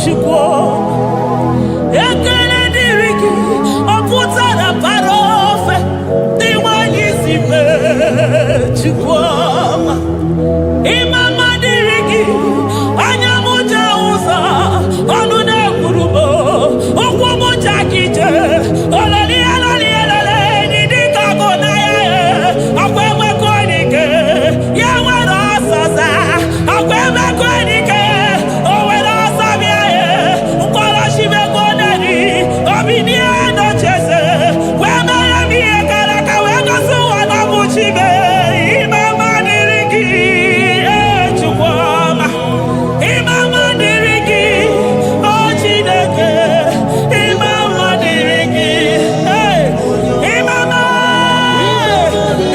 Chukwu ekele dịrị gị ọ pụtara bara ofe dị nwanyị si mee Chukwu ọma ịma mma dịrị gị anya m je ụzọ ọnụ na-ekwuru m ụkwụ m je aka ije ololielolielole dị dịka agụ na ya ọkwa emekọ n'ike ya nwere ọsọza ọkwa emekọ n'ike o nwere ọsọ bịa ya mkpọrọchimego neri obinie nocheze wee mere m ihe kara aka wee gosi ụwa na bụ chibe ime mma dịrị gị Chukwu ọma ime mma dịrị gị o Chineke ime mma dịrị gị ime mma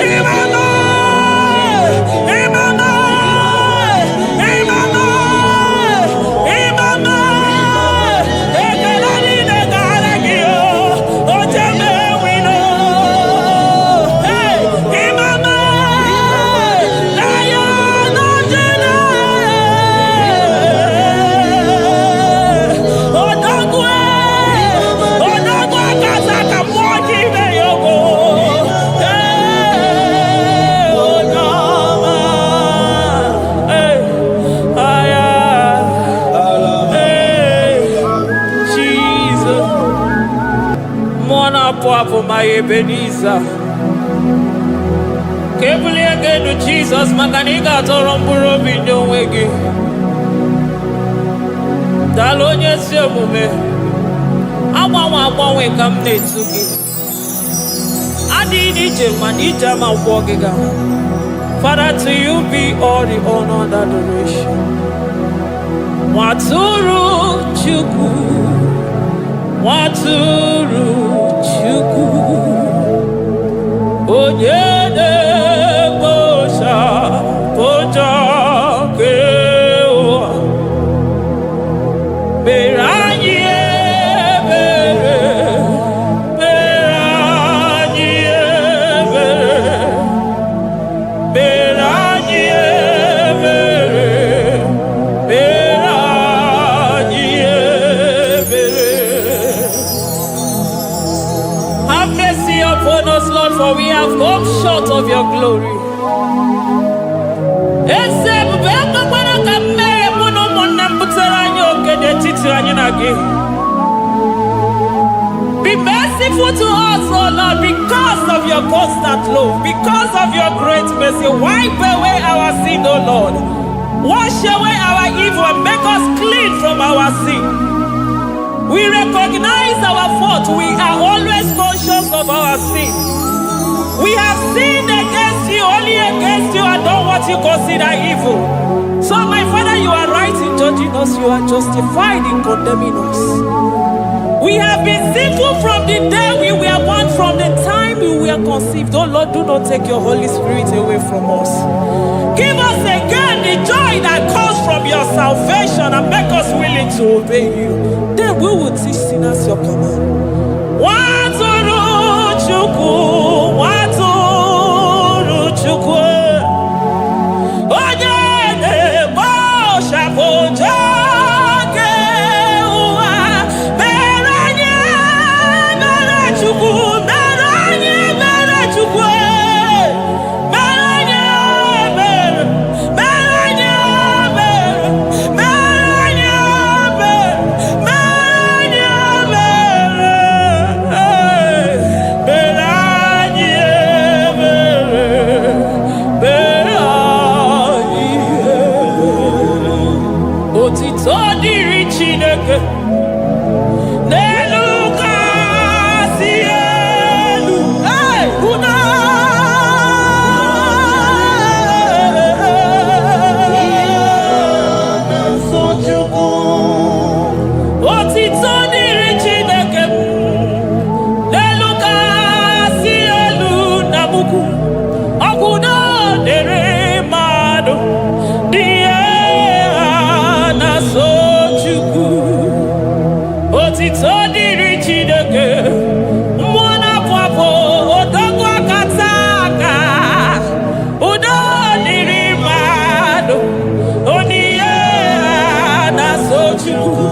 ime mma ime mma ime mma ime mma ekele niile gara gị o chebe wino ime mma na ya nọchiri odogwu akasa ka mmụọ gị ime ya ogbo onye ọma aya Jesus mmụọ na-apụ apụ ma ya Ebenezer ka ebulie gị elu Jizọs maka na ị ga-atọrọ mkpụrụ obi ndị onwe gị daalụ onye ezi omume agbanwe ka m na-etu gị adịghị n'iche mana ije ama gwọ gị ga Father, to you be all the honor and adoration. Nwatụrụ Chukwu Nwatụrụ Chukwu onye na-ekpochapụ nke ụwa mere anyị ebere mere anyị ebere mere anyị ebere mere anyị ebere. Have mercy upon us, Lord, for we have come short of your glory. Eze ebube ekwekwara ka mmehie mụ na ụmụnne m butere anyị oke n'etiti anyị na gị. Be merciful to us, O Lord, because of your constant love, because of your great mercy. Wipe away our sin, O Lord. Wash away our evil and make us clean from our sin. We recognize our fault. We are always conscious of our sin. We have sinned against you, only against you, and done what you consider evil. So, my Father, you are right in judging us. You are justified in condemning us. We have been sinful from the day we were born, from the time we were conceived. Oh Lord, do not take your Holy Spirit away from us. Give us again the joy that comes from your salvation and make us willing to obey you. Then we will teach sinners your command. Nwatụrụ Chukwu, Nwatụrụ Chukwu, onye na-ekpochapụ njọ nke ụwa, mere anyị ebere Chukwu, mere anyị ebere Chukwu, mere anyị ebere, mere anyị ebere, mere anyị ebere, mere anyị otito dịrị Chineke n'elu kasị elu una otito dịrị Chineke n'elu kasị elu na mukwu ọgwụdo dịrị mmadụ dị otito dịrị Chineke mmụọ na-apụ apụ odogwu akata aka udo dịrị mmadụ oniye na-aso Chukwu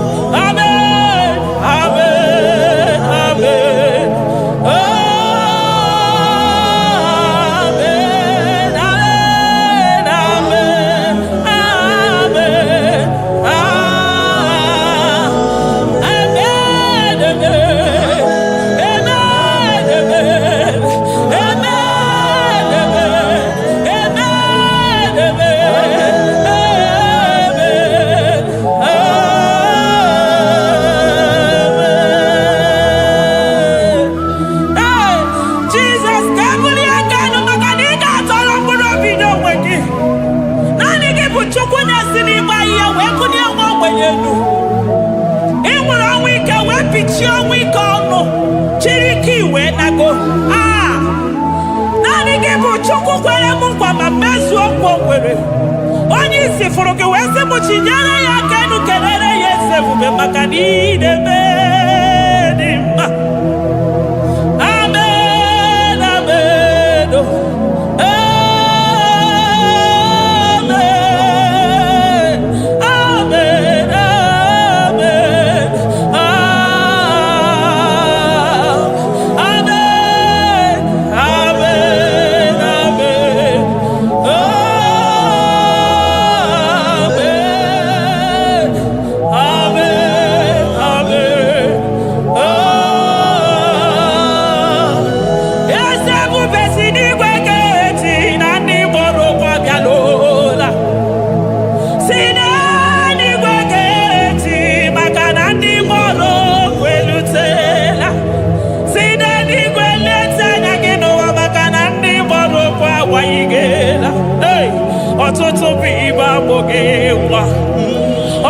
ichi onwe ike ọnụ chiri ike iwe nago. Naanị gị bụ Chukwu kwere m nkwa ma mezuo nkwa o kwere. Onye isi fụrụ gị wee sị m chinyere ya aka enu kelere ya eze ebube maka na ị na-eme dị mma. Amen, amen, amen, amen, ọtụtụ bụ ibe agbụghị nwa,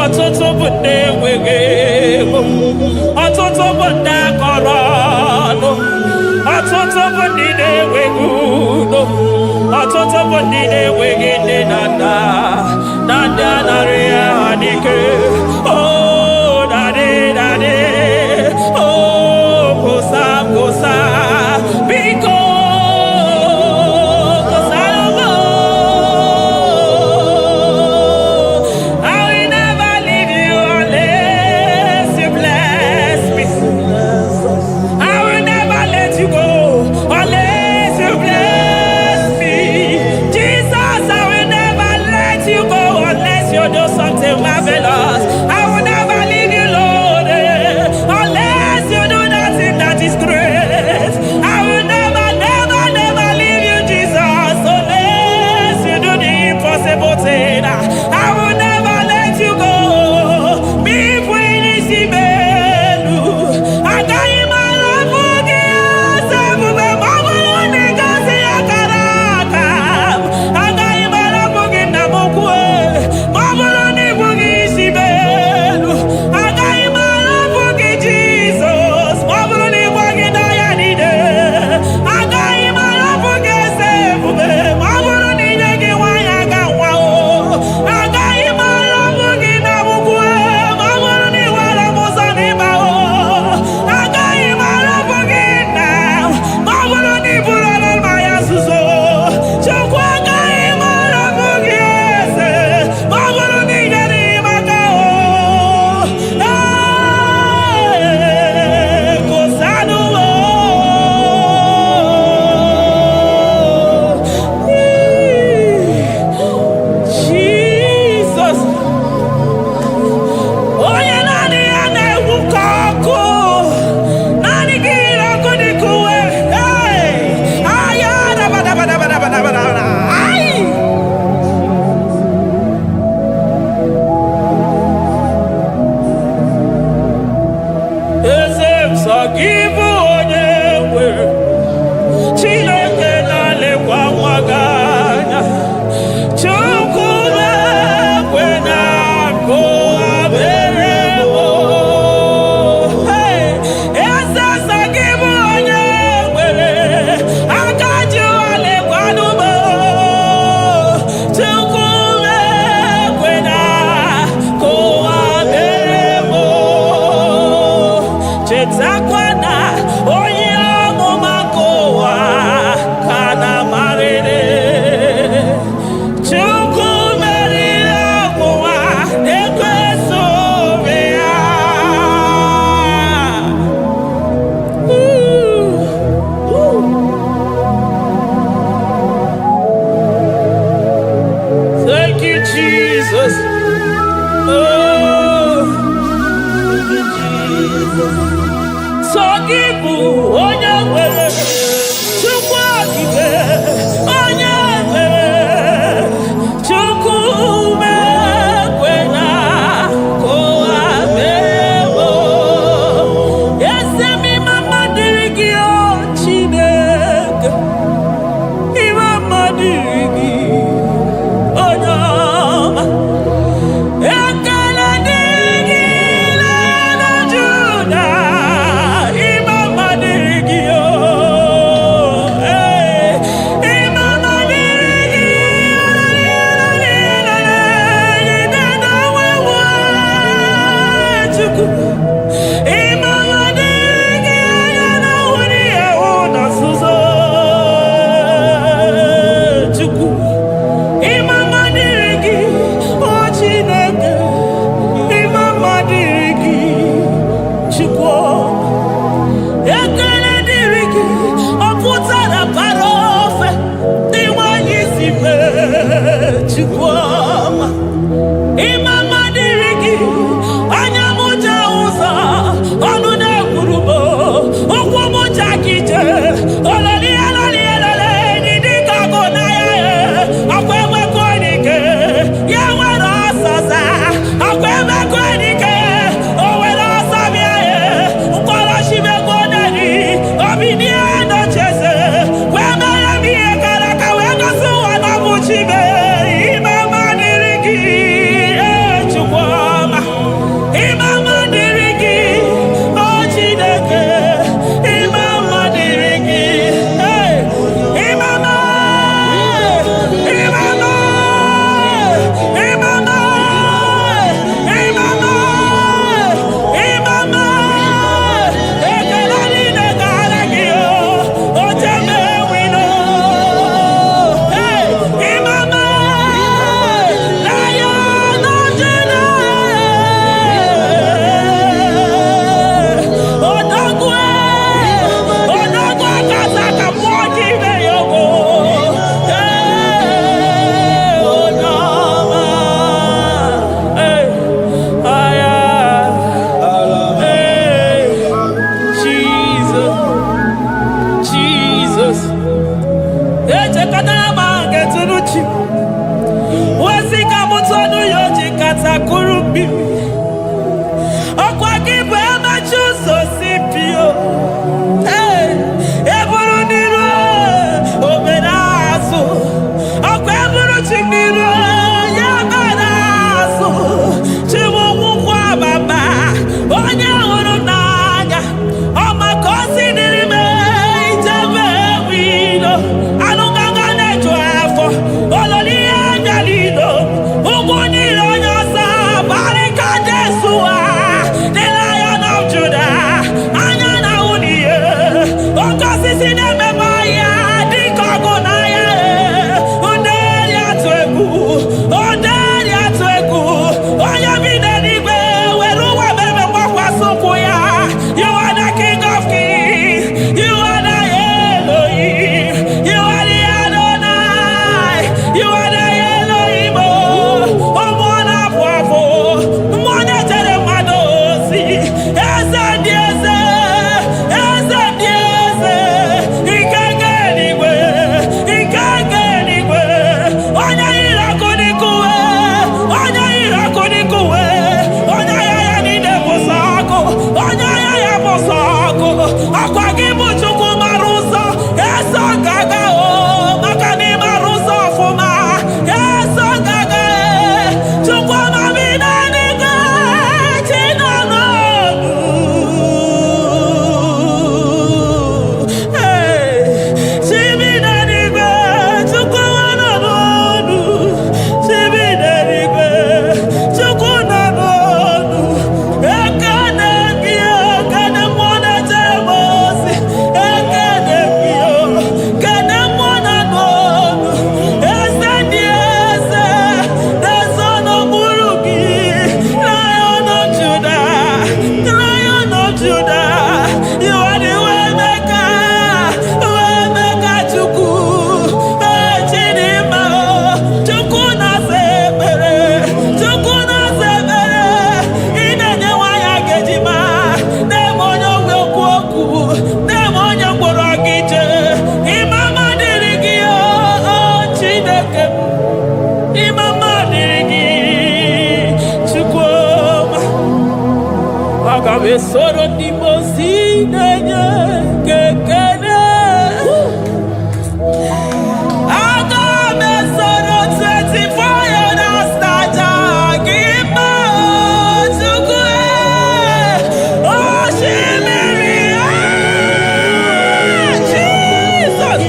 ọtụtụ bụ ndị enweghị ego, ọtụtụ bụ ndị akọrọ ọnụ, ọtụtụ bụ ndị na-enweghị udo, ọtụtụ bụ ndị na-enweghị nne na nna, na ndị anara ya n'ike. Daddy, kosa biko. Marvelous. I will never leave you, Lord, unless you do nothing that is great. I will never leave you, Jesus, unless you do the impossible thing. I will never let you go. Me when you see me, I got you my love for you. Some of them are going to see a caraka. I got you my love for you. So Magabe soro di mosi nenye kekene. Agabe soro 24 years naja gima tukwe. Oh shimiri Jesus.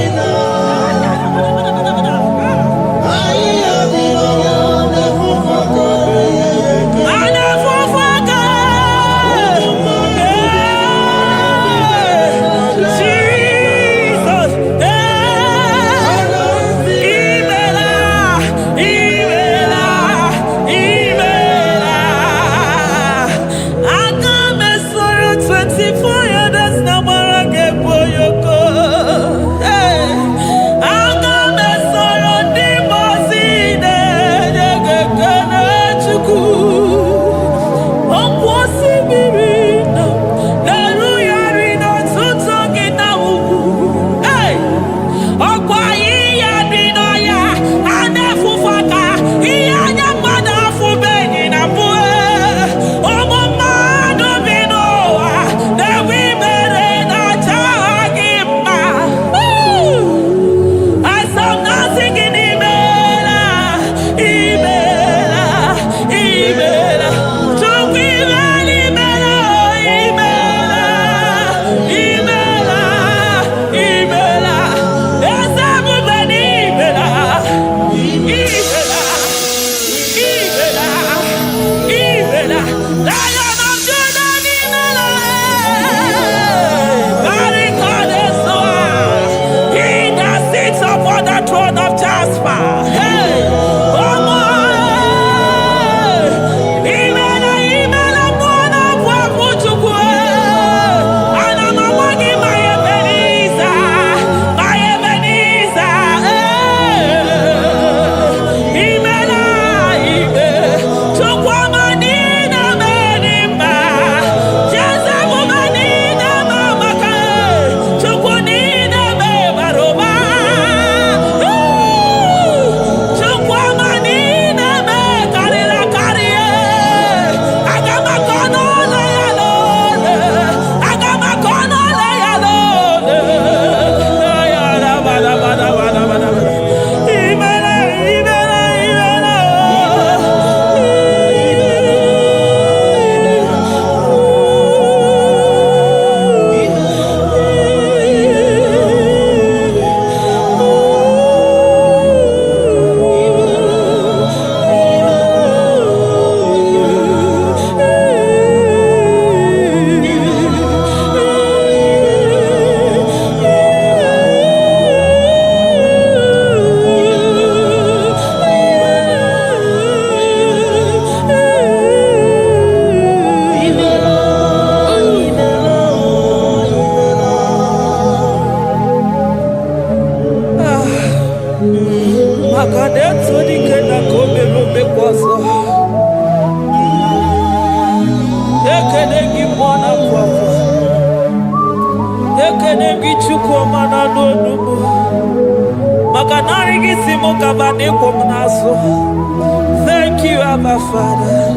Thank you, Abba Father.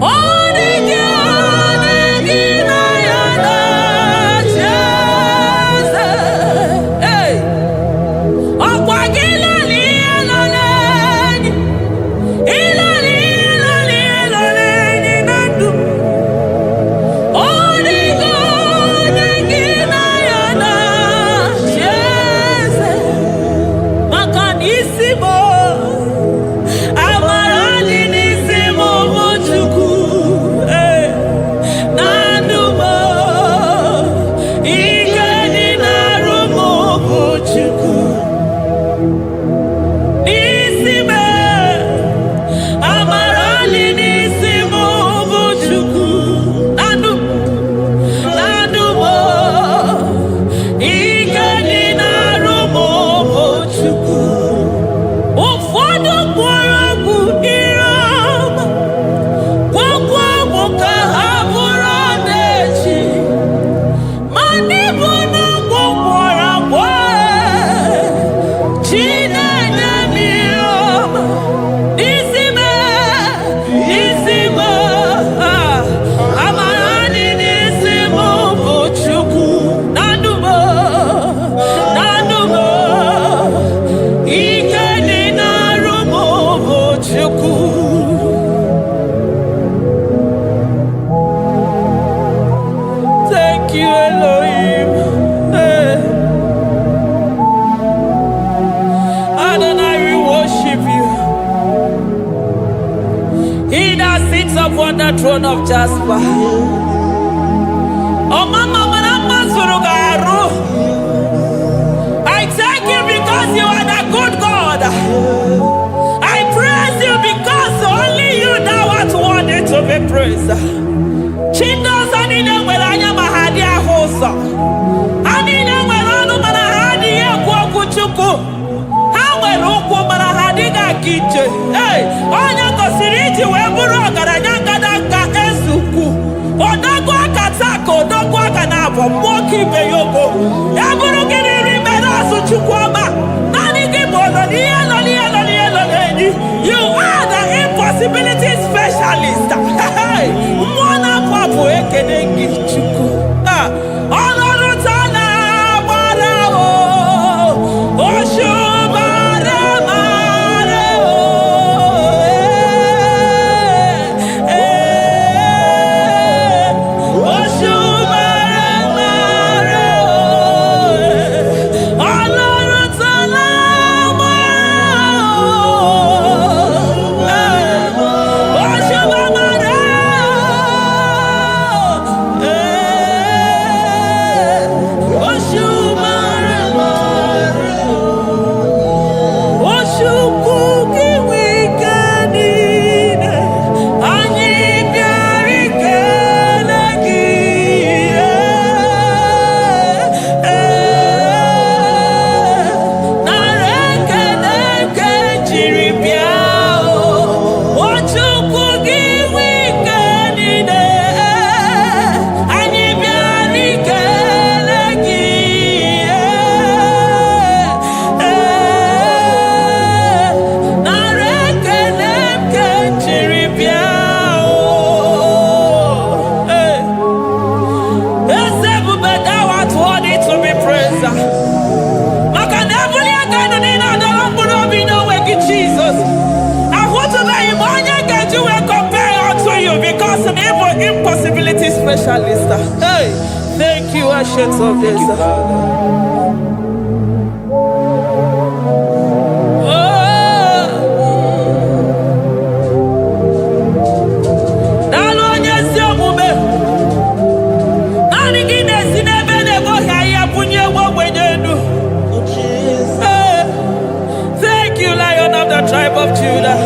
Oh, throne of Jasper. Oh, Mama, I thank you because you are the good God. I praise you because only you now are worthy to be praised. Chindos anine nwere anya ma ha dị ahụ ụzọ. Anine nwere ọnụ mana ha adịghị ekwu okwu Chukwu. Ha nwere ụkwụ mana ha adịghị aga ije. Onye gosiri iji wee bụrụ ọgaranya ngadanga ezukwu. Odogwu aka taa ka odogwu aka na-abụ mmụọ ka ibe ya ogo. Ya bụrụ gịnị rime n'azụ Chukwu ọma. Naanị gị bụ ololihe enyi. You are the impossibility specialist. Mmụọ na-apụ apụ ekene gị Chukwu. Ọlọ́run tó lágbára o, oṣù mare o. Oṣù mare o. Ọlọ́run tó lágbára o. Oṣù mare o. Oṣù mare o. Oṣù kuki wikanine, anyị bịara ikele gị. Nara ekele nke jiri bịa o. Oṣù kuki wikanine, anyị bịara ikele gị. Nara ekele nke jiri bịa o. Eze ebube thou art worthy to be praised. Maka na ebuli aka elu niile adọrọ mkpụrụ obi n'onwe gị Jesus. Ahụtụbeghị m onye ga-eji wee compare unto you because na ị bụ impossibility specialist. Thank you, ancient of days. Daalụ onye ezi omume. Naanị gị na-esi n'ebe na-eboghị ahịhịa bunye egbe ogbenye elu. Thank you, Lion of the tribe of Judah.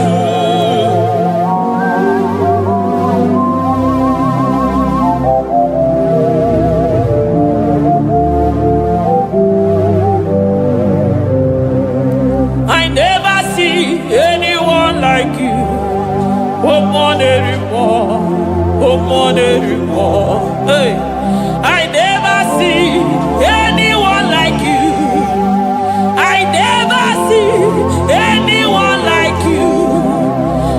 I never see anyone like you. I never see anyone like you. I never see anyone like you.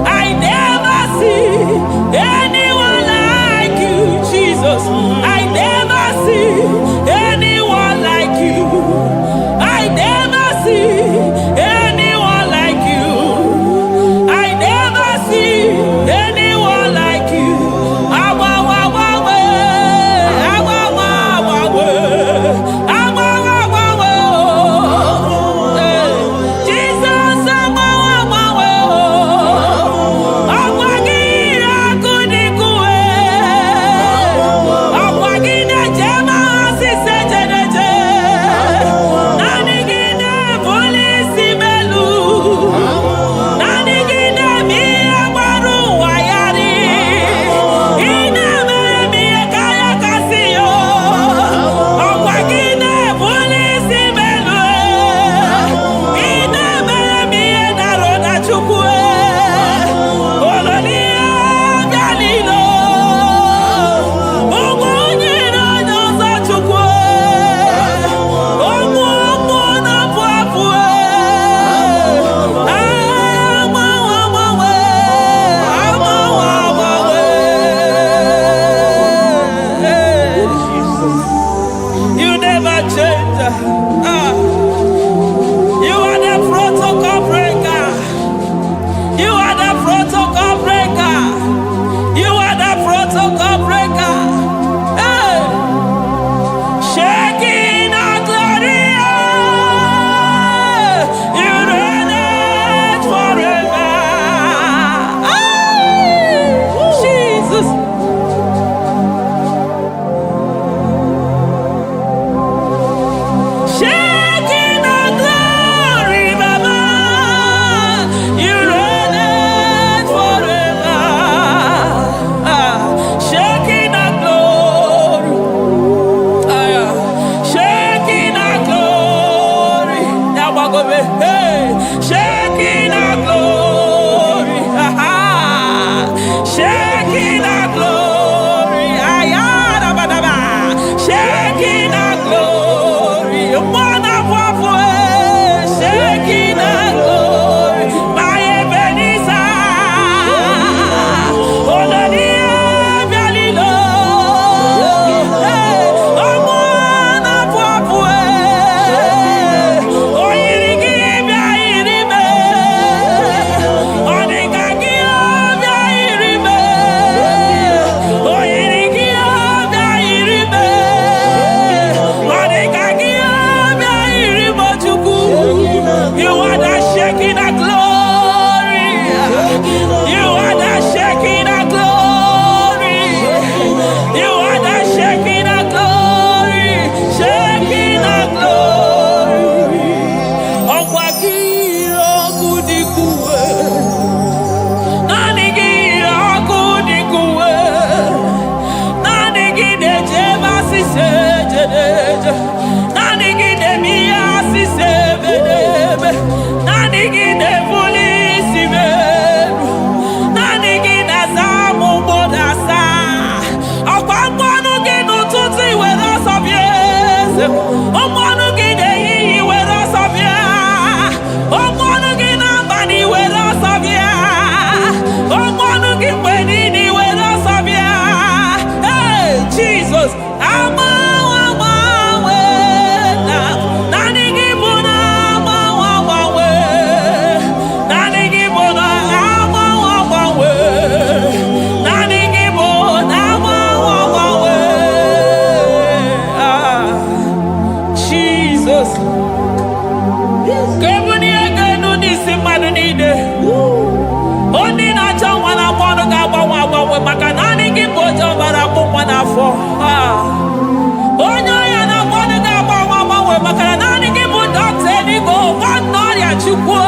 I never see anyone like you, Jesus. I never see anyone like you. I never see anyone like you. I never see anyone like you. Jesus. Kebuni egenu nisi mmadụ niile. Onye na-achọ nwa na-agba ọnụ ga-agbanwe agbanwe maka na naanị gị bụ onye ọbara akpụ nwa n'afọ. Onye ọya na-agba ọnụ ga-agbanwe agbanwe maka na naanị gị bụ dọkịta eluigwe nwanne ọrịa Chukwu.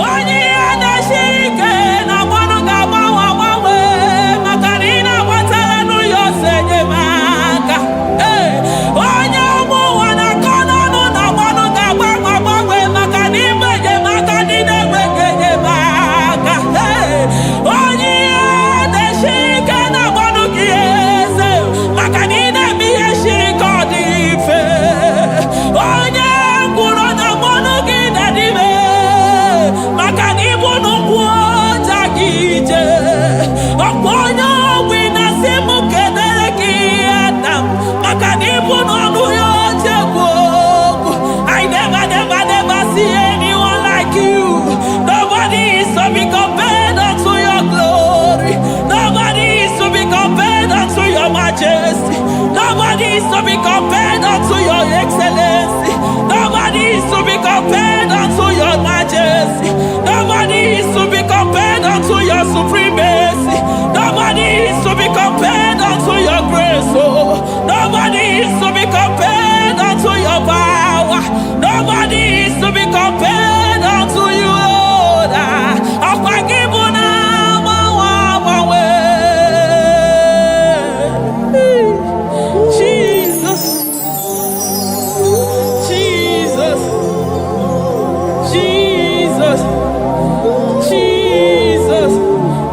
Onye ihe na-esiri ike na-agba ọnụ ga-agbanwe agbanwe maka na ị na-agbatara n'ụyọ ose enyemaka. Onye ụmụ ụwa na-akọ n'ọnụ na-agba ọnụ ga-agbanwe agbanwe maka na ime enyemaka ndị na-enweghị enyemaka. Onye ihe na-esiri ike na-agba ọnụ gị eze maka na ị na-eme ihe siri ike ọ dị mfe. Onye ngwụrọ na-agba ọnụ gị dadime maka na ịbụ n'ụkwụ ọja gị ije. Ọkwa onye ọgwụ na-asị m kedere gị ada m maka na ịbụ n'ọnụ ya oche egwu okwu. I never see anyone like you. Nobody is to be compared unto your glory. Nobody is to be compared unto your majesty. Nobody is to be compared unto your excellency. Nobody is to be compared unto your majesty. Nobody is to be compared unto your supremacy. Nobody is to be compared unto your grace. Oh, nobody is to be compared unto your power. Nobody is to be compared unto you, Lord. Jesus, Jesus, Jesus, Jesus.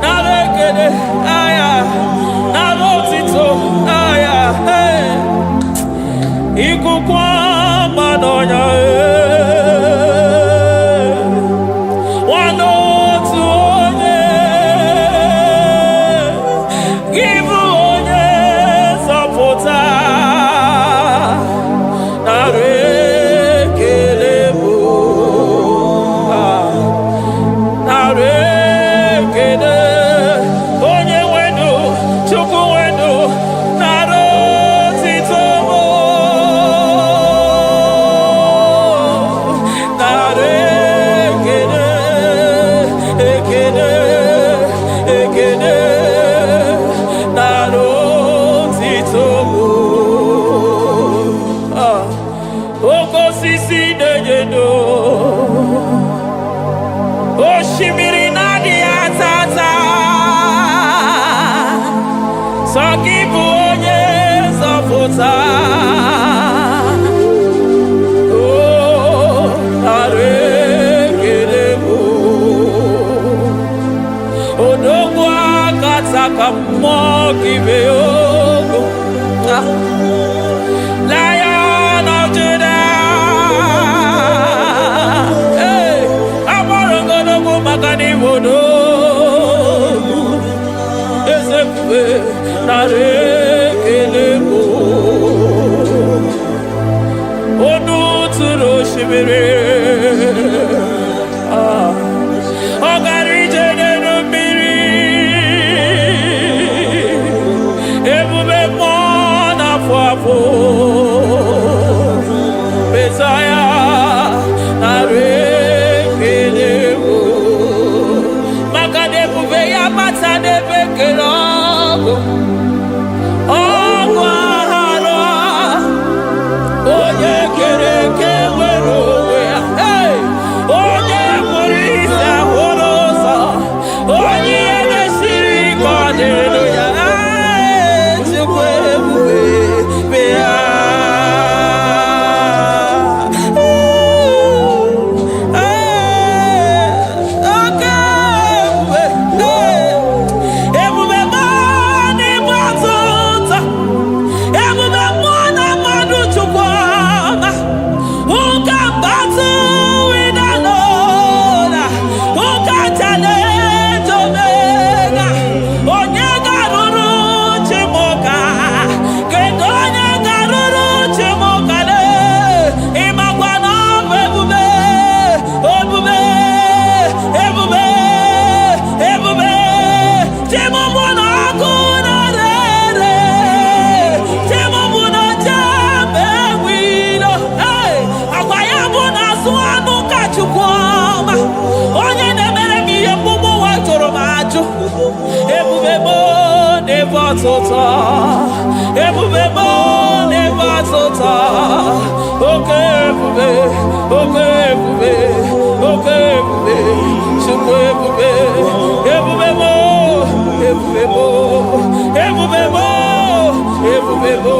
Narekede, aya, nabotito, aya, hey. Ikukwa madonya, wanotu onye, give onye sapota, narekede bo, narekede onye wenu, Chukwu wenu, narotito mo, narekede, ekede, ekede, narotito mo. Okosisi dejedo, oshimiri nadi atata, sokibu onye zọpụta. Oh, narekede bụ odogwu akata ka mmụọ gị bee ogo. Lion of Judah, hey, agbara ogologo maka na ibu odogwu. Eze ebube narekede bụ onu tụrụ osimiri. Ọ gara ije n'elu mmiri. Ebube mmụọ na-afụ afụ. Mesaya narekede bụ maka na ebube ya bata n'ebe kere ọgụ. Ọgụ aghara onye kere eke nwere onwe ya. Hey! ebube, oke ebube, oke ebube, chukwu ebube, ebube mo, ebube mo, ebube mo, ebube mo,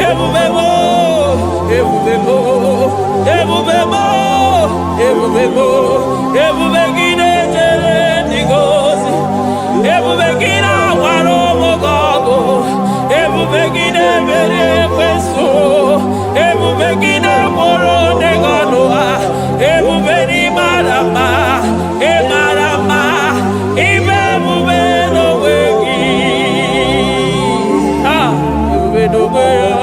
ebube mo, ebube mo, ebube mo, ebube mo, ebube gị na-ejere ndị gozi, ebube gị na-agbara ụmụ gị ọgụ, ebube gị na-emeri ekwensu, ebube gị na-agboro ndị gị ọnụ ha, ebube n'ịmara mma, ịmara mma, ime ebube n'onwe gị, ebube n'onwe ya,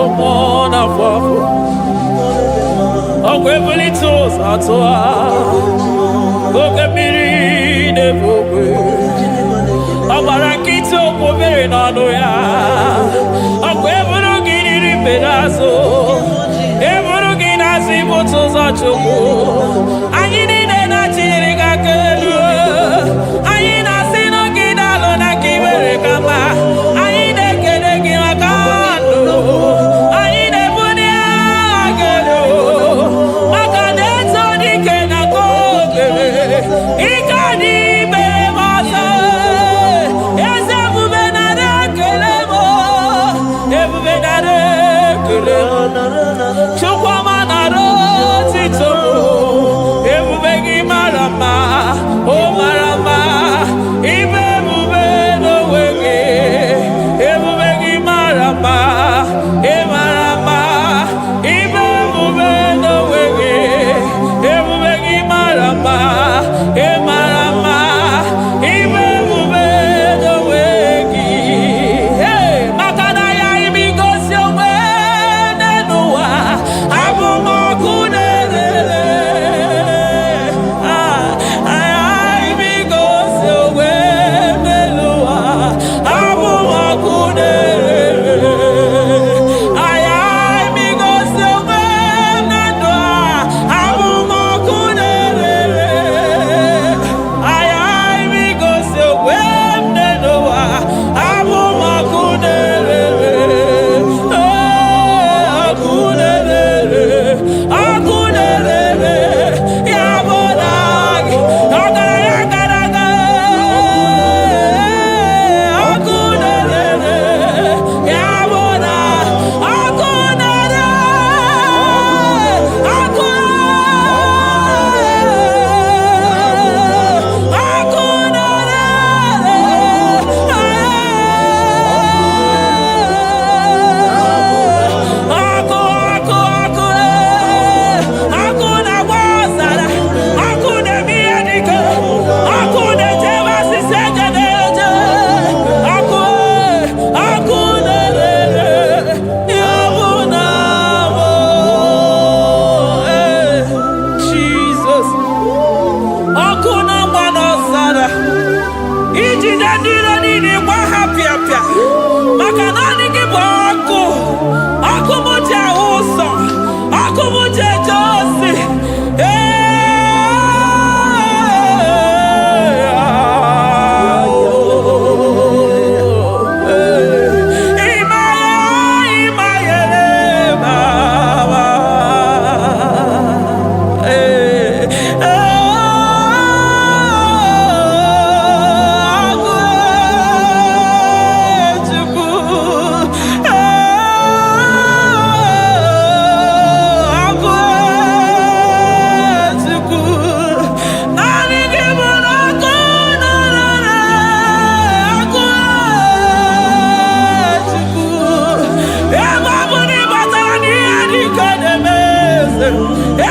ụmụ na-afọ afọ, ọgwụ ebulite ụzọ atụ ha, oke mmiri na-ebu ogwe, ọ gbara nkịtị okwu mmiri n'ọnụ ya, ọgwụ eburu gị riri mbere azụ, eburu gị na-azụ ibute ụzọ Chukwu, anyị niile na-achịrị gị aka elu, anyị na-asị n'oge na-alụ na ka i mere ka mma, anyị na-ekele gị maka ndụ, anyị na-ebuli agha elu, maka na-eto dike na ka obere, ike dị mere m ọzọ, eze ebube nara ekele m, ebube nara ekele m, Chukwuma nara otito m, ebube gị mara mma, o mara mma, ibe ebube n'onwe gị, ebube gị mara mma, ị mara mma, ibe ebube n'onwe gị, ebube gị mara mma, ị mara mma, ibe ebube n'onwe gị, maka na ya ime igosi onwe n'ụwa, abụ m ọkụ na-erere, ime igosi onwe n'ụwa, abụ m ọkụ na-erere, ime igosi onwe na ndụ a, abụ m ọkụ na-erere, ime igosi onwe n'ụwa, abụ m ọkụ na-erere, ọkụ na-erere, ọkụ na-erere, ya bụ na gị, ọgaranya gara aga, ọkụ na-erere, ya bụ na ọkụ na-erere, ọkụ ọkụ na-agba ọzara, ọkụ na-eme ihe dike, ọkụ na-ejebe asịsị ejede eje, ọkụ na-erere, ya bụ na bụ Jizọs, ọkụ na-agba n'ọzara, ijide ndị iro niile gba ha pịapịa, maka na ọ dị gị bụ ọkụ, ọkụ m ji ahụ ụzọ, ọkụ m ji eje ozi,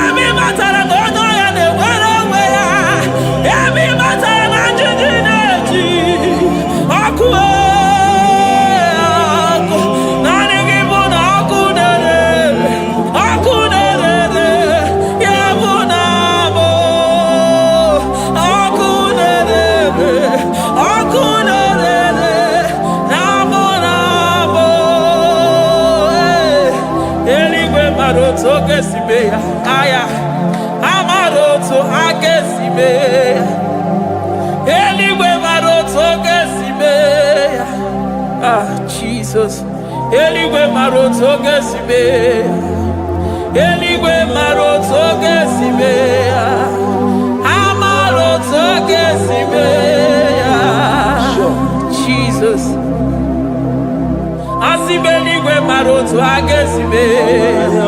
ebe matara na onye ọya na-enwere onwe ya, ebe matara na njiji na-eji ọkụ, ọkụ naanị gị bụ na ọkụ na-erere, ọkụ na-erere, ya bụ na bụ ọkụ na-erere, ọkụ na-erere, na bụ na bụ eluigwe mara otu oge si mee ya, aya amara otu aka esi mee ya, eluigwe mara otu oge si mee ya, Jesus, eligwe mara otu oge si mee ya, eligwe mara otu oge si mee ya, amara otu oge si mee ya. Jesus, asị m eligwe mara otu oge si mee ya,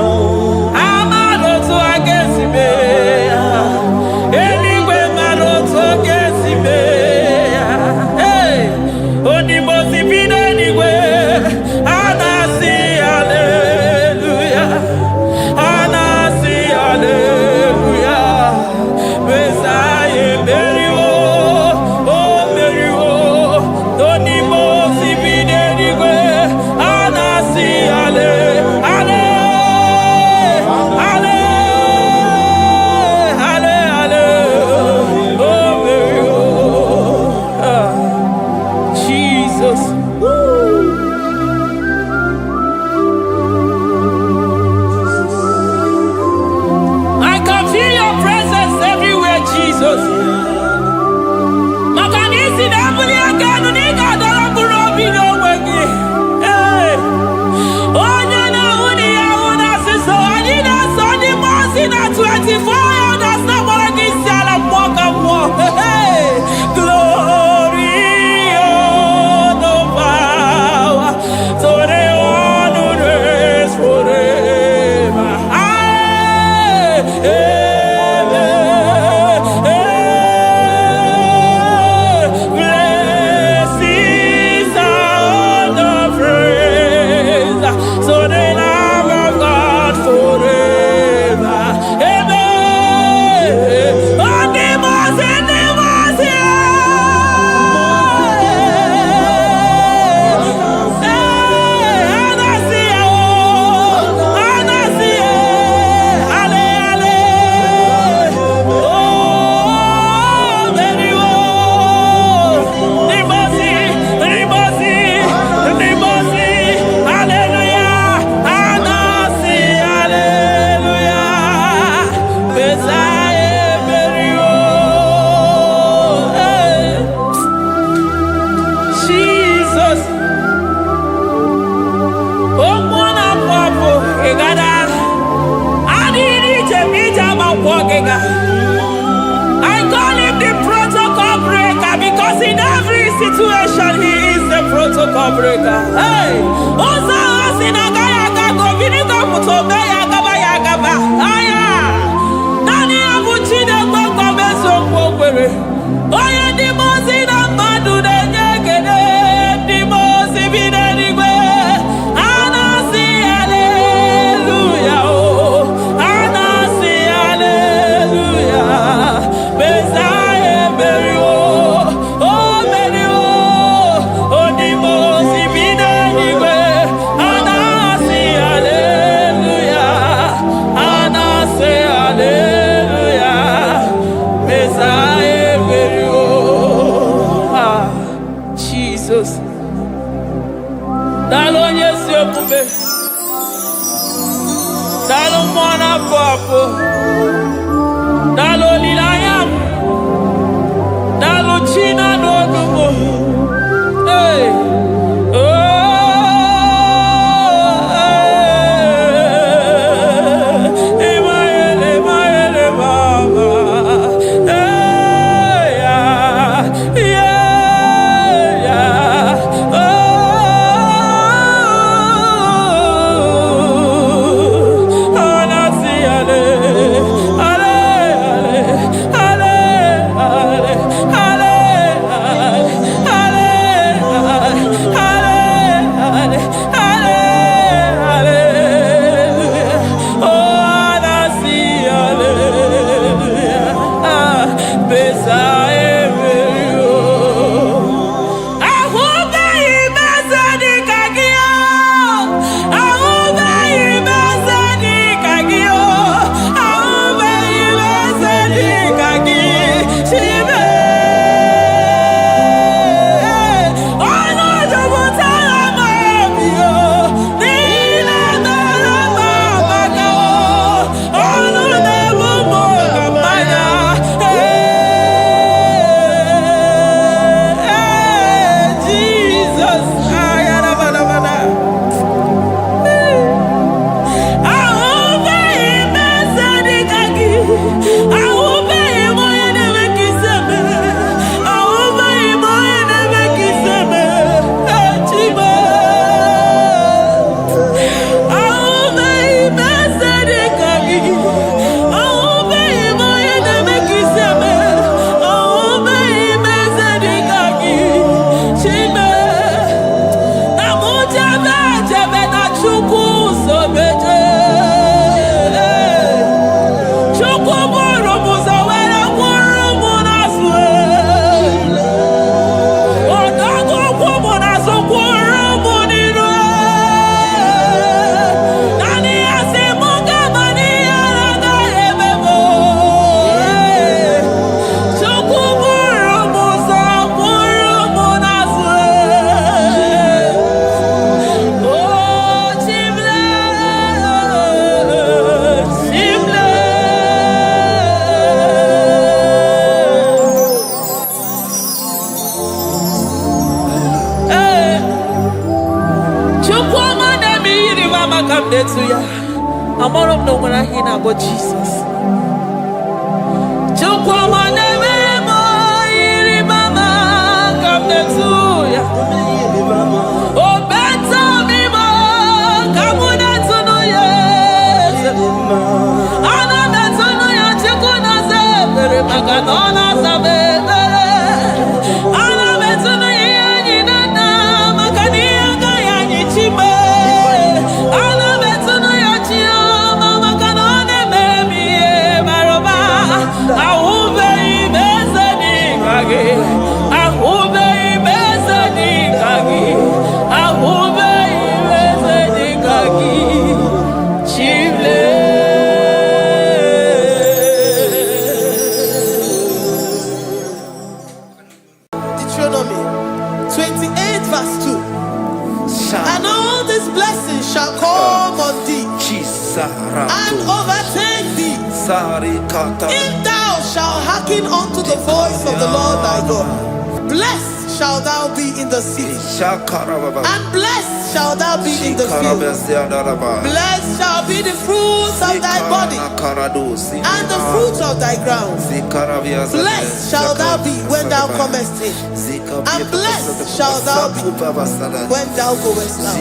amara otu oge si mee ya, eligwe mara otu oge si mee ya. Hey, onimozi bi n'eluigwe, a na-asị haleluya, a na-asị haleluya. Mesaya emeriwo, o meriwo, onimozi bi n'eluigwe, a na-asị hale, hale, hale, hale, hale, o meriwo. Jesus. I can feel your presence everywhere, Jesus. Makanisi na mbuli agano ni gadara burobi n'onwegi. Hey, onye na uni ya una siso ani na so ni mosi na 24 elders na mara gisi ala mwoka mwo. Hey, glory, honor, power, to the one who reigns forever. Blessings and the praise to the Lamb of God forever. Amen. Animals, animals, Jesus, oh mwana papo egada, adiri jemija mapogega. I call him the protocol breaker because in every situation he is the protocol breaker. Hey, osa asina gaya gago vinika mutobe ya gaba. Aya, nani abuchide kwa meso mwokwere. Oye di mozi na madu denyegede, di mozi bidenigwe. Anasi hallelujah, oh, anasi hallelujah. Messiah meriwo, oh meriwo, oh di mozi bidenigwe. Anasi hallelujah, anasi hallelujah. Messiah meriwo. Ah, Jesus. Dalo nyesi okume, dalo mwana papo, dalo lilayam, dalo china nodumo. Hey, oh, Emaele, Emaele, Baba. Hey, yeah, yeah, oh. Anasi hallelujah. come there to ya. I'm all of no when I hear about Jesus. Chukwama neme mo iri mama come there to ya. Oh better me mo come there to no yes. Ana better no ya chikuna se pere maganona sabe. Ana better no ya ni na magani ga ya ni chime. Ana better no ya chia mama kanone baby maroba. Ahube ibezeni kage. Ahube ibezeni kage. Ahube ibezeni kage. Chile. Deuteronomy 28 verse 2. And all these blessings shall come on thee and overtake thee if thou shalt hearken unto the voice of the Lord thy God. Blessed shalt thou be in the city, and blessed shalt thou be in the field. Blessed shall be the fruits of thy body, and the fruits of thy ground. Blessed shalt thou be when thou comest in, and blessed shalt thou be when thou goest out.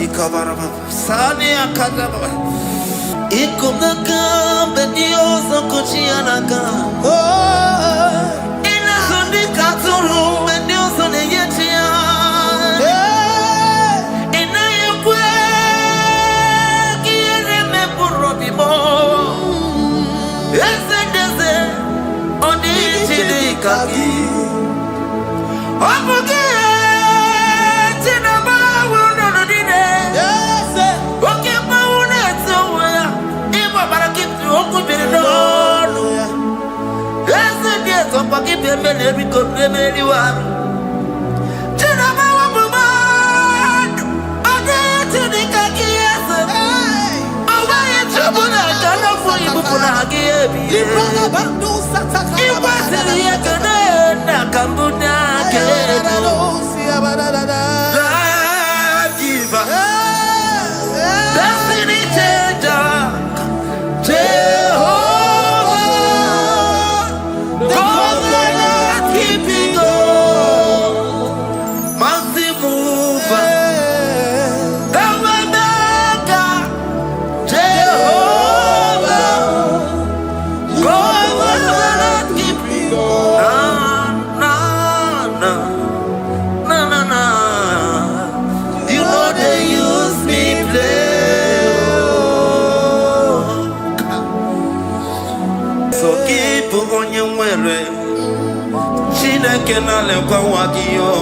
Chineke na lekwa wagiyo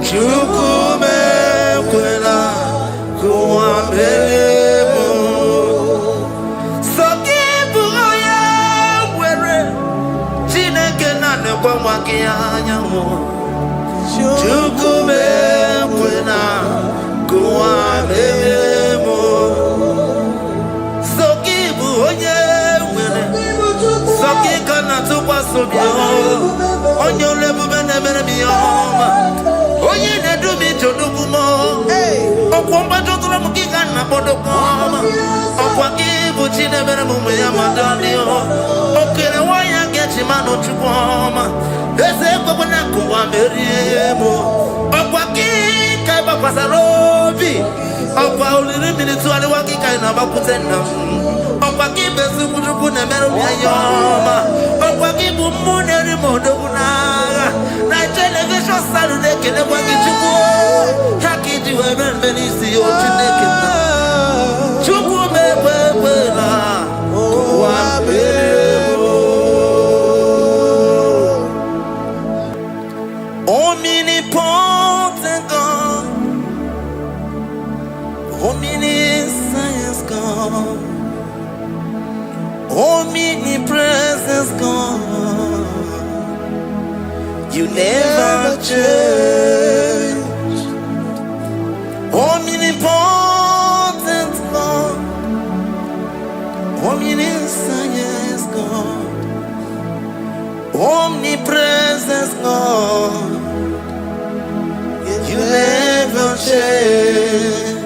Chukume kwela kuwa belemo Sokibu oya were Chineke na lekwa wagiyo Chukume kwela kuwa belemo Sokibu oya were Sokika na tukwa sobyo Onyo lebu bene bene miyoma Oye ne dumi chodukumo Okwamba chotula mukika na bodo koma Okwa kibu chine bene mumu ya madani Okere waya gechi mano chukoma Eze kwa kuna kuwa meriemo Okwa kika iba kwa sarobi Okwa uliri minituali wakika inaba kutenda Okwa kibesu kujukune meru ya yoma Okwa kibu muneri modo kunaga Na television salude kele kwa kichuku Haki jiwe menisi yo chineke na Chuku mebebela Kuwa mebebo Omnipotent God Omniscience God Omnipresence God You never change Omnipotent God Omniscience God Omnipresence God You never change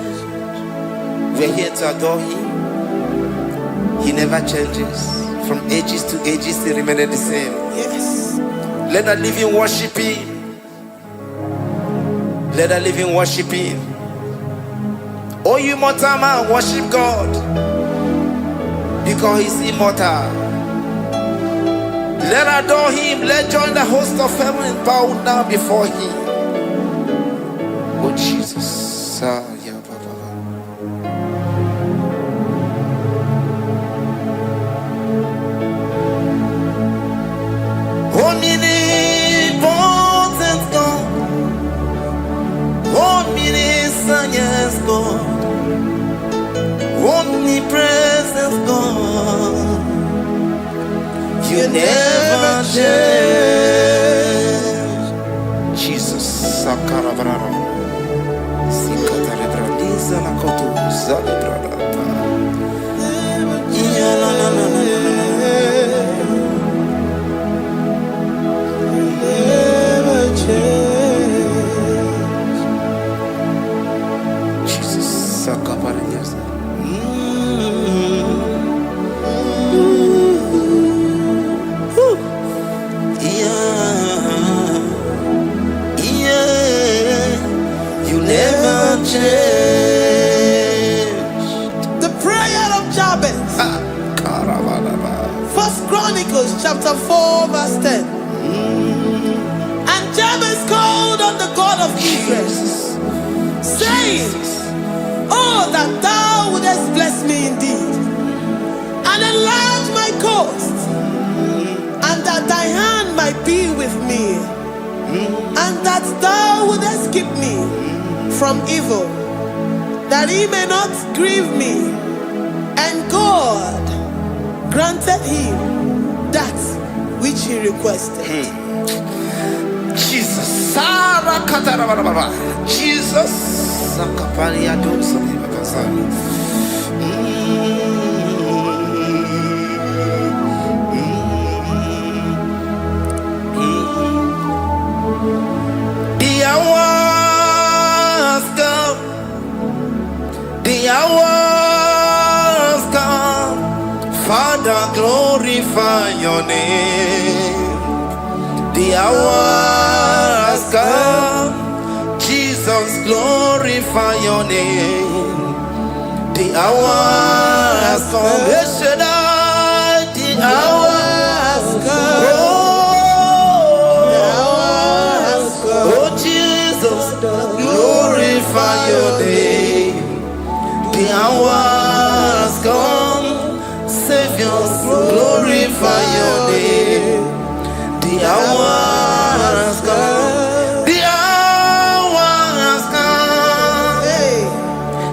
We're here to adore him. He never changes. From ages to ages, he remains the same. Yes. Let the living worship him. Let the living worship him. Oh, you mortal man, worship God. Because he's immortal. Let adore him. Let join the host of heaven and bow down before him. Oh, Jesus. Omnipotent God, omniscient God, omnipresent God, you never change. Jesus, Sakarabrara, Sikatarebradiza Nakoto, Zalibrada, Jesus, Sakaparadiasa. You never change. The prayer of Jabez. First Chronicles chapter 4 verse 10. And Jabez called on the God of Israel, saying, oh, that thou wouldest bless me indeed, and enlarge my coast, and that thy hand might be with me, and that thou wouldest keep me from evil, that he may not grieve me. And God granted him that which he requested. Jesus, Sarah Katarababa, Jesus, Sakaparia Dosa. The hours come, Father, glorify your name. The hours come, Jesus, glorify your name. The hours come, Yeshua, the hours come. Oh, Jesus, glorify your name. The hours come, Savior, glorify your name. The hours come, the hours come.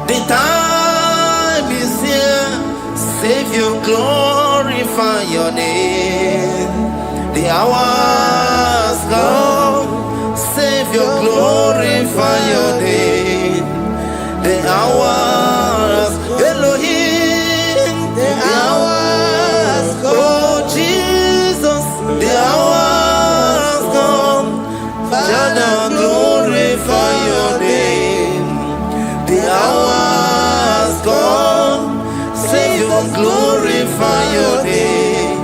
The time is here, Savior, glorify your name. The hours come, Savior, glorify your name. The hours, Elohim, the hours come. Oh Jesus, the hours come. Father, glorify your name. The hours come. Savior, glorify your name.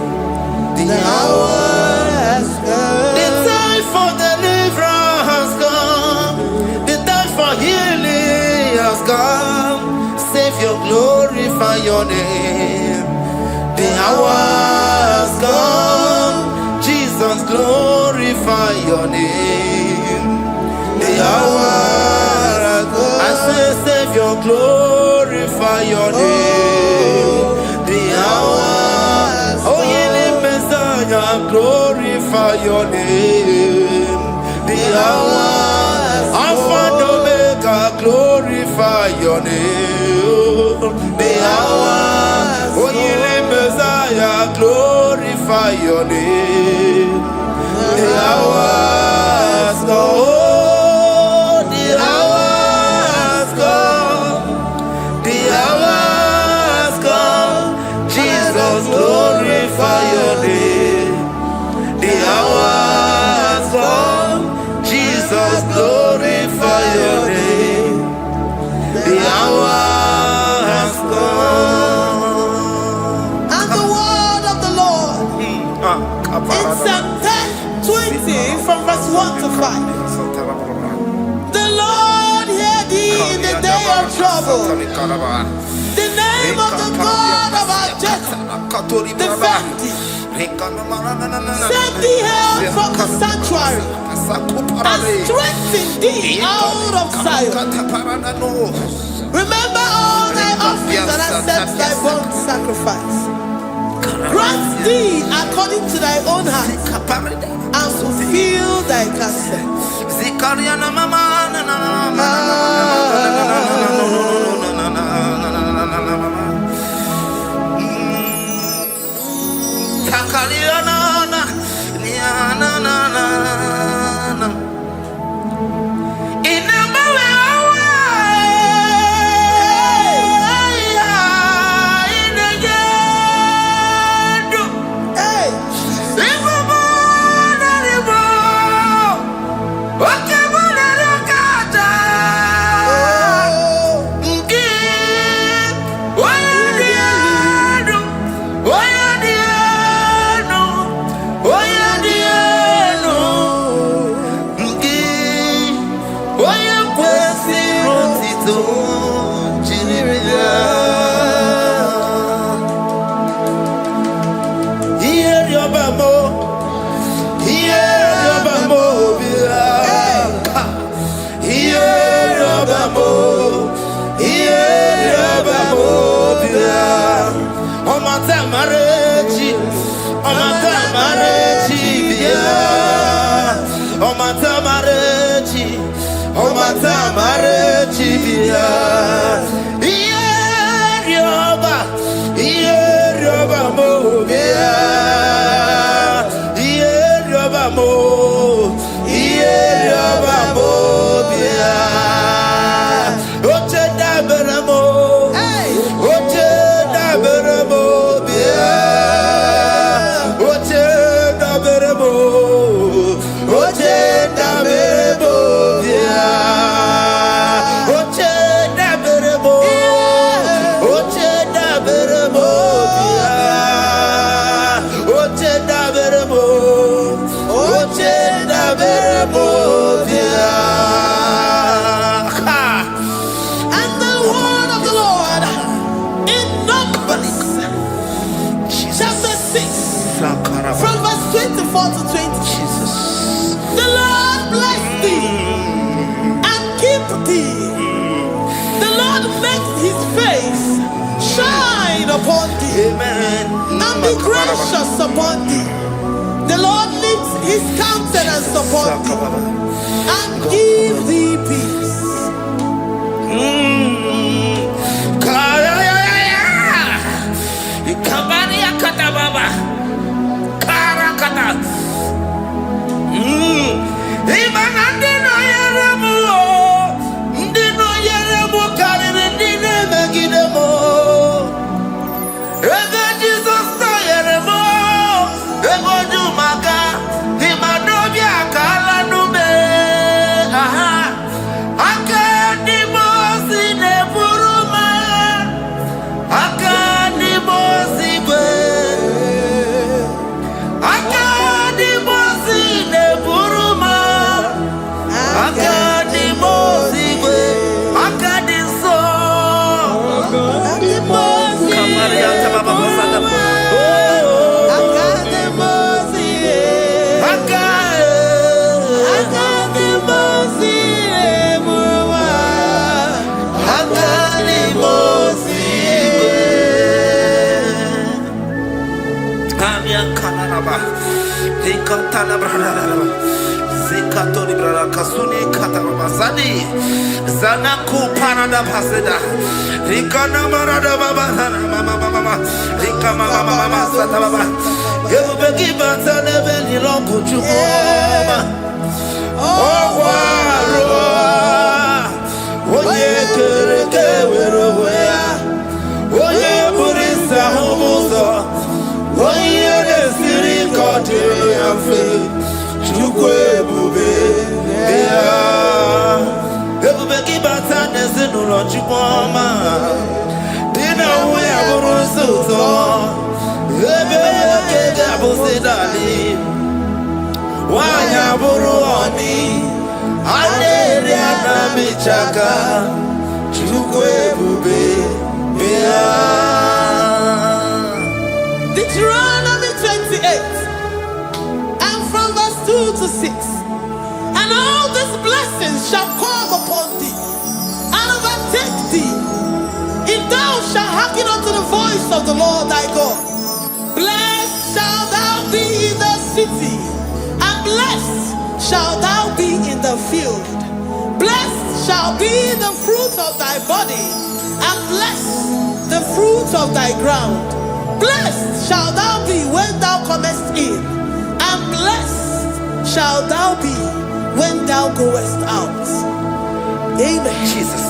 The hours come. The time for deliverance has come. The time for healing has come. Savior, glorify your name. The hours come. Jesus, glorify your name. The hours come. I say, Savior, glorify your name. The hours. Oh, ye Messiah, glorify your name. The hours. Alpha and Omega, glorify your name. The hours. Oh, ye Messiah, glorify your name. The hours go. The hours come. The hours come. Jesus, glorify your name. The hours come. Jesus, glorify your name. The hours The name of the God of our Jacob defend thee. Send thee help from the sanctuary and strengthen thee out of Zion. Remember all thy offerings and accept thy burnt sacrifice. Grant thee according to thy own heart and fulfill thy counsel. From verse 24 to 20. Jesus. The Lord bless thee and keep thee. The Lord make his face shine upon thee. Amen. And be gracious upon thee. The Lord lifts his countenance upon thee and give thee peace. Zanaku Panada Paseda, Rikana Marada Baba, Mama, Rikama Mama Satababa, Yabaki Bantana Veni Longo Chuma, Oh, Oye Kereke, Oye Burisa Homosa, Oye Siri Kotea Fe, Chukwe Bube, Everybody Batana Zenula Chupama, Dina Wea Burusuto, Everybody Abusidali, Wanya Buruani, Ane Riana Michaka, Chukwe Bube. hearken unto the voice of the Lord thy God. Blessed shalt thou be in the city, and blessed shalt thou be in the field. Blessed shall be the fruit of thy body, and blessed the fruit of thy ground. Blessed shalt thou be when thou comest in, and blessed shalt thou be when thou goest out. Amen. Jesus.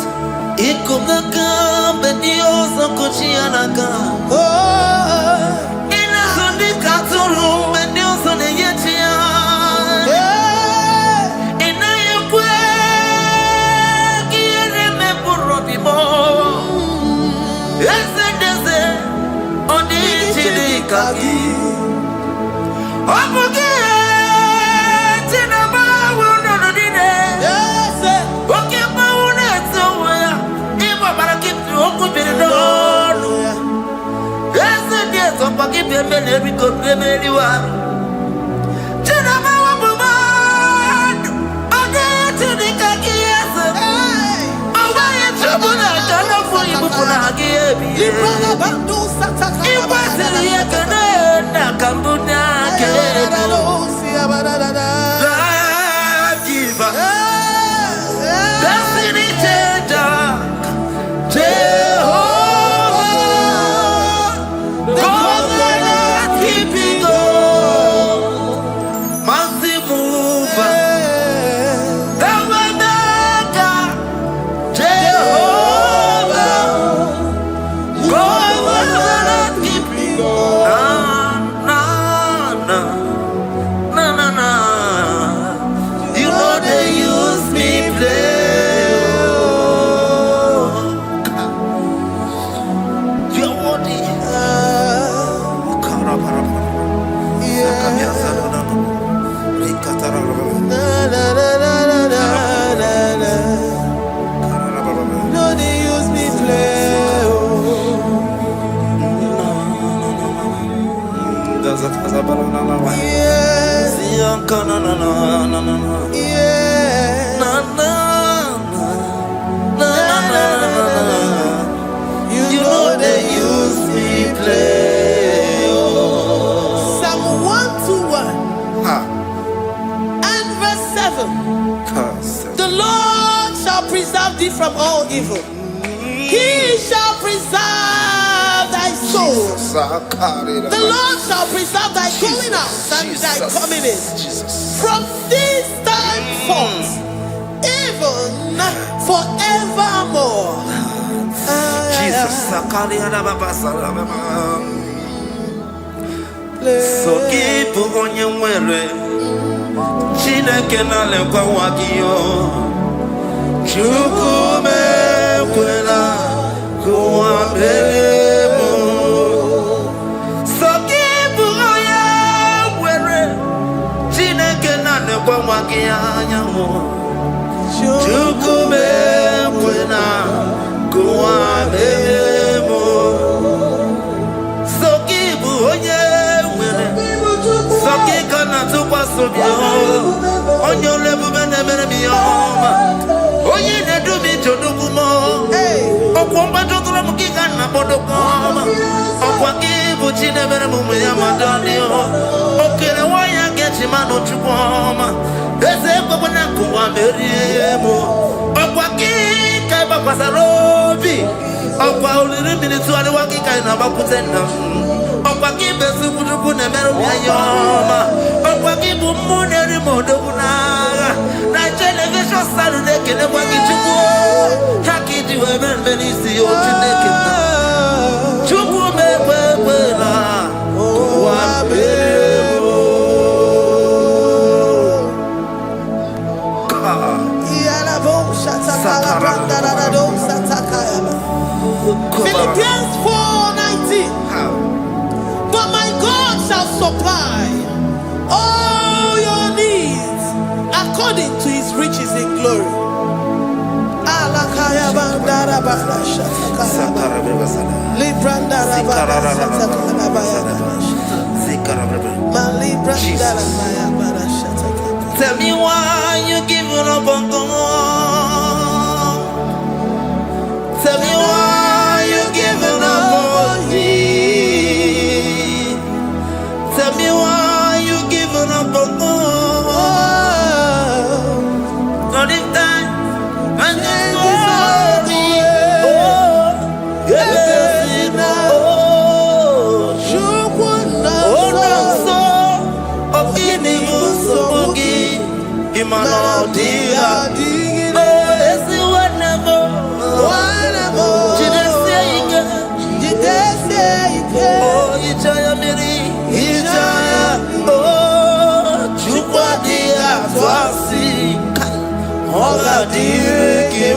From all evil, he shall preserve thy soul. The Lord shall preserve thy going out and thy coming in from this time forth, even forevermore. Jesus. So keep on your way. Chineke na lekwa wagiyo. Chukume kwela kuambelemo Sokibu oya were Chineke na nekwa mwaki anyango Chukume kwela kuambelemo Sokibu oya were Sokika na tukwa sobyo Onyo lebu bene bene biyoma Oye ne do mi jodogu mo. Okwomba jodura mukika na bodokoma. Okwakibu chine bere mumu ya madani o. Okere waya gechi mano chukwoma. Eze kwa na kuwa meriemo. Okwakika iba kwa sarobi. Okwa uliri minitu ali wakika ina bakutenda. Okwakibe sukujuku ne meru ya yoma. Okwakibu muneri modogu naga. Na television Saturday kene kwa kichuku Haki diwe benvenisi o chineke na Chuku mewe na Kwa beremo Iyala bo shatakala brandara do satakaya Philippians 4:19 But my God shall supply all your needs according to his riches in glory. Alakaya bandara bala shatakara librandara bala shatakara bala shatakara. Tell me why you giving up on God. Tell me why you giving up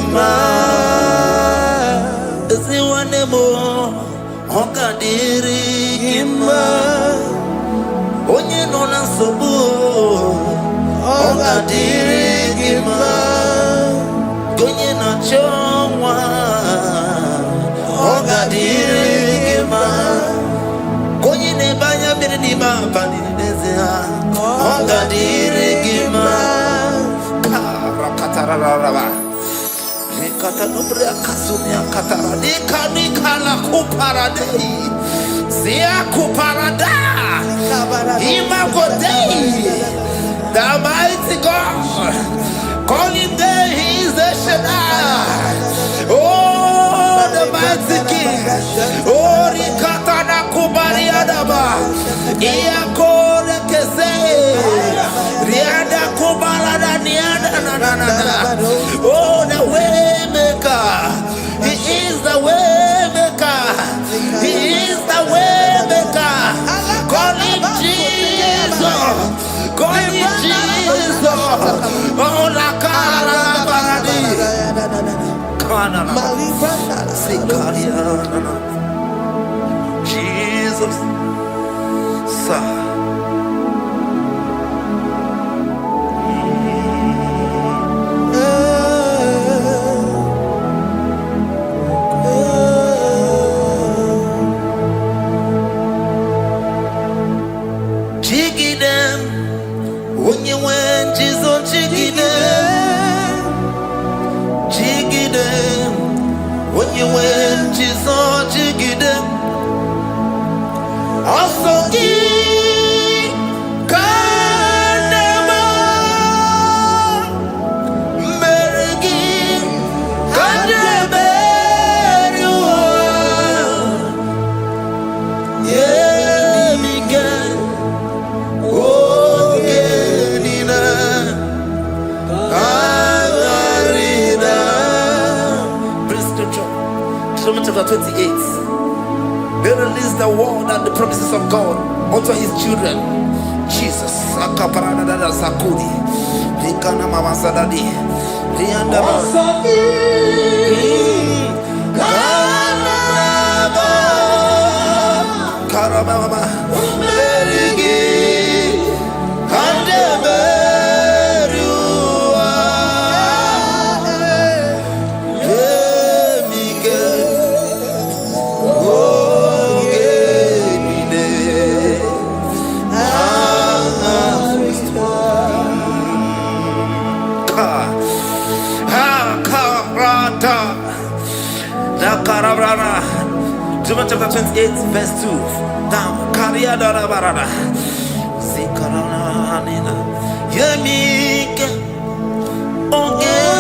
gima ziwane mo okadiri gima onye no na sobu okadiri gima onye na chonwa okadiri gima onye ne banya biri ni ba bani nezia okadiri gima karakatara kata nubria kasumia katara nikala kuparadei zia kuparada imagodei the mighty God calling there he is the Shaddai. Oh, the mighty King. Oh, rikatana kubariadaba iakore kese riada kubalada niada na. Oh, the way maker. He is the way maker. He is the way maker. Call him Jesus. Call him Jesus. Oh, la cara baradi. Kana. Sikaria. Jesus. Sa. Chapter 28. They release the word and the promises of God unto his children. Jesus. Akaparada Sakudi. Likana Mama Sadadi. Lianda Karababa. John chapter 28 verse 2. Down. Kariada barada. Zikarana nina. Yemike. Ogenile.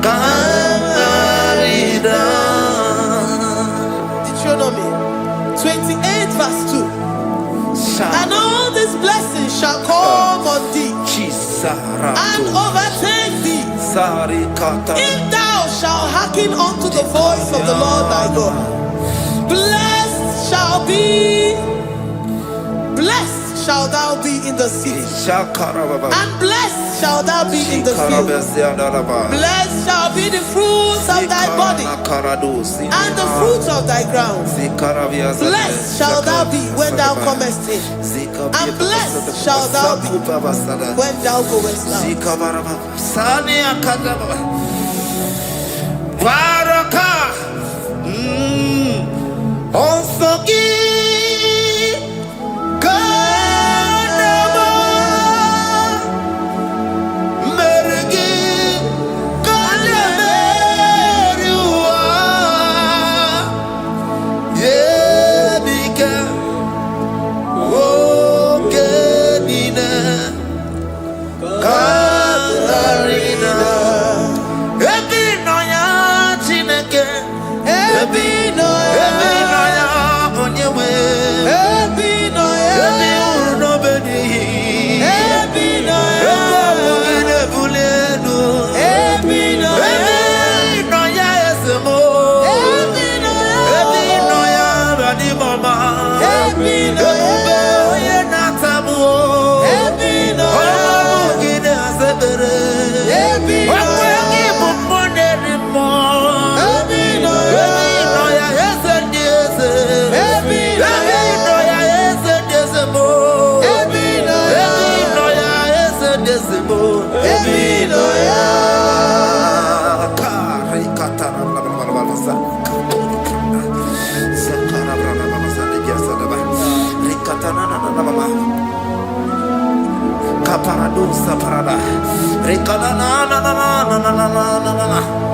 Karida. Deuteronomy 28 verse 2. And all these blessings shall come on thee and overtake thee if thou shalt hearken unto the voice of the Lord thy God. Blessed shall thou be in the city, and blessed shall thou be in the field. Blessed shall be the fruits of thy body and the fruits of thy ground. Blessed shall thou be when thou comest in, and blessed shall thou be when thou goest out. Baraka. Also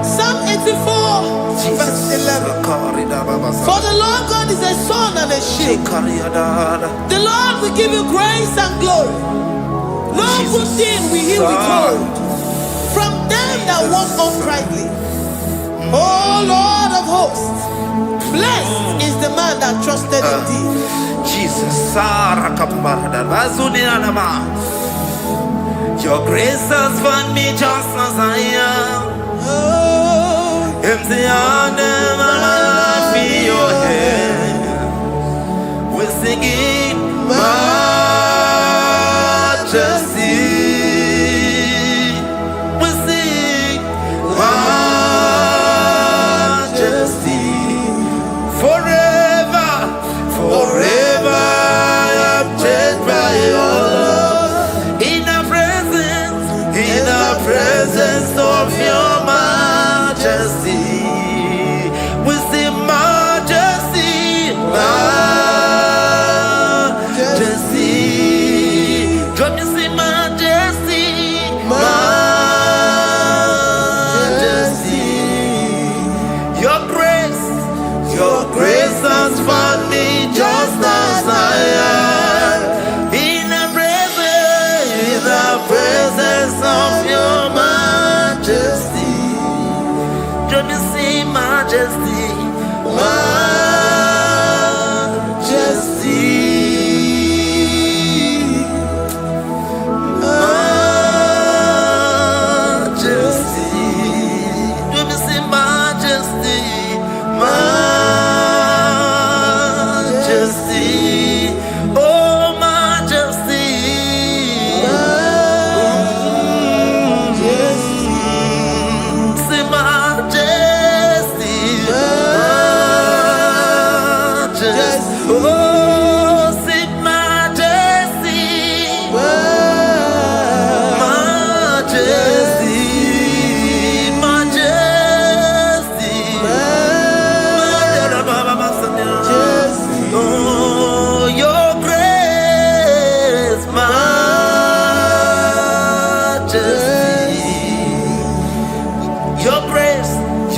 Psalm 84, verse 11. For the Lord God is a sun and a shield. The Lord will give you grace and glory. No good thing will he withhold from them that walk uprightly. O Lord of hosts, blessed is the man that trusted in thee. Jesus, your grace has found me just as I am. Empty handed, my life in your hand. We're singing majesty. We sing majesty. Forever, forever I'm changed by your love. In the presence of your majesty, we see majesty, majesty. Come you see majesty, majesty. Your grace has found me just as I am. In the presence of your majesty, don't you see majesty, majesty, majesty, don't you see majesty, majesty, oh majesty.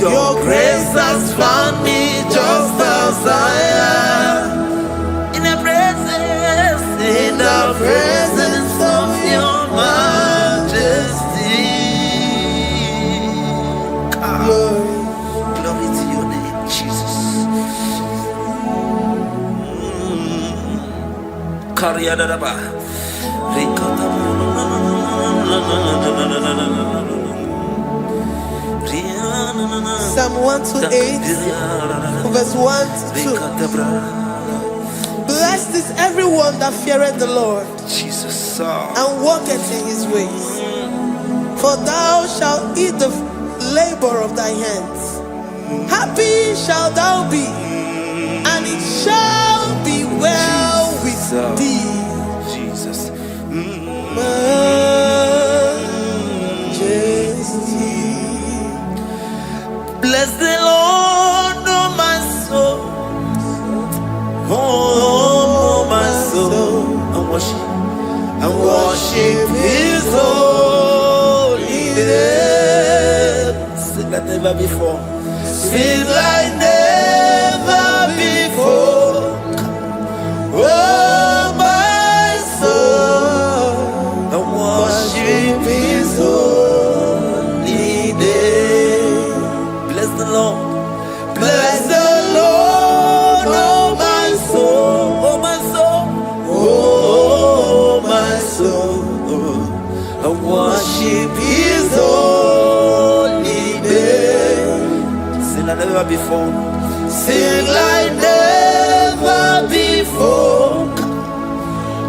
Your grace has found me just as I am. In the presence of your majesty. Glory to your name, Jesus. Psalm 128, verse 1 to 2. Blessed is everyone that feareth the Lord, Jesus, and walketh in his ways. For thou shalt eat the labor of thy hands. Happy shalt thou be, and it shall be well with thee. Jesus. Bless the Lord, oh my soul, oh my soul, and worship His holy name. Sing like never before. Sing like never before. Oh my soul, and worship His holy name. Bless the Lord. Bless the Lord, oh my soul, oh my soul, oh my soul, and worship His holy name. Sing like never before. Sing like never before.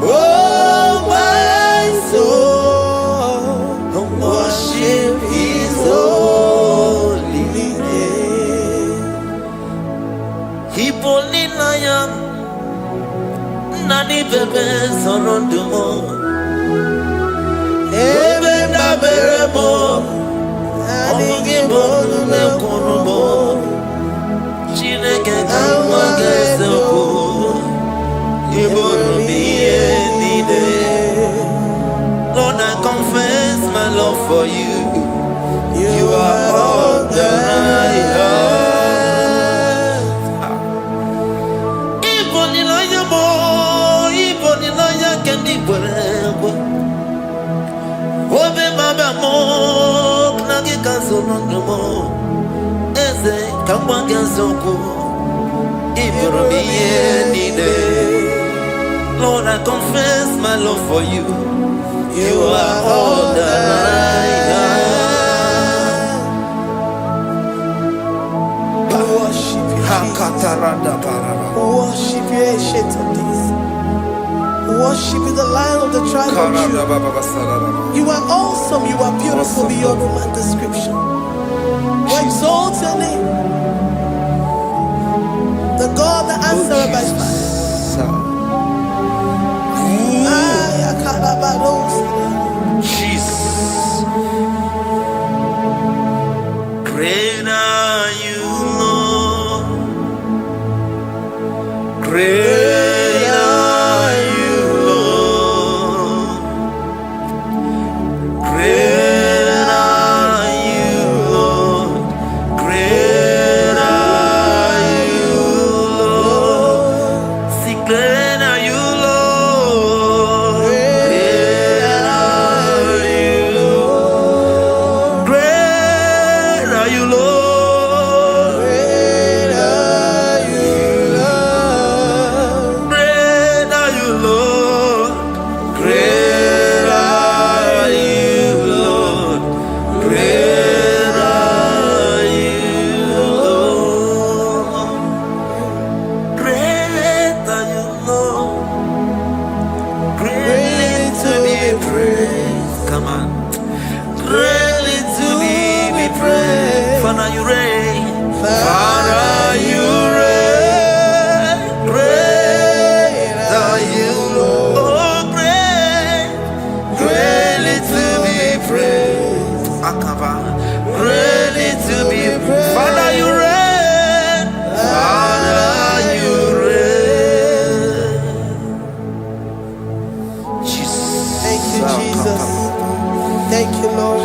Oh my soul, and worship His holy name. Hipoli lion, nani bebe sorondumo, ebe na beremo, omugi bolu ne kunumo, no eze kamwangazoku Lord, I confess my love for you. You are all that I have. Worship you, Jesus. Worship you, Ancient of Days. Worship you, the Lion of the tribe of Judah. You are awesome. You are beautiful beyond human description. We exalt your name, the God that answered by fire. Jesus, great are you, Lord. Great are you, Lord. Great are you, Lord. Great are you, Lord. See, great are you, Lord. Thank you, Lord.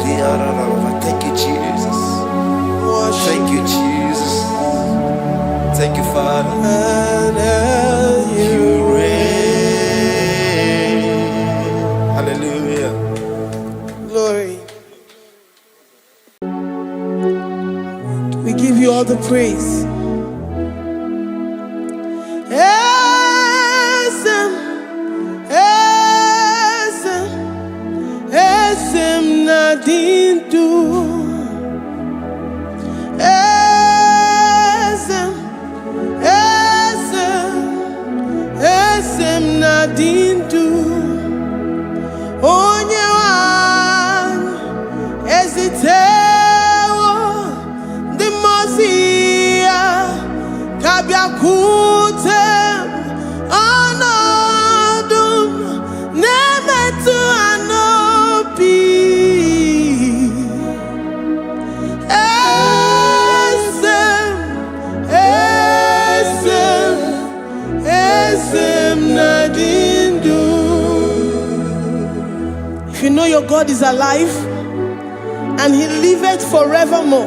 Thank you, Jesus. Thank you, Jesus. Thank you, Father. You reign. Hallelujah. Glory. We give you all the praise. Nadindu Esem Nadindu Onyewan Ezitewo Dimozia Kabiakutem Anadum Nemetu Anopi If you know your God is alive and he liveth forevermore,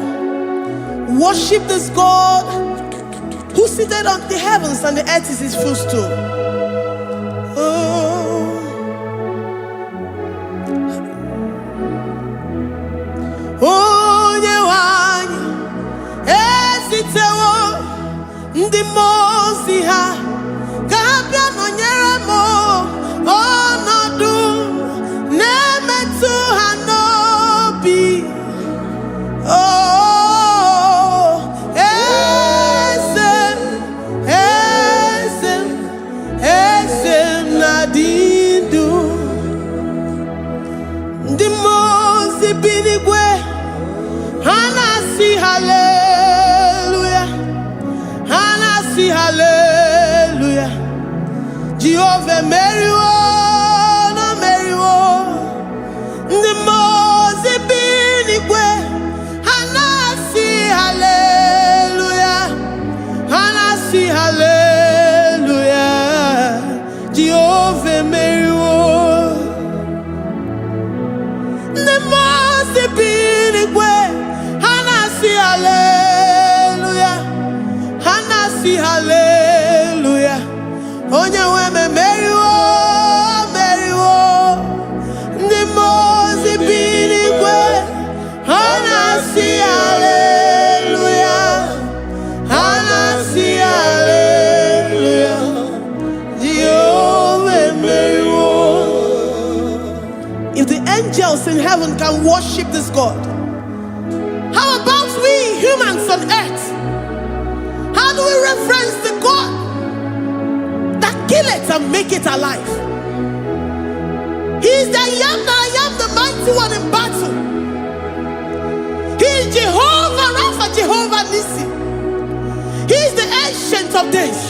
worship this God who seated on the heavens and the earth is his footstool. Ndi mozi ha kabia nonyere mo onodu nemetu ha nobi esem nadindu ndi mozi binigwe hanasi hallelujah. Hallelujah. Jehovah Mary, no Mary, the Mose binigwe Hanasi hallelujah. Hanasi hallelujah. Jehovah Mary, the Mose binigwe Hanasi hallelujah. Hallelujah. Onye weme Mary wo the mozi binigwe Hanasi heaven can worship this God? How about we humans on earth? How do we reference the God that kill it and make it alive? He is the I am, the mighty one in battle. He is Jehovah Rapha, Jehovah Nissi. He is the ancient of days.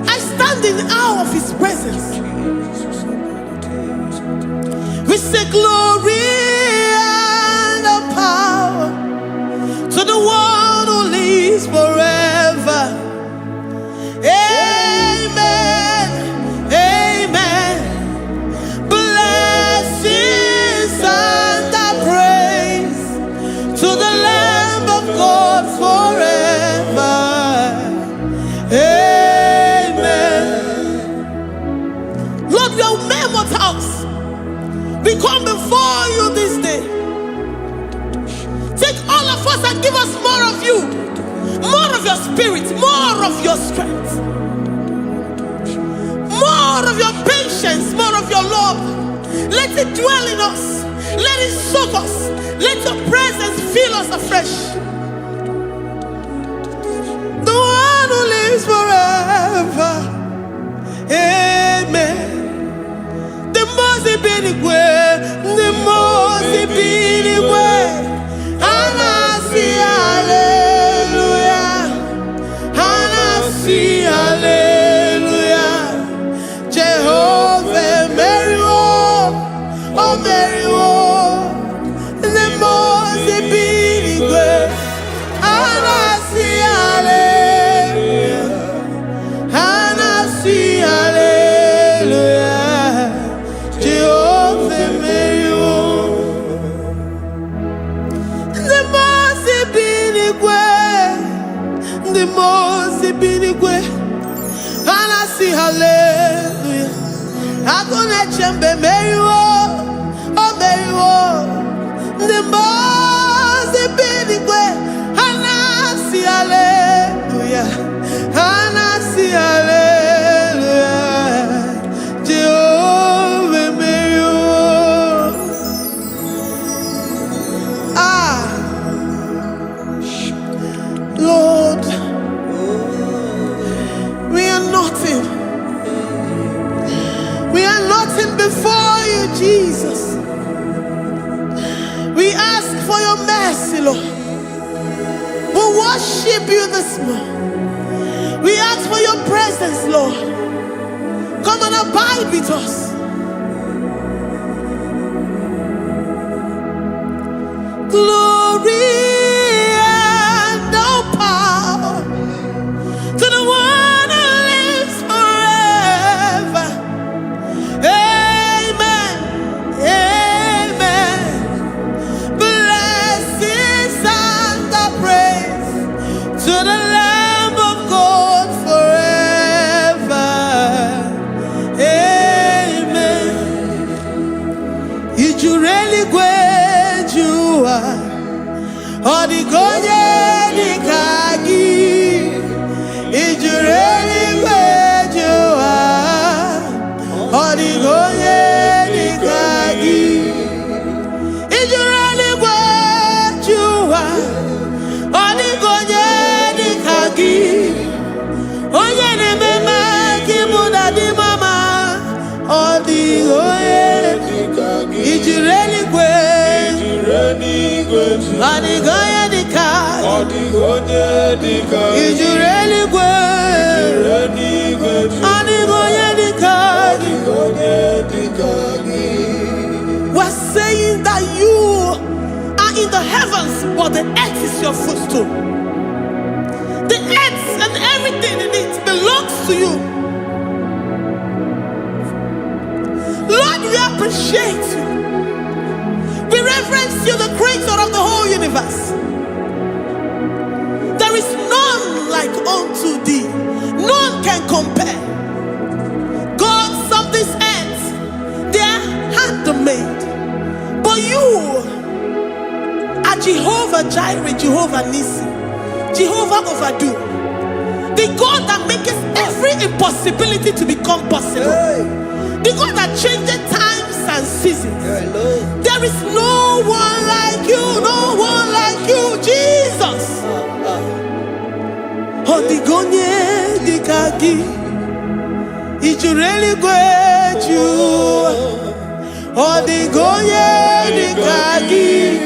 I stand in awe of his presence. We say glory and the power to the one who lives forever. Amen. Amen. Blessings and the praise to the Lamb of God forever. Amen. Lord, we are mere mortals. We come before you this day. Take all of us and give us more of you, more of your spirit, more of your strength, more of your patience, more of your love. Let it dwell in us. Let it soak us. Let your presence fill us afresh. The one who lives forever. Amen. The most way. And I see hallelujah. And I see hallelujah. Jehovah Mary, oh Mary, the most way. And I see hallelujah. And I see hallelujah. Jehovah Mary, the most binigwe, and I see hallelujah. I gonna chamber Mary, oh Mary, the most binigwe, and I see hallelujah. And I see hallelujah. Jehovah Mary, Lord, we are nothing. We are nothing before you, Jesus. We ask for your mercy, Lord. We worship you this morning. We ask for your presence, Lord. Come and abide with us. Glory and no power to the one who lives forever. Amen. Amen. Blessings and the praise to the Lamb of God forever. Amen. Is you really great you are? Odigonye dikagi, ijureli kwejuwa. Odigonye dikagi, ijureli kwejuwa. Odigonye dikagi, onye ni mema kimuda di mama. Odigonye dikagi, ijureli kwejuwa. Odigonye dikagi, ijureli kwejuwa. Odigonye dikagi. We're saying that you are in the heavens, but the earth is your footstool. The earth and everything in it belongs to you. Lord, we appreciate you. We reverence you, the creator of the whole universe. There is none like unto thee. None can compare. Gods of this earth, they are handmade. But you are Jehovah Jireh, Jehovah Nissi, Jehovah Overdo. The God that makes every impossibility to become possible. The God that changes times and and seasons. There is no one like you, no one like you, Jesus. Odigonye dikagi, ijureli gweju. Odigonye dikagi,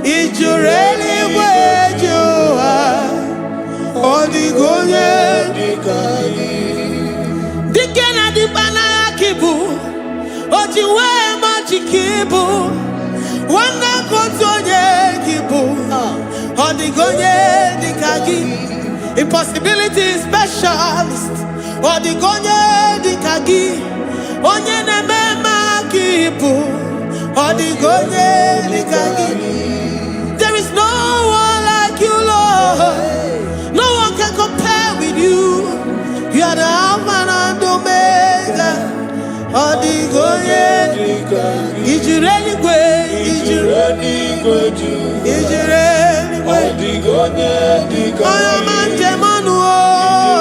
ijureli gweju. Odigonye dikagi. Dikena dibana kibu, ojiwe majikibu, wana kotonye kibu. Odigonye dikagi. Impossibility specialist. Odigonye dikagi. Onye nemema kipu. Odigonye dikagi. There is no one like you, Lord. No one can compare with you. You are the Alpha and Omega. Odigonye dikagi. Ijureli gwe. Ijureli gwe. Ijureli gwe. Odigonye dikagi. Oyo manje manu o.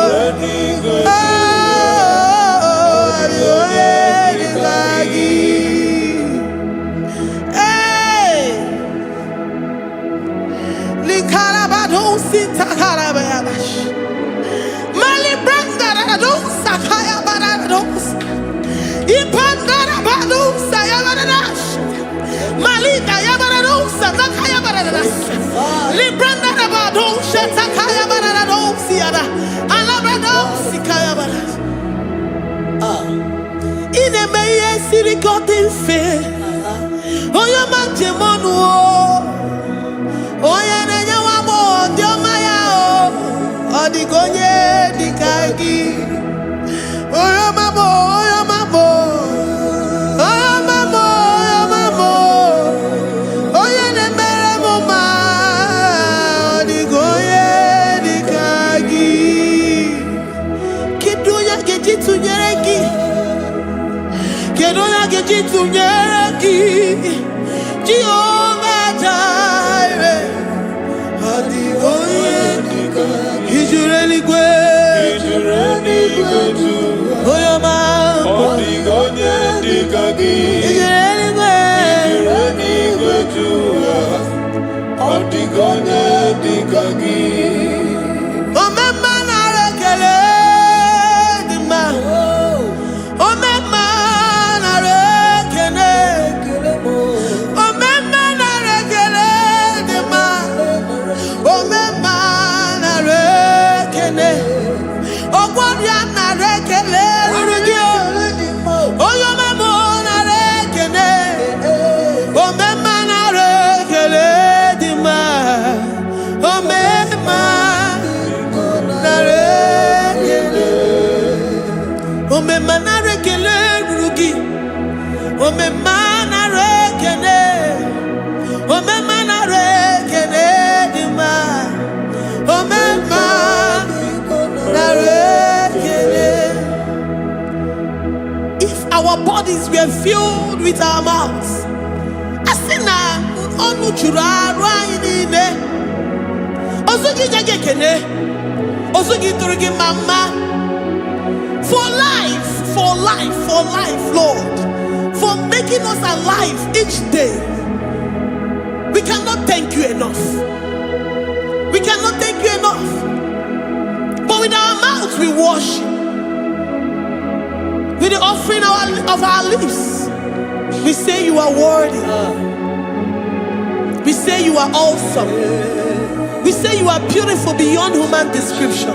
Ijureli gwe. Odigonye dikagi. Hey. Likarabado sitakarabayabash. Mali branda radosa kaya barados. Ipandara badosa yabaradas. Malika yabaradosa nakaya baradas. Libranda rabadosa takaya barados yada. Alabrados kaya baradas. Ine meye sirikotin fe. Oyo manje monu o. Oya nenya wamo diomaya o. Odigonye dikagi. Oyo mamo, oyo mamo. Oyo mamo, oyo mamo. Oya nemere moma. Odigonye dikagi. Kiduya gejitu nyereki. Kiduya gejitu nyereki. Jehovah Jireh. Odigonye dikagi. Ijureli gwe. Ijureli gwe. Oyo mamo. Odigonye dikagi. Ijureli gwe. Ijureli gwe. Odigonye dikagi. Omema na rekele dima. Omema na rekele. Omema na rekele dima. Omema na rekele. Ogwaria na rekele rugio. Oyo memo na rekele. Omema na rekele dima. Omema na rekele. Omema na rekele rugi. Omema na rekele. Omema na rekele dima. Omema na rekele. If our bodies were filled with our mouths, asina onu chura rainine. Osugi jage kene. Osugi turugi mama. For life, for life, for life, Lord. For making us alive each day. We cannot thank you enough. We cannot thank you enough. But with our mouths we worship. With the offering of our lips, we say you are worthy. We say you are awesome. We say you are beautiful beyond human description.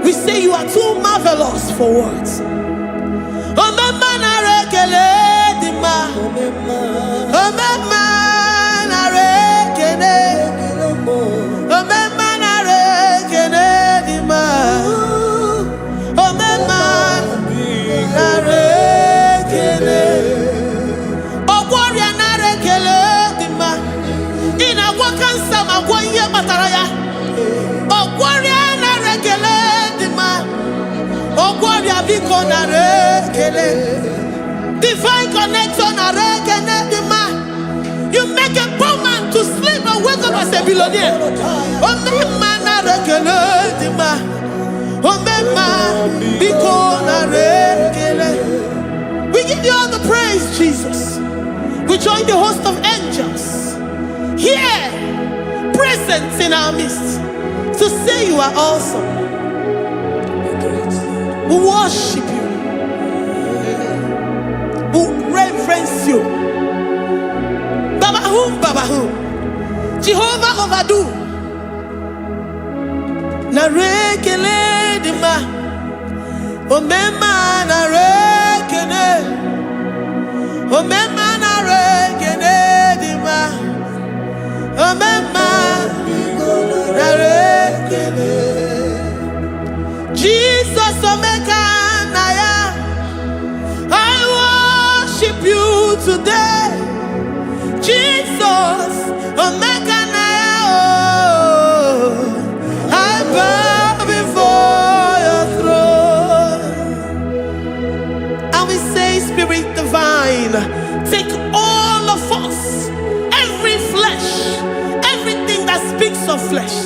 We say you are too marvelous for words. Omema na rekele dima. Omema na rekele. Omema na rekele dima. Omema na rekele. Ogwaria na rekele dima. Ina wakansa magwanye bataraya. Ogwaria na rekele dima. Ogwaria biko na rekele. Divine connection na rekele dima. You make a poor man to sleep and wake up as a billionaire. Omema na rekele dima. Omema biko na rekele. We give you all the praise, Jesus. join the host of angels here, present in our midst, to say you are awesome. We worship you. We reverence you. Baba who? Jehovah overdo. Na rekele dima. Omema na rekele. Omema na rekele dima. Omema na rekele. Jesus omeka naya. I worship you today. Jesus omeka naya. I bow before your throne. And we say, Spirit divine, take all of us, every flesh, everything that speaks of flesh.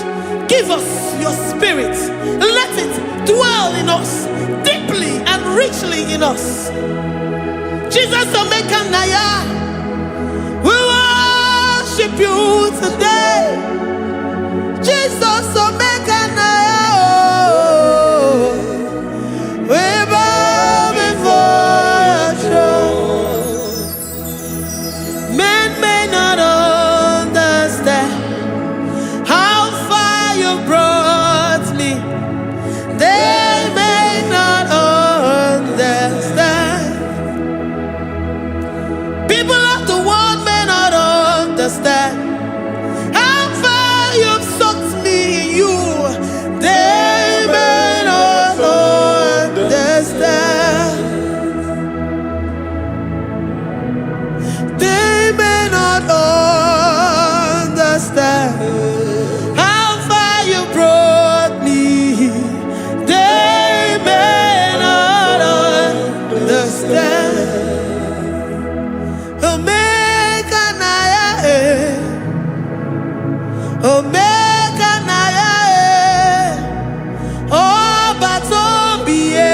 Give us your spirit. Let it dwell in us, deeply and richly in us. Jesus omeka naya. We worship you today. Jesus omeka naya. We bow before your throne. Men may not understand how far you brought me. They may not understand. People of the world may not understand how far you've sucked me in you. They may not understand. They may not understand how far you brought me. They may not understand. Omeka naya, Omeka naya, Oba tobiye,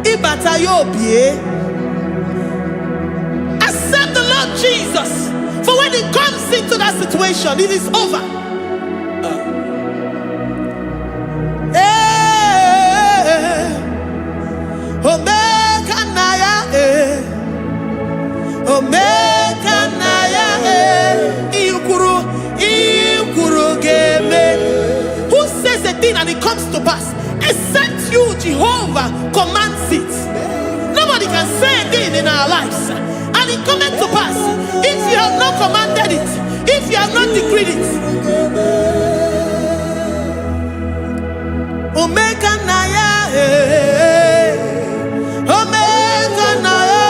Ibata yobiye. Accept the Lord Jesus, for when He comes into that situation, it is over. Omeka naya, Omeka naya, Ikuru game. Who says a thing and it comes to pass? Except you, Jehovah, commands it. Nobody can say a thing in our lives and it comes to pass if you have not commanded it, if you have not decreed it. Omeka naya, Omeka naya.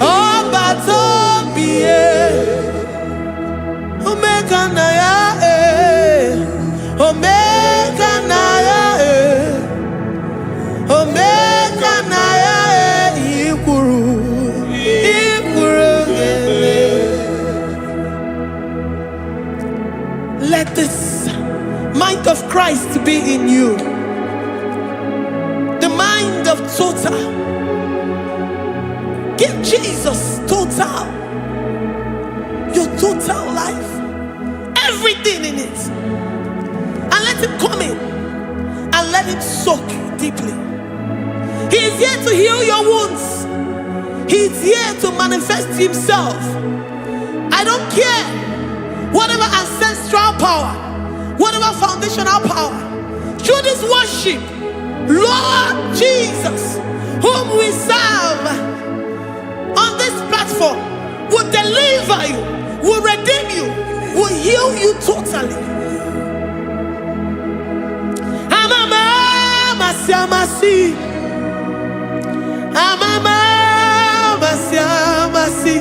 Oba tobiye, Omeka naya, Omeka naya, Omeka naya, Ikuru gele. Let this mind of Christ be in you, the mind of total. Give Jesus total, your total life, everything in it, and let Him come in and let Him soak deeply. He is here to heal your wounds. He is here to manifest Himself. I don't care whatever ancestral power, whatever foundational power, through this worship, Lord Jesus, whom we serve on this platform, will deliver you, will redeem you, will heal you totally. Amama masiamasi, Amama masiamasi,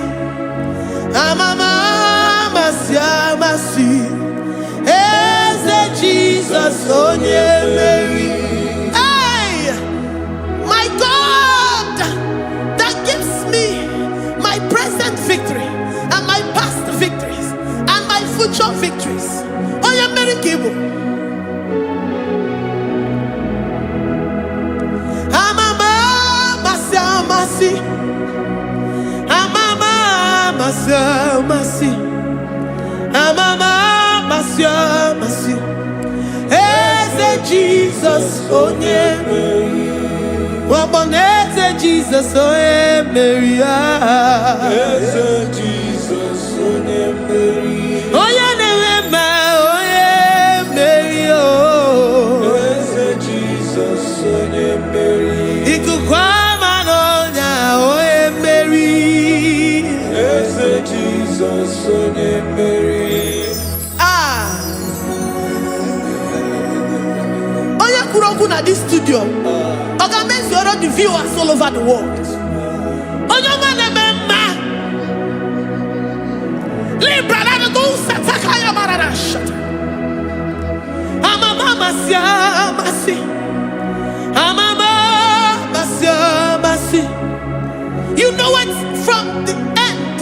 Amama masiamasi. Eze Jesus onye Mary. Hey, my God, that gives me my present victory and my past victories and my future victories. Onye Mary Kibu. Amama masiamasi, Masia, Masia. Eze Jesus, onye Mary. Waboneze Jesus, onye Mary. Eze Jesus, onye Mary. Onye Newema, onye Mary. Eze Jesus, onye Mary. Ikukwama nonya, onye Mary. Eze Jesus, onye Mary. At this studio, organize the viewers all over the world. You know it from the end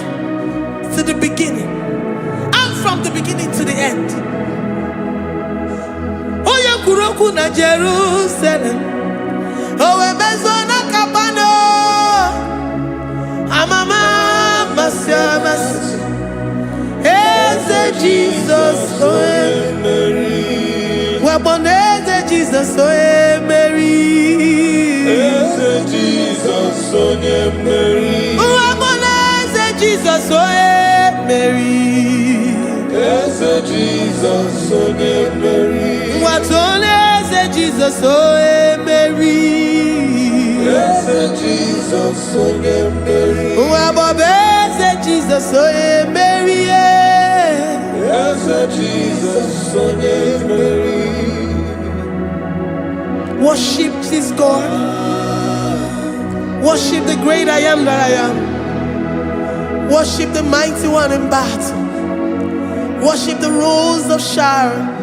to the beginning, and from the beginning to the end. Kuroku na Jerusalem, owe bezona kapano, amama Masia, Masia. Eze Jesus, owe Mary. Waboneze Jesus, owe Mary. Eze Jesus, owe Mary. Waboneze Jesus, owe Mary. Eze Jesus, owe Mary. Watoleze Jesus, owe Mary. Eze Jesus, owe Mary. Wabobeze Jesus, owe Mary. Eze Jesus, owe Mary. Worship this God. Worship the great I am that I am. Worship the mighty one in battle. Worship the rose of Sharon.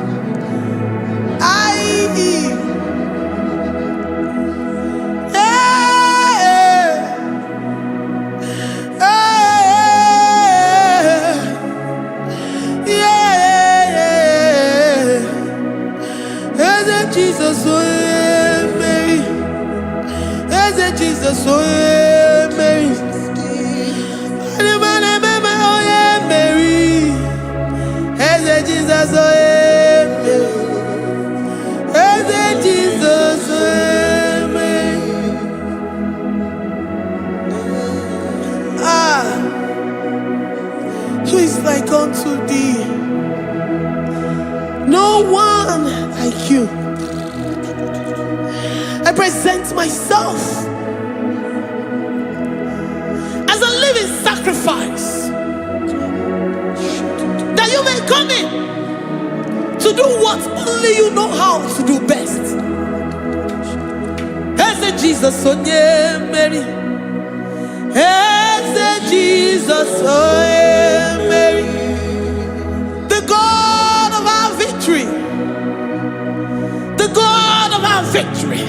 Jesus, oh Mary. Jesus, oh Mary. Jesus, oh Jesus, Mary. Who is like unto thee? No one like you. I present myself as a living sacrifice, that you may come in to do what only you know how to do best. Eze Jesus, onye Mary. Eze Jesus, onye Mary. The God of our victory. The God of our victory.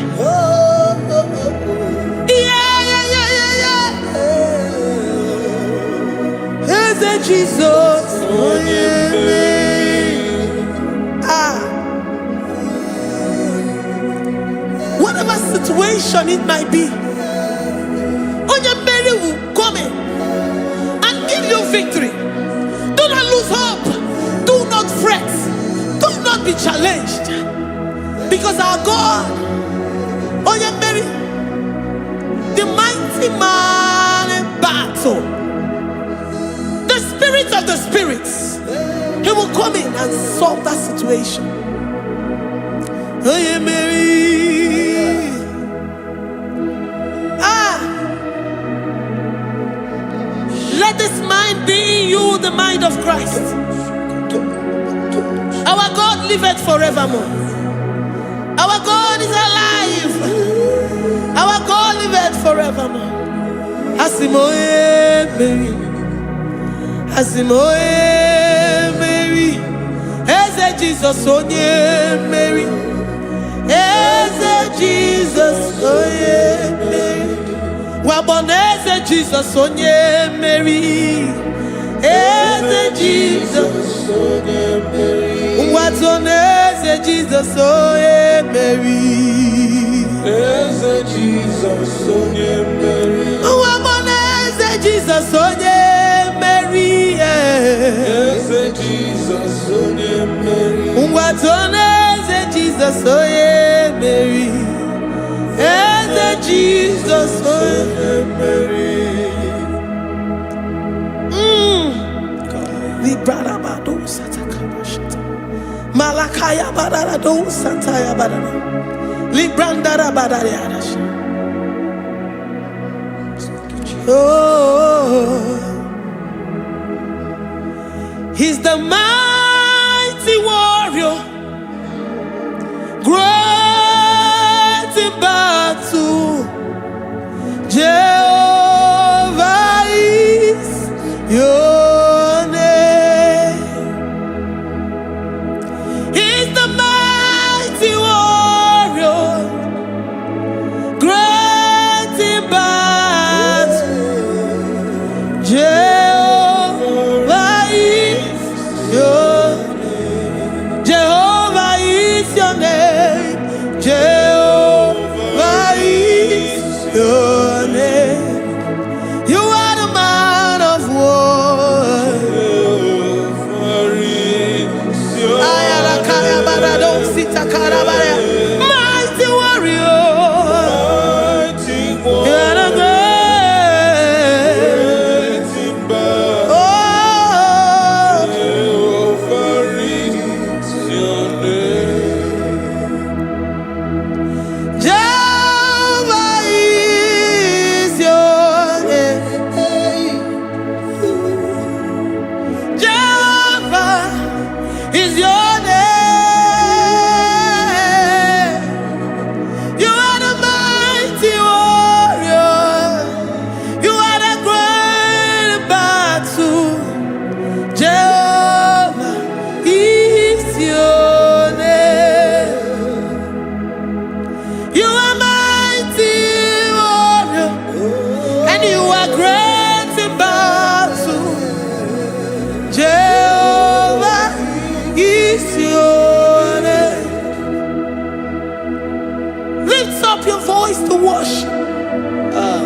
Eze Jesus, onye Mary. Whatever situation it might be, onye Mary will come in and give you victory. Do not lose hope. Do not fret. Do not be challenged. Because our God, onye Mary, the mighty man in battle, the spirit of the spirits, he will come in and solve that situation. Onye Mary. Let this mind be in you, the mind of Christ. Our God liveth forevermore. Our God is alive. Our God liveth forevermore. Asimoye Mary. Asimoye Mary. Eze Jesus, onye Mary. Eze Jesus, onye Mary. Waboneze Jesus, onye Mary. Eze Jesus, onye Mary. Watoneze Jesus, onye Mary. Eze Jesus, onye Mary. Waboneze Jesus, onye Mary. Mary, yes, Jesus, Mary. What on earth, Jesus, oh yeah, Mary. Yes, Jesus, oh yeah, Mary. Librada bado satakabashita. Malakaya badara do sataya badara. Librandara badara yadash. Oh, he's the mighty warrior, great in battle. Jehovah is your name. He's the mighty warrior, great in battle. Jehovah is your name. Jehovah is your name. Jehovah is your name. You are the man of war. Mighty warrior. You are the is your name. You are the mighty warrior. You are the great battle. Jehovah is your name. You are mighty warrior, and you are great in battle. Jehovah is your name. Lift up your voice to worship.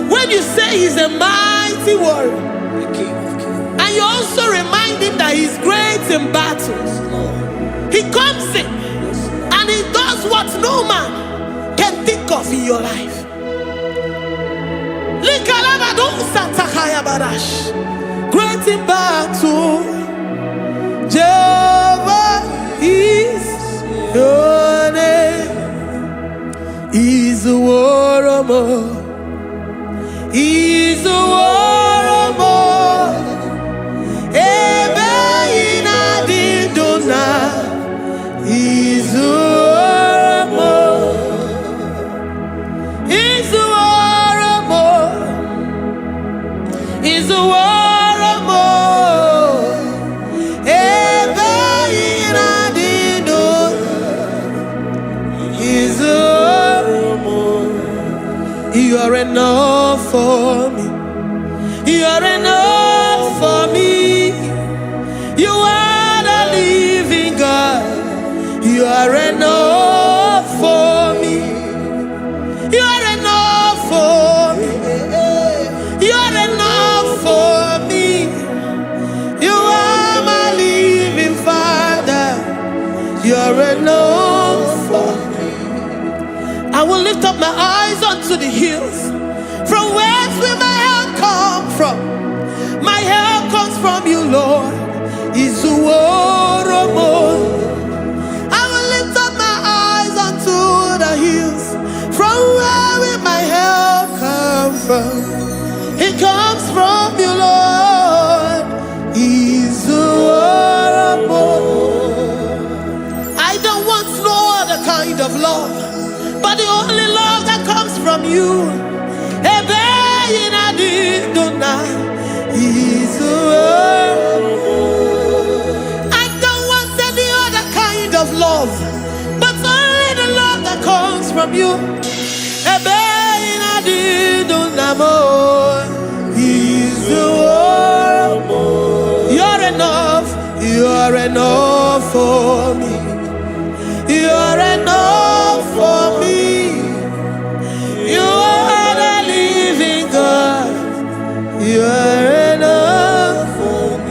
When you say he's a mighty warrior, and you also remind him that he's great in battles, he comes in and he does what no man can think of in your life. Great in battle, Jehovah is your name. He's a warrior. He's a warrior. Ebe ina didona. He's a warrior. He's a warrior. He's a warrior. You are enough for me. You are enough for me. You are the living God. You are enough for me. You are enough for me. You are enough for me. You are my living Father. You are enough for me. I will lift up my eyes unto the hills. From whence will my help come from? My help comes from you, Lord. I will lift up my eyes unto the hills. From where will my help come from? It comes from you, Lord. I don't want no other kind of love, but the only love that comes from you. I don't want any other kind of love, but only the love that comes from you. You're enough. You're enough for me. You're enough for me. You are the living God. You are enough for me.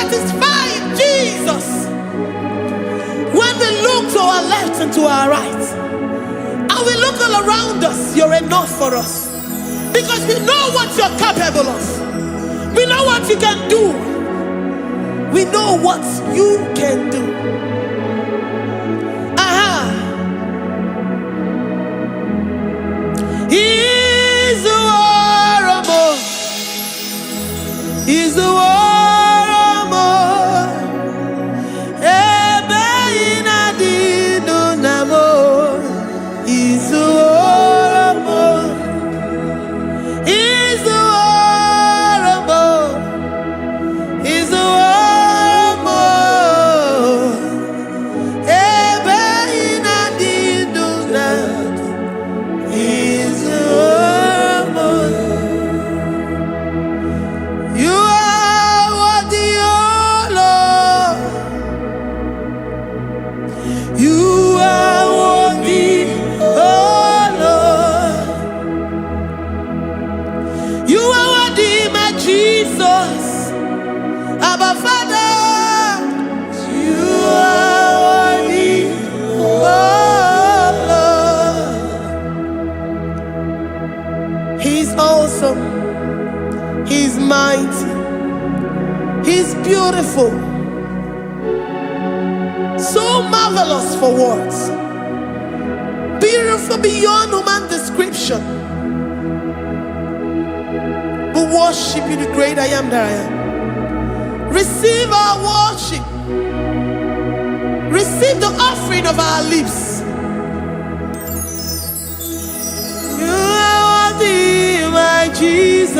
satisfied Jesus. When we look to our left and to our right, and we look all around us, you're enough for us. Because we know what you're capable of. We know what you can do. We know what you can do. He's the warrior. He's the warrior. He's the warrior. He's the warrior. He's the He's mighty. He's beautiful. So marvelous for words. Beautiful beyond human description. We worship you, the great I am that I am. Receive our worship. Receive the offering of our lips. You are worthy, my Jesus.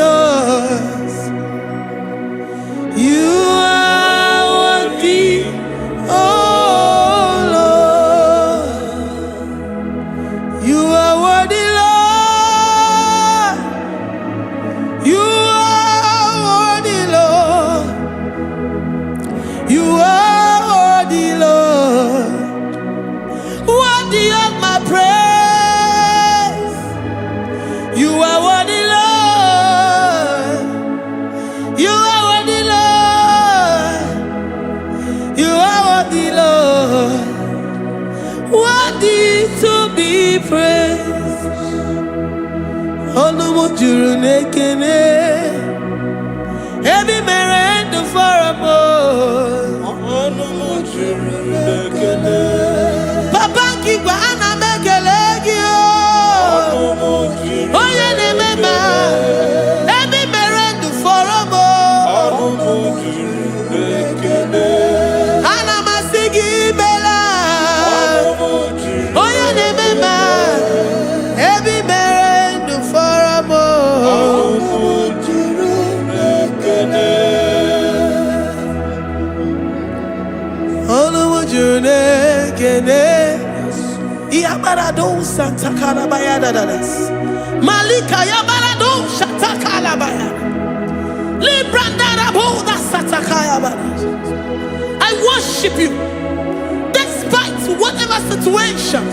You are worthy, oh Lord. You are worthy, Lord. You are worthy, Lord. You are worthy, Lord. Worthy of my praise. You are worthy, Lord. You are worthy, Lord. You are worthy, Lord. Worthy to be praised. Onumu juru nekene. Ebi merendo faramo. Onumu juru nekene. Papa kigwa ana mekelegi o. Onumu juru. Oye ne mema. Ebi merendo faramo. Onumu juru nekene. Ana masigi bela. Onumu juru. Oye ne mema. Ebi merendo faramo. Onumu juru nekene. Onumu juru nekene. Yabarado Santa Calabaya dadas. Malika Yabarado Santa Calabaya. Libranda Boda Santa Calabaya. I worship you despite whatever situation.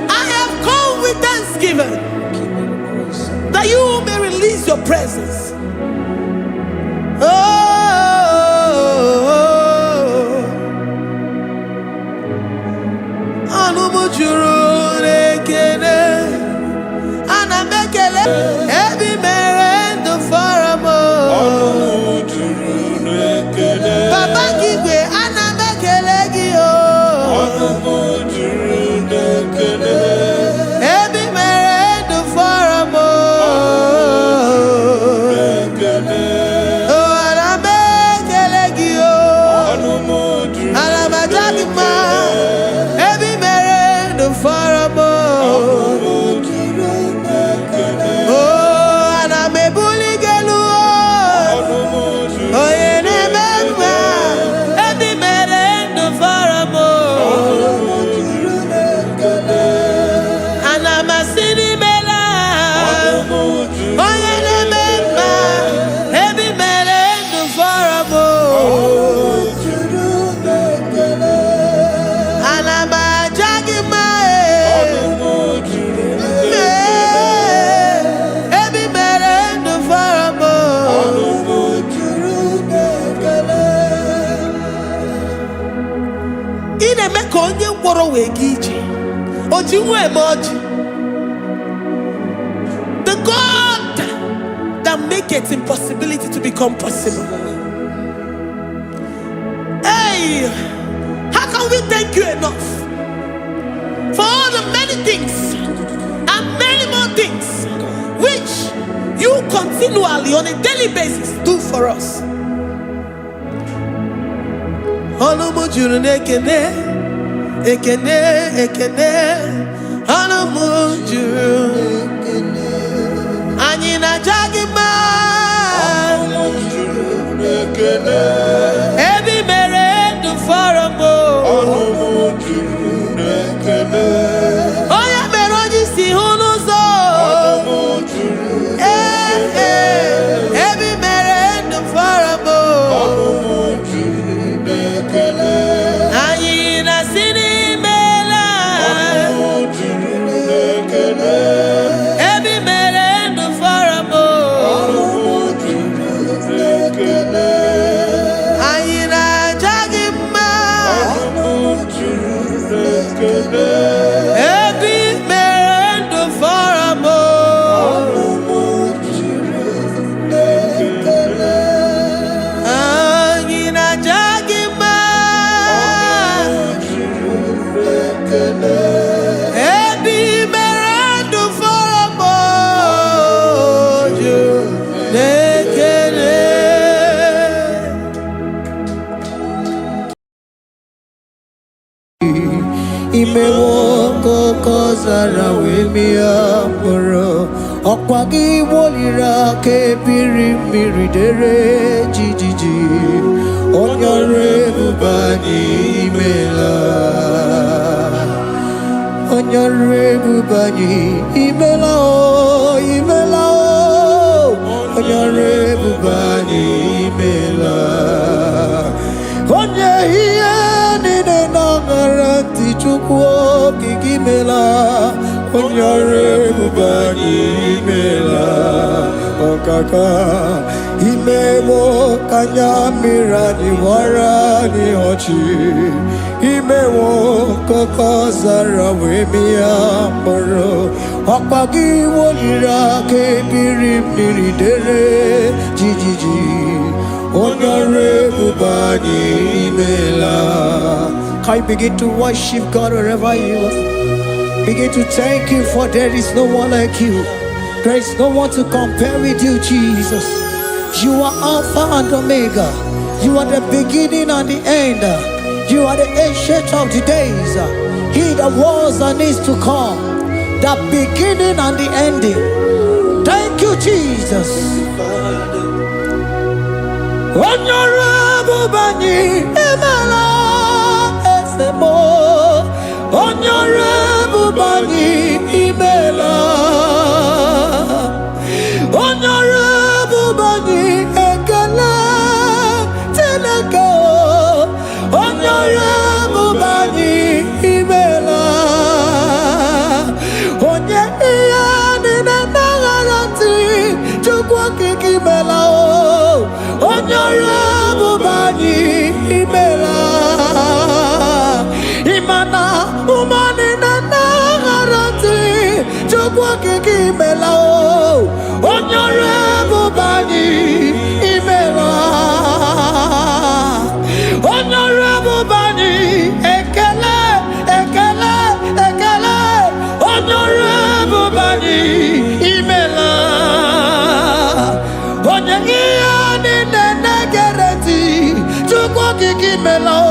I have come with thanksgiving that you may release your presence. Every merendo faramo. Papa Kigwe anamekelegi o. Every merendo faramo. The God that maketh impossibility to become possible. Hey, how can we thank you enough for all the many things and many more things which you continually on a daily basis do for us? Every mere do for a mo. Oh yeah, meroji si hunuzo. Every mere do for a mo. Ayina sini mela. Every mere do for a mo. Every man do for a mo. Angina jagima. Every man do for a mo. Imewoko kozara wemia moro okwagi wolira ke birimiri dere jijiji onyore bubani imela onyore bubani imela o onyore bubani imela onye hiye nine nangaranti chukwo kikimela onyore bubani imela okaka imemo kanyamira ni wara ni ochi imewo koko zara wemia moro okpagi wolira ke birimiri dere jijiji onyore bubani imela. Can you begin to worship God wherever you are? Begin to thank Him, for there is no one like you. There is no one to compare with you, Jesus. You are Alpha and Omega. You are the beginning and the end. You are the ancient of the days. He that was and is to come. The beginning and the ending. Thank you, Jesus. Honorable Bani Emala Esemo. Honorable Bani Emala. Honorable Bani Ekala Teleko. Honorable Bani Emala. Onye iyani na nagarati chukwa kikimela o. Honorable Bani Emala. Imana umani na nagarati chukwa kikimela o. Honorable Bani Emala. Honorable Bani Ekele Ekele Ekele. Honorable Bani Emala. Onyegiyani nenegereti chukwa kikimela o.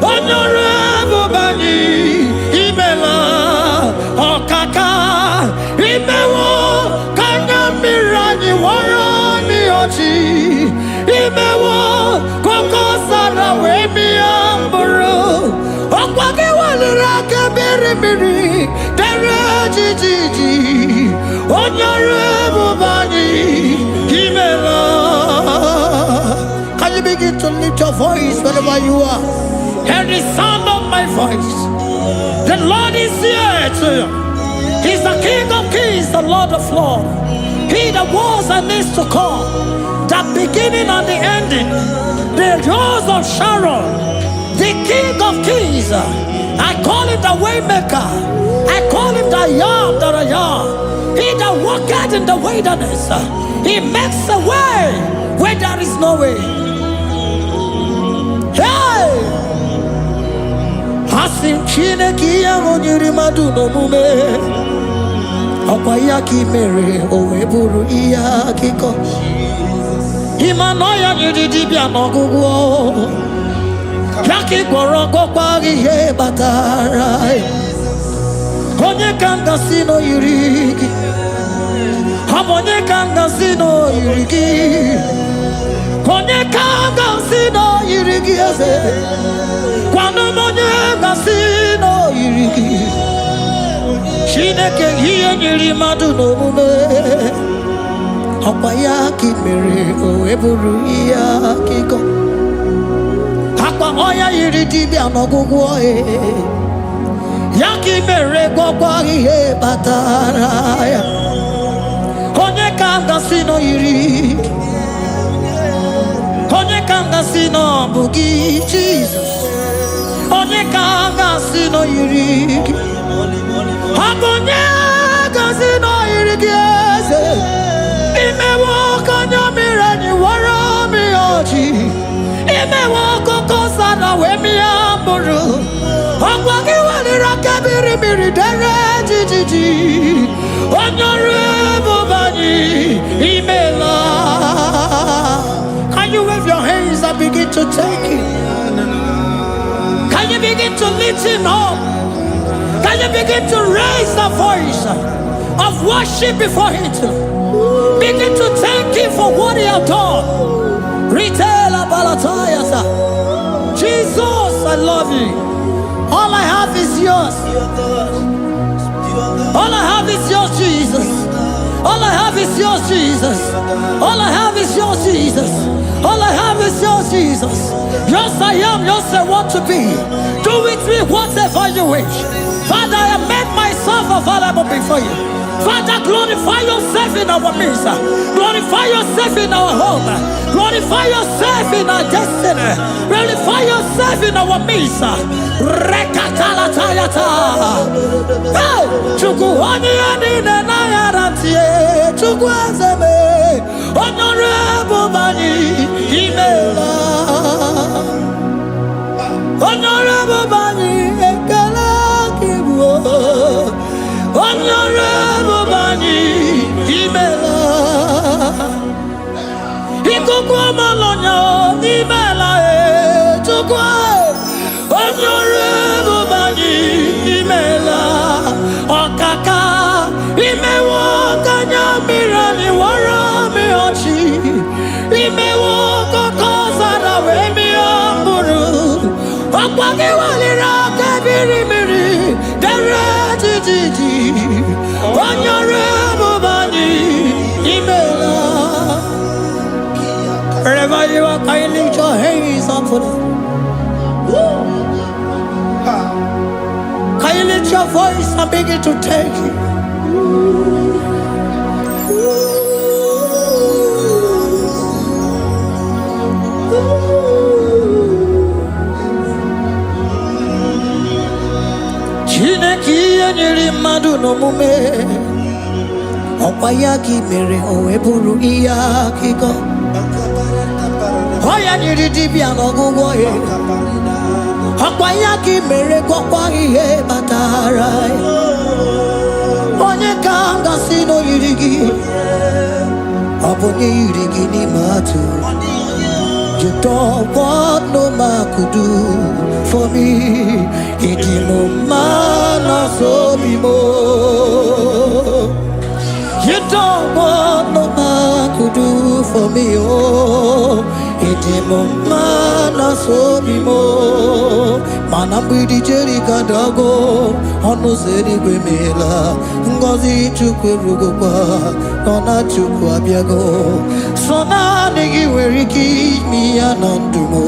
Honorable Bani Emala. Okaka imewo kanyamira warani ochi imewo koko sara wemi amburu okwage walira kebirimiri dere jijiji Honorable Bani Emala. Can you begin to lift your voice wherever you are? Hear the sound of my voice. The Lord is here to you. He's the King of Kings, the Lord of Lords. He that was and is to come, the beginning and the ending, the Rose of Sharon, the King of Kings, I call him the way maker. I call him the Yam that I am. He that walketh in the wilderness. He makes a way where there is no way. Hey! Hasim Chineke ya onyiri madu no mume. Ọkwa ya ki mere o wee bụrụ ihe akụkọ. Ịma na ya nyiri dibịa n'ọgwụgwọ. Ya ka ị gwọrọ gwọkwa ihe batara. Onye ka m gasị n'oyiri gị. Ọ bụ onye ka m gasị n'oyiri gị. Onye ka m gasị n'oyiri gị eze. Kwanụ m onye gasị n'oyiri gị. Chineke ihe nyiri mmadụ n'omume. Ọkwa ya ka ị mere o wee bụrụ ihe akụkọ. Akwa ọya yiri dibịa n'ọgwụgwọ ya ka ị mere gwọkwa ihe batara ya. Onye ka m gasị nọ yiri. Onye ka m gasị nọ bụ gị Jizọs. Onye ka m gasị nọ yiri gị. Ọ bụ onye gasị nọ yiri gị eze. Imewe ọkụ anya mmiri anyị wara mi ọjị. Imewe ọkụkọ sana wee mịa mkpụrụ. Ọgwa gị weliri aka mmiri dere jijiji. Onye ọrụ ebube anyị imela. Can you wave your hands and begin to take it? Can you begin to lift him up? Can you begin to raise the voice of worship before him? Begin to thank him for what he has done. Retailer Balatayasa. Jesus, I love you. All I have is yours. All I have is yours, Jesus. All I have is yours, Jesus. All I have is yours, Jesus. All I have is yours, Jesus. Yours I am, yours I want to be. Do with me whatever you wish. Father, I have made myself available before you. Father, glorify yourself in our midst. Glorify yourself in our home. Glorify yourself in our destiny. Glorify yourself in our midst. Rekatalatayata. Hey! Chukwuani anine na yarantie. Chukwuazeme. Honorable Bani Imela. Honorable Bani Ekala Kibu. Honorable Bani Imela. Ikukwa malonya Imela Chukwa. Honorable Bani Imela. Okaka Imewa Kanya Mirani Warami Ochi. Imewa Kokosara Wemi Amburu. Okwagi Walira Kabiri Miri. Derejiji. Honorable Bani Imela. Wherever you are, can you lift your hands up for them? Can you lift your voice and begin to take it? Chineke nyere mmadụ n'omume. Ọkwa ya ka ị mere o wee bụrụ ihe akụkọ. Ọ ya nyere dibịa n'ọgwụgwọ ya. Ọkwa ya ka ị mere gwọkwa ihe batara ya. Onye ka m gasị n'oyiri gị. Ọ bụ onye yiri gị n'ime atụ. You don't want no man could do for me. It is no man so be more. You don't want no man could do for me. Oh, it is no man so be more. Man, I'm with the Jerry Gadago. On no Zeri Grimela. Ngozi Chukwerugopa. Nona Chukwabiago. So now, nigga, where you keep me anandumo.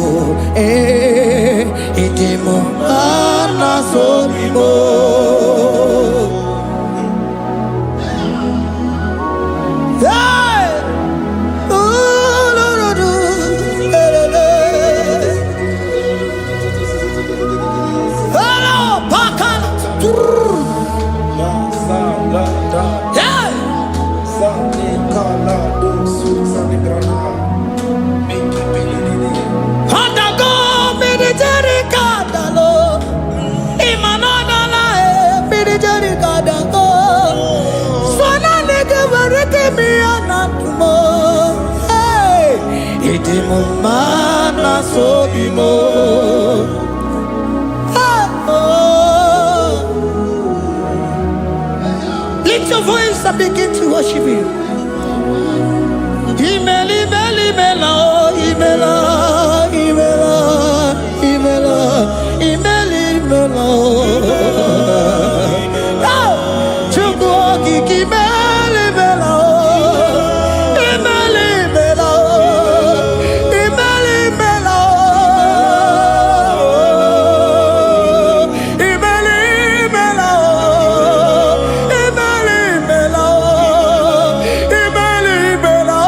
It is no man so be more. Hey! Imumana sobimo. Lift your voice and begin to worship Him. Imeli, meli, mela, imela, imela, imela, imeli, mela. Chukwuoki kimeli, mela, imeli, mela, imeli, mela, imeli, mela, imeli, mela, imeli, mela.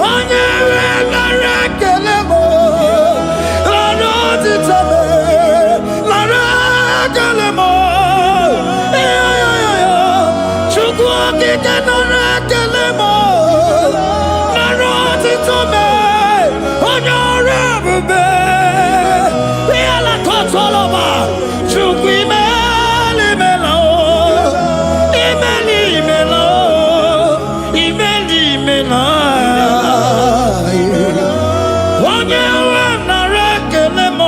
Onye wegara ekele m, lara otito m, lara ekele m. Chukwu okike nara ekele m, lara otito m, onye ọrụ ebube. Ala kọtọlọba, Chukwu imeli imela o, imeli imela o, imeli imela. Onye nwe m nara ekele m,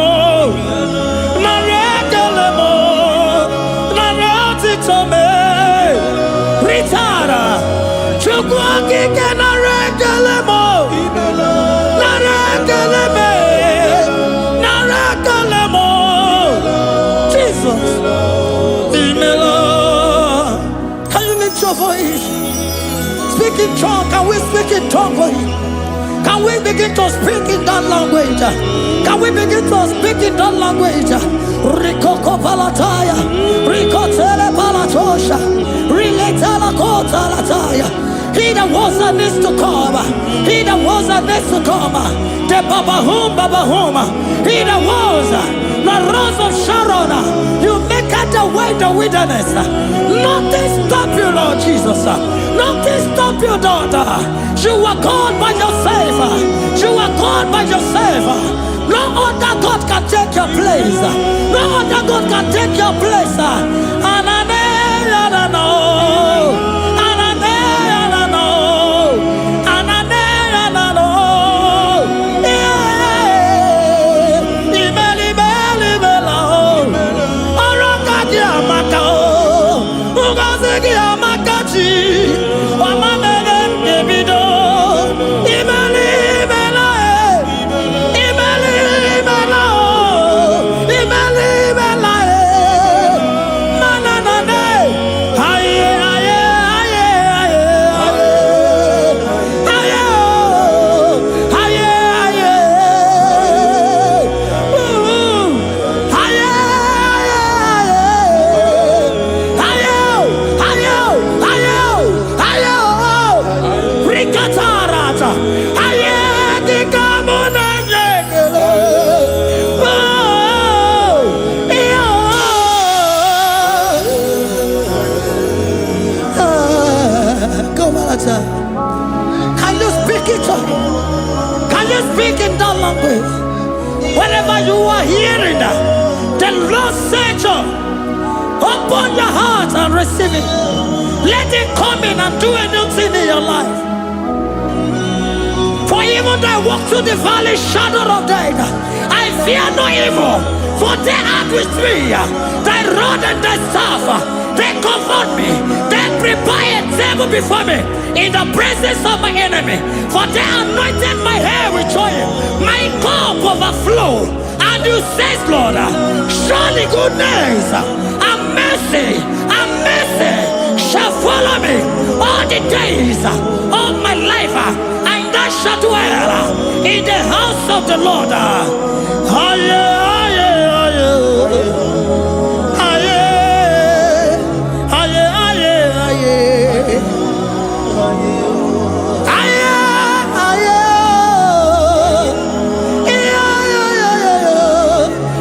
nara ekele m, nara otito m. Ritara, Chukwu okike nara ekele m, nara ekele m, nara ekele m. Jesus, imela. Can you lift your voice? Speak in tongue. Can we speak in tongue for Him? Can we begin to speak in that language? Can we begin to speak in that language? Rikoko palataya, rikotele palatosha, riletala kota lataya. He that was and is to come, He that was and is to come, the babahum, He that was, the rose of Sharon. You make out the way the wilderness. Nothing stop you, Lord Jesus. Nothing stop you, daughter. You are God by yourself. You are God by yourself. No other God can take your place. No other God can take your place. Anane, anano. Anane, anano. Anane, anano. Imeli, imeli, imela. Orokagi amaka. Ugazigi amakachi. Wamamele ebido. Imeli, imela. Imeli, imela. Imeli, imela. Mananane. Aye, aye, aye, aye, aye. Aye, aye, aye. Aye, aye, aye. Aye, aye, Rikatarata. Aye, dikamuna nyekele. Come on, can you speak it to Him? Can you speak in that language? Whenever you are hearing that, the Lord said, open your heart and receive it. Let it come in and do a new thing in your life. For even though I walk through the valley shadow of death, I fear no evil. For they are with me. Thy rod and thy staff, they comfort me. They prepare a table before me in the presence of my enemy. For they anointed my hair with oil. My cup overflow. And you say, Lord, surely goodness and mercy shall follow me all the days of my life. And I shall dwell in the house of the Lord.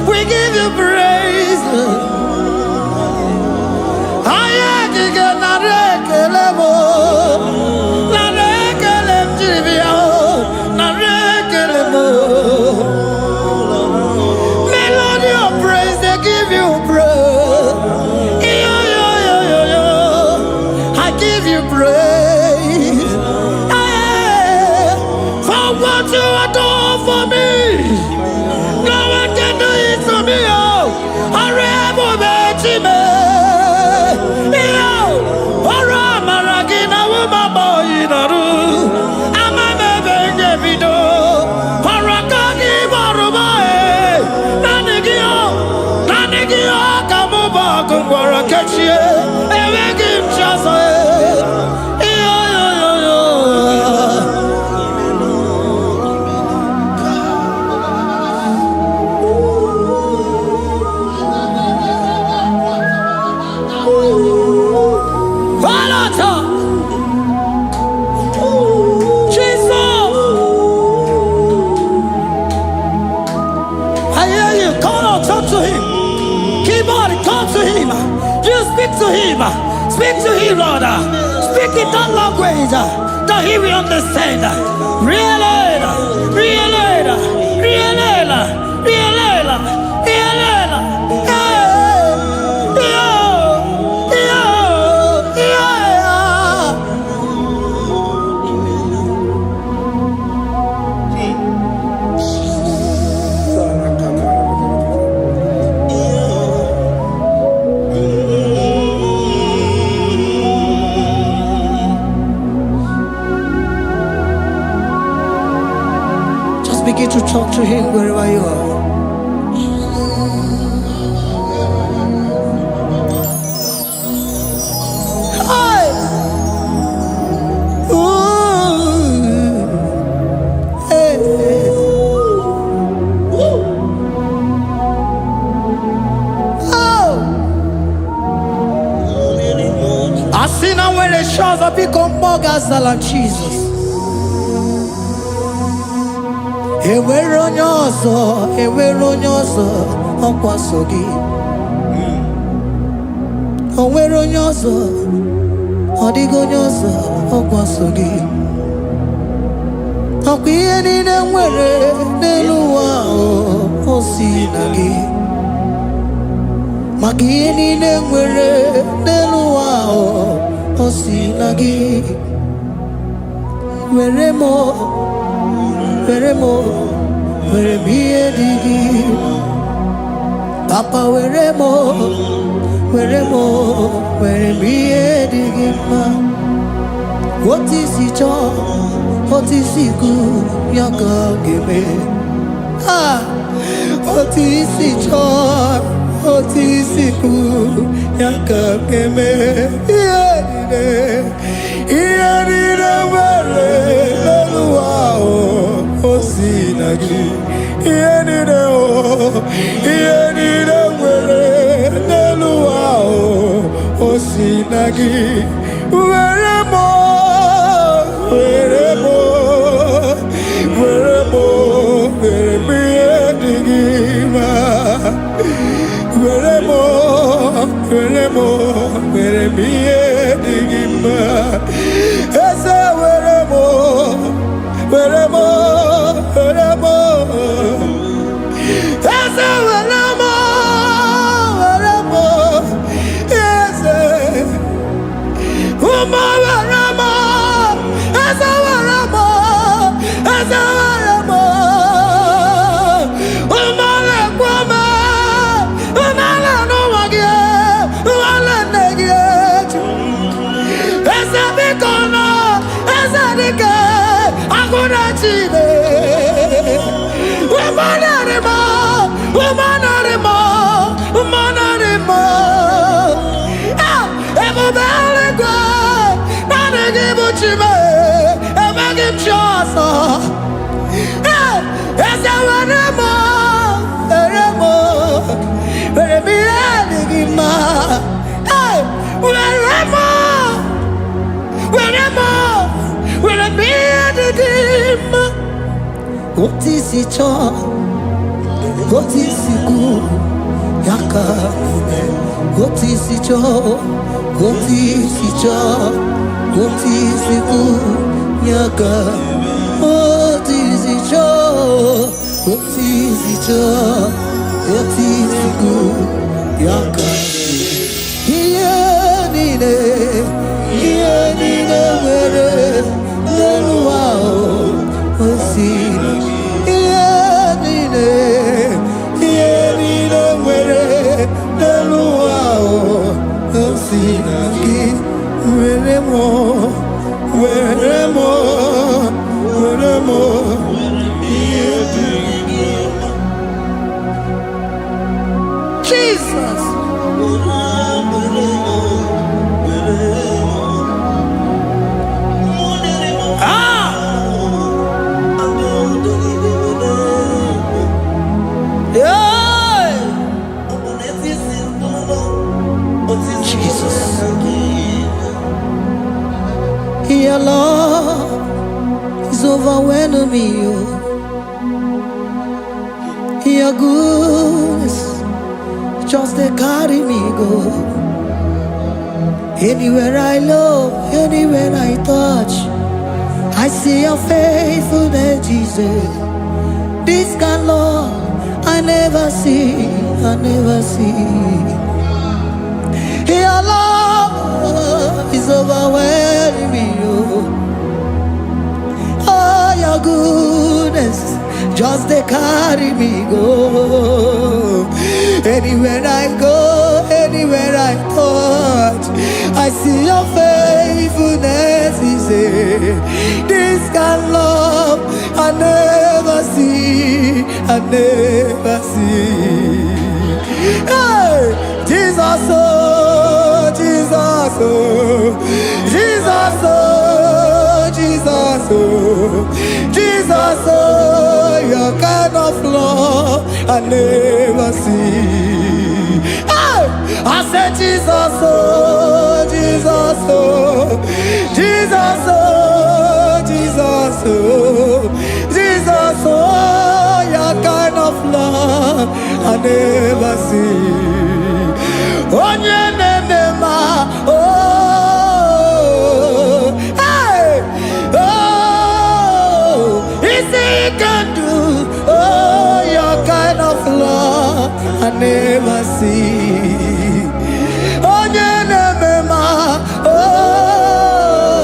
We give you praise. Melody of praise they give what you are doing for me. No one can do it for me. Oh, I remember me. Speak to him, Lord. Speak in that language that he will understand. Begin to talk to him wherever you are. Hi. Ooh. Hey. Oh. I see now where the shores have become more than Jesus. Enwere onye ọzọ ọkwaso gị. Onwere onye ọzọ, ọ dịghị onye ọzọ ọkwaso gị. Ọkwa ihe niile nwere n'elu ụwa o si na gị. Maka ihe niile nwere n'elu ụwa o si na gị. Were m ihe dị gị. Papa were m ihe dị gị mma. Otu isi chọọ, otu isi kwu ya ka ọ ga-eme. Otu isi chọọ, otu isi kwu ya ka ọ ga-eme. Ihe niile nwere n'elu ụwa o si na gị. Ihe niile nwere n'elu ụwa o si na gị. Were m ihe dị gị mma. Were m ihe dị gị mma. Eze were m Eze were m Eze ụmụ were m Eze were m ụmụ na-ekwu m ụmụ na-anụwa gị ụmụ nne gị eju. Eze biko nọ Eze dike agụna Chile. What is it all? What is it good? Yaka, what is it all? What is it all? What is it good? Yaka, what is it all? What is it all? What is it good? Yaka, here, where, wow, see. Jesus. Your love is overwhelming me. Your goodness just they carry me go. Anywhere I look, anywhere I touch, I see your faithfulness, Jesus. This kind of love I never see, I never see. Your love is overwhelming me. Oh, your goodness just they carry me go. Anywhere I go, anywhere I touch, I see your faithfulness. This kind of love I never see, I never see. Hey, Jesus, oh, Jesus, oh, Jesus, oh, Jesus, oh, Jesus, oh, your kind of love I never see. Hey, I said Jesus, oh, Jesus, oh, Jesus, oh, Jesus, oh, Jesus, oh, your kind of love I never see. Oh, hey, oh, easy can do. Oh, your kind of love I never see. Oh,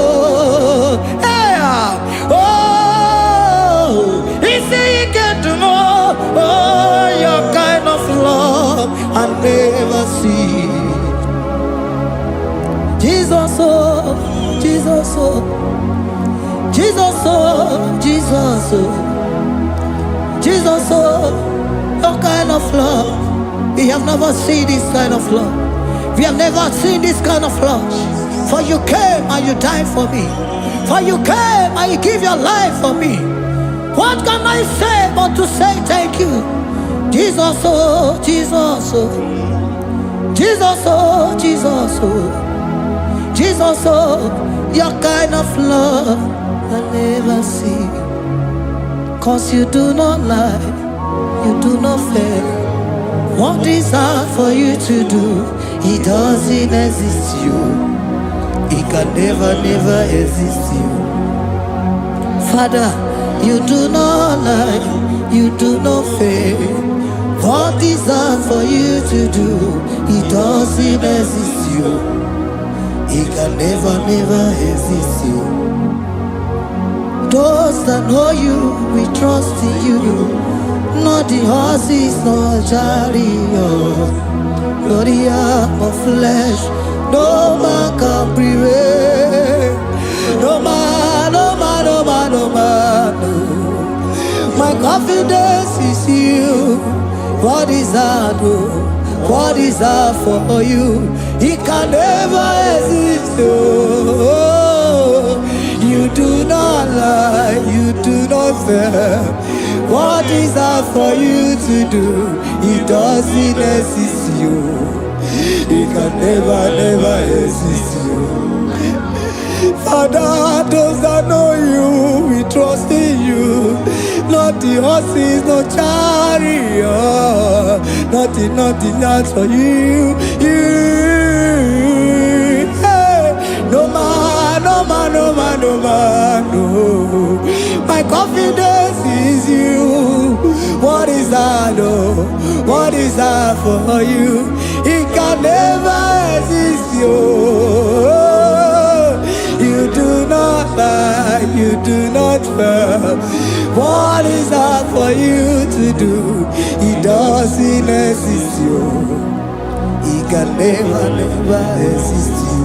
oh, hey, oh, easy can do more. Oh, your kind of love I never see. Jesus, oh, Jesus, oh, Jesus, oh, Jesus, oh, Jesus, oh, your kind of love. We have never seen this kind of love. We have never seen this kind of love. For you came and you died for me. For you came and you give your life for me. What can I say but to say thank you? Jesus, oh, Jesus, oh, Jesus, oh, Jesus, oh, Jesus, oh, your kind of love I never see. 'Cause you do not lie, you do not fail. What is hard for you to do, it doesn't exist you. It can never, never exist you. Father, you do not lie, you do not fail. What is hard for you to do, it doesn't exist you. It can never, never exist you. Those that know you, we trust in you. Not the horses, not chariot, not the arm of flesh. No man can prevail. No man, no man, no man, no man. No. My confidence is you. What is hard, oh? What is hard for you? It can never exist, oh. You do not lie, you do not fail. What is hard for you to do? It doesn't exist you. It can never, never exist you. Father, those that know you, we trust in you. Not the horses, no chariot, nothing else for you. Hey, no man, no man, no man, no man, no. My confidence is you. What is that, oh? What is that for you? It can never exist, you. You do not lie, you do not fail. What is that for you to do? It doesn't exist, you. It can never, never exist, you.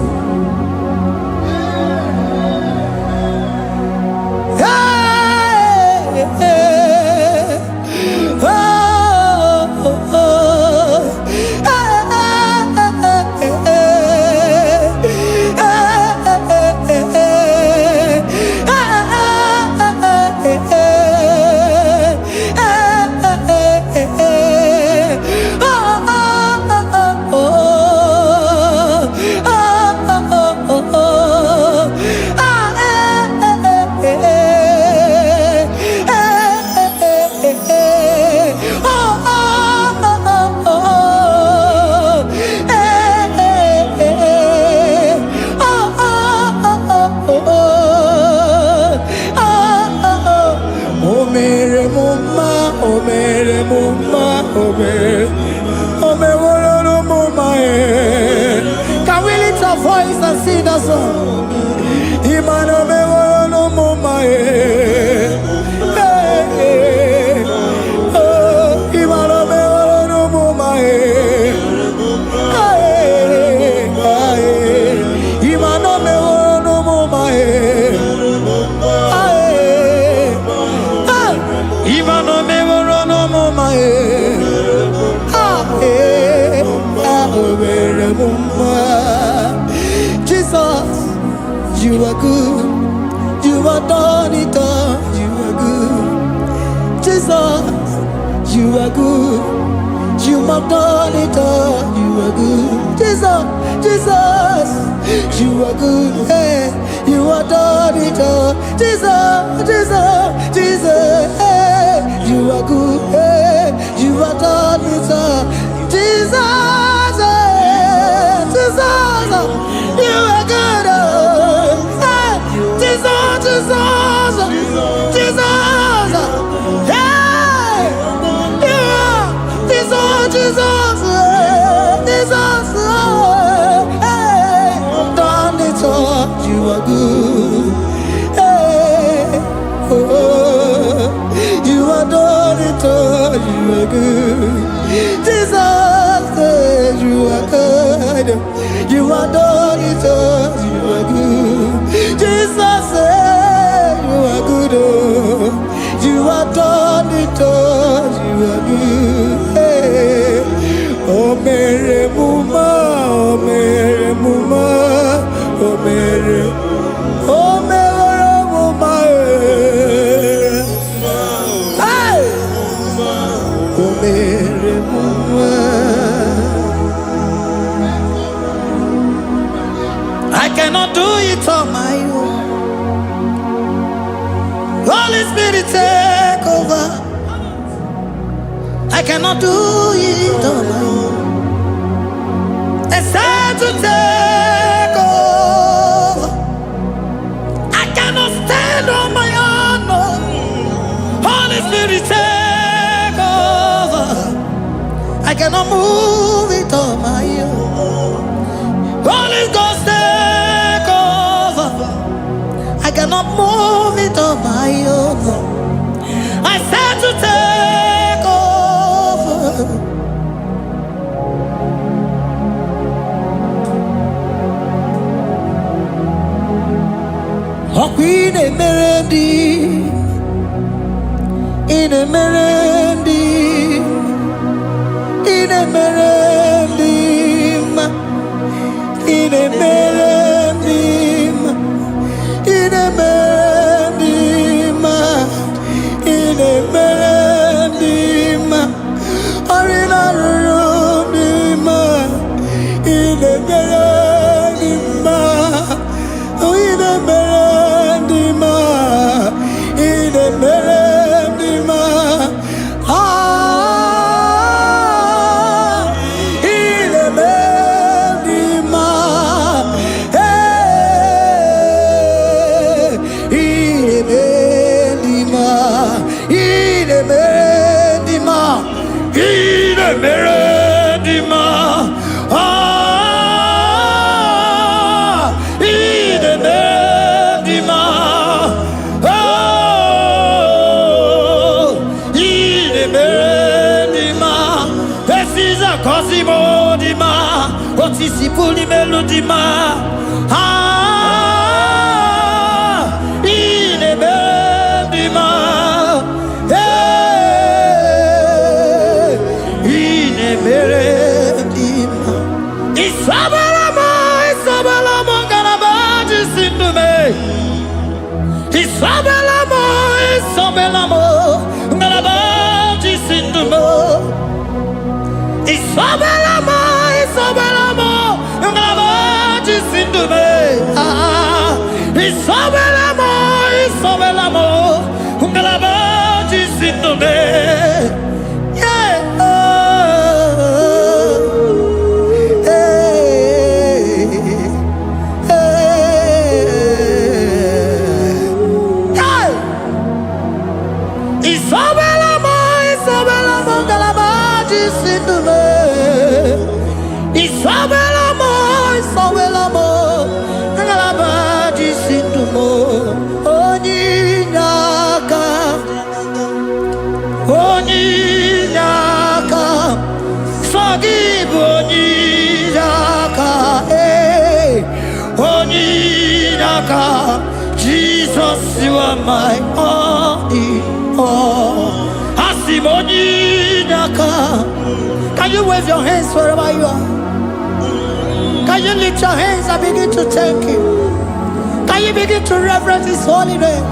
Jesus, Imano me woro no moma Imano me woro no moma Imano me woro no moma Imano me woro no moma Jesus, you are good. You are done it all. You are good. Jesus, you are good. You have done it all. You are good. Jesus, Jesus, you are good. Hey, you have done it all. Jesus, Jesus, Jesus, hey, you are good. Hey, you have done it all. Jesus, hey, Jesus, you are good. Hey, Jesus, Jesus, Jesus, hey, you are Jesus, Jesus, Jesus, hey, done it all. You are good. Hey, oh, you are done it all. You are good. Jesus, you are good. You are done it all. You are good. Jesus, you are good. You are done it all. You are good. Hey. Oh, Mary Muma, oh, Mary Muma, oh, Mary, oh, Mary Muma, hey, oh, Mary Muma. I cannot do it on my own. Holy Spirit, take over. I cannot do it on my own. It's time to take over. I cannot stand on my own. No. Holy Spirit, take over. I cannot move it on my own. Holy Ghost, take over. I cannot move it on my own. I said to take over. Oh, Queen Emerendi, in Emerendi, in Emerendi, in Emerendi, in Emerendi, in Emerendi, Arina Rudima, in Emerendi, in Emerendi, in Emerendi, ah, in Emerendi, hey, in Emerendi, in Emerendi, in Emerendi, ah, in Emerendi, oh, in Emerendi, Esiza Cosimo Dima, Otisipuli Melodima, ah, in Emerendi, hey, in Emerendi, Isabelamo, Isabelamo, Garabaji Sindume, Isabelamo, Isabelamo, Garabaji Sindume, Isabelamo, Isabelamo, Garabaji Sindume, ah, Isabelamo, Isabelamo, Garabaji Sindume, yeah, Isabelamo, Isabelamo, Garabaji Sindume, Isabelamo, Isabelamo, are my all in all. Can you wave your hands wherever you are? Can you lift your hands and begin to thank Him? Can you begin to reverence His holy name?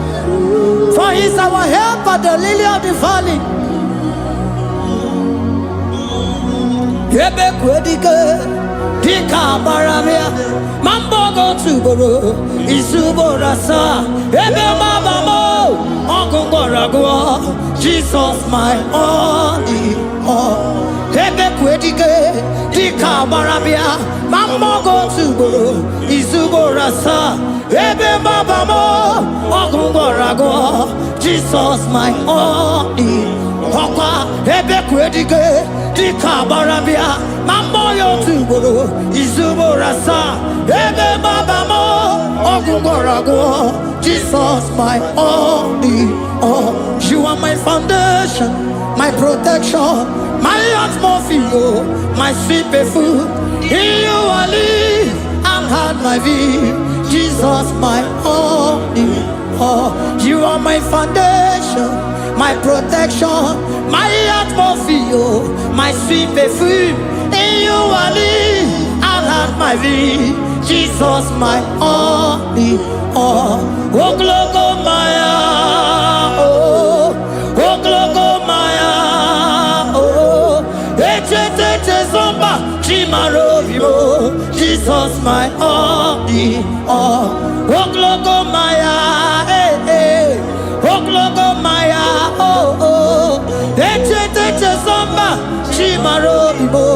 For He is our help at the lily of the valley. Ebe kwedike dika baramia mambo go tuboro isubora sa ebe mabamo ogungorago Jesus my only all. Ebe kwedike dika baramia mambo go tuboro isubora sa ebe mabamo ogungorago Jesus my only Papa ebe kwedike dika barabia mambo yo tuboro izubora sa ebe babamo ogungorago Jesus my only all. You are my foundation, my protection, my atmosphere, my sweet perfume. In you I live and had my being. Jesus my only all. You are my foundation, my protection, my atmosphere, my sweet perfume. In you I live and have my being. Jesus my only all. Oh glogo maya, oh glogo maya, oh ete zomba chimaro vivo. Jesus my only all. Oh glogo maya, oh glogo maya, oh ete zomba chimaro vivo.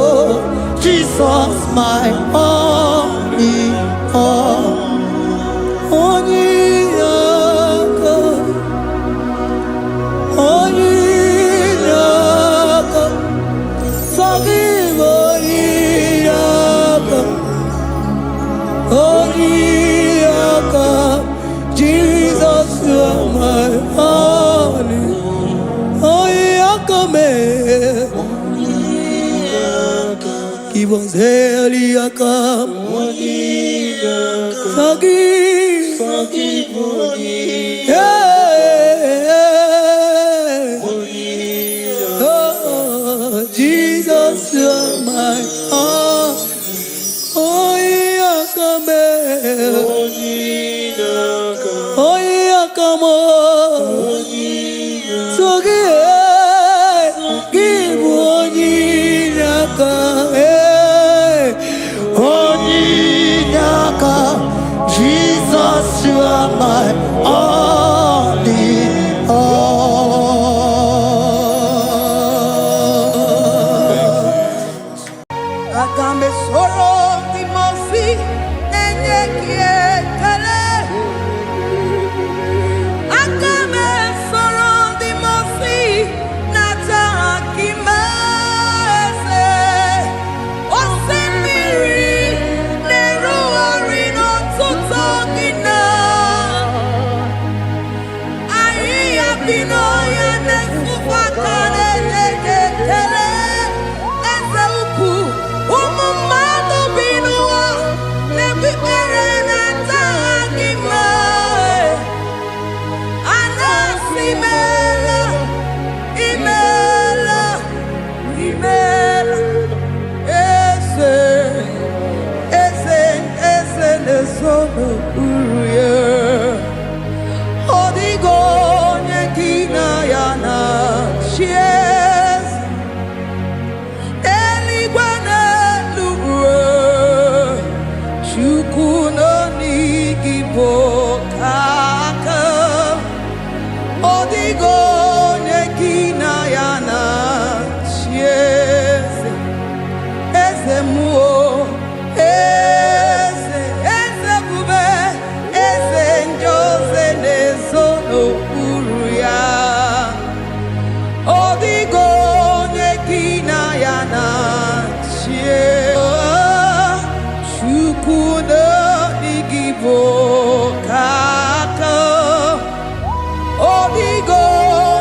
Jesus my only all. Jesus, you are my only. Give us Eliakam. Forgive. Oh, Jesus, you are my all. Jesus, you are my only all. Agambe soro di mosi enye kietele. Agambe soro di mosi nata akimese. Osemiri neru orino tutogina. Aia bino ya nesufakane leketele. Odigo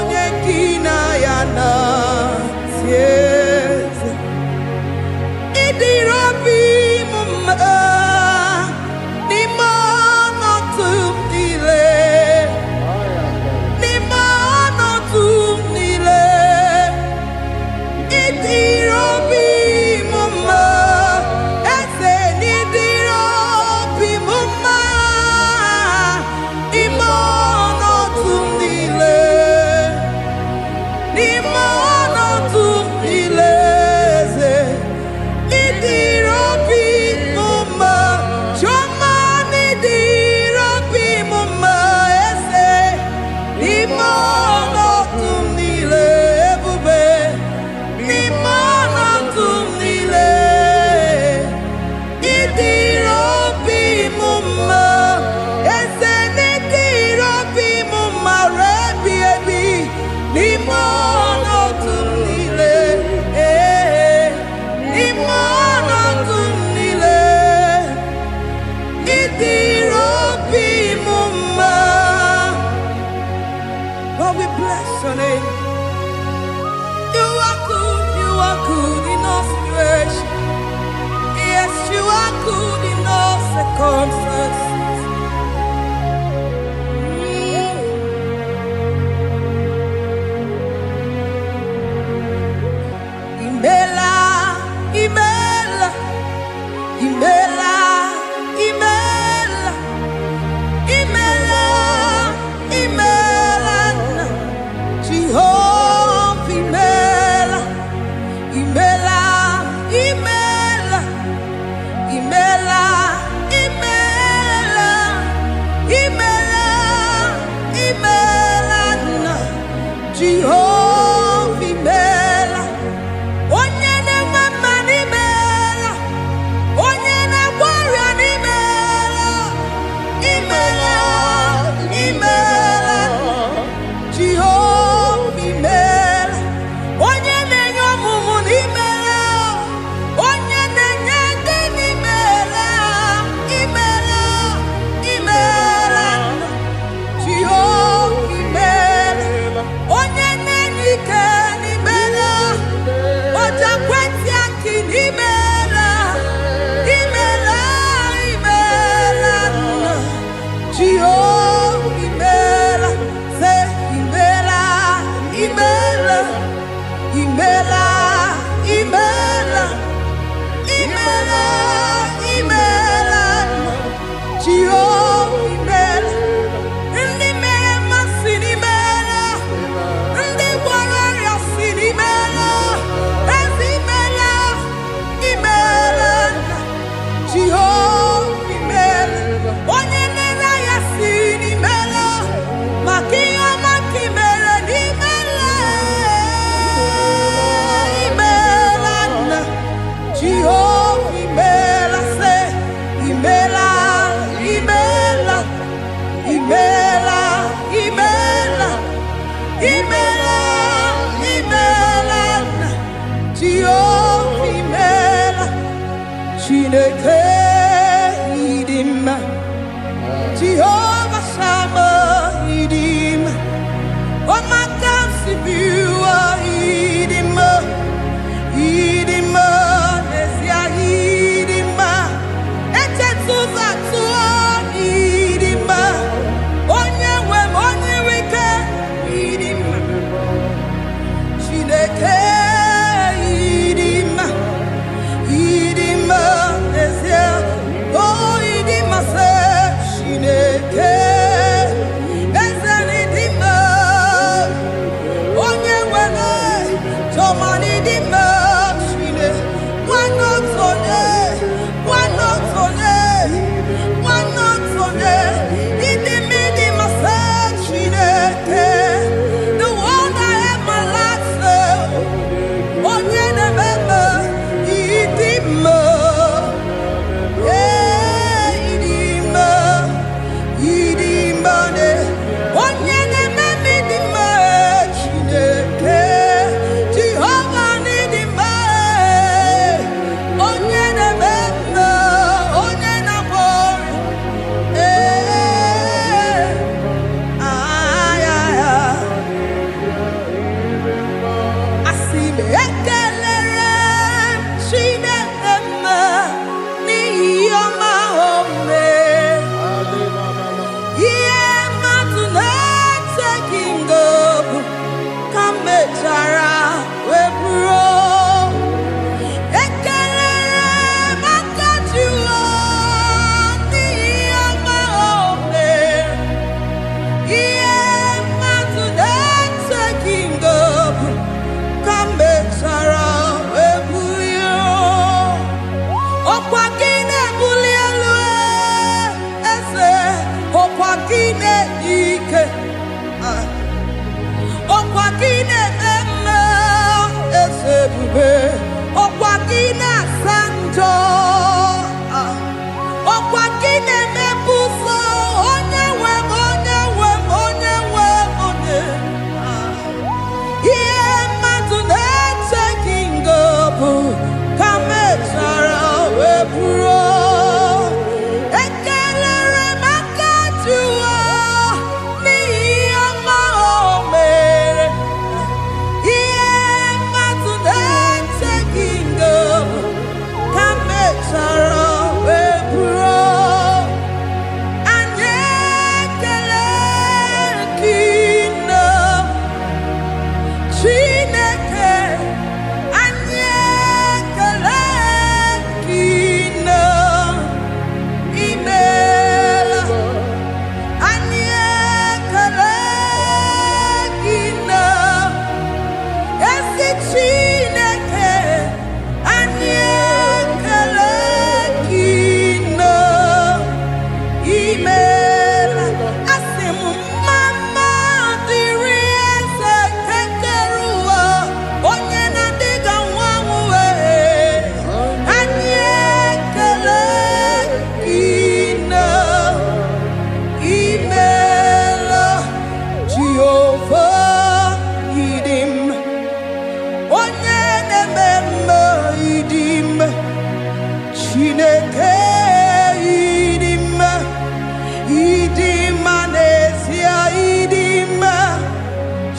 Lord, we bless your name. You are good in all situations. Yes, you are good in all circumstances. Imela, Imela, Imela, Imela, Imela, Imela, Jehovah, Imela, Imela, Imela, Imela, Imela, Imela, Imela, Jehovah, Imela. Onye na-enwe n'imela, onye na-agwọrịa n'imela, imela, imela, Jehova imela. Onye na-enye ọmụmụ n'imela, onye na-enye ndị n'imela, imela, imela, Jehova imela. Onye na-enye ike n'imela, oja kweti aki n'imela, imela, imela, Jehova imela. Say imela, imela, imela, imela, imela, imela, Jehova imela. Ndị mere mmasị n'imela, ndị gwọrọ ọrịa si n'imela, ezi imela, imela, Jehova imela. Onye na-ere ya si n'imela, maka ihe ọma ka i mere n'imela, imela, Jehova imela. Say imela, imela, imela, imela, imela, imela, Jehova imela. Chineke ịdị mma, Jehova Sama ịdị mma, ọmaka nsibiwa ịdị mma, ịdị mma, n'ezie ịdị mma, echetụza tụọ ịdị mma, onye nwe m onye ike ịdị mma, Chineke ịdị mma, ịdị mma, n'ezie, oh ịdị mma, sị Chineke, eze ịdị mma, onye nwe m tọma ịdị mma, Chineke, nwanne otu onye, nwanne otu onye, nwanne otu onye, ịdị mma, sị Chineke, the one I am my life, onye na-eme mma, ịdị mma, ịdị mma, ịdị mma, onye na-eme mma, ịdị mma, Chineke, Jehova n'ịdị mma, onye na-eme mma, onye na-agwọ ọrịa, asị m ekelere m Chineke mma n'ihi ọma o mere. Ihe mmadụ na-eteghị ngọbụ ka m mechara wee bụrụ. Ekelere m aka Jehova n'ihi ọma o mere. Ihe mmadụ na-eteghị ngọbụ ka m mechara wee bulie. Ọkwa gị na-ebuli elu eze, ọkwa gị na-enye ike, ọkwa gị na-eme mma eze ebube, ọkwa gị na-asa njọ, ọkwa gị na-emepe ụzọ, onye nwe m, onye nwe m, onye nwe m, onye. Ihe mmadụ na-eteghị ngọbụ ka mechara wee bụrụ. Ekelere m aka Jehova n'ihi ọma o mere.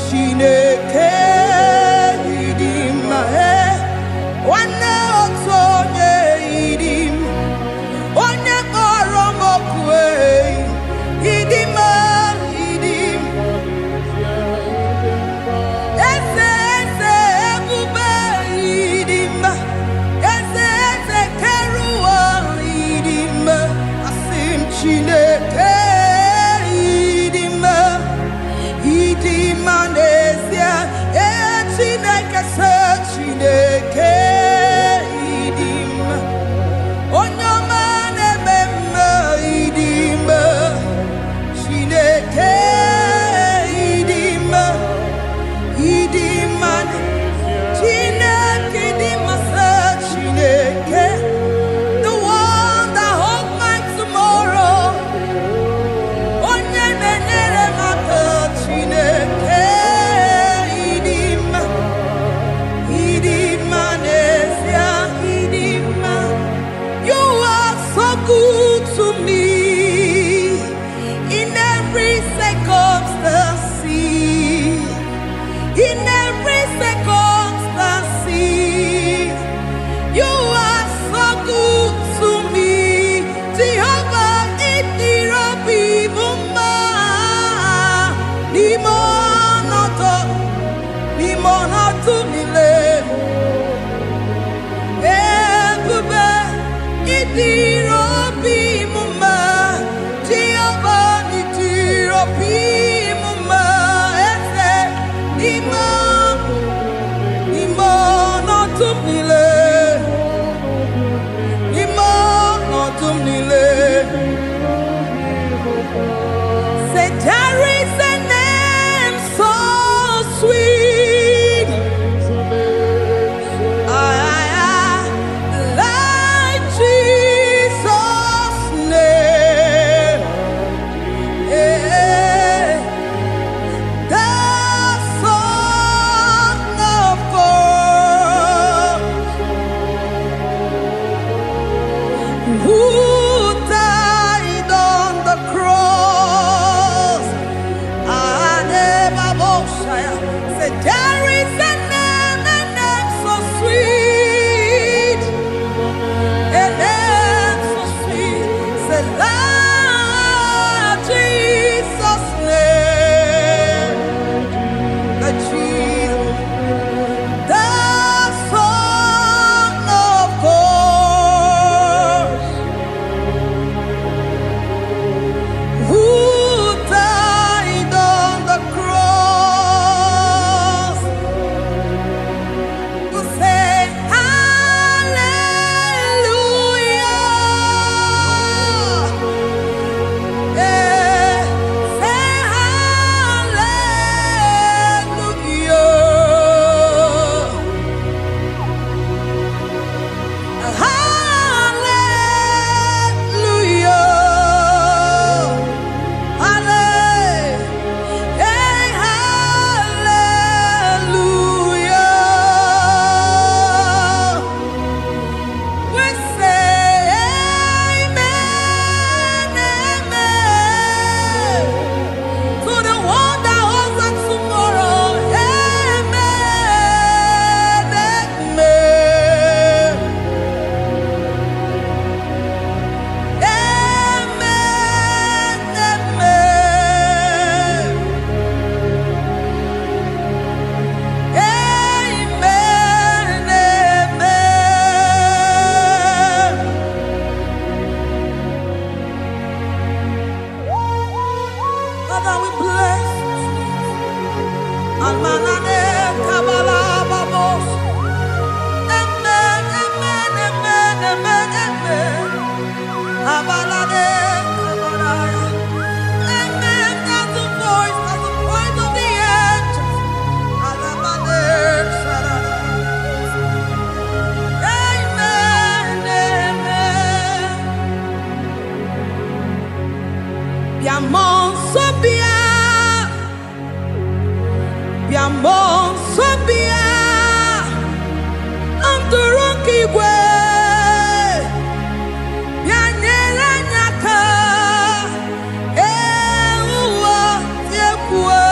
Chineke idima wana otonye idim onye kpọrọ m oku idima idim eze eze ebube idima eze eze keruwa idima asim Chineke idima idima n'ezie Chineke se Chineke idima onye ọma na-eme mma idima Chineke idima idima Chineke idima se Chineke the one that holds my tomorrow onye na-enyere m aka Chineke idima idima n'ezie idima you are so good to me in every circumstance you are so good to me Jehovah Itirobi Bumba Limonato Mile Ebube Itirobi Mumba Jehovah Itirobi Mumba Ese Limonato Mile Say there is a name so sweet like Jesus' name the Son of God who died on the cross. Say there is a name so sweet, a name so sweet. Say Lord Jesus' name, the Jesus, the Son of God, who died on the cross. We say hallelujah. Say hallelujah. Hallelujah. We say amen, amen. To the one that holds us tomorrow. Amen, amen. Amen, amen. Amen, amen. Father, we bless Almanane Kabala Babos. Amen, amen, amen, amen, amen. Abalade Kabalaya. Amen, that's the voice of the angels. Alabade Sarada. Amen, amen. Biamon Sobia. Biamon Sobia. Anturuki Gwe. Bianyera Nyaka. Ewa Yekwe.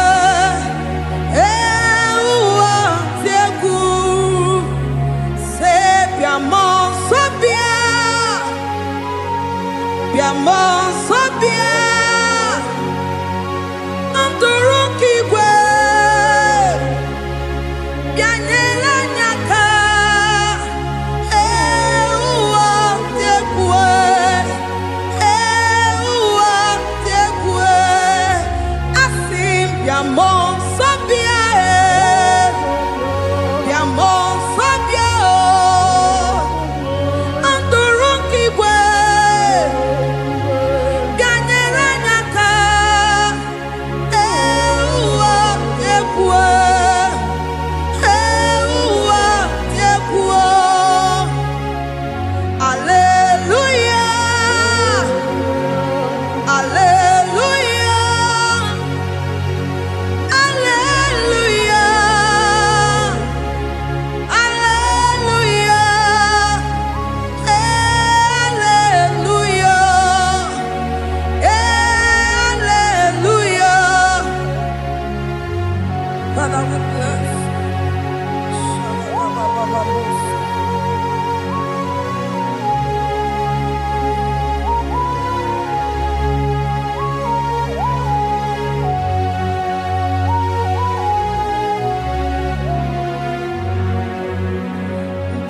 Father, we bless.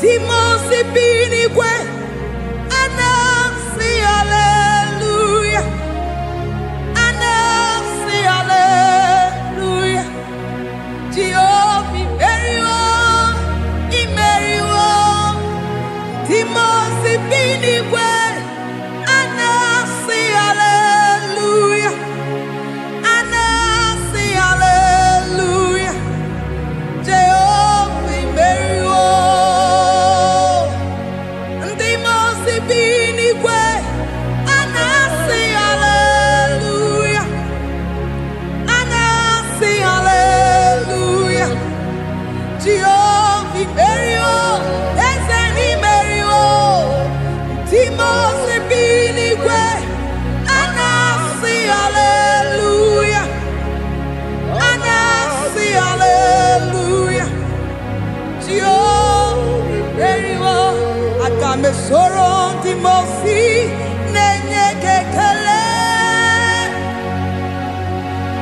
Dimosi binigwe anasi hallelujah, anasi hallelujah. Jehovah imeriwo, Dimosi binigwe anasi hallelujah, anasi hallelujah. Jehovah imeriwo. Me soro di mosi nenye kekele,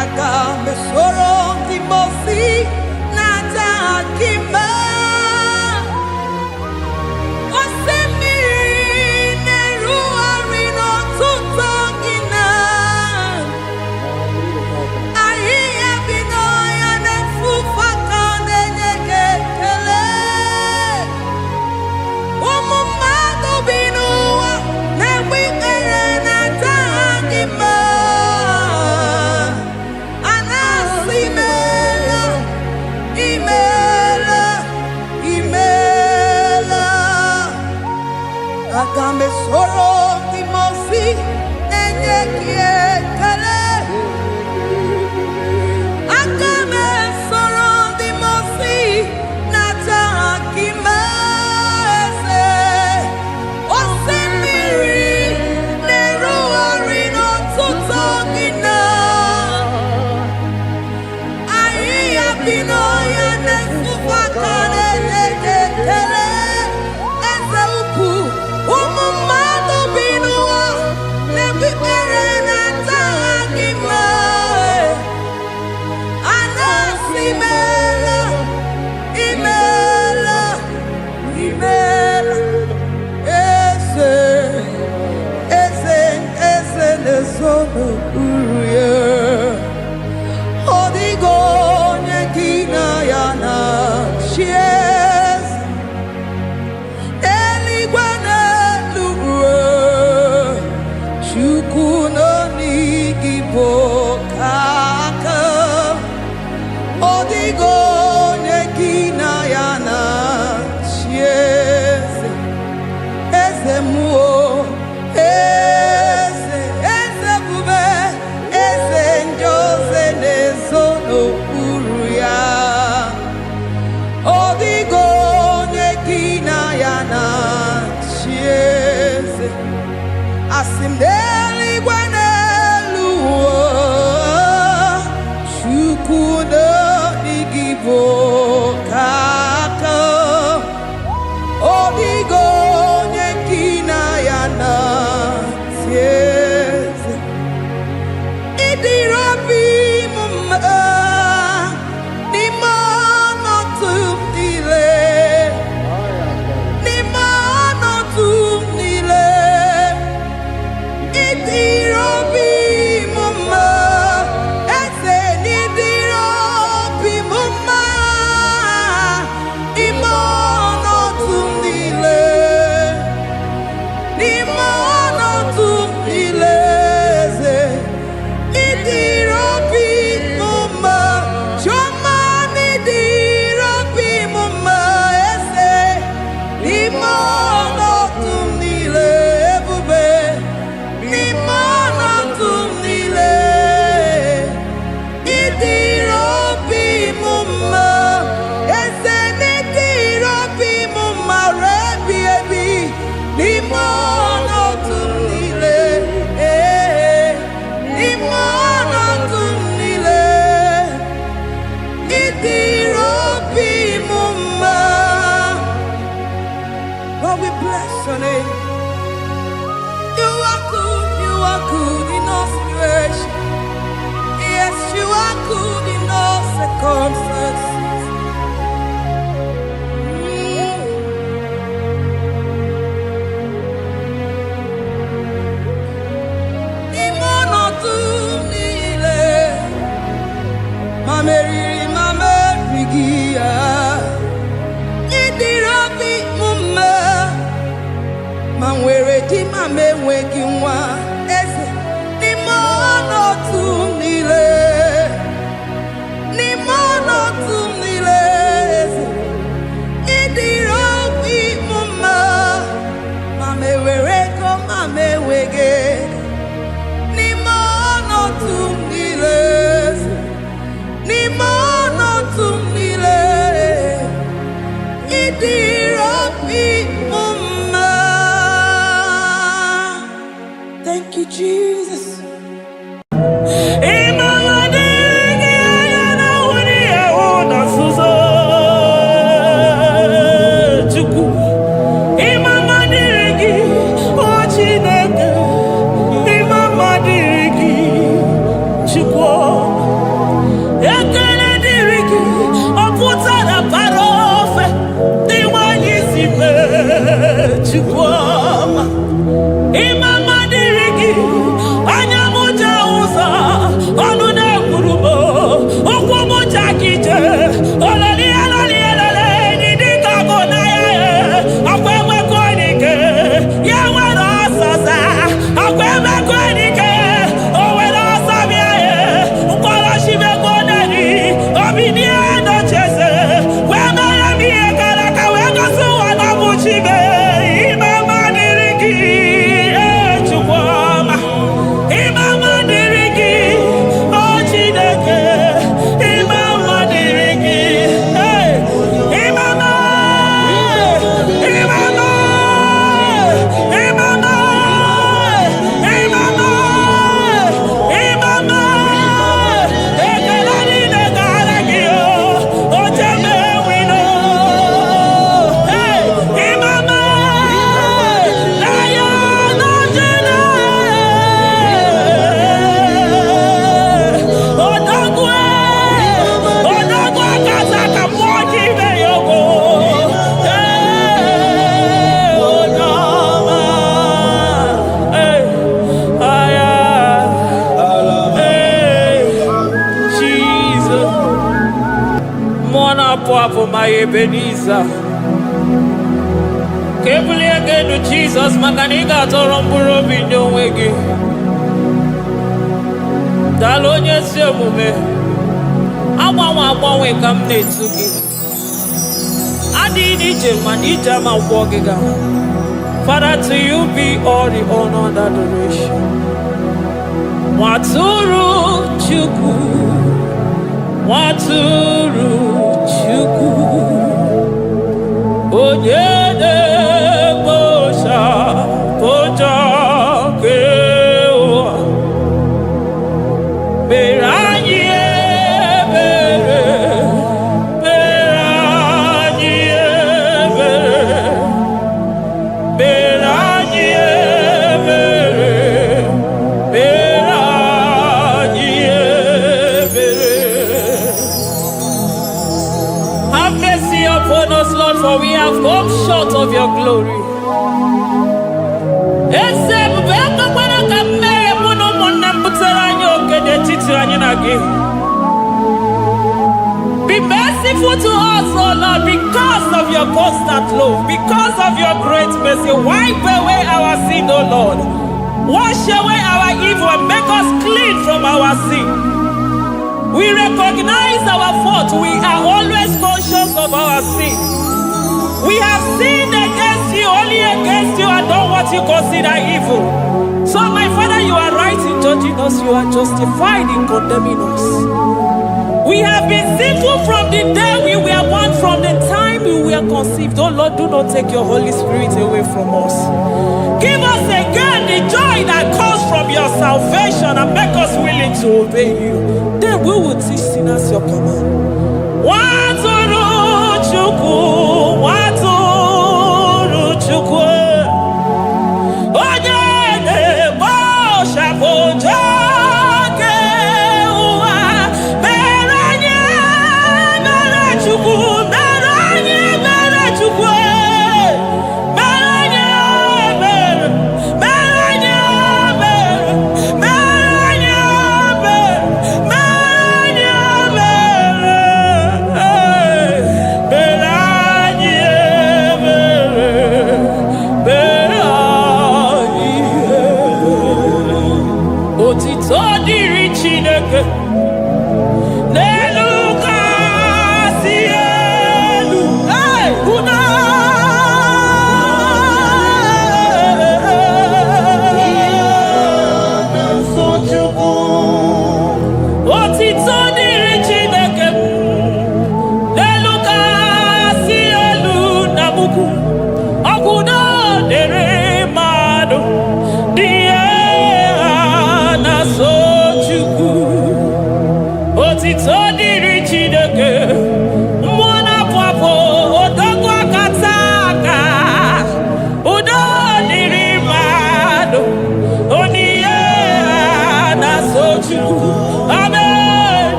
aga me soro di mosi nata akima. Osemiri neru arino tutogina, ahi abino ya nefufaka nenye kekele. Agame soro di mosi nenye kiekele, agame soro di mosi nata akimese. Osemiri neru arino tutogina, ahi abino ya nefufaka nenye kiekele. Asimdeli gwanelu, shukuno igibo kaka, odigo nyekina yana tieze. Idirabi mumma, ni mono tumdile, ni mono tumdile. we bless your name. You are good in all situations. Yes, you are good in all circumstances. Thank you, Jesus. For my Ebenezer, carefully again to Jesus, Makanika Toromburo Bino Wegi. Dalonia Semume, Amawa wake up to give. I did it, Manija, my walking. Father, to you be all the honor and adoration. Waturu Chuku, Waturu. Onyede bosha koja kewa Beranye bere Beranye bere Beranye bere Beranye bere. Have mercy upon us, Lord, for we have come short of your glory. Be merciful to us, oh Lord, because of your constant love, because of your great mercy. Wipe away our sin, oh Lord. Wash away our evil and make us clean from our sin. We recognize our fault. We are always conscious of our sin. We have sinned against you, only against you, and done what you consider evil. So, my Father, you are right in judging us. You are justified in condemning us. We have been sinful from the day we were born, from the time we were conceived. Oh Lord, do not take your Holy Spirit away from us. Give us again the joy that comes from your salvation and make us willing to obey you. Then we will teach sinners your command. Waturu Chuku, Waturu Chuku.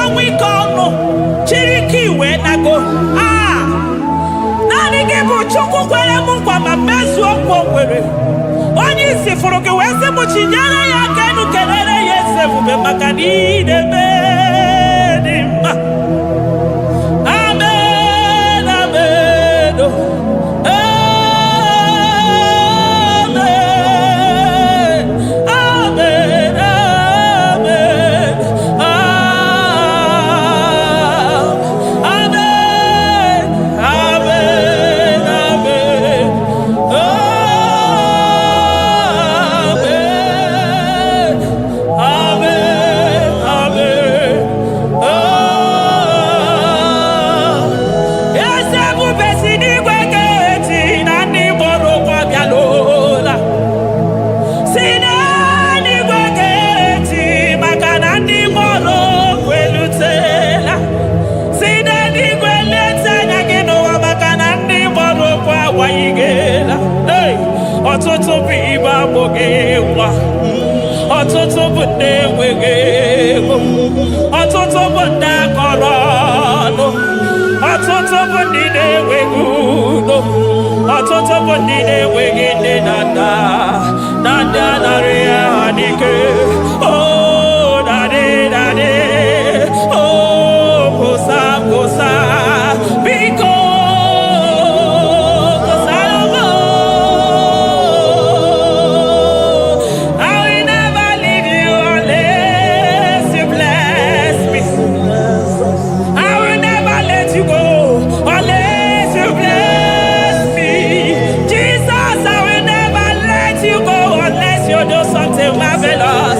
ọnwụ ike ọnụ chiri ike iwe nago. Naanị gị bụ Chukwu kwere m nkwa ma mezuo nkwa o kwere. Onye isi fụrụ gị wee sị m chinyere ya aka enu kelere ya eze ebube maka na ị na-eme dị mma. Amen, amen, oh. Ọtụtụ bụ ibe agbụghị nwa, ọtụtụ bụ ndị enweghị ego, ọtụtụ bụ ndị akọrọ ọnụ, ọtụtụ bụ ndị na-enweghị udo, ọtụtụ bụ ndị na-enweghị nne na nna, na ndị anaghị ha n'ike. Daddy, gosa, biko. Marvelous.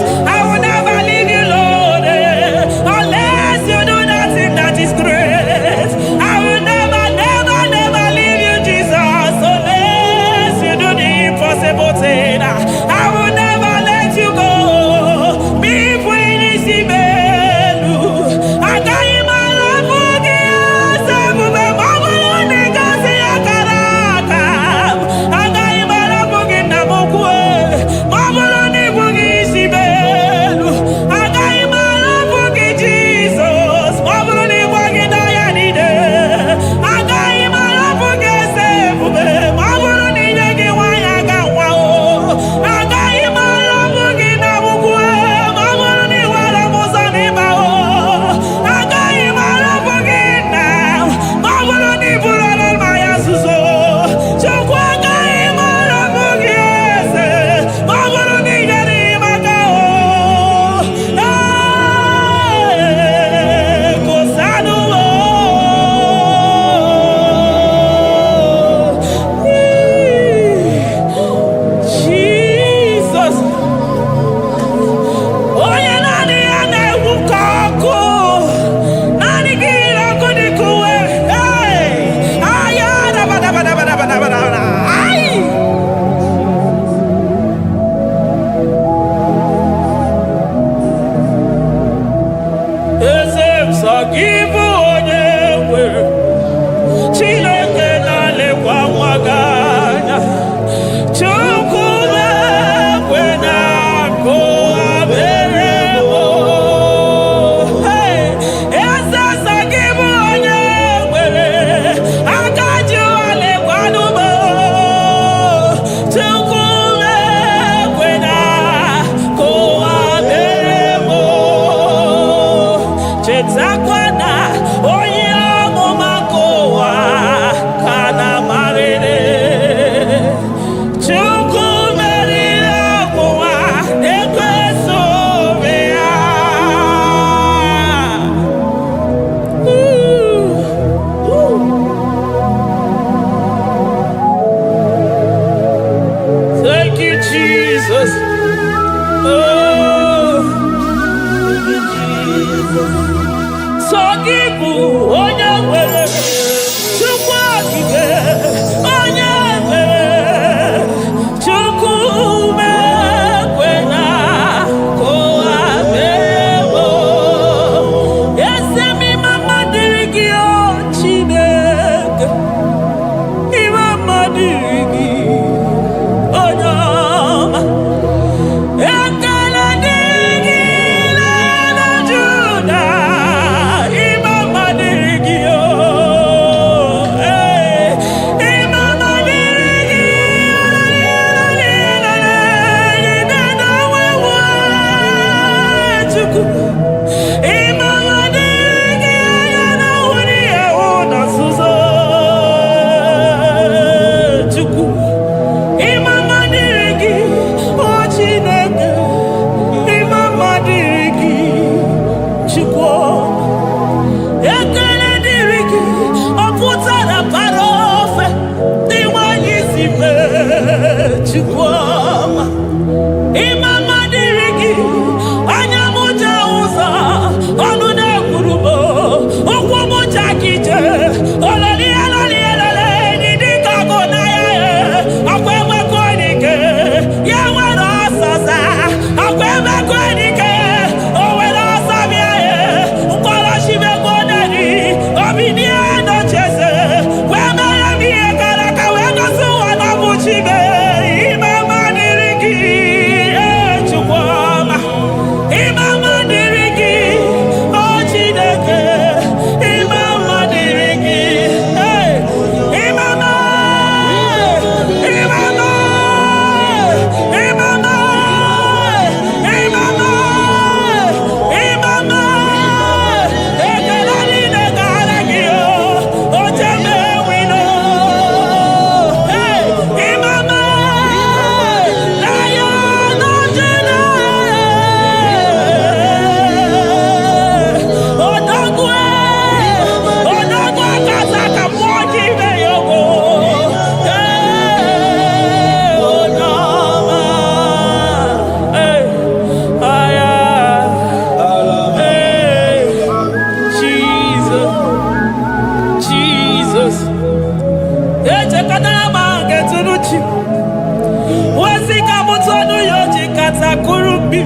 na kurubi.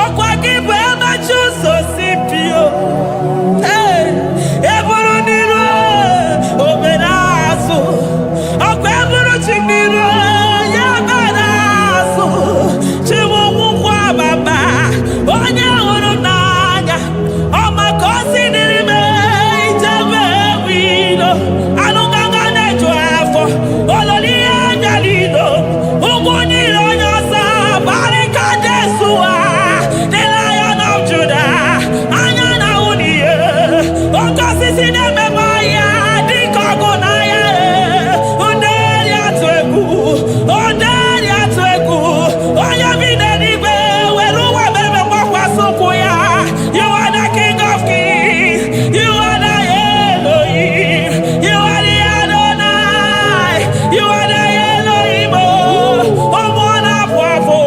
Okwa kibu ema chuso sipio. Eburu niro oberazo. Okwa eburu chimiro yabarazo. Chimu mukwa baba. Onye uru naga. Oma kosi nirime ijebe wino. Anunganga nejo afo. Ololi agalido. Uguniro nyosa. Barika desua. The Lion of Judah. Anyana uniye. Okosi sineme maya. Dikogunaya. Onderi atwegu. Onderi atwegu. Oya vinenibe. Weruwa bebe mwakwa sukuya. You are the King of Kings. You are the Elohim. You are the Adonai. You are the Elohim. Omwana pwafo.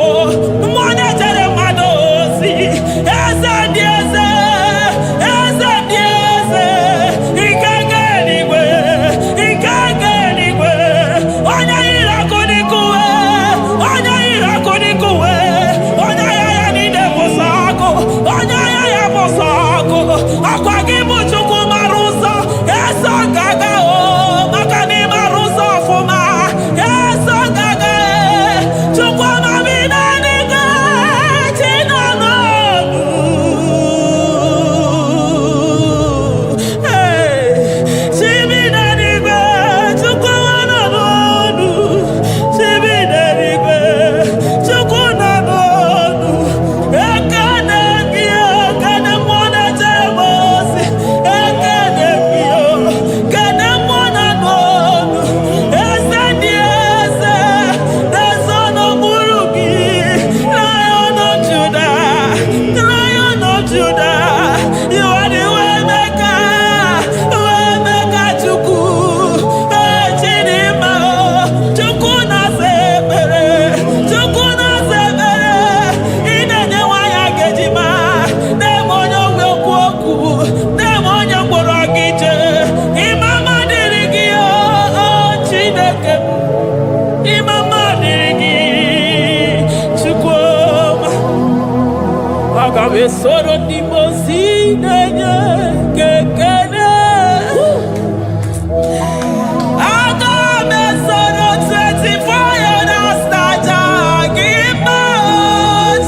Mwana tere madosi. Eze dieze. Eze dieze. Ikenge nigwe. Ikenge nigwe. Onya irakunikuwe. Onya irakunikuwe. Onya yaya nide posako. Onya yaya posako. Akwa kibu chuku maruso. Eso gaga o. Makani maruso fuma. Eso gaga e. Chuku mabina niga. Chinano. Chibina niga. Chuku wananonu. Chibina niga. Chuku nanonu. Ekane kio. Kane mwana chebosi. Ekane kio. Kane mwana nonu. Ese dieze. The son of Buruki. Lion of Judah. Lion of Judah. You are the way maker. Way maker chuku. Chinima. Chuku na sebere. Chuku na sebere. Inenye waya gejima. Demonyo wekwoku. Demonyo mborogije. Imama dirigio. Chineke. Imama dirigi. Chukwuma. Agabe soro di mosi nenye kekene. Agabe soro 24 years naja gima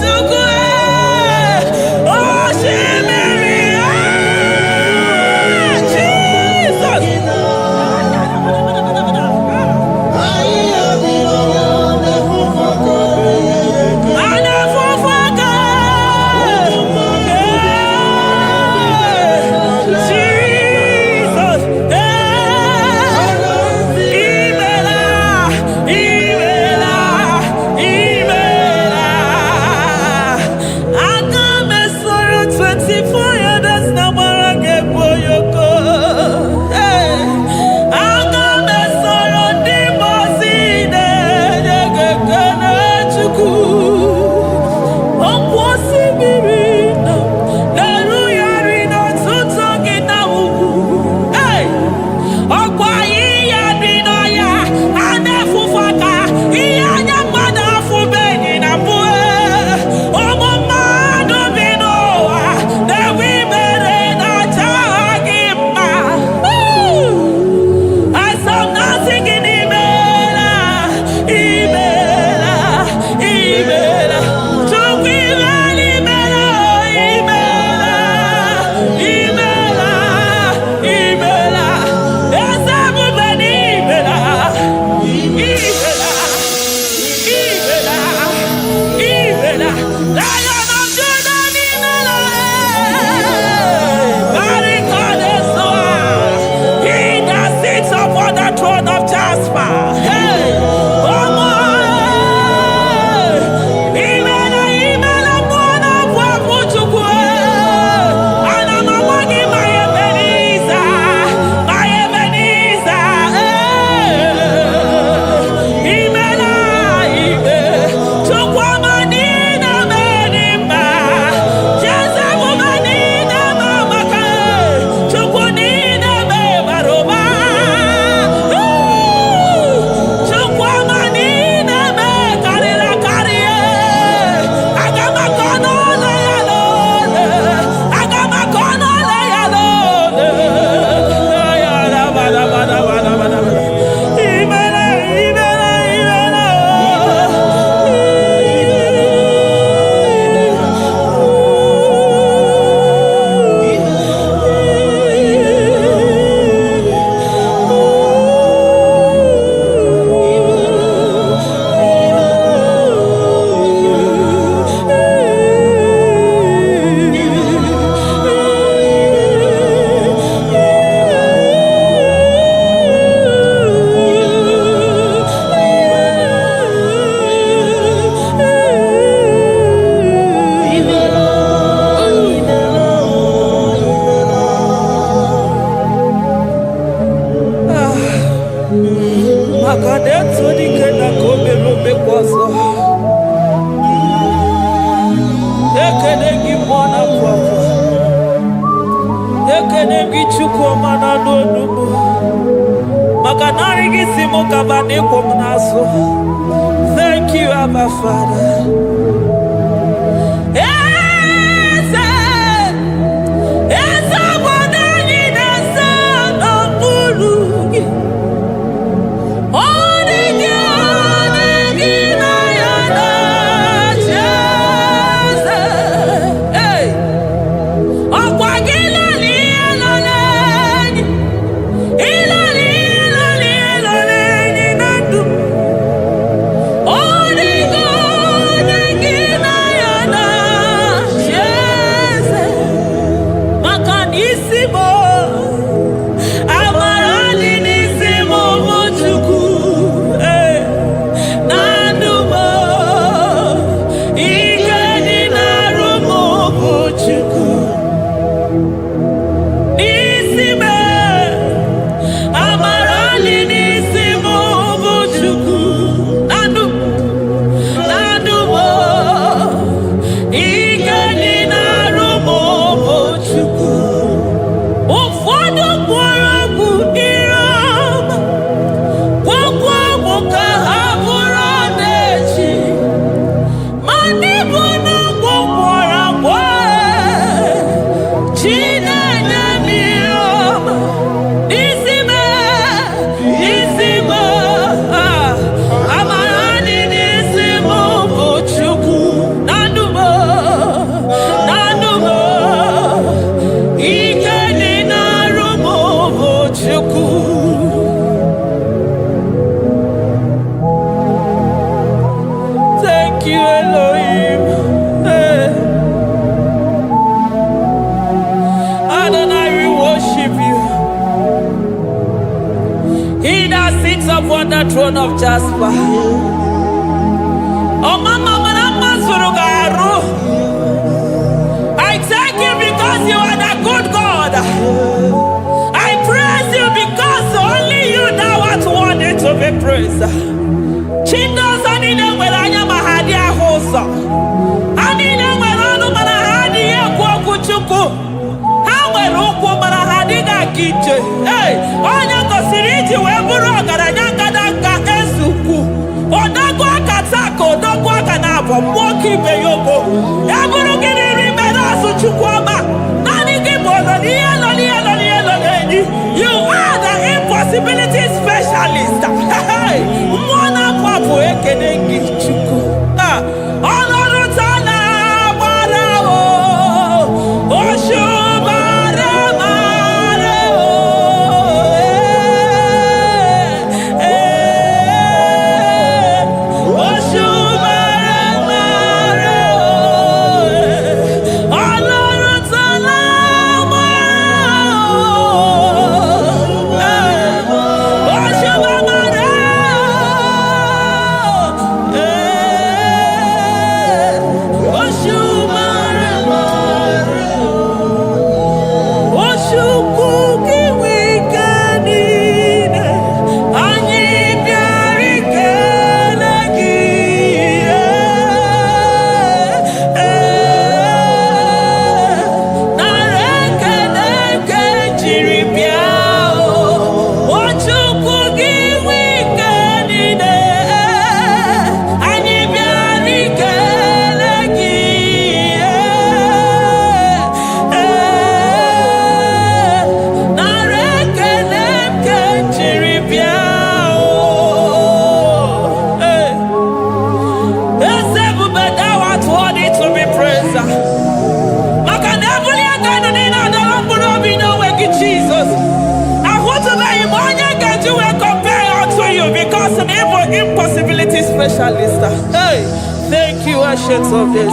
chukwe. Oshimiri. Jesus. Anafufaka. Makadeto dikena komelo bekwazo. Ekenegi mwana kwako. Ekenegi chukwu mana n'onumu. Makanari gisimo kabane komnaso. Thank you, Abba Father. Upon the throne of Jasper. Oh, Mama, I thank you because you are the good God. I praise you because only you know what worthy to be praised. Chindos anine welanya mahadia hosa. Anine welanu manahadia kwa kuchuku. Hawe ruku manahadiga kiche. Hey, onya kosiriti weburu agaranya. Moki beyogo. Eburu gini rimena su chukwama. Nani gibono ni. You are the impossibility specialist. Mwana papu ekenengi chukwu. Honoru tana barao. Oshu impossibility specialist. Hey, thank you, Ancients of this.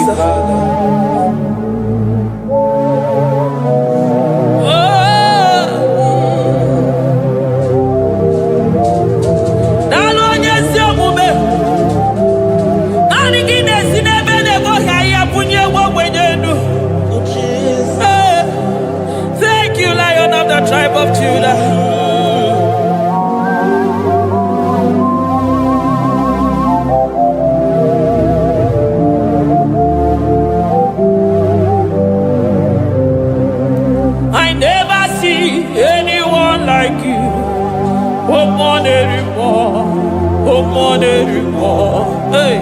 Thank you, Lion of the tribe of Judah. like you. Oh, more anymore. Oh, more anymore. Hey,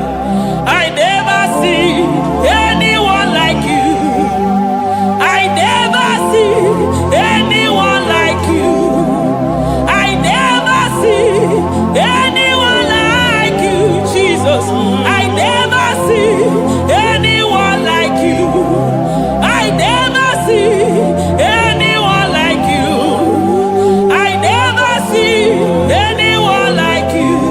I never see anyone like you. I never see anyone like you. I never see anyone like you, Jesus. I never see anyone like you. I never see anyone like you. I never see anyone like you.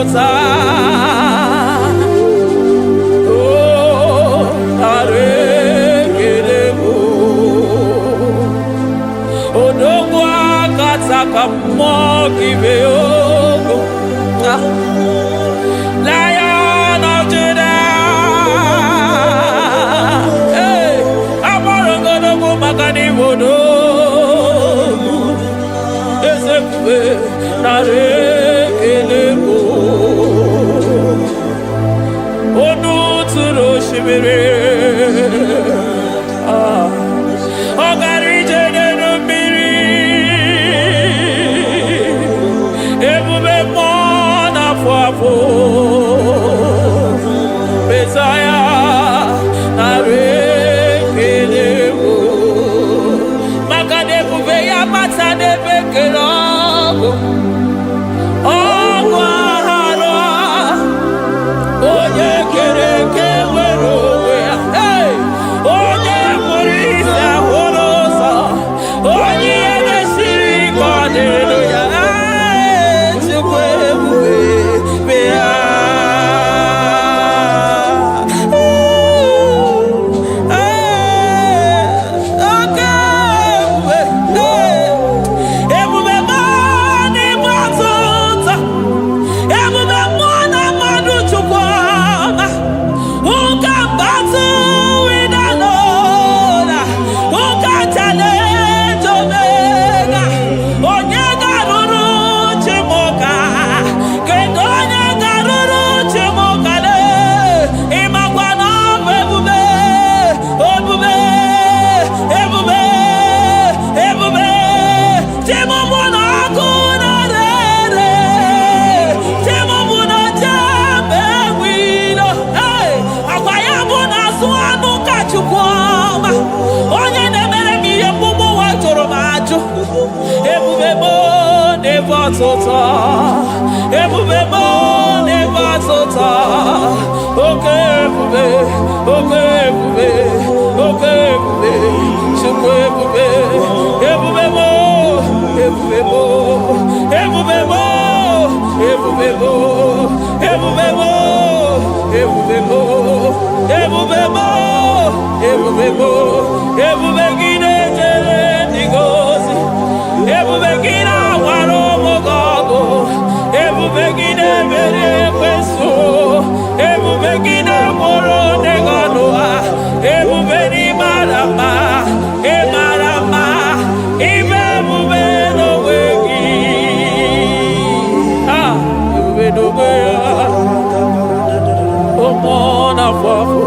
otota. Oh, arekelebo. Odogwa kataka mokibeogo. Lion of Judah. Hey, Amarongodogo makani wodo. Ezekwe narekelebo. Onu turo shimere. Ogari jene mbiri. Ebube mona fwafo. Messiah narekelebo. Makade bube ya matade bekelogo. Ebubebo never tota. Okay, ebube, okay, ebube, okay, ebube, chukwu ebube, ebubebo, ebubebo, ebubebo, ebubebo, ebubebo, ebubebo, ebubebo, ebubebo, ebubegide jere ndigozi, ebubegide waro mogogo. Ebubegide mere kweso, ebubegide moro neganoa, ebubeni marama, emarama, ibebube no wegi. Ah, ebube no wegi. Omona fafo,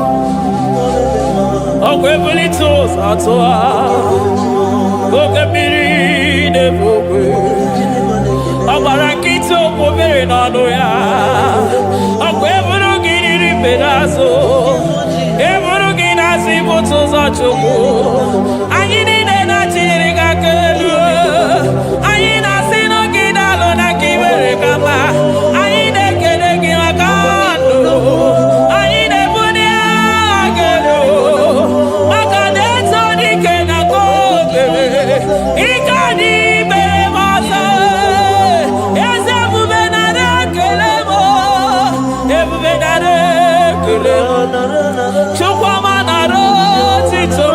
okwebuli toza atoa, okebiri nebogwe. Abarakito pobere nano ya. Akwe eburu gini pedazo. Eburu gina si boto za choko. Anyi ni na chiriga kelu. Anyi na sino gina lo na kibere kama. Anyi ne kene gina kando. Anyi ne buni agelo. Makane toni kena kobebe. Ikadi bere masa. Chukwamanaro tito,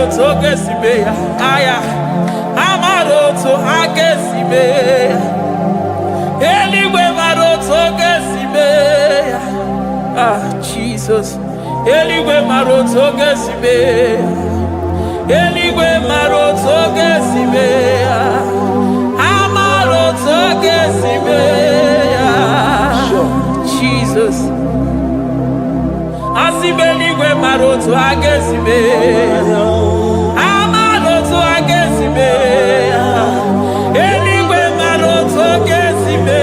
amaroto gesibe aya amaroto agesibe eligwe maroto gesibe Jesus eligwe maroto gesibe eligwe maroto gesibe amaroto gesibe Jesus asibeligwe maroto agesibe amaroto agesibe eligwe maroto gesibe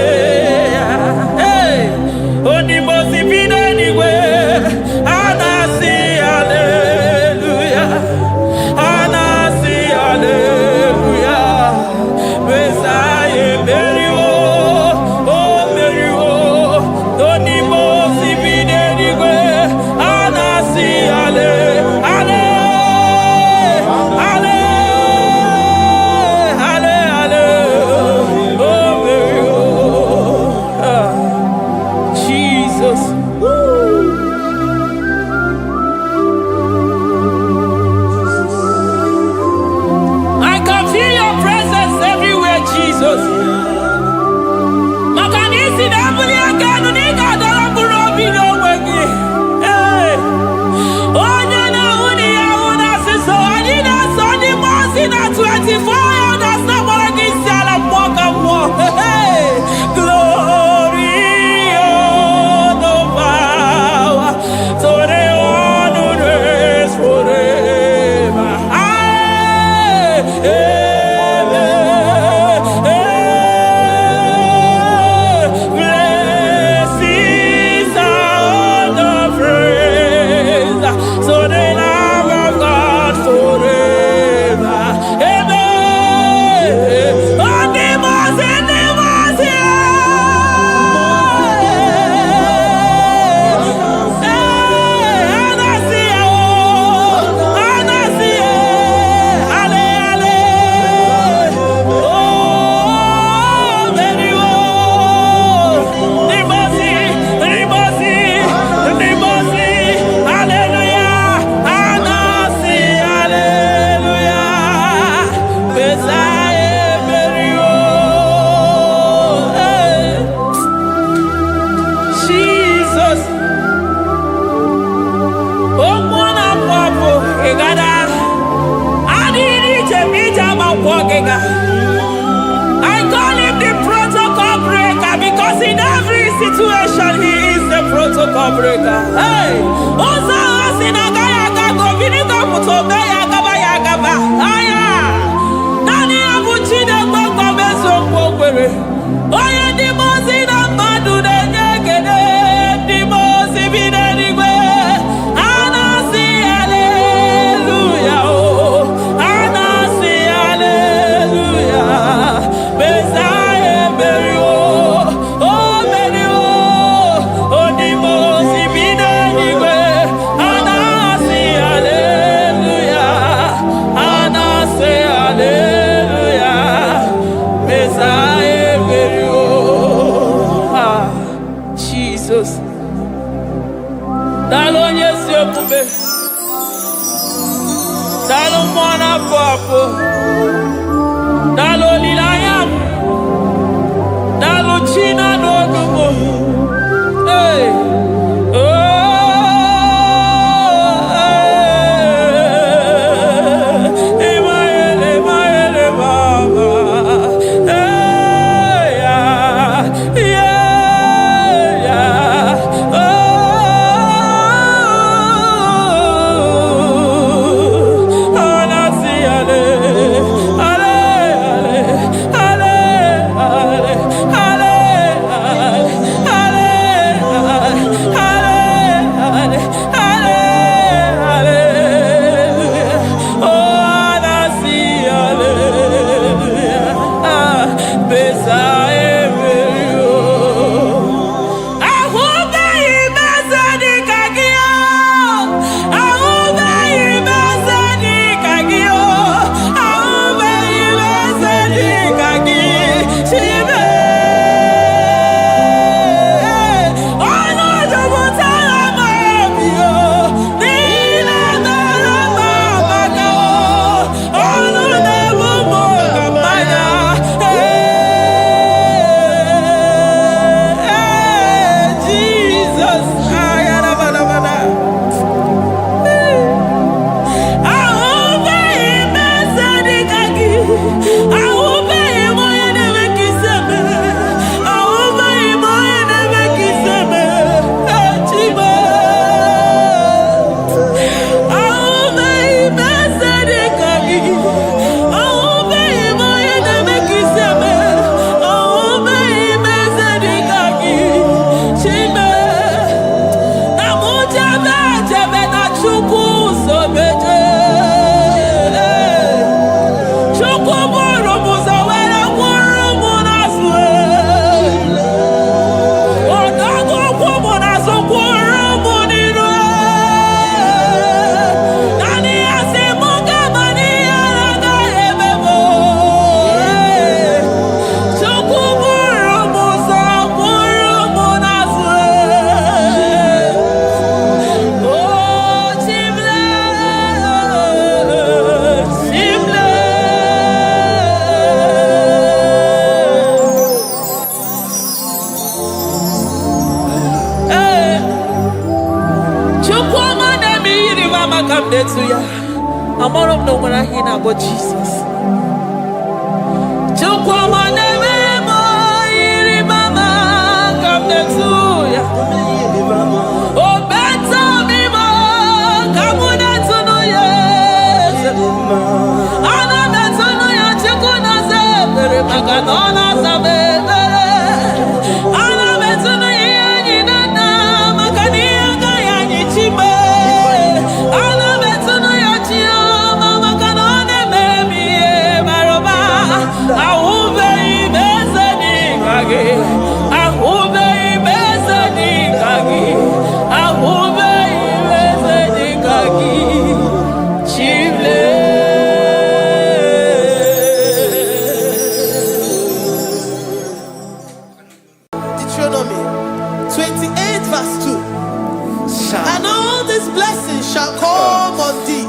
onimosi bidenigwe anasi hallelujah anasi hallelujah Messiah merio oh merio onimosi bidenigwe anasi Jesus. I can feel your presence everywhere, Jesus. Makanisi dabuli agano nika dalaburo bino wegi. Onya na uni ya una siso anina soni mosi na 24 hours na moragi sala moka mo. Glory. I call him the protocol breaker because in every situation he is the protocol breaker. Hey, Osa Asinaga Yagago Vinika Putobe Yagaba Yagaba. Aya, Nani Abuchina Boko Bezo Pogwere. Oya Dimosi Namadu Negede, Dimosi Videnigwe. Anasi hallelujah. Anasi hallelujah. Messiah Merio, oh Merio, oh Dimosi Videnigwe. Anasi hallelujah. Hallelujah. I'm all of no one I hear about Jesus. Deuteronomy 28 verse 2. And all these blessings shall come on thee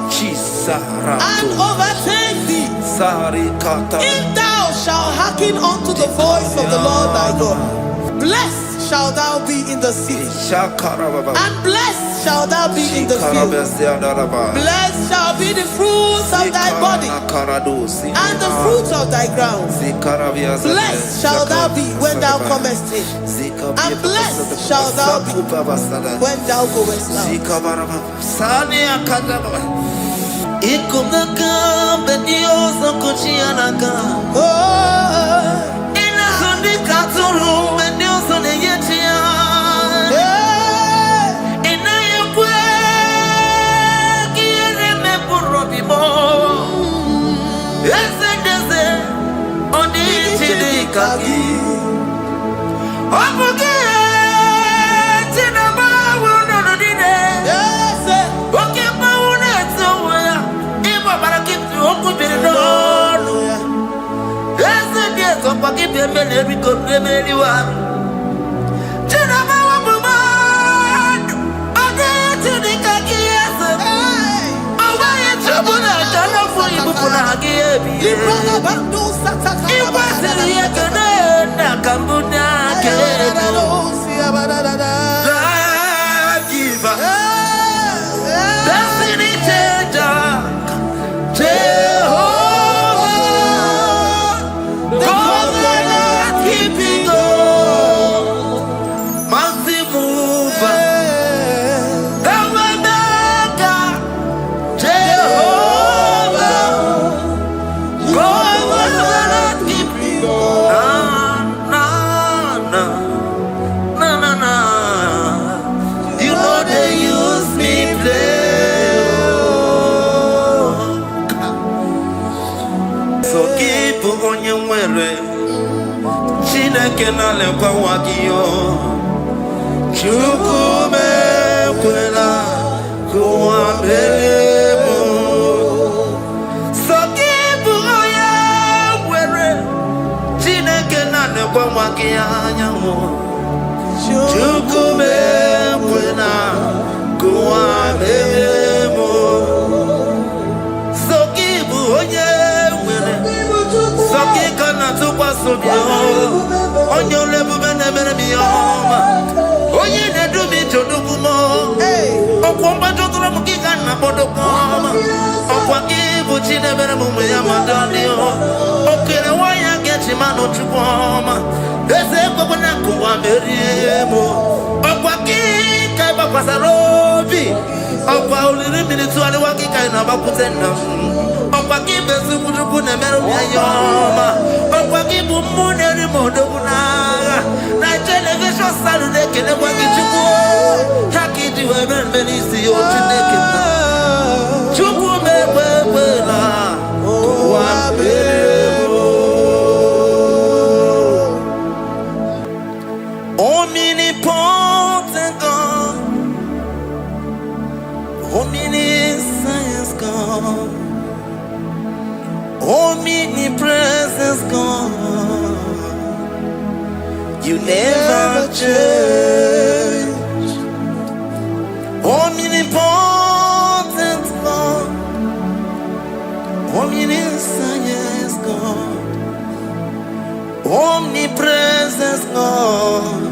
and overtake thee if thou shalt hearken unto the voice of the Lord thy God. Blessed shalt thou be in the city, and blessed shalt thou be in the field. Blessed shall be the fruit of thy body, and the fruit of thy ground. Blessed shalt thou be when thou comest in, and blessed shalt thou be when thou goest out. Omnipotent God, omniscience God, omnipresence God, you never change. Omnipotent God, omniscience God, omnipresence God,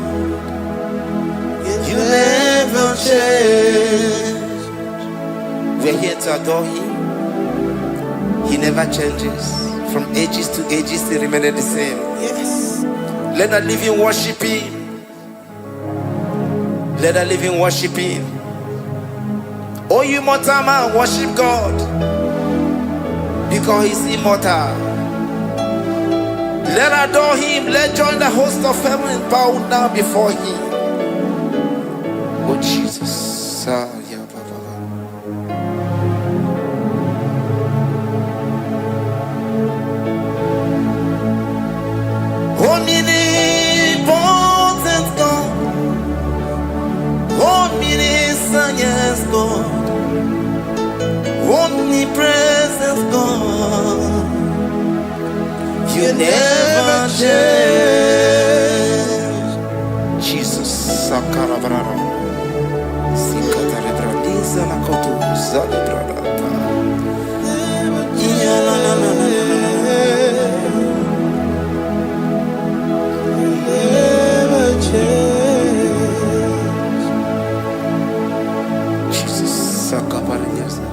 you never change. We're here to adore him. He never changes. From ages to ages, he remains the same. Yes. Let the living worship him. Let the living worship him. Oh, you mortal man, worship God. Because he's immortal. Let adore him. Let join the host of heaven and bow down before him. Oh, Jesus. Omnipotent God. Omniscience God. Omnipresent God. You never change. Jesus. Sakarabrara. Sikatarebradiza la koto zalibradata. Ya la la la la. Never change. Jesus. Sakapariasa.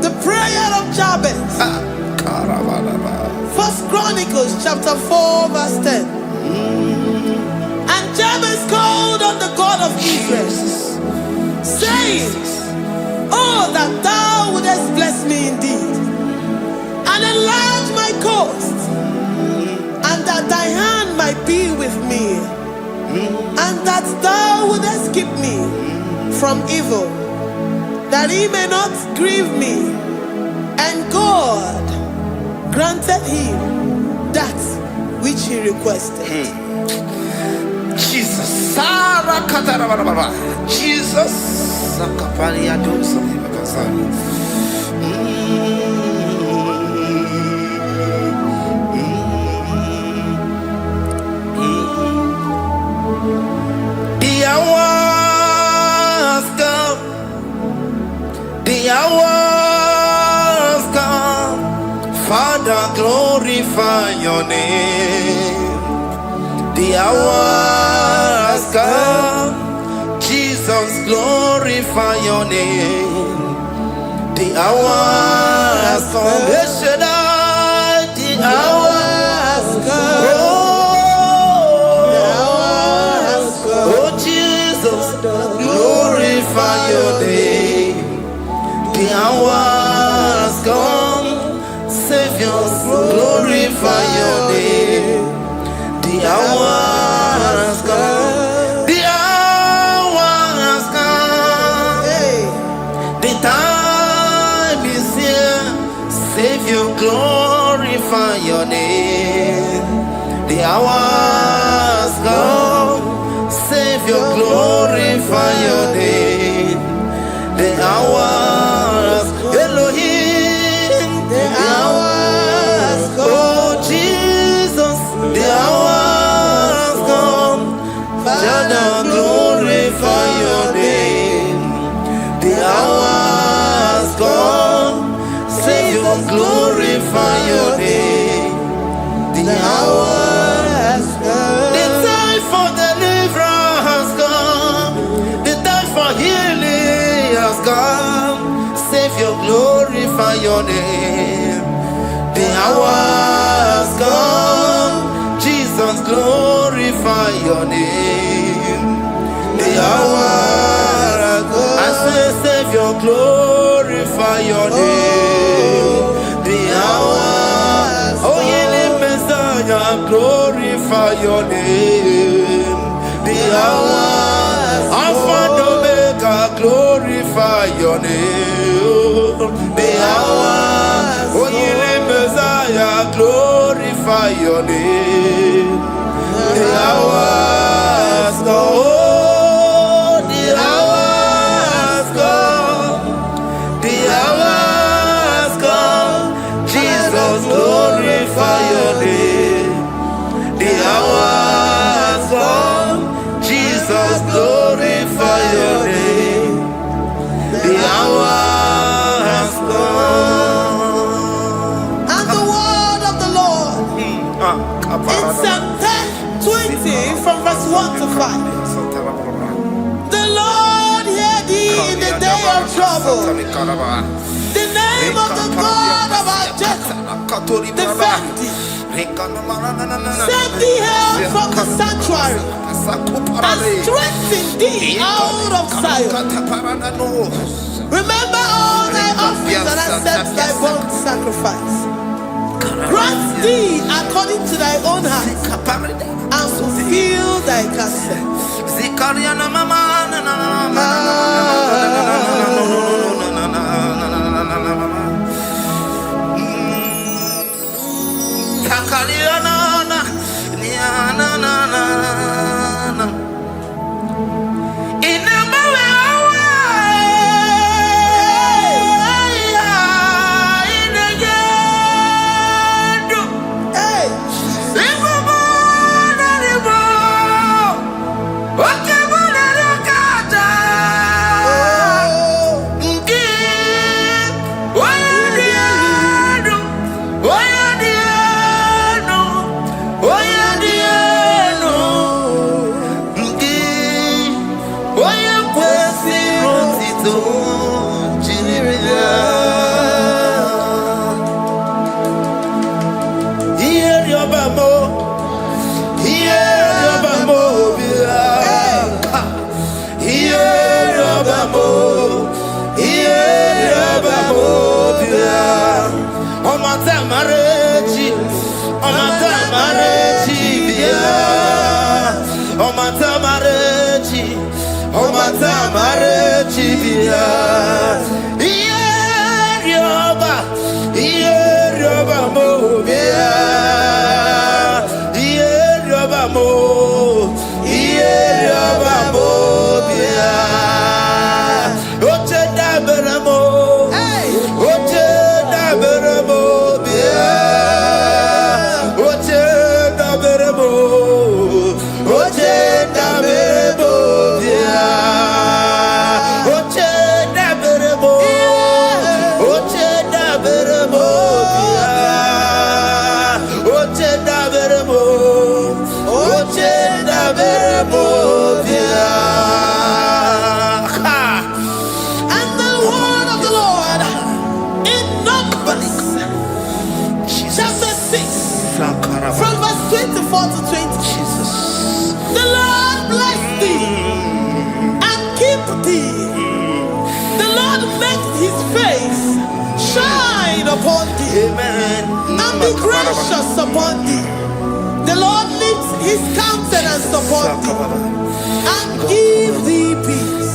The prayer of Jabez. First Chronicles chapter 4 verse 10. And Jabez called on the God of Israel, saying, oh, that thou wouldest bless me indeed, and enlarge my coast, and that thy hand might be with me, and that thou wouldest keep me from evil, that he may not grieve me. And God granted him that which he requested. Jesus. Jesus. The hours come, Father, glorify your name. The hours come, Jesus, glorify your name. The hours come, the hours come. Oh, Jesus, glorify your name. The hours come, Savior, glorify your name. The hours come, the hours come. The time is here, Savior, glorify your name. The hours come, Savior, glorify your name. The hours, Elohim, the hours, oh Jesus, the hours come, Father, glorify your name. The hours come, Savior, glorify your name. The hours come, the time for deliverance has come, the time for healing has come. Savior, glorify your name. The hours come, Jesus, glorify your name. The hours come, I say, Savior, glorify your name. The hours, oh, ye Messiah, glorify your name. The hours, Alpha and Omega, glorify your name. The hours, oh, ye Messiah, glorify your name. The hours, oh, the hours come, the hours come, Jesus, glorify your name. The hours come, Jesus, glorify your name. The hours come. In Psalm 20 from verse 1 to 5. The Lord hear thee in the day of trouble. The name of the God of our Jacob defend thee. Send thee help from the sanctuary and strengthen thee out of Zion. Remember all thy offerings and accept thy burnt sacrifice. Grant thee according to thy own heart and fulfill thy counsel. From verse 24 to 20. Jesus. The Lord bless thee and keep thee. The Lord make his face shine upon thee. Amen. And be gracious upon thee. The Lord lifts his countenance upon thee and give thee peace.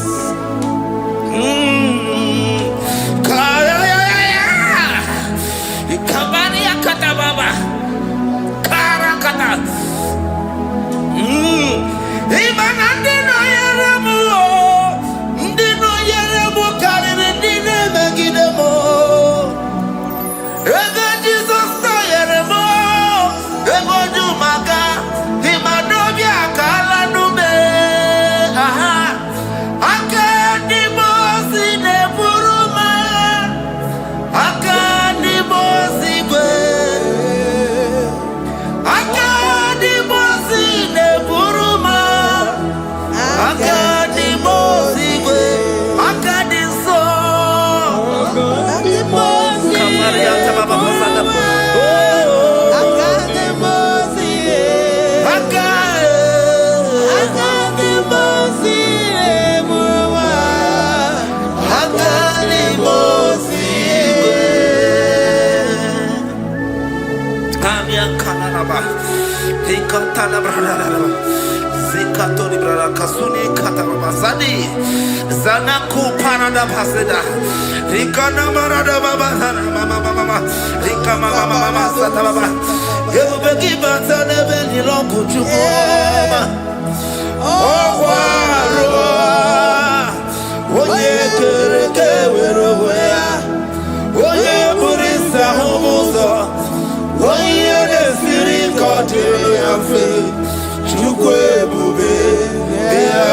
Zanaku parada paseda, Rikana marada baba, mama, Rikama mama sata baba. You begi bata nebeli longu chukoma. Oh waro, oye kereke weroya, oye burisa homuso, oye nesiri kote yafe, chukwe bube ya.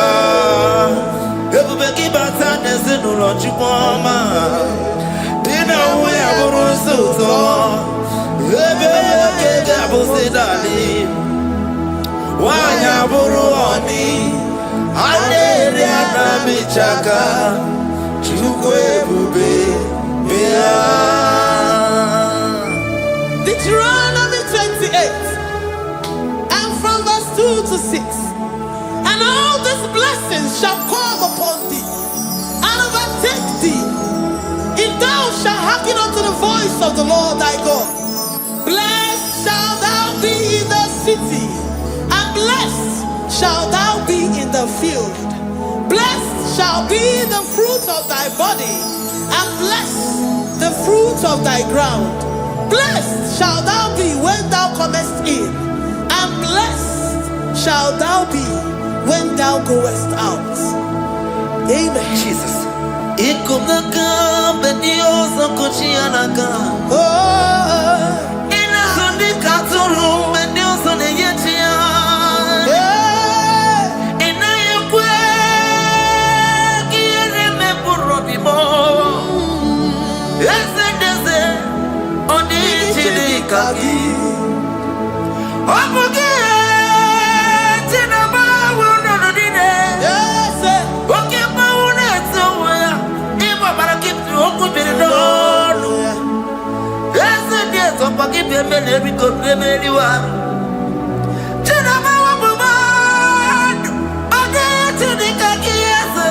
Everybody bata nezinu lochikoma. Dina uya burusu to. Ebe kega buse Sidali, Wanya Buruani, Aderiana Michaka, Chukwe Bube, Deuteronomy 28, and from verse 2 to 6. And all these blessings shall come upon thee, and overtake thee, if thou shalt hearken unto the voice of the Lord thy God. Blessed shalt thou be in the city, and blessed shalt thou be in the field. Blessed shall be the fruit of thy body, and blessed the fruit of thy ground. Blessed shalt thou be when thou comest in, and blessed shalt thou be when thou goest out. Amen. Jesus. Ikumaka bedioso kuchianaka. Oh, Inazundi katuru bedioso neyetia. Inayekwe kiyereme burobimo. Ezedeze odi chidikaki. Omuge tinaba wuno dine. Oke maune tsoya. Ibo barakitu okubirino. Ezedeze opakipye mele bikopye meliwa. Tinaba wabumadu. Ode chidikaki yese.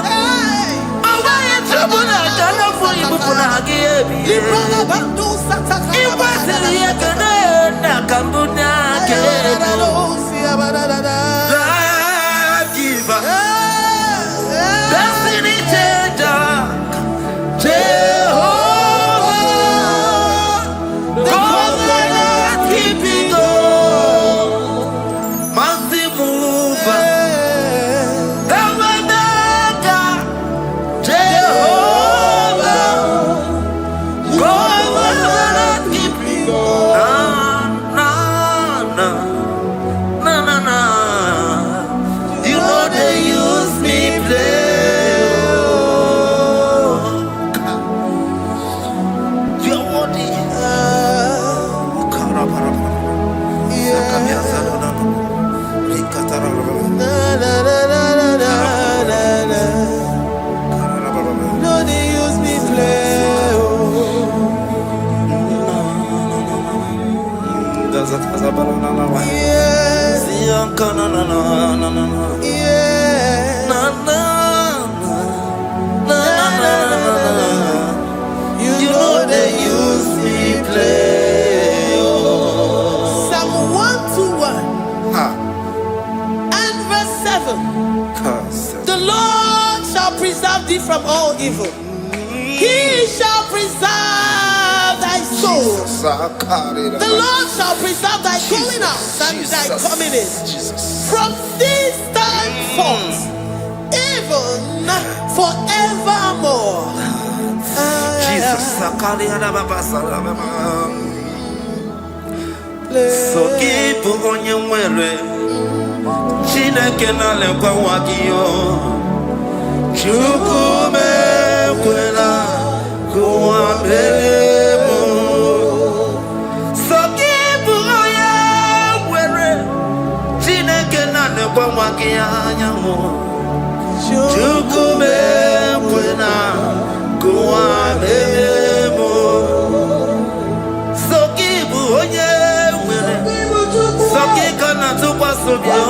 Owaye chobuna kana fuyi bupuna hagiyebi. Librana bandu sataka. Iwasiri yekene na kambuna kedu. Life giver, destiny changer, Jehovah, covenant keeping God, mountain mover, Tabernacle, Jehovah, covenant keeping God. You know they use me play. You're worthy. No, they use me play. Yes, yes. You know they use me play. Psalm 121 and verse 7. The Lord shall preserve thee from all evil. He shall preserve thy soul. The Lord shall preserve thy going out and thy coming in from this time forth, even forevermore. Jesus, so keep on your way. Chineke na lekwa wakio. Chukume kwela kuambelemo. So keep on your way. Chineke na lekwa wakianyamo. Chukume kwela kuambelemo. So keep on your way. Soki kana tukwa sobio.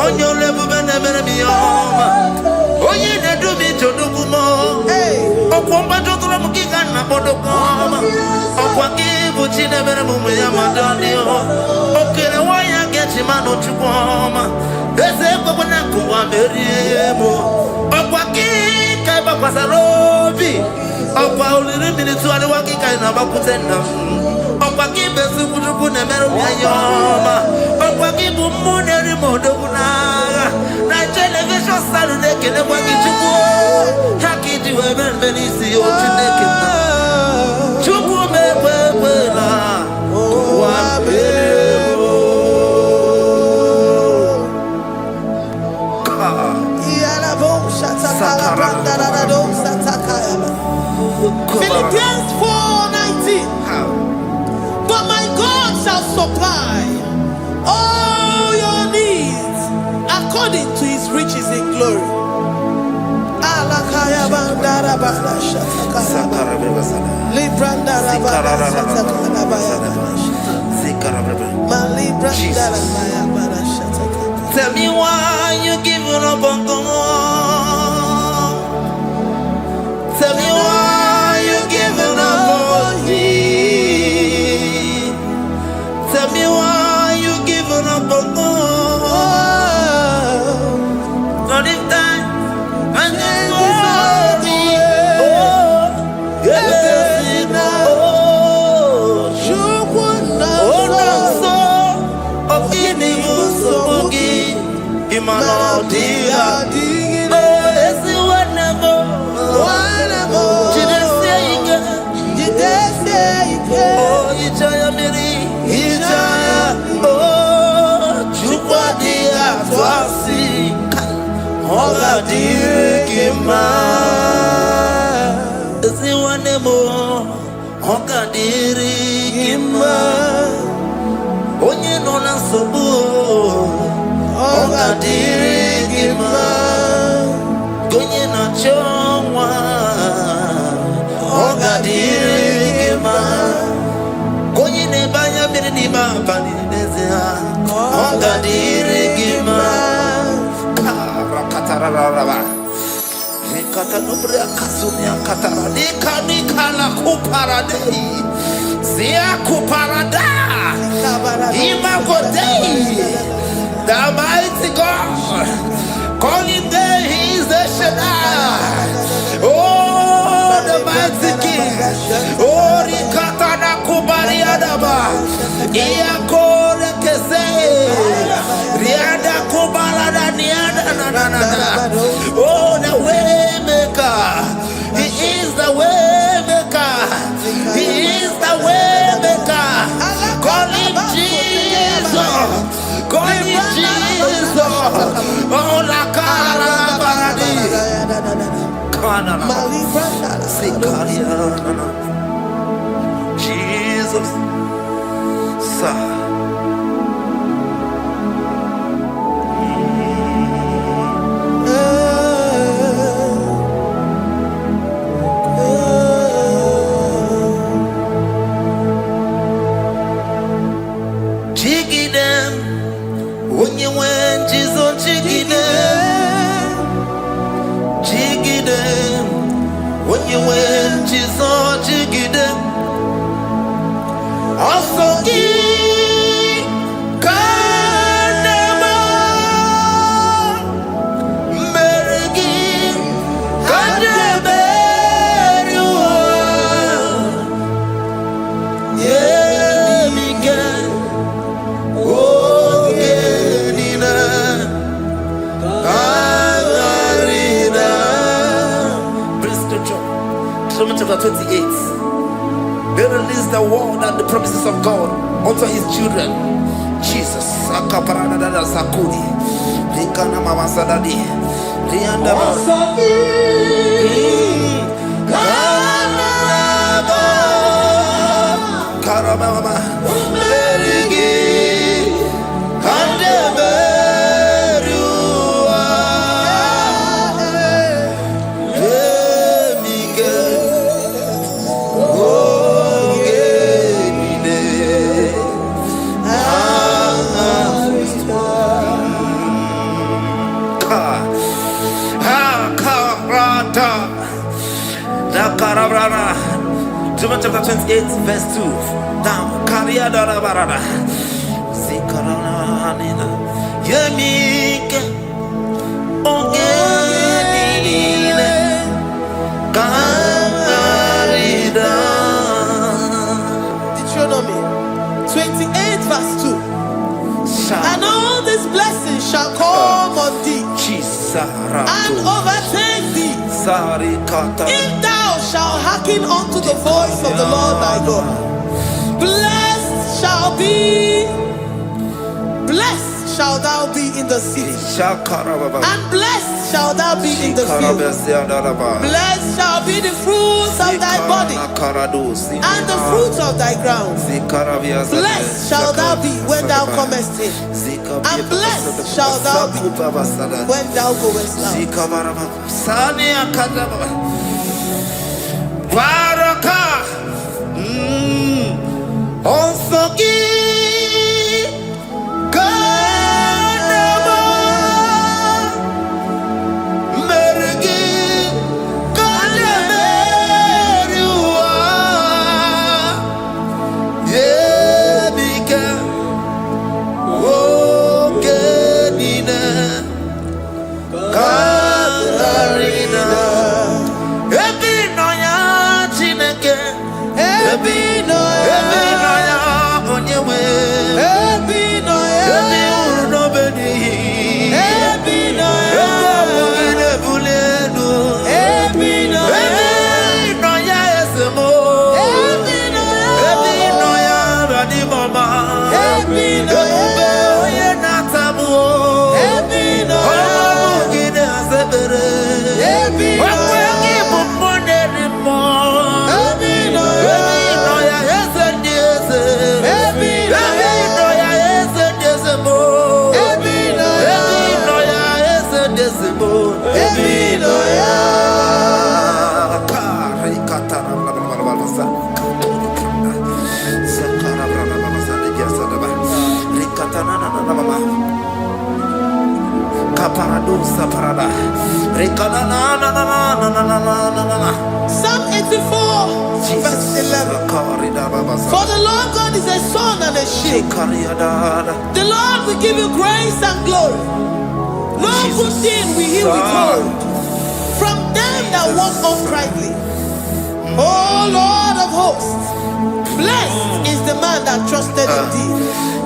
Onyo lebu bene bene biyoma. Oye ne dumi chodukumo. Okwamba chotura mukika na bodokoma. Okwa kibu chine bene mumu ya madonio. Okele waya gechi mano chukwoma. Ese kwa kuna kuwa meriemo. Okwa kika iba kwa sarobi. Okwa uliri minituwa ni wakika inabakutenda. Okwa kibe sukutuku ne meru miyayoma. Okwa kibu mune rimodo kunaga. Na television salu neke ne wakichuku. Haki diwe benvenisi o chineke na. Chuku mekwela. Wabemo. Philippians 4:19. But my God shall supply all your needs according to his riches in glory. Alakaya bandara bala shatakara. Librandara bala shatakara baya bala shatakara. Malibrandara baya bala shatakara. Tell me why you giving up on God. Tell me why you giving up on me. Tell me why you giving up on God. Not if time and then me. Oh, yes, oh, oh, Imanodia, oh, esse wanamo, oh, Ijaya Miri, Ijaya, oh, Chupadia, Twasi, Hola Dirikima, esse wanamo, Hoga Dirikima, Onye Nona Sobu. Oga dirigima, gonye na chomwa. Oga dirigima, gonye ne banya biri ni bapani nezea. Oga dirigima, kara katararaba. Nikata nubria kasumia katara. Nika la kuparadei, zia kuparada, imagodei. The mighty God, calling there, He is the Shaddai. Oh, the mighty King. Oh, Rikatana Kubariadaba. Iakore Kese. Riada Kubalada Niada. Oh, the way maker. He is the way maker. He is the way maker. Call Him Jesus. Call Him Jesus. Oh, la cara baradi. Kana. Sikaria. Jesus. Sa. When you went, Jesus, jigide. Also, Kanema, Merigi, Kanema, yeah, Miguel, oh, Genina, Amarina. Psalm chapter 28. They release the word and the promises of God unto His children. Jesus. Akaparadada Sakudi. Likana Mama Sadadi. Rianda Karama. Merigi. John chapter 28 verse 2. Down. Kariada barada. Zikarana nina. Yemike. Ogenine. Kamarida. Deuteronomy 28 verse 2. And all these blessings shall come on thee and overtake thee if thou shalt hearken unto the voice of the Lord thy Blessed shall thou be in the city, and blessed shall thou be in the field. Blessed shall be the fruits of thy body, and the fruit of thy ground. Blessed shall thou be when thou comest in, and blessed shall thou be when thou goest out. Psalm 84, verse 11. For the Lord God is a sun and a shield. The Lord will give you grace and glory. No good thing will he withhold from them that walk uprightly. O Lord of hosts, blessed is the man that trusted in thee.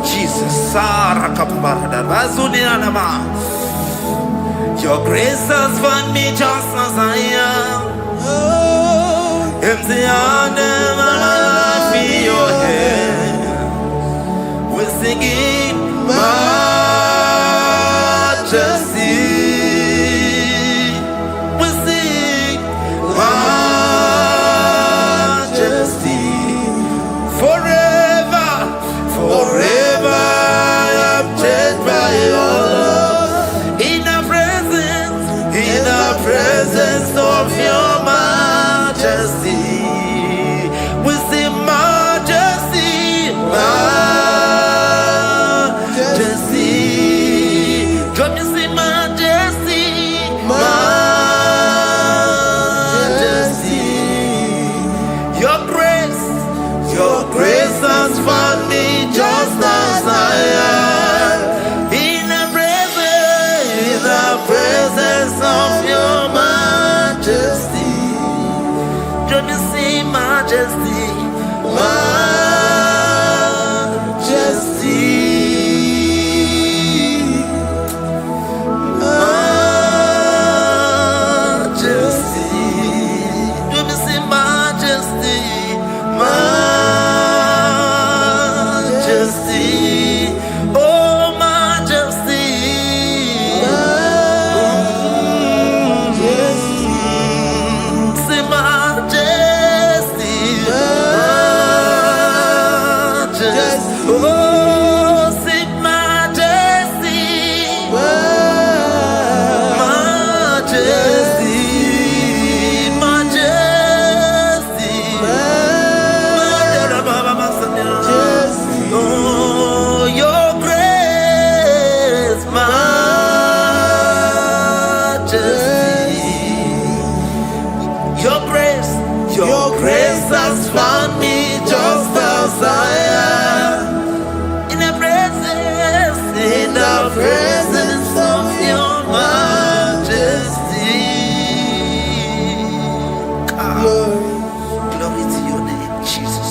Jesus, your grace has found me just as I am. Empty handed and I feel your hand. We're singing majesty. We sing majesty. Forever, forever I'm changed by your love. In the presence of your majesty, we see majesty, majesty. Come you see majesty, majesty. Your grace has found me just as I am. In the presence of your majesty, don't you see majesty, majesty, majesty, don't you see majesty, majesty, oh majesty. Your grace has found me just as I am. In the presence of your majesty. Glory to your name, Jesus.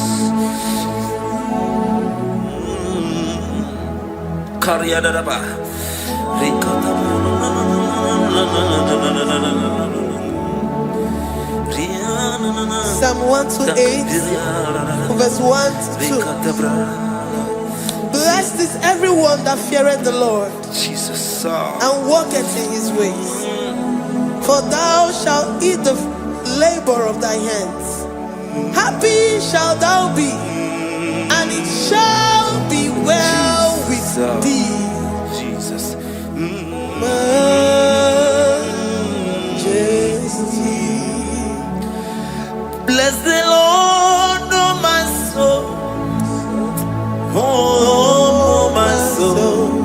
Psalm 128, verse 1 to 2. Blessed is everyone that feareth the Lord Jesus. and walketh in his ways. For thou shalt eat the labor of thy hands. Happy shalt thou be, and it shall be well with thee. Jesus. Majesty. Bless the Lord, oh my soul. Oh, my soul.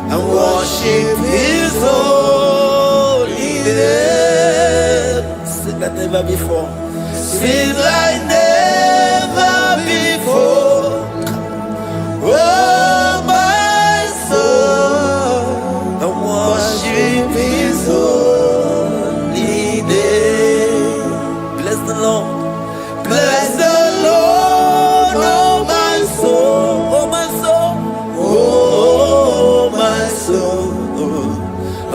And worship his holy name. Sing like never before. Sing like never before. Oh, my soul. And worship his holy name. Bless the Lord. Bless the Lord, oh my soul, oh my soul, oh my soul,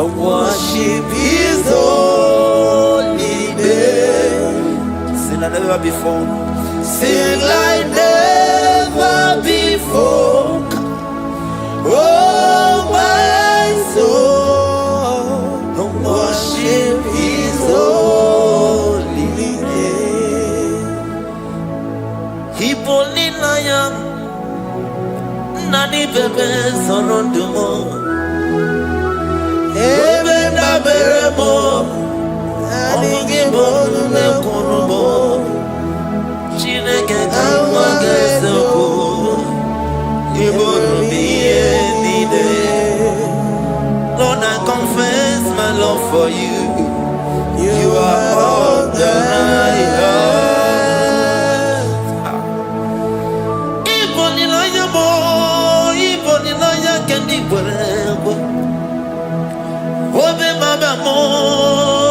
and worship his holy name. Sing like never before. Sing like never before. Oh my soul, and worship his holy name. Hipoli nayam nani bebe sorondumo ebe na beremo omugi bolu ne kunumo chineke kanwa gesoko ibonu miye nide. Lord, I confess my love for you. You are all that I have. Obe mama mo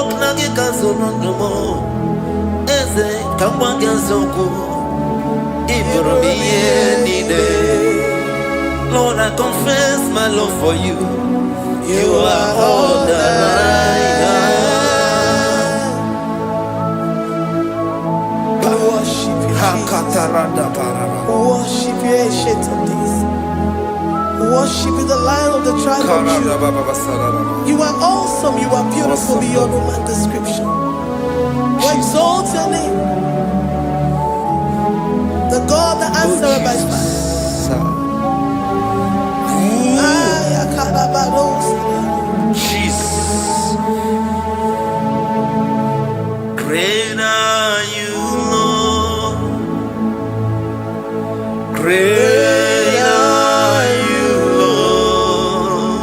knagi kazonomo eze kamwange zoko ibromiye nide. Lord, I confess my love for you. You are all that I have. Worship you, Jesus. Worship you, Ancient of Days. Worship you, the Lion of the tribe of Judah. You are awesome, you are beautiful beyond human description. We exalt your name, the God that answered by fire. Jesus. Great are you, Lord. Great are you, Lord.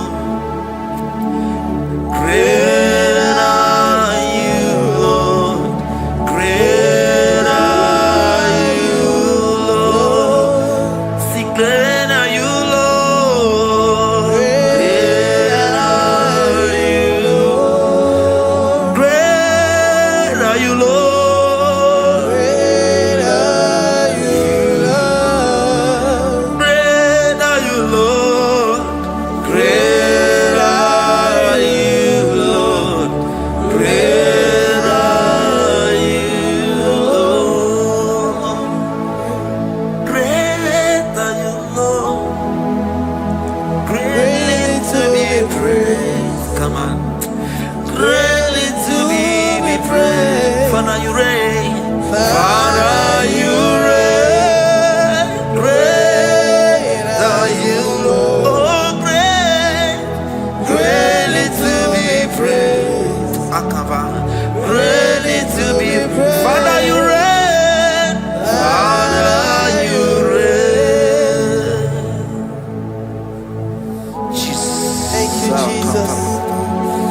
Great are you, Lord. Great are you, Lord. See, great are you, Lord. Great are you, Lord. Great are you, Lord.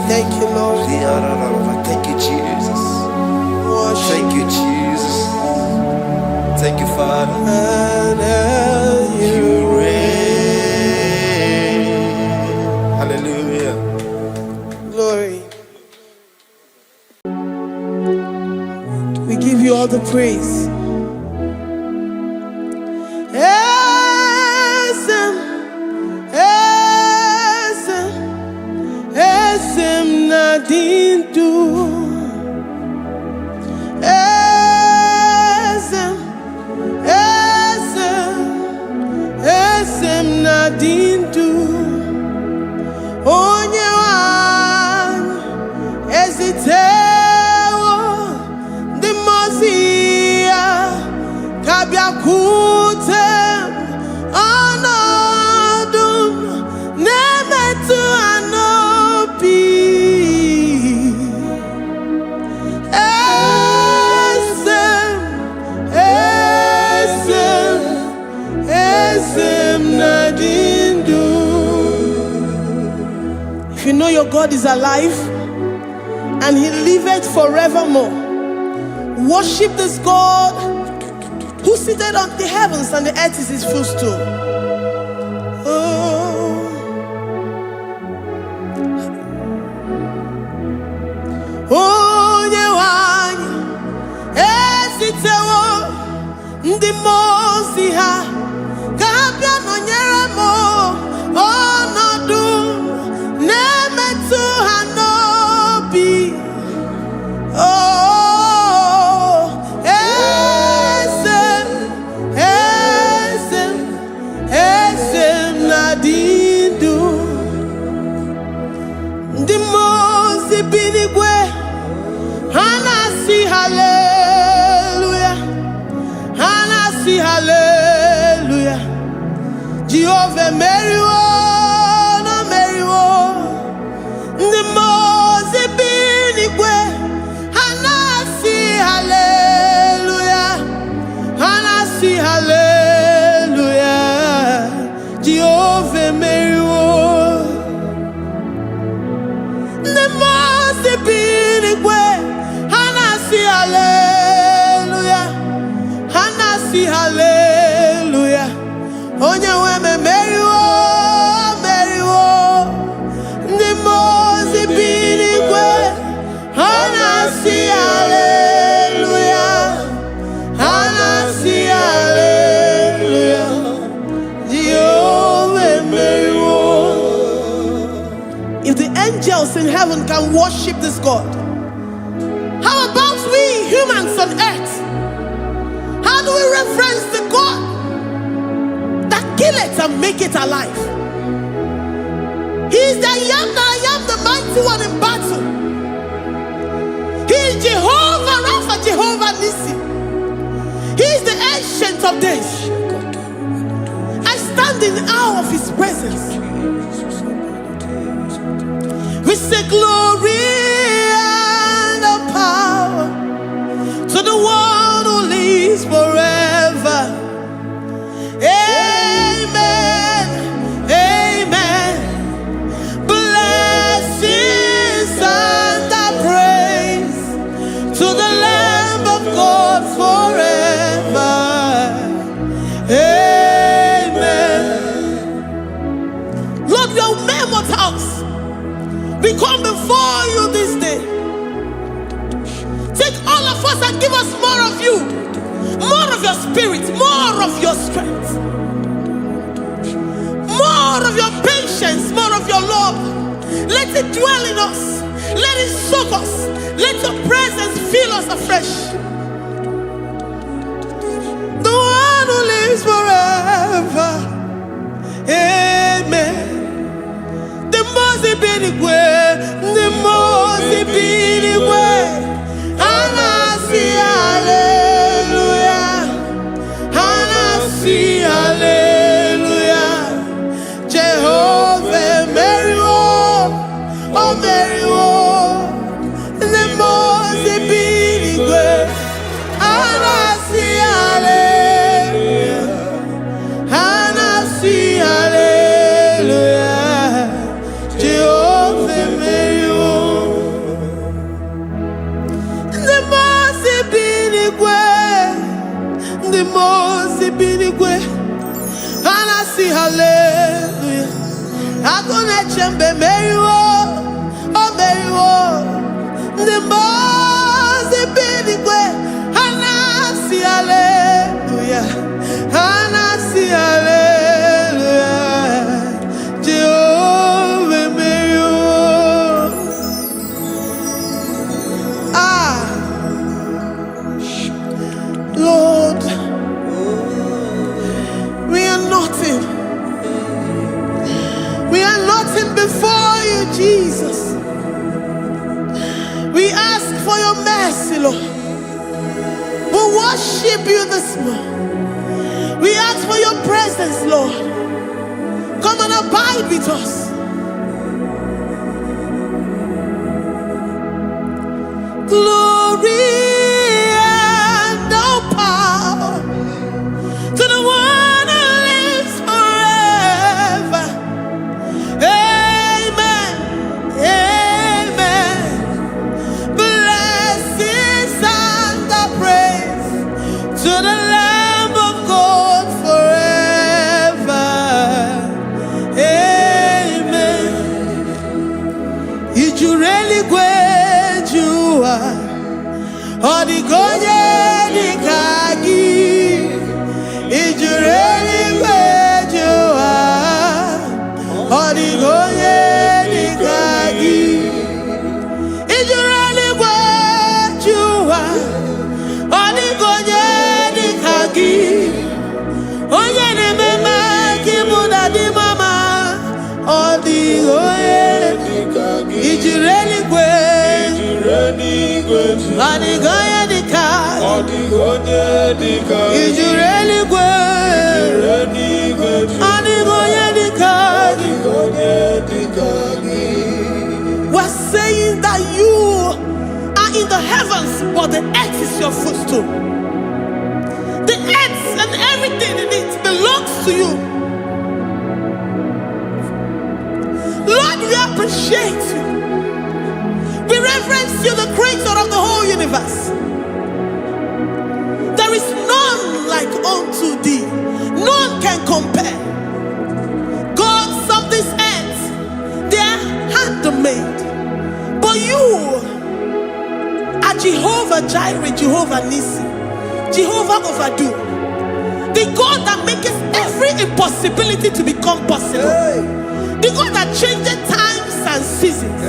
Thank you, Lord. Thank you, Jesus. Thank you, Jesus. Thank you, Father. You reign. Hallelujah. Glory. We give you all the praise. Nadindu Esem dindu onye wanyu ezitewo ndi mozia kabia kute anadum nemetu anopi If you know your God is alive and he liveth forevermore, worship this God who seated on the heavens and the earth is his footstool. Onye wanyu ezitewo ndị mozi ha kabia nonyere mo ọnọdụ na-emetụ ha n'obi. Eze na-adị ndụ. Ndị mozi bi n'igwe ha na-asị haleluya, ha na-asị haleluya. Jehovah meriwo na meriwo. Ndị mozi bi n'igwe ha na-asị haleluya, ha na-asị haleluya. Jehovah meriwo. Ndị mozi bi n'igwe ha na-asị haleluya, ha na-asị haleluya. Onye nwe m meriwo, meriwo. Ndị mozi bi n'igwe ha na-asị haleluya, ha na-asị haleluya. Jehovah meriwo. If the angels in heaven can worship this God, how about we humans on earth? How do we reference the God that kill it and make it alive? He is the I am, the mighty one in battle. He is Jehovah Rapha, Jehovah Nissi. He is the ancient of days. I stand in awe of his presence. We say glory and the power to the one who lives forever. Amen, amen. Blessings and the praise to the Lamb of God forever. Amen. Lord, your mammoth house, we come before you this day. Take all of us and give us more of you, more of your spirit, more of your strength, more of your patience, more of your love. Let it dwell in us. Let it soak us. Let your presence fill us afresh. The one who lives forever. Amen. The mozi bi n'igwe, the mozi bi n'igwe. Hanasi hallelujah, Hanasi hallelujah. Jehovah meriwo, oh meriwo. The mozi bi n'igwe. Hanasi hallelujah, Hanasi hallelujah. Jehovah meriwo. The mozi bi n'igwe, the mozi bi n'igwe. Hanasi hallelujah. Agone chembe meriwo, oh meriwo. The mozi bi n'igwe. Hanasi hallelujah, Hanasi hallelujah. Jehovah meriwo. Lord, we are nothing nothing before you, Jesus. We ask for your mercy, Lord. We worship you this morning. We ask for your presence, Lord. Come and abide with us. Glory and all power to the one who lives forever. Amen. Amen. Blessings and the praise to the Lamb of God forever. Amen. Did you really go? Odigonye dikagi, ijureli kwejua. Odigonye dikagi, ijureli kwejua. Odigonye dikagi, onye ne mema kimuda di mama. Odigonye dikagi, ijureli kwejua. Odigonye dikagi, odigonye dikagi, ijureli kwejua. Odigonye dikagi, odigonye dikagi. We're saying that you are in the heavens, but the earth is your footstool. The earth and everything in it belongs to you. Lord, we appreciate you. We reverence you, the creator of the whole universe. There is none like unto thee. None can compare. Gods of this earth, they are handmade. But you are Jehovah Jireh, Jehovah Nissi, Jehovah Overdo. The God that makes every impossibility to become possible. The God that changes times and seasons.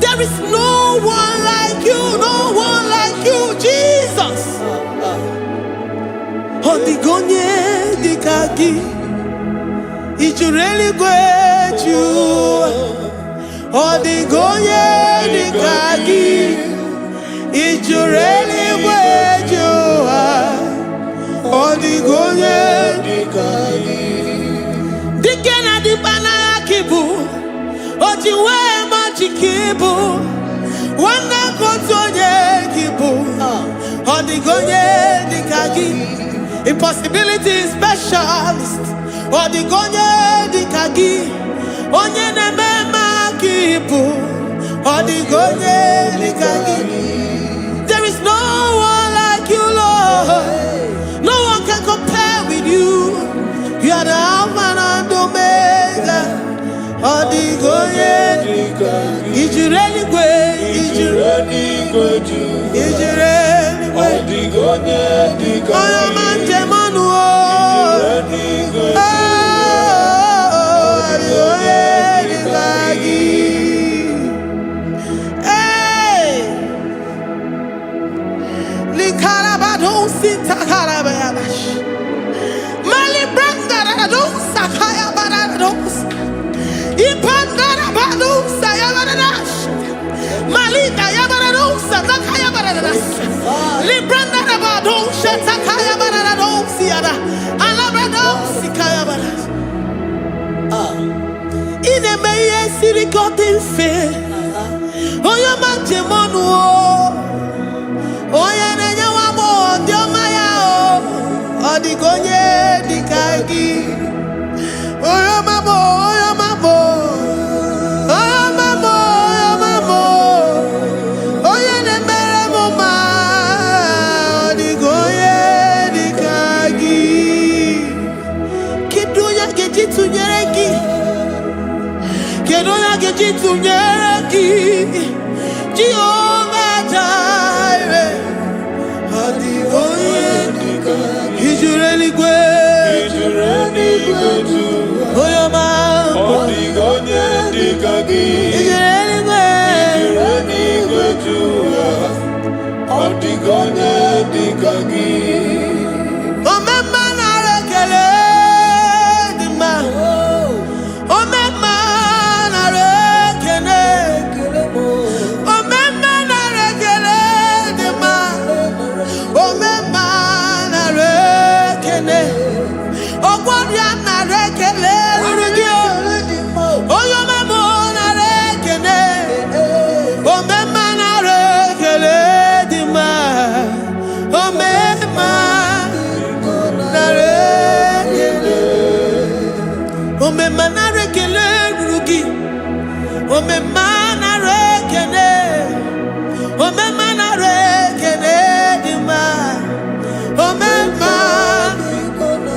There is no one like you, no one like you, Jesus. Odigonye dikagi, ijureli kwejua. Odigonye dikagi, ijureli kwejua. Odigonye dikagi. Dikena dibana kibu, ojiwe majikibu. Wana kotonye kibu, odigonye dikagi. Impossibility specialist, odigonye dikagi. Onye nemema kibu, odigonye dikagi. There is no one like you, Lord. No one can compare with you. You are the Alpha and Omega. Odigonye dikagi. Ijureli kwe, ijureli kwe, ijureli kwe. Odigonye dikagi. Oyo manje manu o. Ijureli kwe. Odigonye dikagi. Hey, likarabado sitakarabayabash. Mali branga radon sakaya barados. Ipandara badu sayabaradas. Malika yabarados sakaya baradas. Libranda badu shatakaya barados yada. Alabrados sikaya baradas. Ine meye sirikotin fe. Oyo manje monu o. Oya nenya wamo diomaya o. Odigonye dikagi. Oyo mamo, oyo mamo. Oyo mamo, oyo mamo. Oya nemere moma. Odigonye dikagi. Kiduya gejitu nyereki. Kiduya gejitu nyereki. Jehovah Jireh. Odigonye dikagi. Ijureli kwe. Oyo mamo. Odigonye dikagi. Ijureli kwe. Odigonye dikagi. Omema na rekele dima. Omema narekele rugi. Omema narekele. Omema narekele dima. Omema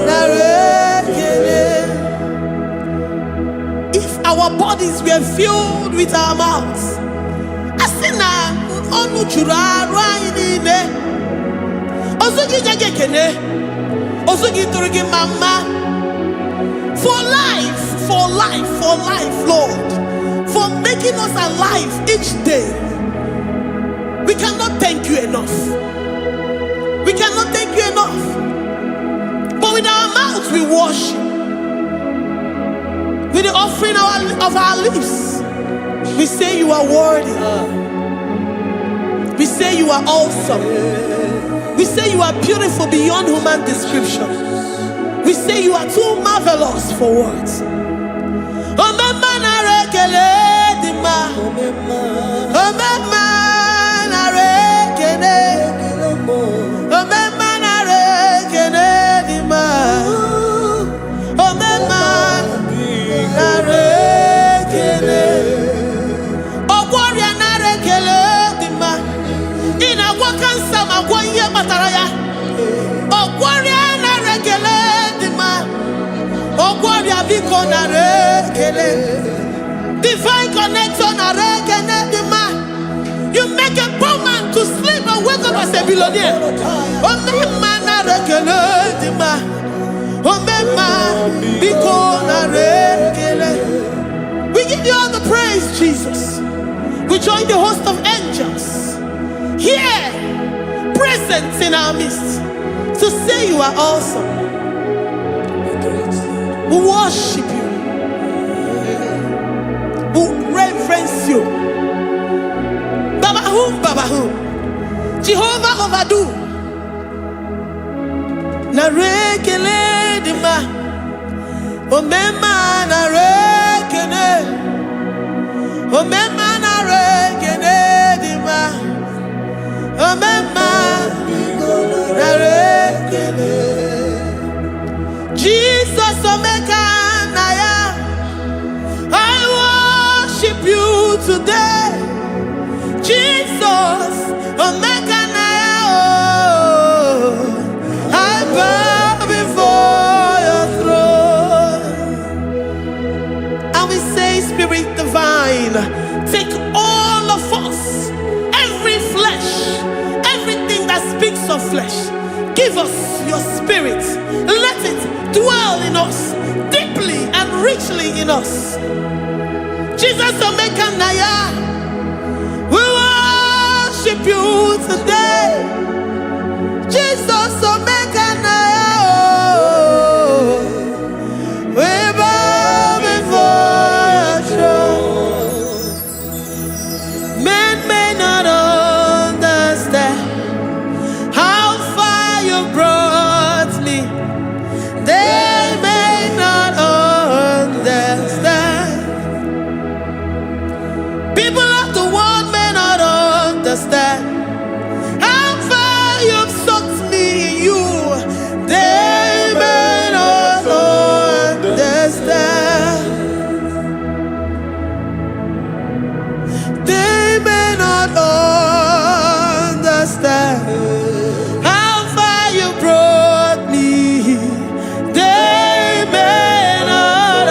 narekele. If our bodies were filled with our mouths, asina onu chura rainine. Osugi jage kene. Osugi turugi mama. For life, Lord. For making us alive each day. We cannot thank you enough. We cannot thank you enough. But with our mouths we worship. With the offering of our lips, we say you are worthy. We say you are awesome. We say you are beautiful beyond human description. We say you are too marvelous for words. Omema narekele dima. Omema narekele. Omema narekele dima. Omema narekele. Ogwaria narekele dima. Ina wakansa magwanye mataraya. Ogwaria narekele. Divine connection. You make a poor man to sleep and wake up as a billionaire. We give you all the praise, Jesus. We join the host of angels here, present in our midst, to say you are awesome. We worship you. We reverence you. Babahum. Jehovah overdo. Narekele dima. Omema narekele. Omema narekele dima. Omema narekele. Jesus Omega Naya, I worship you today. Jesus Omega Naya, oh, I bow before your throne. And we say, Spirit Divine, take all of us, every flesh, everything that speaks of flesh. Give us your spirit. Let it dwell in us, deeply and richly in us. Jesus Omega Naya, we worship you today. Jesus Omega Naya, oh, we bow before your throne. Men may not understand how far you brought me. They may not understand. People of the world may not understand how far you've sucked me in you. They may not understand. They may not understand how far you brought me. They may not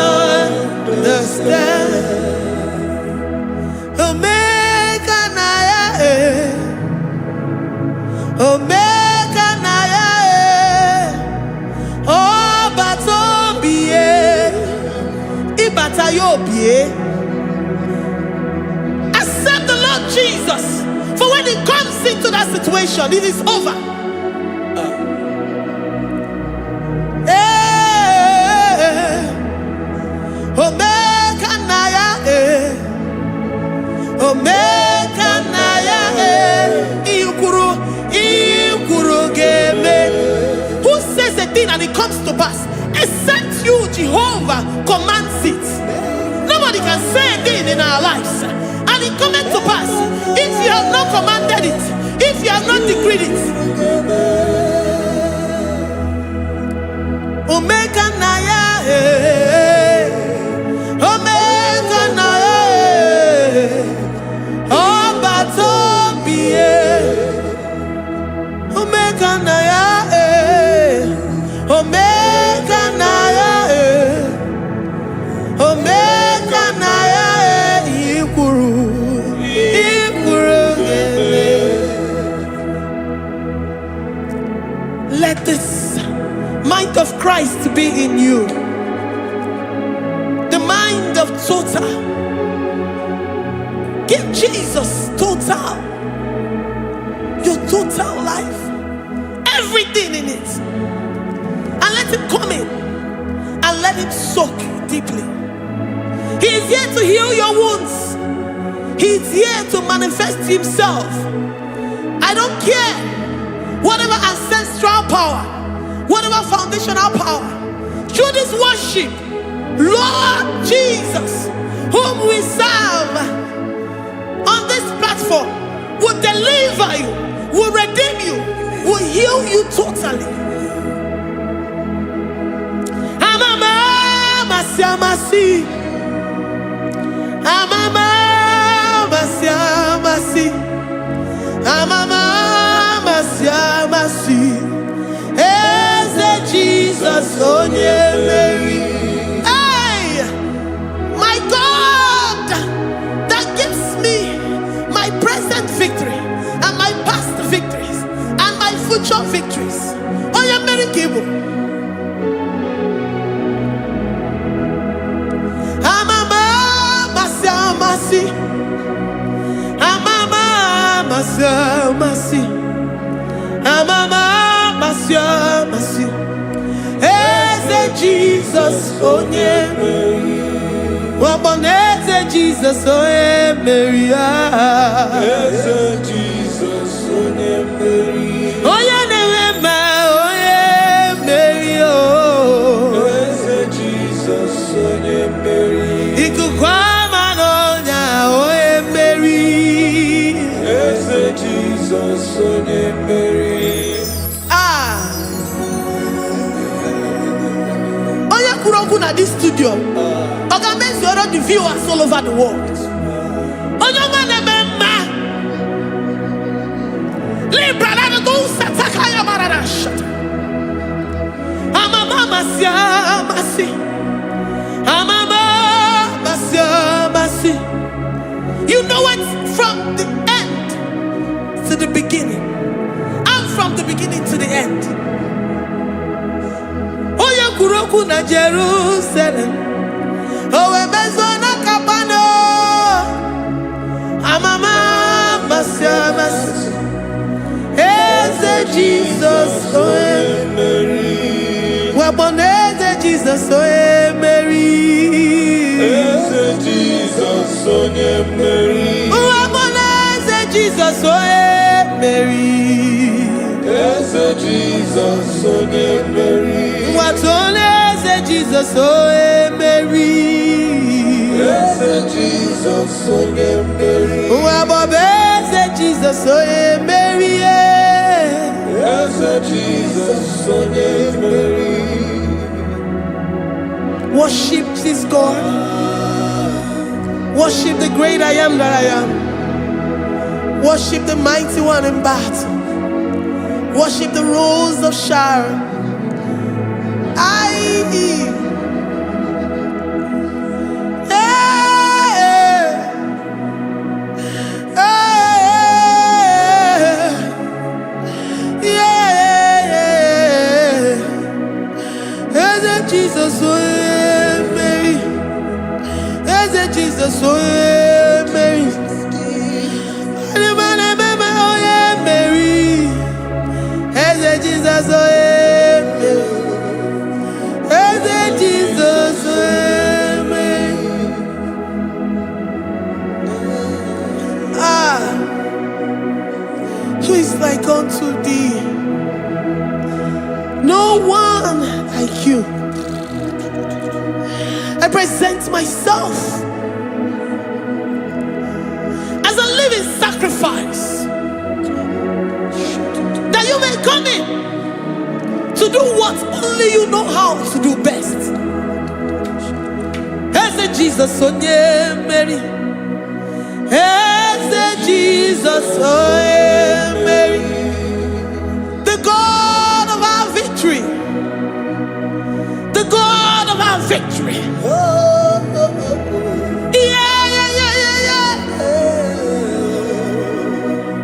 understand. Omega Naya, Omega Naya, oh Batobie, Ibatayobie. Accept the Lord Jesus, for when He comes into that situation, it is over. Omega Naya, Omega Naya, Ikuru Game. Who says a thing and it comes to pass? Except you, Jehovah, commands it. Nobody can say a thing in our lives and it comes to pass if you have not commanded it, if you have not decreed it. Omega Naya, Christ be in you. The mind of total. Give Jesus total. Your total life. Everything in it. And let him come in. And let him soak deeply. He is here to heal your wounds. He is here to manifest himself. I don't care. Whatever ancestral power, whatever foundational power, through this worship, Lord Jesus, whom we serve on this platform, will deliver you, will redeem you, will heal you totally. Amama siamasi, amama siamasi, amama siamasi. Eze Jesus onye Mary. Hey, my God, that gives me my present victory and my past victories and my future victories. Onye Mary Kibo. Amama siamasi, amama siamasi, amama siamasi. Eze Jesus onye Mary. Waboneze Jesus onye Mary. Eze Jesus onye Mary. Onye na-eme onye Mary. Eze Jesus onye Mary. Ikuku ama n'ọnya onye Mary. Eze Jesus onye Mary. Onye kwuru okwu na this studio, ọ ga-emezuoro the viewers all over the world. Onye ọma na-eme mma. Libra na go sataka ya marara shata. Amama masia masi. Amama masia masi. You know it from the end to the beginning. And from the beginning to the end. Oya kuroku na Jerusalem. Owe bezona kapano. Amama masia masi. Eze Jesus oe Mary. Waboneze Jesus oe Mary. Eze Jesus onye Mary. Waboneze Jesus oe Mary. Eze Jesus onye Mary. Watoneze Jesus oe Mary. Eze Jesus onye Mary. Wabobeze Jesus oe Mary. Eze Jesus onye Mary. Worship this God. Worship the great I am that I am. Worship the mighty one in battle. Worship the rose of Sharon. Jesus, oh Mary. Jesus, oh Mary. Jesus, oh Mary. Jesus, oh Mary. Who is like unto thee? No one like you. I present myself as a living sacrifice, that you may come in to do what only you know how to do best. Eze Jesus onye Mary. Eze Jesus onye Mary. The God of our victory. The God of our victory.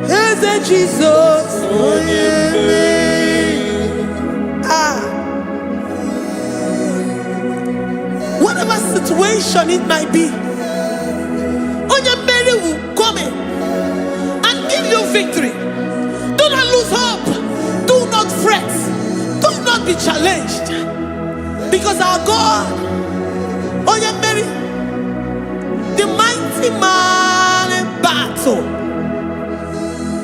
Eze Jesus onye Mary. situation it might be, Onyamere will come in and give you victory. Do not lose hope. Do not fret. Do not be challenged. Because our God, Onyamere, the mighty man in battle,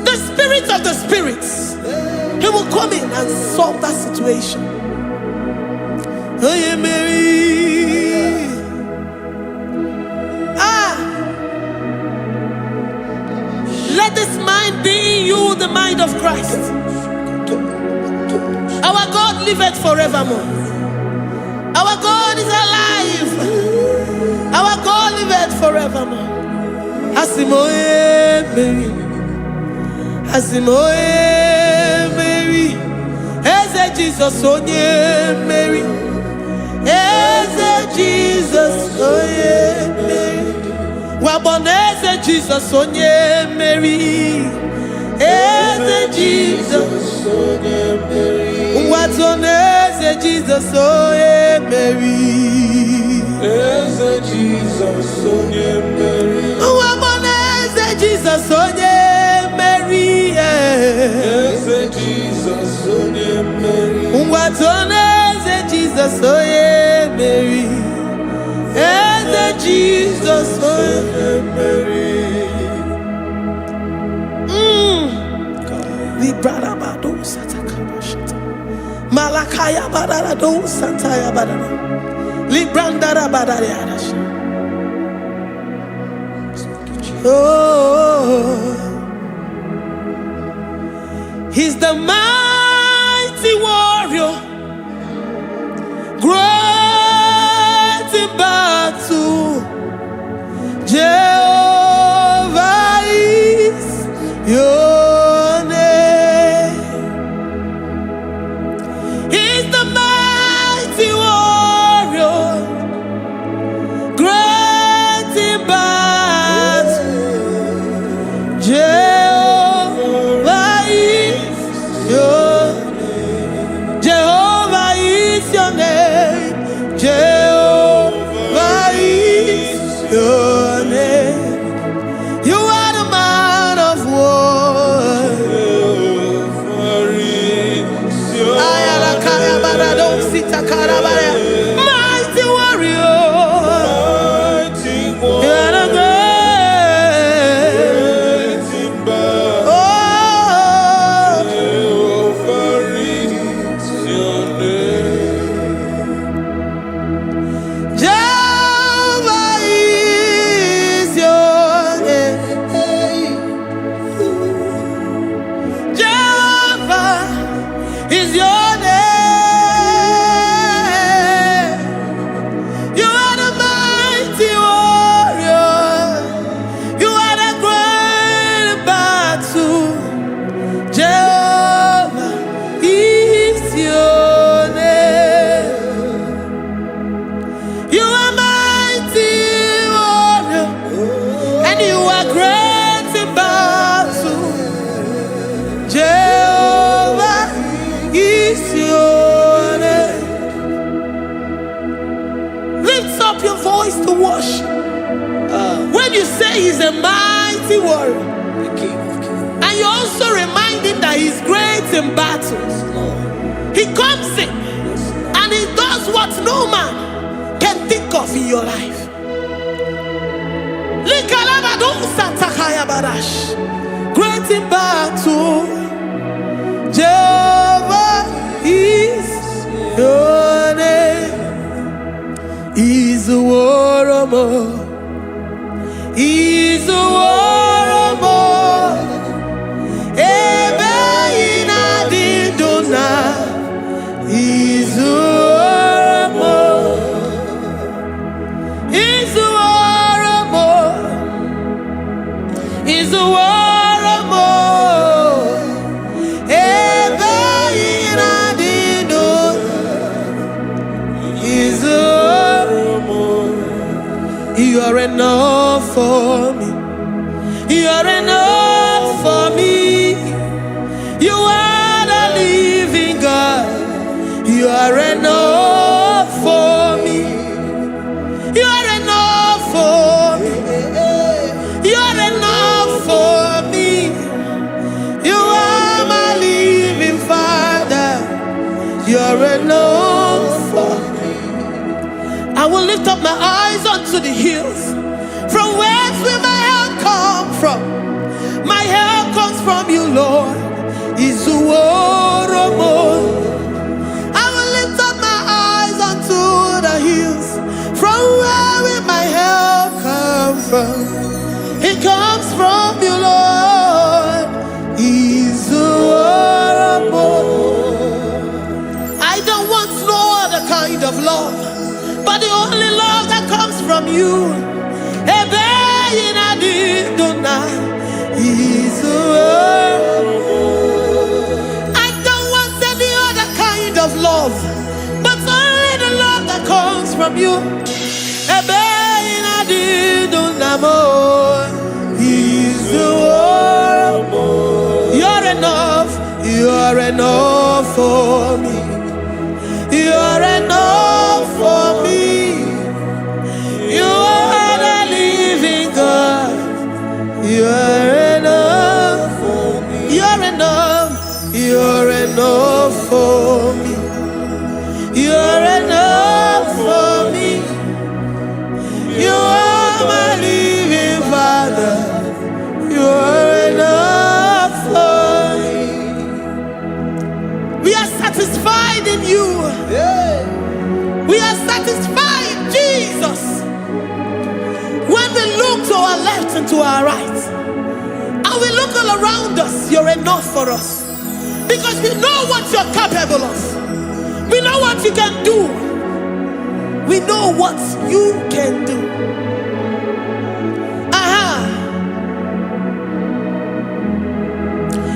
the spirit of the spirits, he will come in and solve that situation. Onyamere. Let this mind be in you, the mind of Christ. Our God liveth forevermore. Our God is alive. Our God liveth forevermore. Asimoye Mary. Asimoye Mary. Eze Jesus onye Mary. Eze Jesus onye Mary. Waboneze Jesus onye Mary. Eze Jesus onye Mary. Watoneze Jesus onye Mary. Eze Jesus onye Mary. Waboneze Jesus onye Mary. Eze Jesus onye Mary. Watoneze Jesus onye Mary. Eze Jesus onye Mary. Librada bado satakabashata. Malakaya badara do sataya badara. Librandara badara yadasha. Oh, he's the mighty warrior, great in battle. Jehovah is your name. He's the mighty warrior, great in battle. Jehovah is your name. Jehovah is your name. Jehovah is your name. You are the man of war. Ayalakaya barado sita karabaya. Mighty warrior. You are the great. Oh, Jehovah is your name. Jehovah is your name. You are the mighty warrior. You are the great battle. Jehovah is your name. You are mighty warrior, and you are great in battle. Jehovah is your name. Lift up your voice to worship. When you say he's a mighty warrior, and you also remind him that he's great in battles, he comes in and he does what no man can think of in your life. Great in battle, Jehovah is your name. He's a warrior. He's a warrior. Ebe ina didona. He's a warrior. He's a warrior. He's a warrior. Ebe ina didona. He's a warrior. You are enough for me. You are enough for me. You are the living God. You are enough for me. You are You're enough for me. You're enough for me. You are my living Father. You're enough for me. I will lift up my eyes unto the hills. From whence will my help come from? My help comes from you, Lord. Is the word of God. I will lift up my eyes unto the hills. From where will my help come from? It comes from you, Lord. Is the word of God. I don't want no other kind of love, but the only love that comes from you. I don't want any other kind of love, but only the love that comes from you. You're enough. You're enough for me. You're enough for me. You are the living God. You're enough for me. You're enough. You're enough for me. You're enough for me. You are my living Father. You're enough for me. We are satisfied in you. We are satisfied, Jesus. When we look to our left and to our right, and we look all around us, you're enough for us. Because we know what you're capable of. We know what you can do. We know what you can do.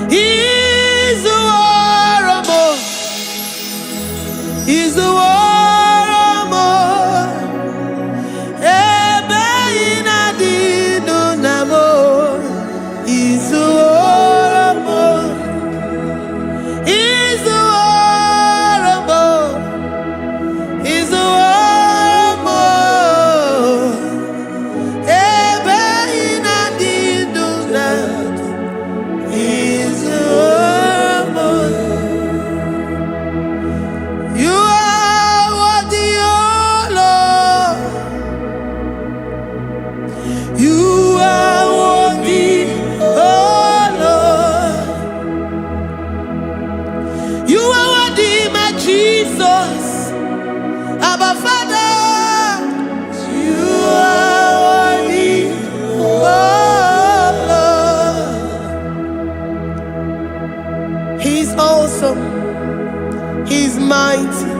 He's the war of more. He's the war of more. He's the war of more. He's the war of more. He's the war of more. He's the war of more. You are worthy, oh Lord. You are worthy, oh Lord. You are worthy, my Jesus. Abba Father, you are worthy, oh Lord. He's awesome. He's mighty.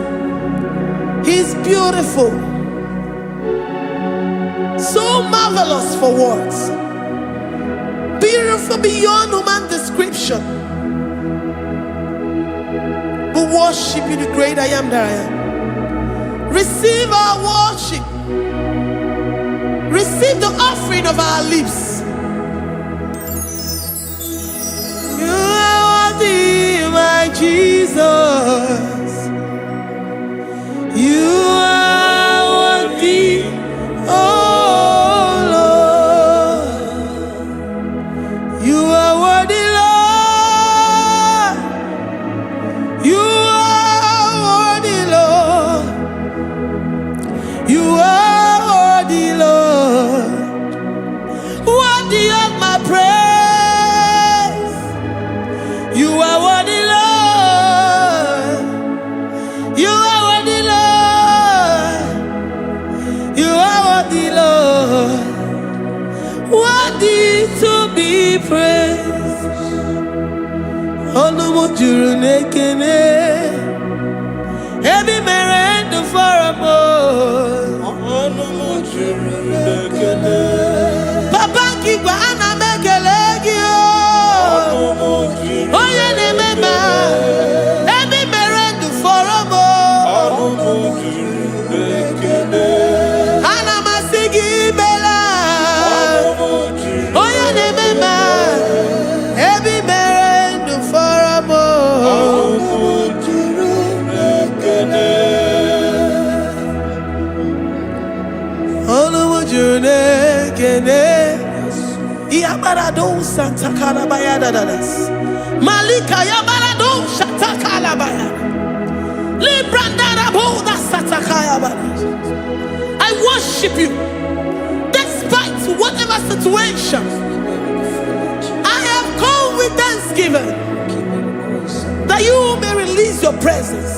He's beautiful. So marvelous for words. Beautiful beyond human description. We worship you, the great I am that I am. Receive our worship. Receive the offering of our lips. You are worthy, my Jesus. You are worthy, oh Lord. You are worthy, Lord. You are worthy, Lord. You are worthy, Lord. Worthy of my praise. You are worthy, Lord. You are worthy, Lord. You are worthy, Lord. Worthy to be praised. Onu mo juru n'ekene. Ebi mere ndụ fọrọ m. Onu mo juru n'ekene. Papa Kigwa ana m ekele gị o. Onye na-eme ma. Ebi mere ndụ fọrọ m. Onu mo juru n'ekene. Ana m asị gị bela. Onye na-eme ma. Ebi mere ndụ fọrọ m. Olumujune kene. Iabarado Santa Calabaya dadas. Malika Yabarado Shata Calabaya. Librandara Boda Satakaya badas. I worship you despite whatever situation. I have come with thanksgiving that you may release your presence.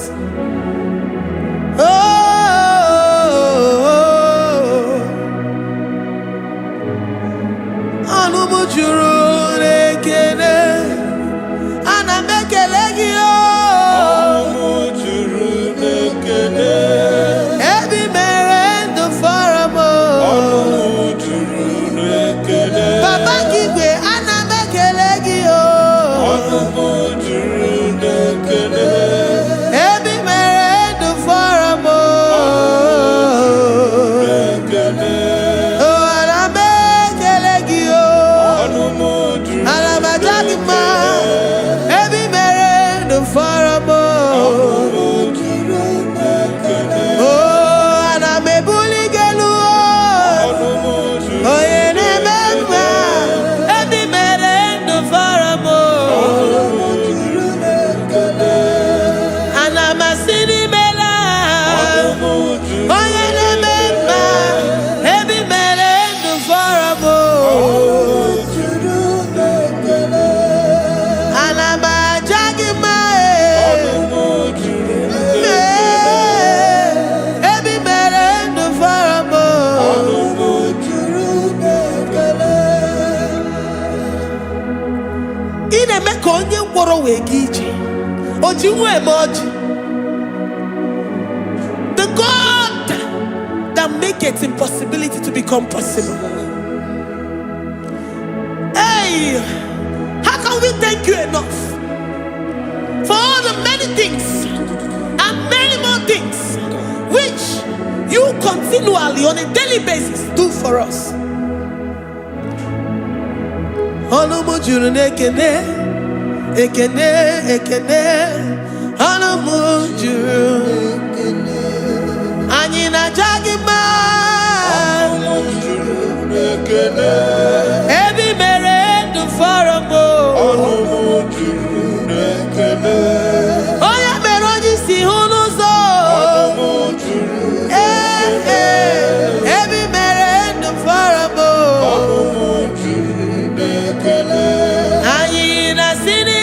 The God that maketh impossibility to become possible. Hey, how can we thank you enough for all the many things and many more things which you continually on a daily basis do for us? Ekene, ekene, anamujuru, anyina jagima, ebi mere du faramo, oya meroji si hunuzo, ebi mere du faramo, anyina sini.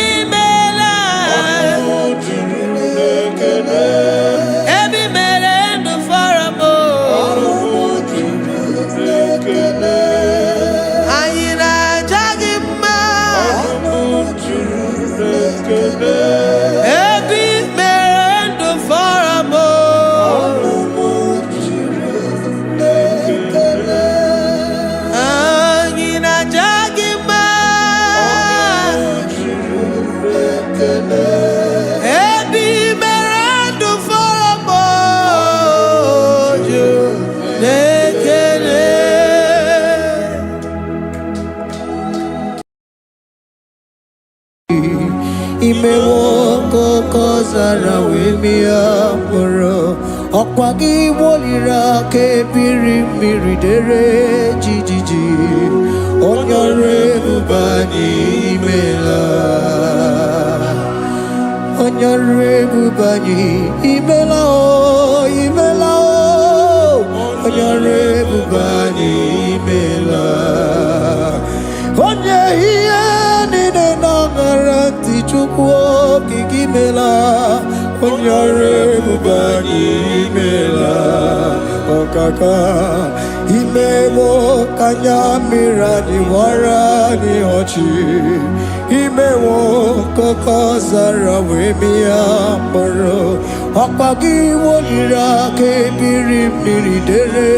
Imewoko kozara wemia moro Okwagi wolira ke biri miridere jijiji Onyore bubani imela Onyore bubani imela o imela o Onyore bubani imela Onye hiye nine nangaranti chukwo kikimela Onyore bubani imela Okaka Imewo kanyamira ni wara ni ochi Imewo kokozara wemia moro Okpagi wolira kebiri miridere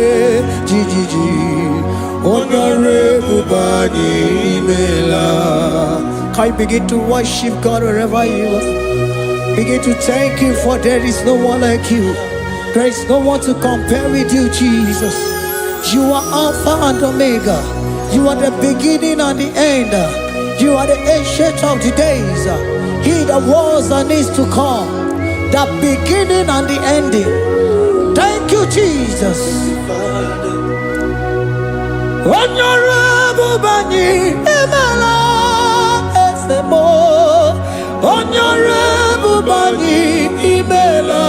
jijiji Onyore bubani imela. Can you begin to worship God wherever you are? Begin to thank Him, for there is no one like you. There is no one to compare with you, Jesus. You are Alpha and Omega. You are the beginning and the end. You are the ancient of the days. He that was and is to come. The beginning and the ending. Thank you, Jesus. Honorable Bani Imela Esemo. Honorable Bani Imela.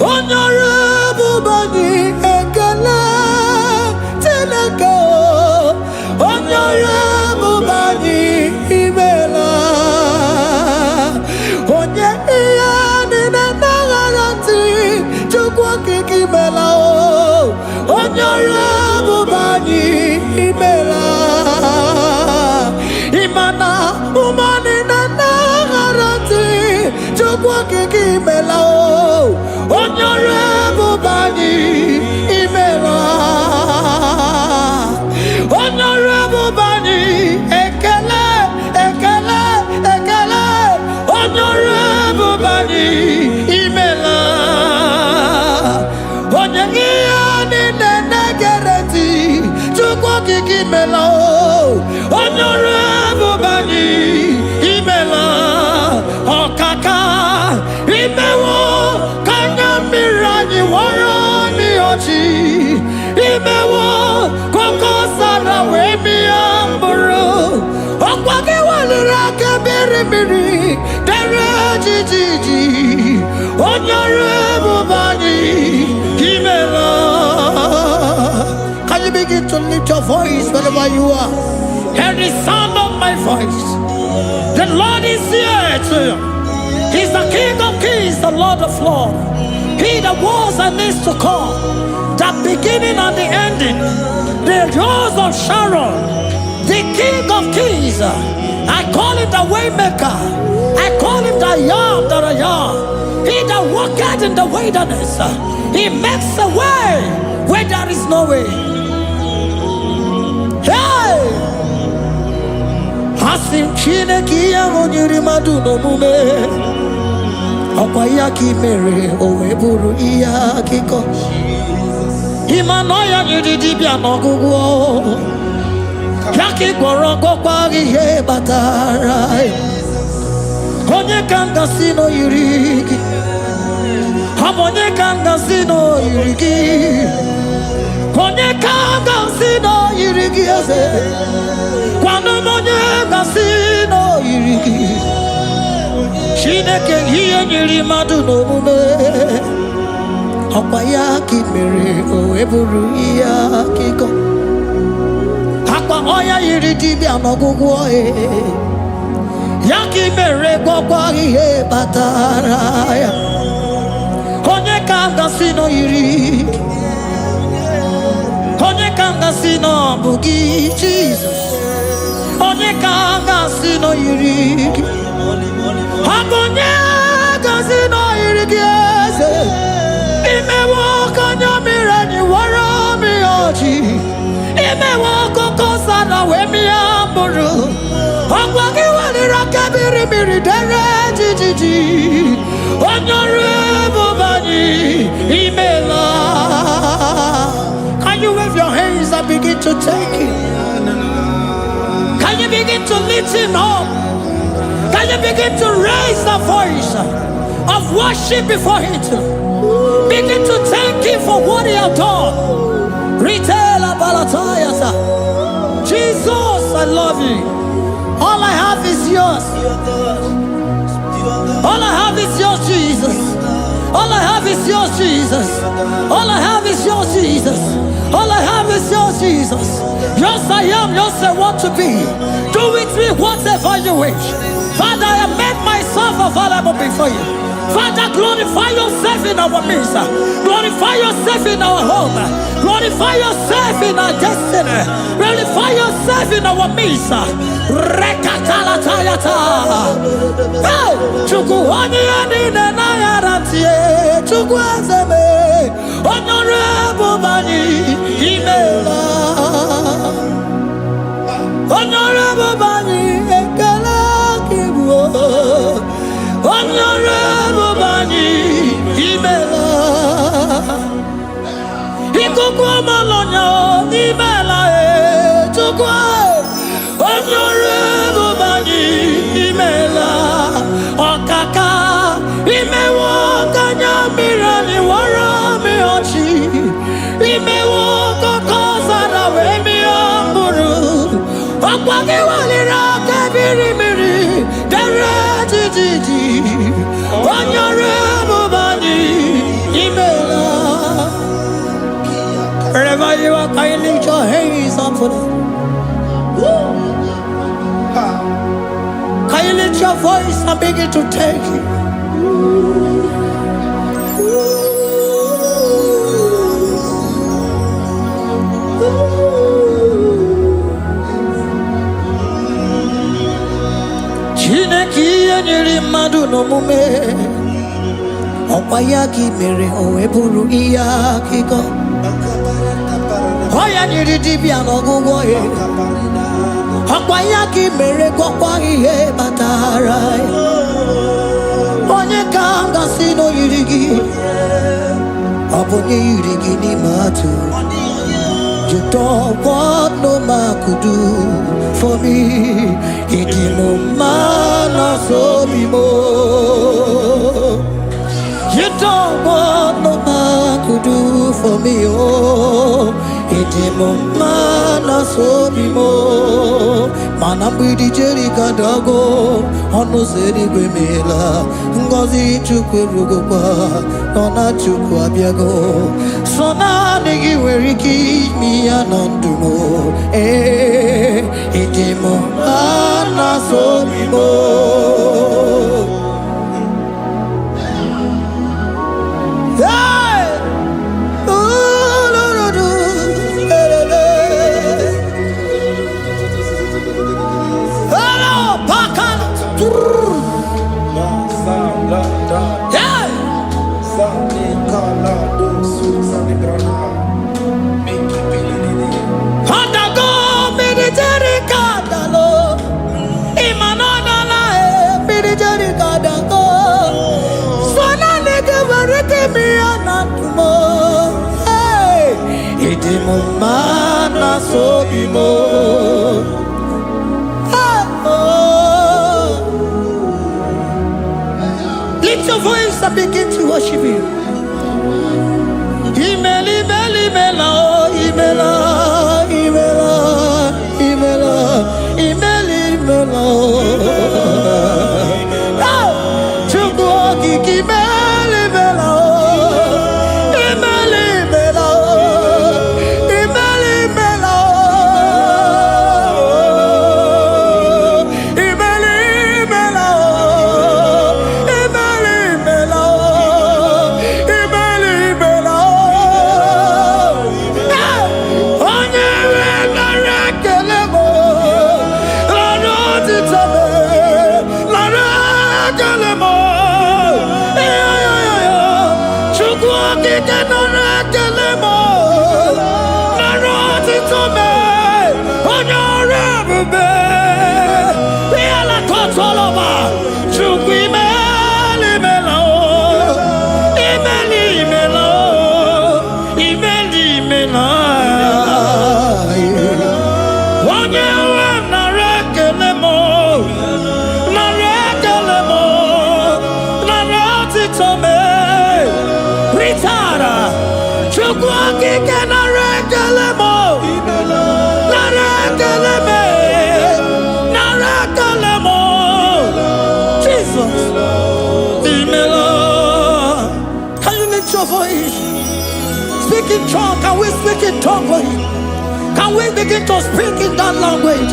Honorable Bani Ekala Teleko. Honorable Bani Imela. Onye iyani na nagarati chukwa kikimela. Honorable Bani Imela. Imana umani na nagarati chukwa kikimela. Honorable Bani Imela. Honorable Bani Ekele, Ekele, Ekele. Honorable Bani Imela. Onyengiyani nenegereti chukwa kikimela. Honorable Bani Imela. Okaka Imewo Kanyambirani Warani Ochi Imewo Koko Sara Wemi Amburu Okwake Walirake Birimiri Dere Jijiji Honorable Bani Imela. Can you begin to lift your voice wherever you are? Hear the sound of my voice. The Lord is here to you. He's the King of Kings, the Lord of Lords. He that was and is to come, the beginning and the ending, the Rose of Sharon, the King of Kings. I call him the Waymaker. I call him the Yam that I am. He that walketh in the wilderness, he makes a way where there is no way. Hey! Asim Chineke ya onyiri madu no mume. Okwa ya ki mere owe buru iya kiko. Imano ya nyiri dibia n'ọgwụgwọ. Ya ki gwọrọ gọkwa ihe batara. Onye ka ngasi no yiri gị. Onye ka ngasi no yiri gị. Onye ka ngasi no yiri gị eze. Kwanu onye ngasi no yiri gị. Chineke ihe nyiri mmadụ n'omume. Ọkwa ya ka i mere o eburu ihe akịkọ. Akwa ọya yiri dibịa n'ọgwụgwọ ya ka i mere gwọkwa ihe batara ya. Onye ka ngasi no yiri. Onye ka ngasi no bụ gị Jesus. Onye ka ngasi no yiri gị. Onye ngasi no yiri gị eze. Imewo kanya mirani wara mi oji. Imewo koko sana we mi amburu. Ogwa ki walira kabiri miri dere jijiji. Honorable Bani Imela. Can you wave your hands and begin to take it? Can you begin to lift him up? Can you begin to raise the voice of worship before him? Begin to thank him for what he has done. Retailer Balatayasa. Jesus, I love you. All I have is yours. All I have is yours, Jesus. All I have is yours, Jesus. All I have is yours, Jesus. All I have is yours, Jesus. Yours I am, yours I want to be. Do with me whatever you wish. Father, I make myself available before you. Father, glorify yourself in our midst. Glorify yourself in our home. Glorify yourself in our destiny. Glorify yourself in our midst. Rekatalatayata. Hey! Chukwuani anine na yarantie. Chukwuazeme. Honorable Bani Imela. Honorable Bani Ekala Kibuo. Honorable Bani Imela. Ikukwa malonya Imela chukwa. Honorable Bani Imela. Okaka Imewo kanya mirani wara mi ochi. Imewo Wagi wali rake biri biri, dere jiji, onyore mubani imela. Wherever you are, can you lift your hands up for them? Can you lift your voice and begin to take it? Chineke nyere mmadụ n'omume ọkwa ya ka mere o wee bụrụ ihe akụkọ ọ ya nyere dibịa n'ọgwụgwọ ya ọkwa ya ka mere gwọkwa ihe batara ya onye ka m gasị n'oyiri gị ọ bụ onye yiri gị n'ime atụ you don't want no man could do for me. Iti mo mana so bimo. You don't want no man could do for me. Oh, iti mo mana so bimo. Manambidi jeri kadago, ono seri gwemela. Ngozi chukwe rugokwa, nona chukwa biago. Sona negi weriki mi anandumo. Iti mo mana so bimo. Mana so bimo. Lift your voice and begin to worship Him. Imeli meli mela, imela, imela, imela, imeli mela. Chukwuoki kimeli mela. Speak in tongue. Can we speak in tongue for Him? Can we begin to speak in that language?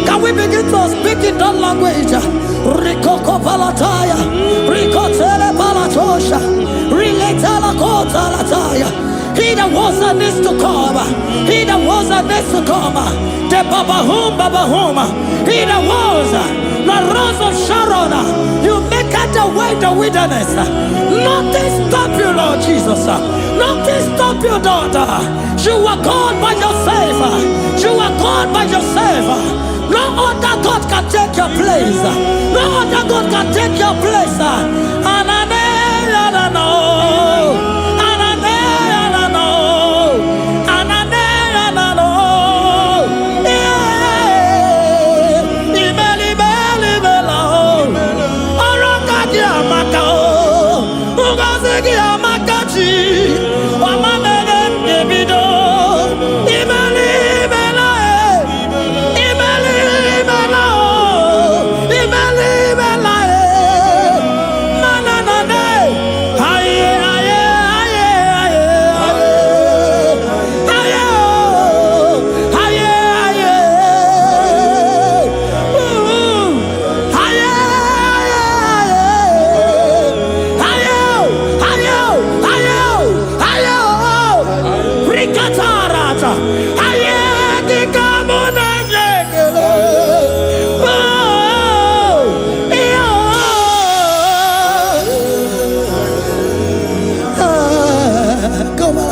Can we begin to speak in that language? Rikoko palataya, rikotele palatosha, riletala kota lataya. He that was and is to come. He that was and is to come. The Babahum, Babahum. He that was the rose of Sharon. You make out the way in the wilderness. Nothing stop you, Lord Jesus. Nothing stop you, daughter. You are God by yourself. You are God by yourself. No other God can take your place. No other God can take your place. And I know. Imeli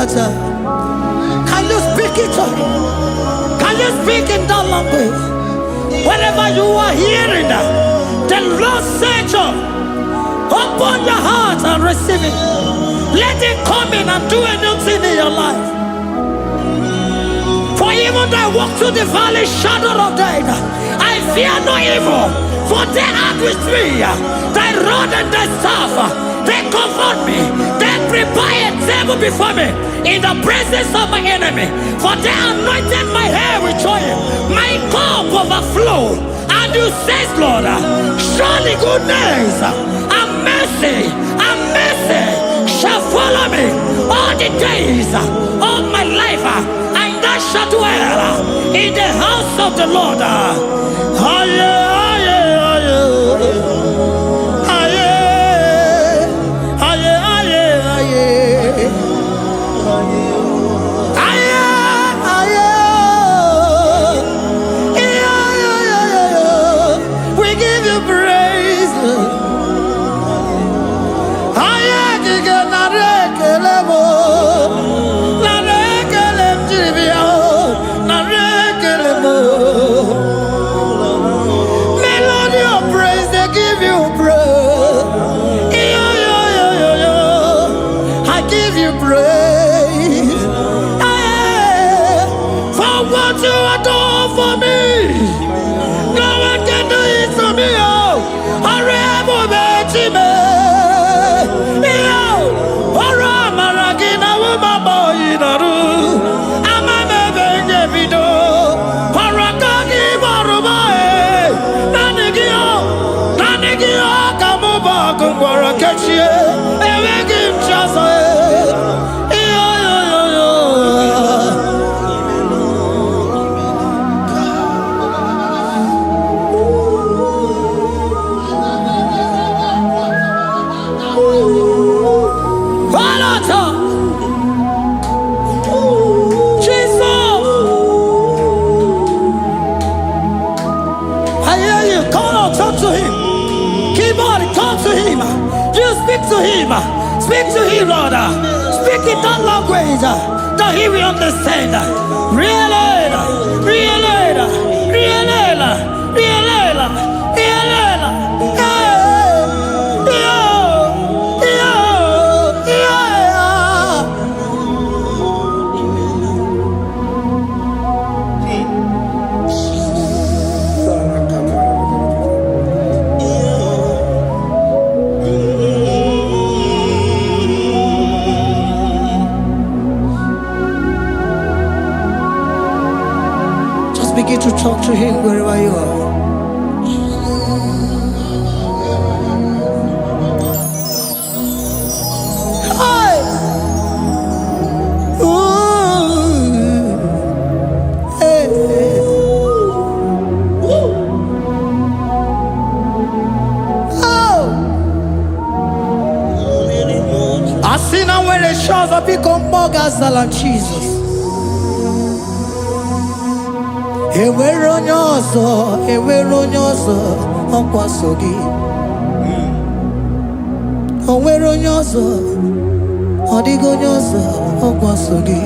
altar. Can you speak it to him? Can you speak in that language? Wherever you are hearing that, the Lord said, open your heart and receive it. Let it come in and do a new thing in your life. For even though I walk through the valley shadow of death, I fear no evil. For they are with me. Thy rod and thy staff, they comfort me. They prepare a table before me in the presence of my enemy. For they anointed my hair with oil. My cup overflow. And you say, Lord, surely goodness and mercy shall follow me all the days of my life. And I shall dwell in the house of the Lord. We give you praise. Melody of praise, they give you praise. I give you praise. For what you have done for me, no one can do it for me. Speak to him, Lord. Speak in that language that he will understand. Begin to talk to him wherever you are. Hi. Ooh. Hey. Oh. I see now where the shores have become more than Jesus. Enwere onye ọzọ ọkwa so gị. O nwere onye ọzọ, ọ dịghị onye ọzọ ọkwa so gị.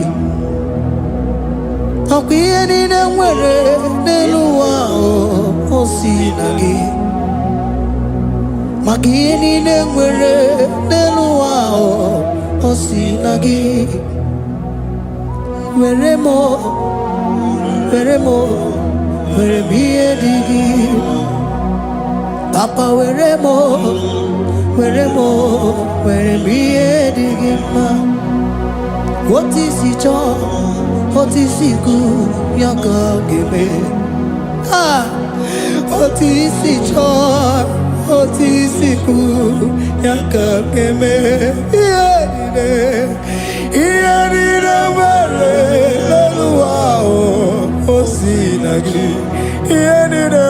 Ọkwa ihe niile nwere n'elu ụwa o si na gị. Maka ihe niile nwere n'elu ụwa o si na gị. Were m ihe dị gị. Papa were m ihe dị gị mma. Otu isi chọọ, otu isi kwu ya ka ọ ga-eme. Otu isi chọọ, otu isi kwu ya ka ọ ga-eme. Ihe niile nwere n'elu ụwa o si na gị. Ihe niile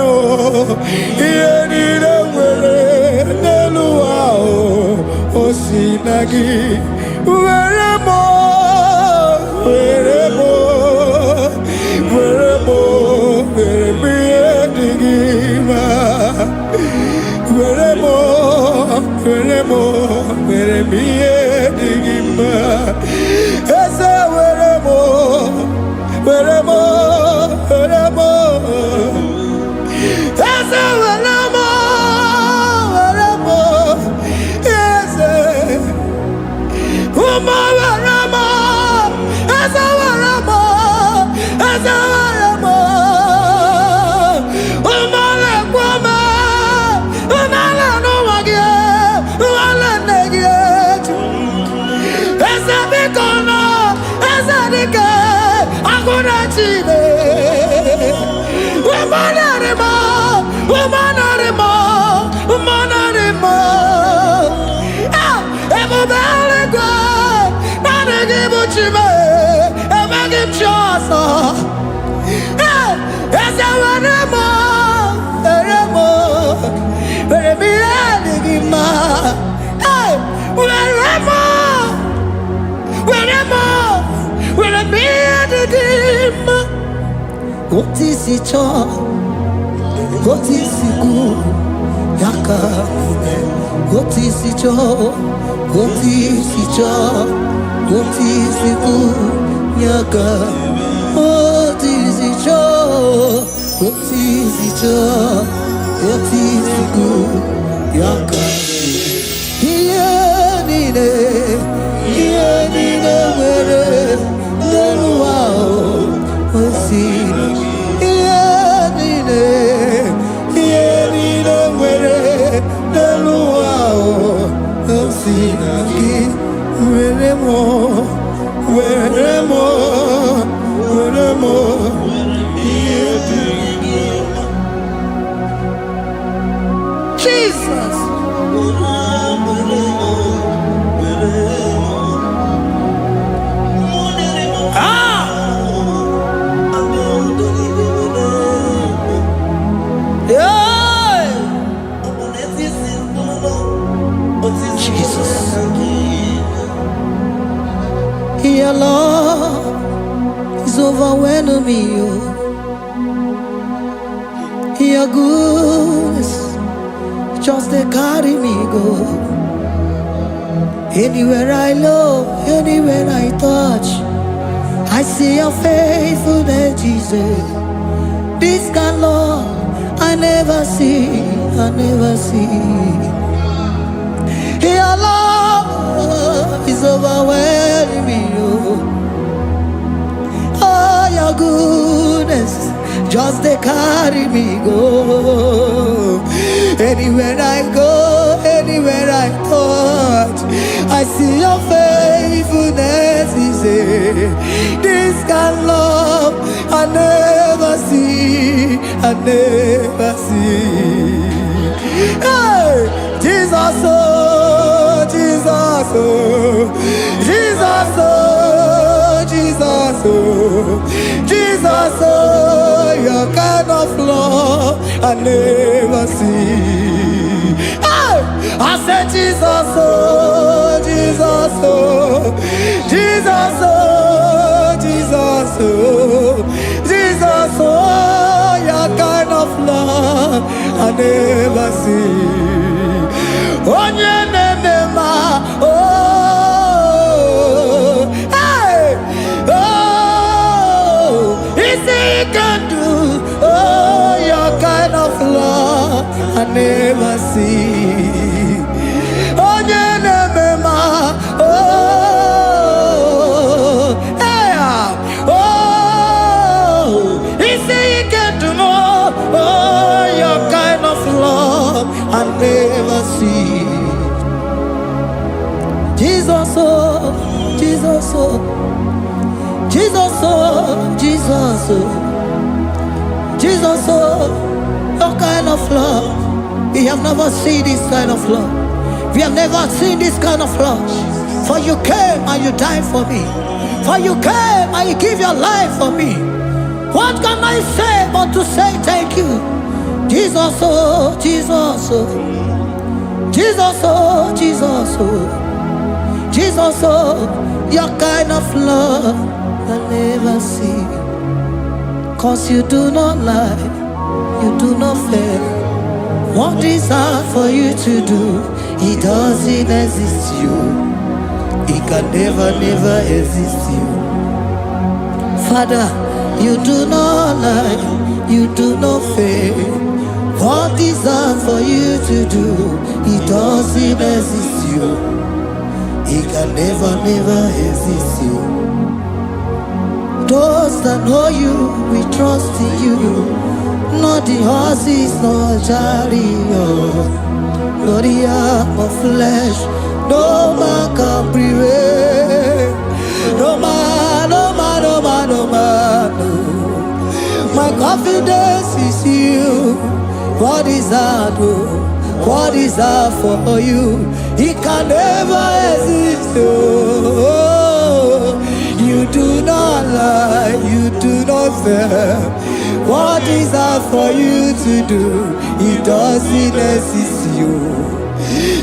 nwere n'elu ụwa o si na gị. Were m What is it all? What is it good? Yaka. What is it all? What is it all? What is it good? Yaka. What is it all? What is it all? What is it good? Yaka. Nine, where no wow. What's it? Jesus. Your love is overwhelming me. Your goodness just they carry me go. Anywhere I look, anywhere I touch, I see your faithfulness, Jesus. This kind of love I never see, I never see. Your love is overwhelming me. Oh, your goodness just they carry me go. Anywhere I go, anywhere I touch, I see your faithfulness. This kind of love I never see, I never see. Hey, Jesus, oh, Jesus, oh, Jesus, oh, Jesus, oh, Jesus, oh, your kind of love I never see. Hey, I said Jesus, oh, Jesus, oh, Jesus, oh, Jesus, oh, Jesus, oh, your kind of love I never see. Onye nemema, oh, hey, oh, easy you can do, oh, your kind of love I never see. Onye nemema, oh, hey, oh, easy you can do more, oh, your kind of love I never see. Jesus, oh, Jesus, oh, Jesus, oh, Jesus, oh, Jesus, oh, your kind of love. We have never seen this kind of love. We have never seen this kind of love. For you came and you died for me. For you came and you give your life for me. What can I say but to say thank you? Jesus, oh, Jesus, oh, Jesus, oh, Jesus, oh, Jesus, oh, your kind of love I never see. 'Cause you do not lie, you do not fail. What is hard for you to do, it doesn't exist you. It can never, never exist you. Father, you do not lie, you do not fail. What is hard for you to do, it doesn't exist you. It can never, never exist you. Those that know you, we trust in you. Not the horses, nor chariot, nor the arm of flesh. No man can prevail. No man, no man, no man, no man, no. My confidence is you. What is that? What is that for you? It can never exist. Oh, you do not lie, you do not fail. What is that for you to do? It doesn't exist you.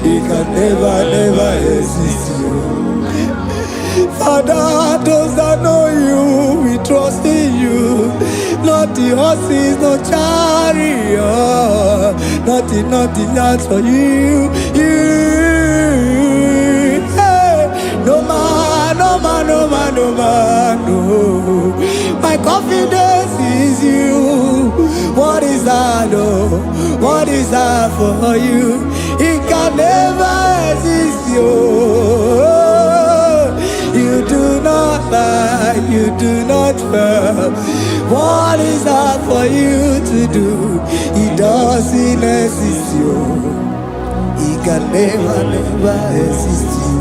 It can never, never exist you. Father, those that know you, we trust in you. Not the horses, no chariot. Nothing else for you. Hey, no man, no man, no man, no man, no. My confidence is you. What is that, oh? What is that for you? It can never exist you. You do not lie, you do not fail. What is that for you to do? It doesn't exist you. It can never, never exist you.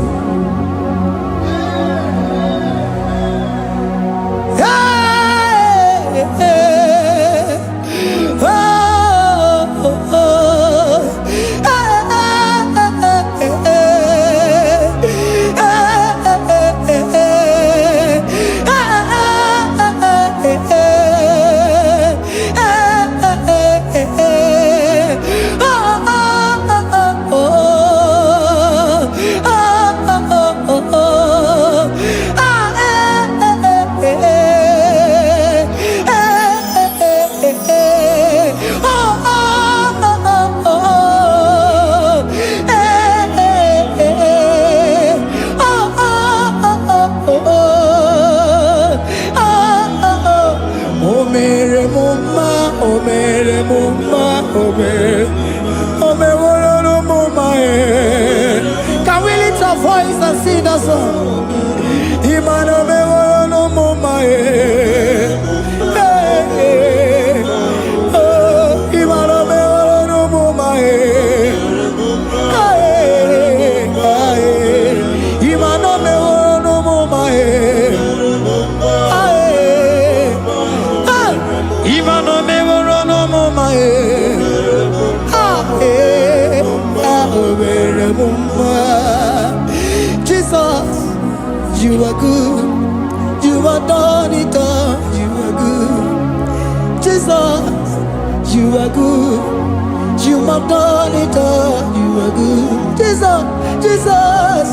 Hey, hey, oh, oh, oh. Can we lift our voice and sing that song? Imano me no mama oh, Imano me no mama Imano me no mama Imano me no mama Jesus, you are good. You are done it all. You are good. Jesus, you are good. You have done it all. You are good. Jesus, Jesus,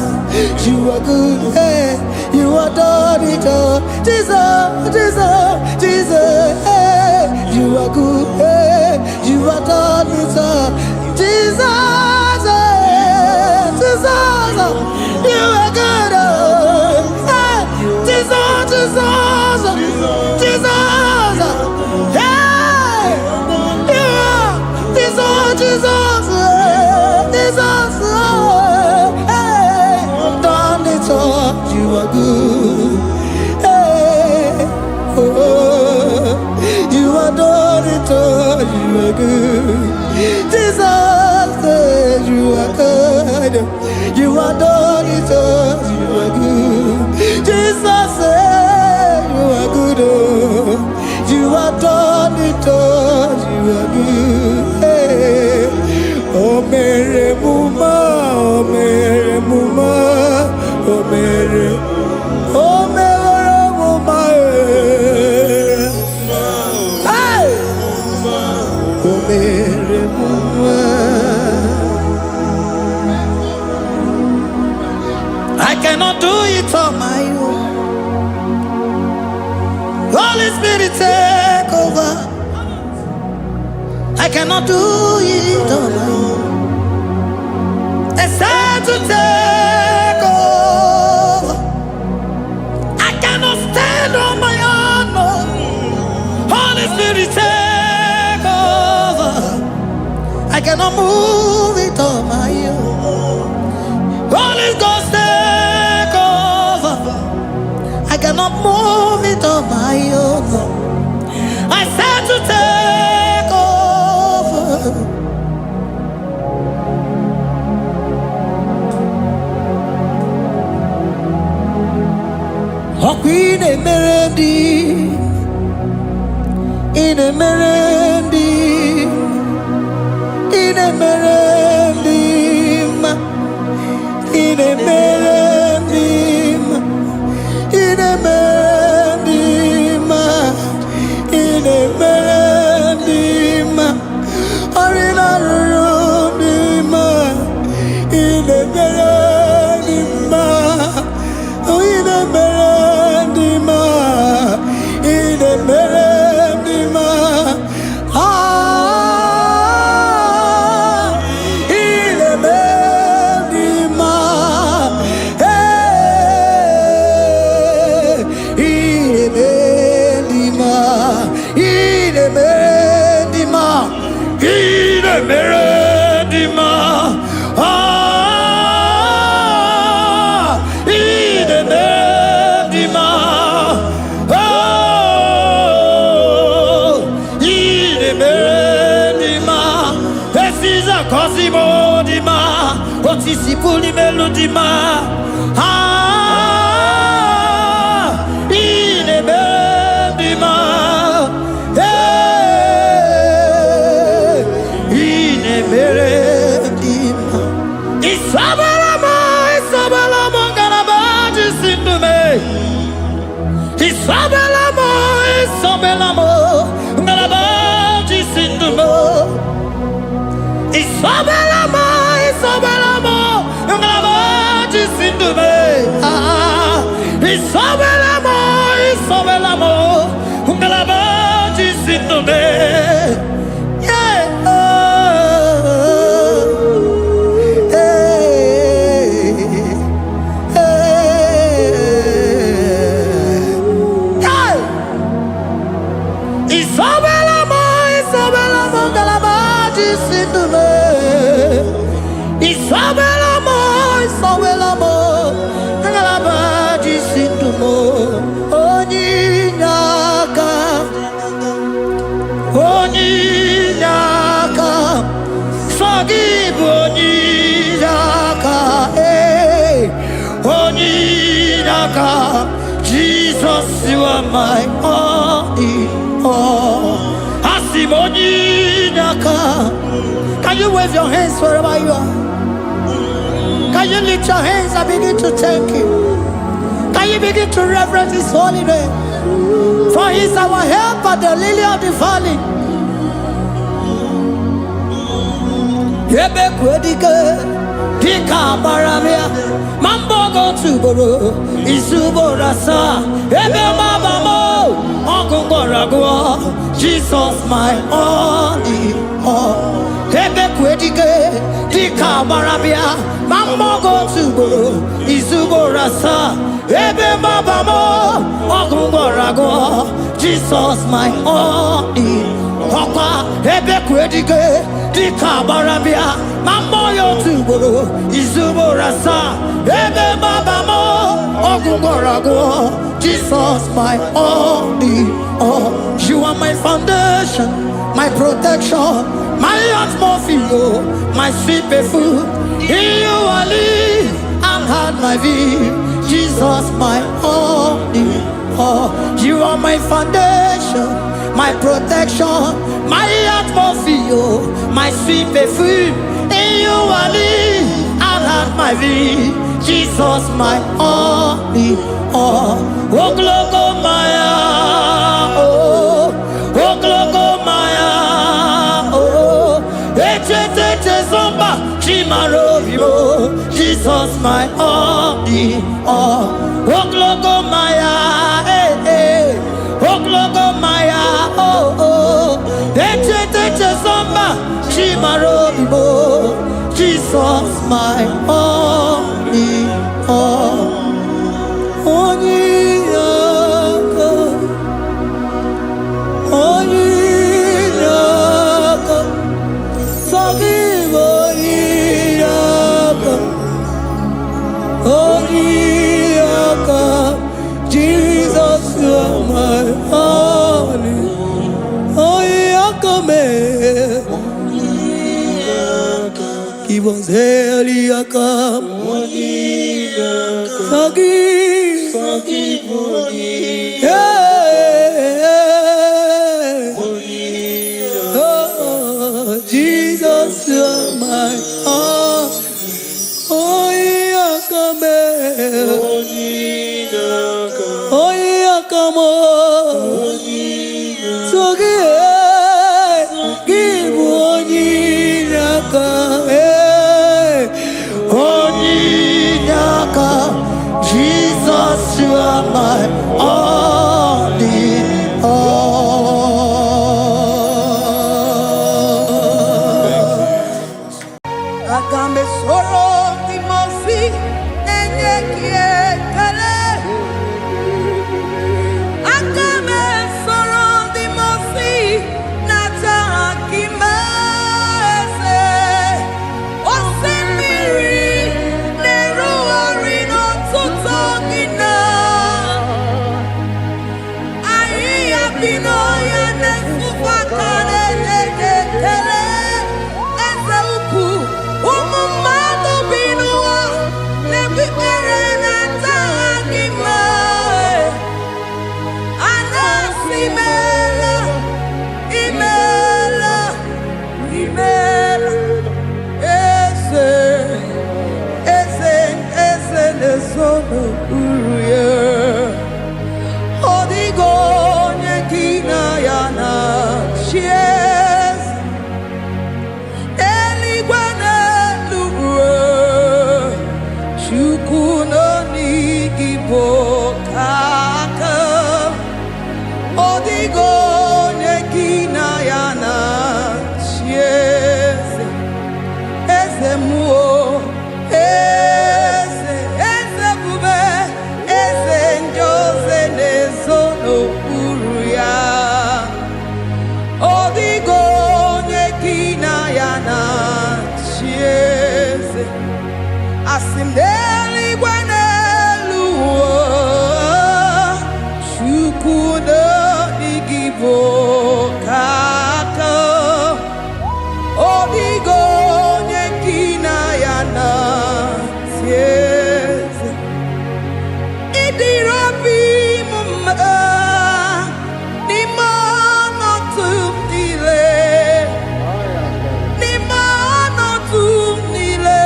you are good. Hey, you are done it all. Jesus, Jesus, Jesus, hey, you are good. Hey, you are done it all. Jesus, Jesus, you are good. Hey, Jesus, Jesus, Jesus, hey, you are Jesus, Jesus, Jesus, hey, done it all. You are good. Hey, oh, you are done it all. You are good. Jesus, you are good. You are done it all. You are good. Jesus, you are good. Oh, you are done it all. You are good. Hey. Oh, Mary Muma, oh, Mary Muma, oh, Mary, oh, Mary Muma, hey, oh, Mary Muma. I cannot do it on my own. Holy Spirit, take over. I cannot do it on my own. It's time to take over. I cannot stand on my own. No. Holy Spirit, take over. I cannot move it on my own. Holy Ghost, take over. I cannot move it on my own. I said to take over. Queen Emerendi, in Emerendi, in Emerendi, in Emerendi, in Emerendi, in Emerendi, Arina Rudima, in Emerendi, in Emerendi, in Emerendi, in Emerendi, Cosimo Dima, Otisipuli Melodima, Inemedima, Inemedima, Isabalama, Isabalama, Ganabaji Sindume, Isabalama, Isabalama, Ganabaji Sindume. Isabelamo, Isabelamo, Ngalabaji Sindume. Isabelamo, Isabelamo, Ngalabaji Sindume. Yeah. Isabelamo, Isabelamo, Ngalabaji Sindume. Isabelamo, Isabelamo, Ngalabaji Sindumo. Onyinaka, Onyinaka, Forgive Onyinaka, Onyinaka. Jesus, you are my only all. Asim Onyinaka. Can you wave your hands wherever you are? Can you lift your hands and begin to thank Him? Can you begin to reverence His holy name? For He is our help at the lily of the valley. Yebe kwedike, dika baramia, mambogo tuboro, isuborasa, ebe mabamo, ongungorago, Jesus my only all. Ebe kwedike, dika baramia, mambogo tuboro, isuborasa, ebe mabamo, ongungorago, Jesus my only Papa, ebe kwedike, dika barabia, mamoyo tuboro, izuborasa, ebe mabamo, ogungorago, Jesus my only all. You are my foundation, my protection, my atmosphere, my sweet food. In you I live and had my vie, Jesus my only all. You are my foundation, my protection, my atmosphere, my sweet perfume. In you I live and have my vie, Jesus my only all. Oh, glogo Maya, oh, glogo Maya, oh, ete zomba, chimarovio, Jesus my only all. Oh, glogo Maya, oh, glogo Maya, oh, ete zomba, chimarovio, Jesus my only all. Onyinaka, Onyinaka, forgive Onyinaka, Onyinaka, Jesus Eliaka Forgive oh, Jesus, you're my heart. Oh, Yakame. Oh, Yakamo. So give Onyinaka. Onyinaka. Jesus, you are my all in all. Agambe soro timosi enye kiekale. Agambe soro timosi nata kimese. Osemiri neru arino tutogina. Ayi abino ya nefupakane nekele. Asimdeli gwanelu chukudo igibo kaka odigo nyekina yana sieze idirobi mumma ni mono tumdile ni mono tumdile.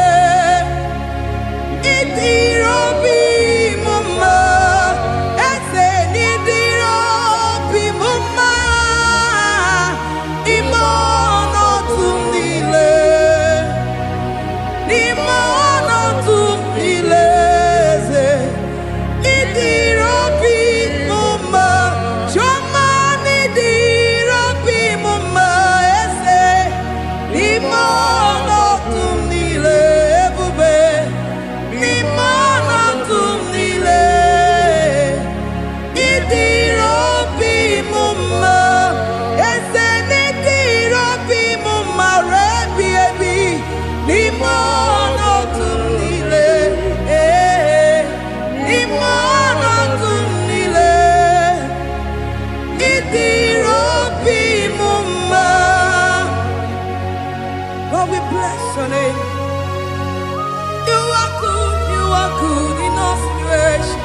Lord, we bless your name. You are good in all situations.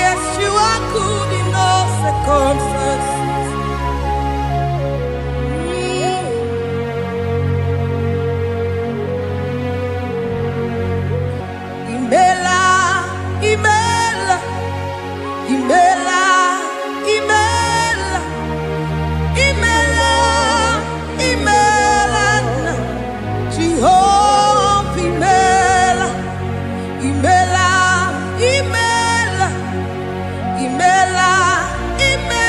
Yes, you are good in all circumstances. Imela, Imela, Imela, Imela, Imela, Imela, Jehovah, Imela, Imela, Imela, Imela, Imela.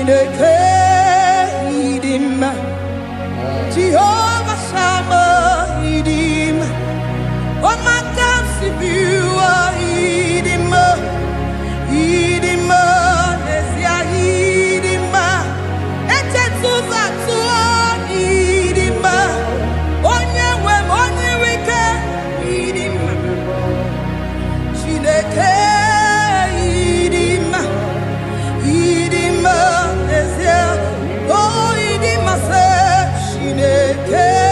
Chineke idim, Jehovah Shammah idim, oh my God, Sibiwa idim, idim, Nesia idim, Etetuza tuon idim, Onye wem onye wike idim, Chineke idim, idim, Nesia, oh idim, se Chineke.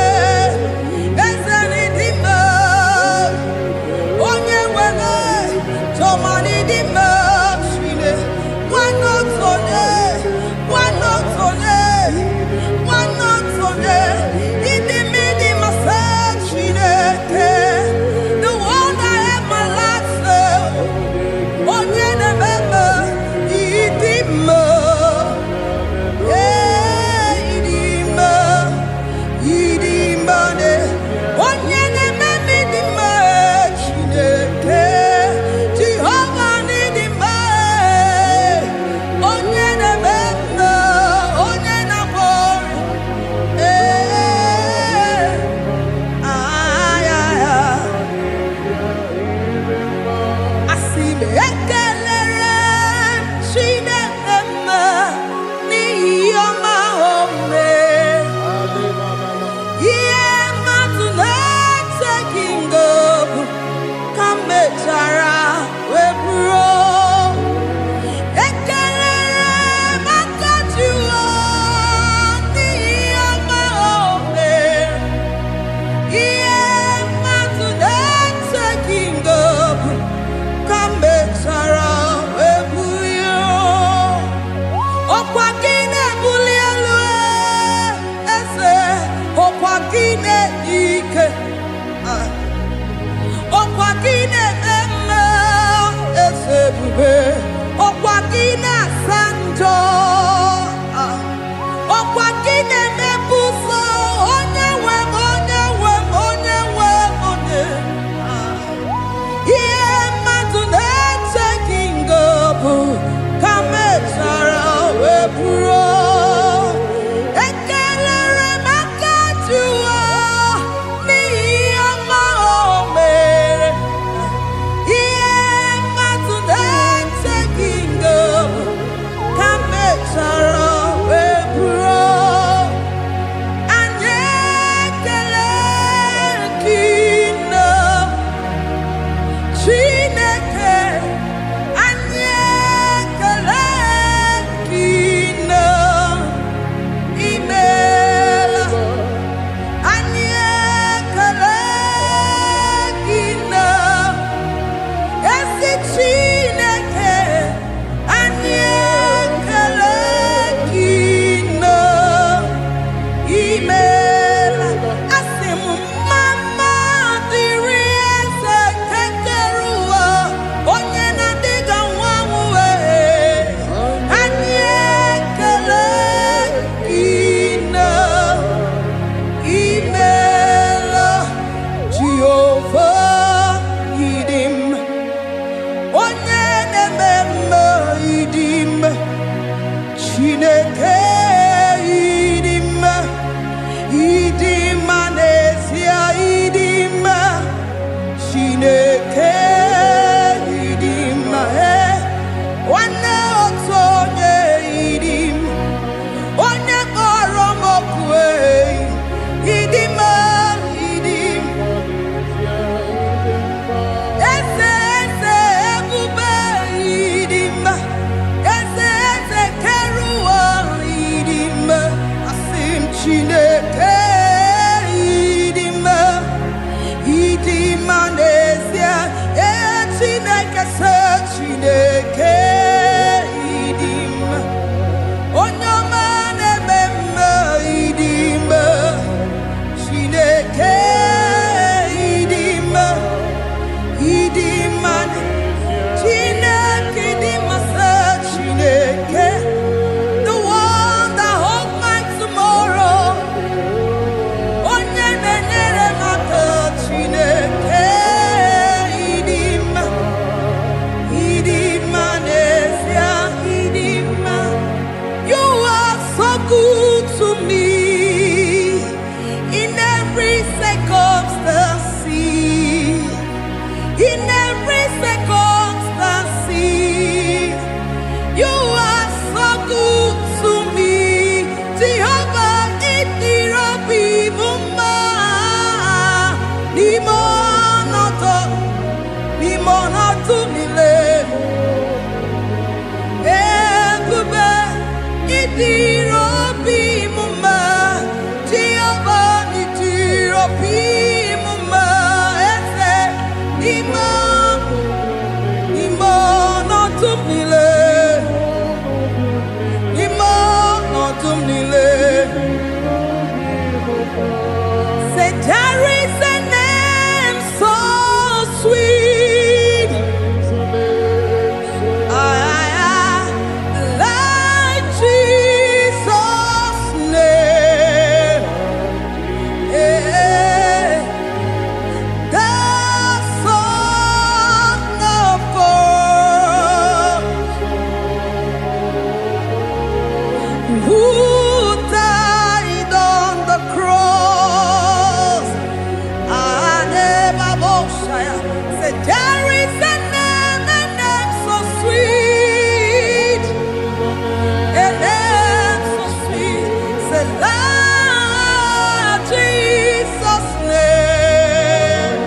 Jesus' name.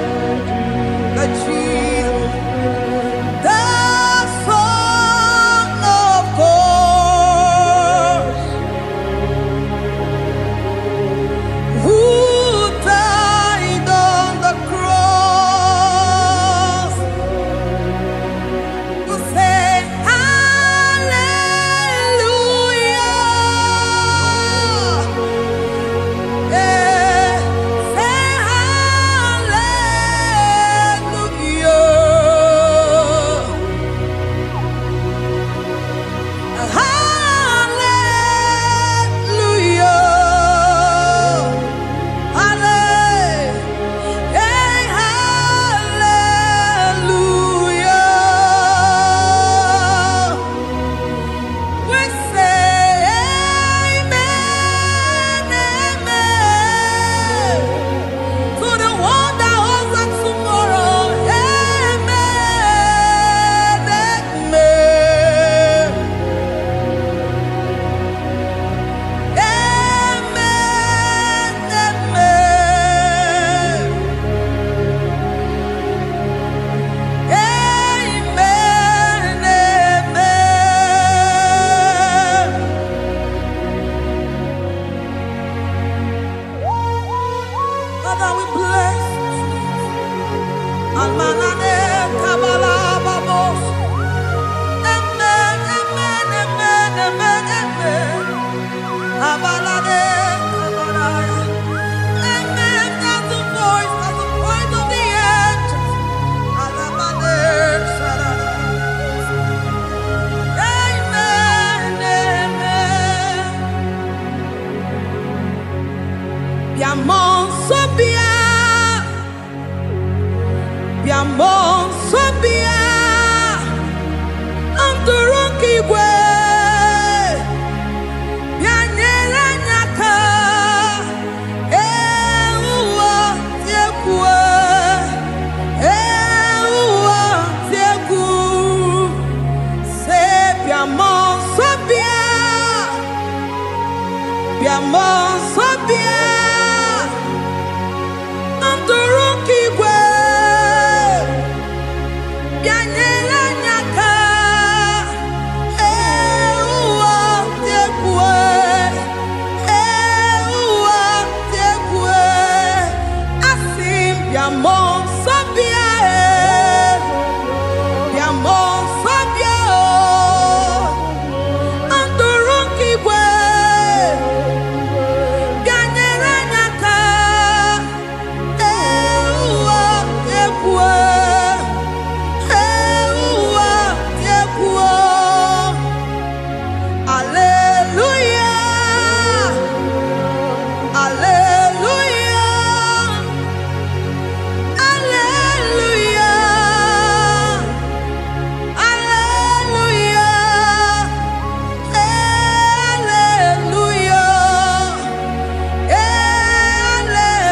Jesus, the Son of God, who died on the cross, who said, Hallelujah. Say Father, we bless you. Almanane kabala babos. Amen, amen, amen, amen, amen. Abalade kabalaya. Amen. That's the voice of the angels. Alabade sarada. Amen, amen. Biamon sobia. Biamon sobia. Anturuki gwe. Bianyera nyaka. Ewa tiekwe. Ewa tieku. Se biamon sobia. Biamon sobia. Anturuki gwe. Bianyera nyaka. Ewa tiekwe. Ewa tiekwe. Asim biamon sobia. Biamon sobia. Anturuki gwe. Bianyera nyaka. Ewa tiekwe. Ewa tiekwe. Hallelujah. Hallelujah. Hallelujah. Hallelujah. Hallelujah.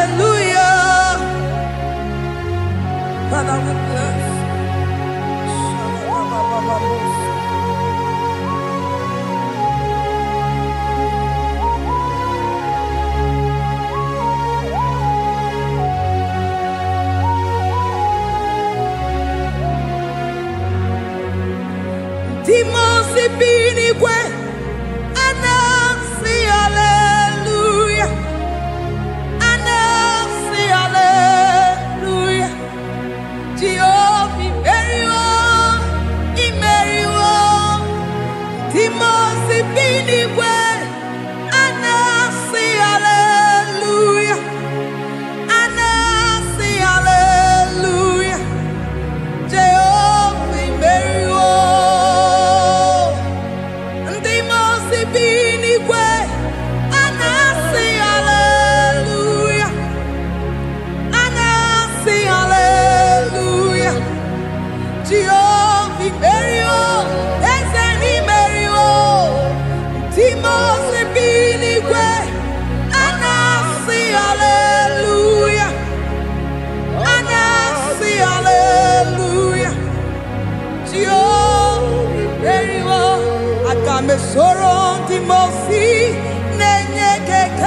Hallelujah. Father, we bless. Timosi binigwe, anasi hallelujah, anasi hallelujah. Jehovah imeriwo, Timosi binigwe, anasi hallelujah, anasi hallelujah. Jehovah imeriwo. Timosi binigwe, anasi hallelujah, anasi hallelujah. Jehovah imeriwo, Ezeni imeriwo. Timosi binigwe, anasi hallelujah, anasi hallelujah. Jehovah imeriwo. Agame soro Timosi nenye keke.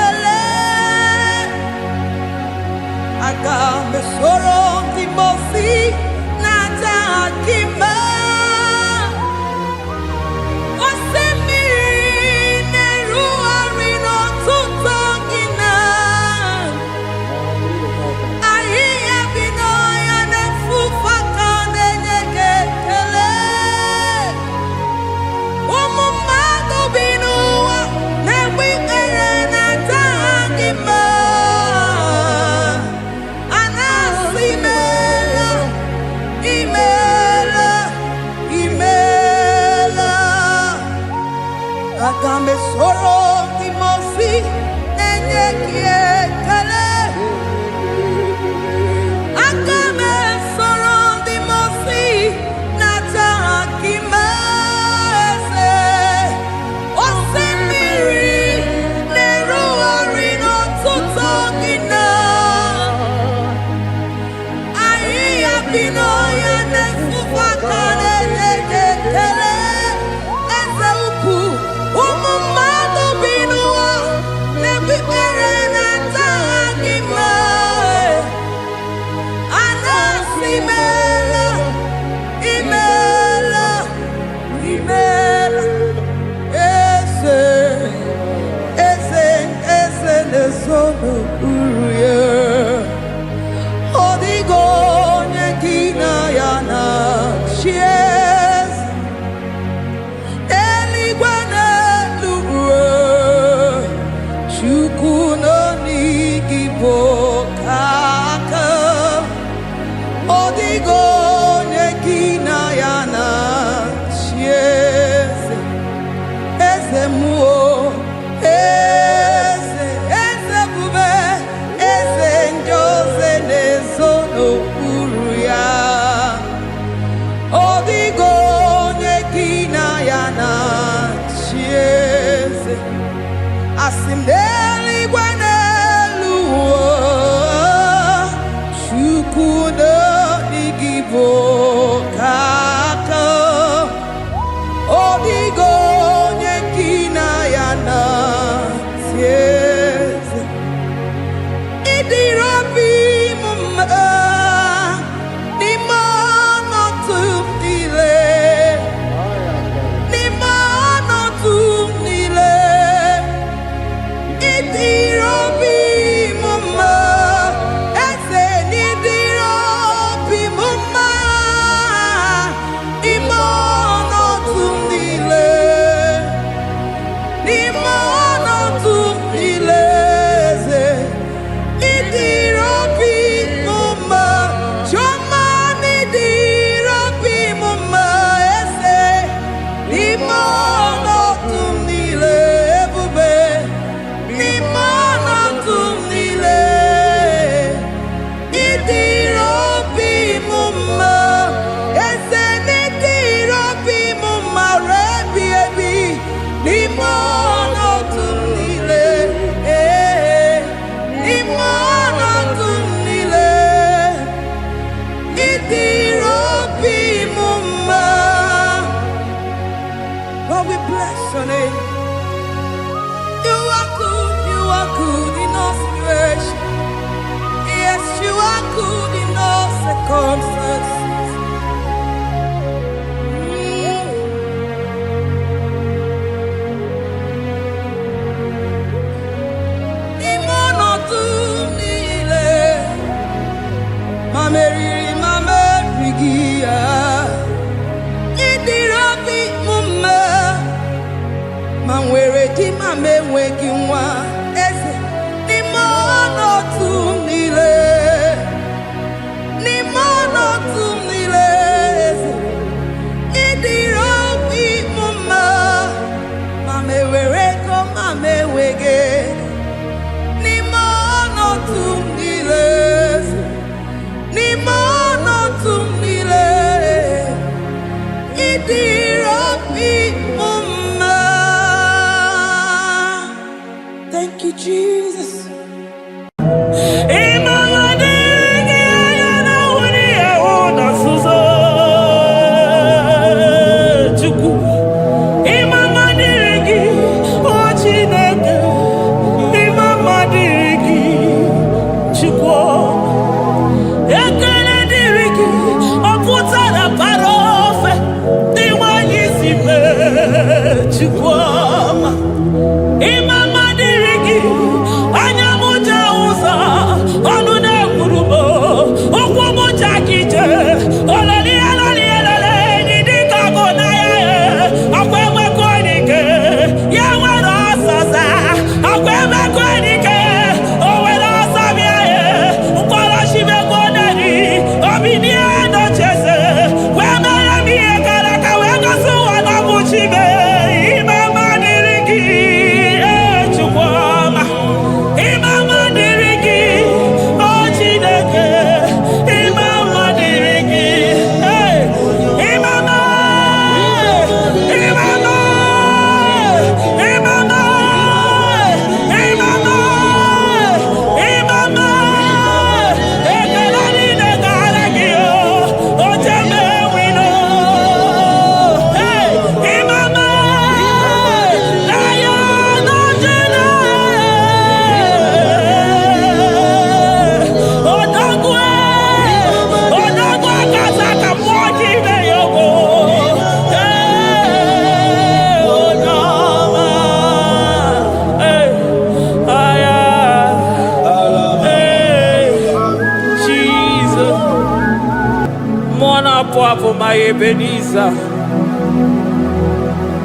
for my Ebenezer.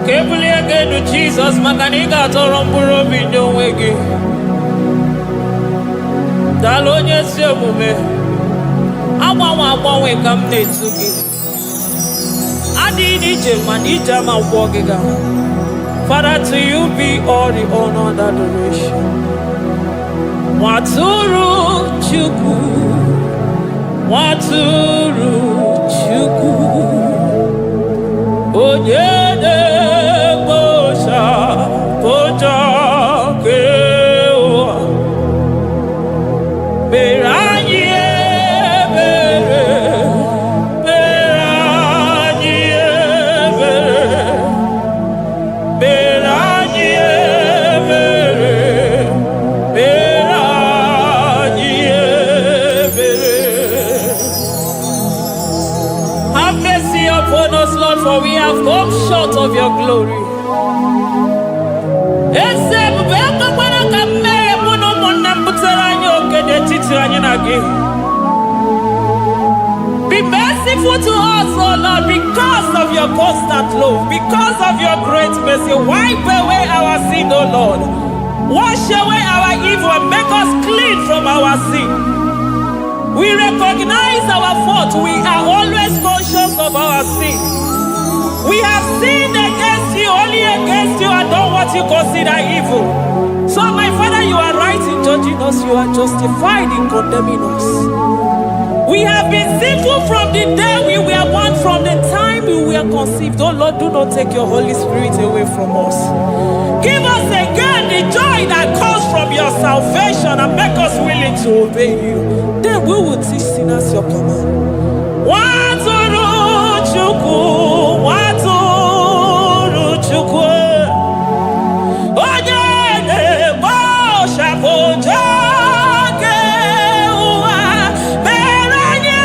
Kebuli again to Jesus, Makaniga Toromburo Bindo Wegi. Dalonya Semume. I come to give. Adi DJ Manija Ma Wogiga. Father, to you be all the honor and adoration. Waturu Chuku. Waturu Chuku. Onyede Bosha Boja Kewa. Beranye Bere. Beranye Bere. Beranye Bere. Beranye Bere. Have mercy upon us, Lord, for we have come short of your glory. Be merciful to us, oh Lord, because of your constant love, because of your great mercy. Wipe away our sin, oh Lord. Wash away our evil and make us clean from our sin. We recognize our fault. We are always conscious of our sin. We have sinned against you, only against you, and done what you consider evil. So, my Father, you are right in judging us. You are justified in condemning us. We have been sinful from the day we were born, from the time we were conceived. Oh Lord, do not take your Holy Spirit away from us. Give us again the joy that comes from your salvation and make us willing to obey you. Then we will teach sinners your command. Waturu Chuku, Waturu Chuku. Onyede Bosha Boja Kewa. Beranye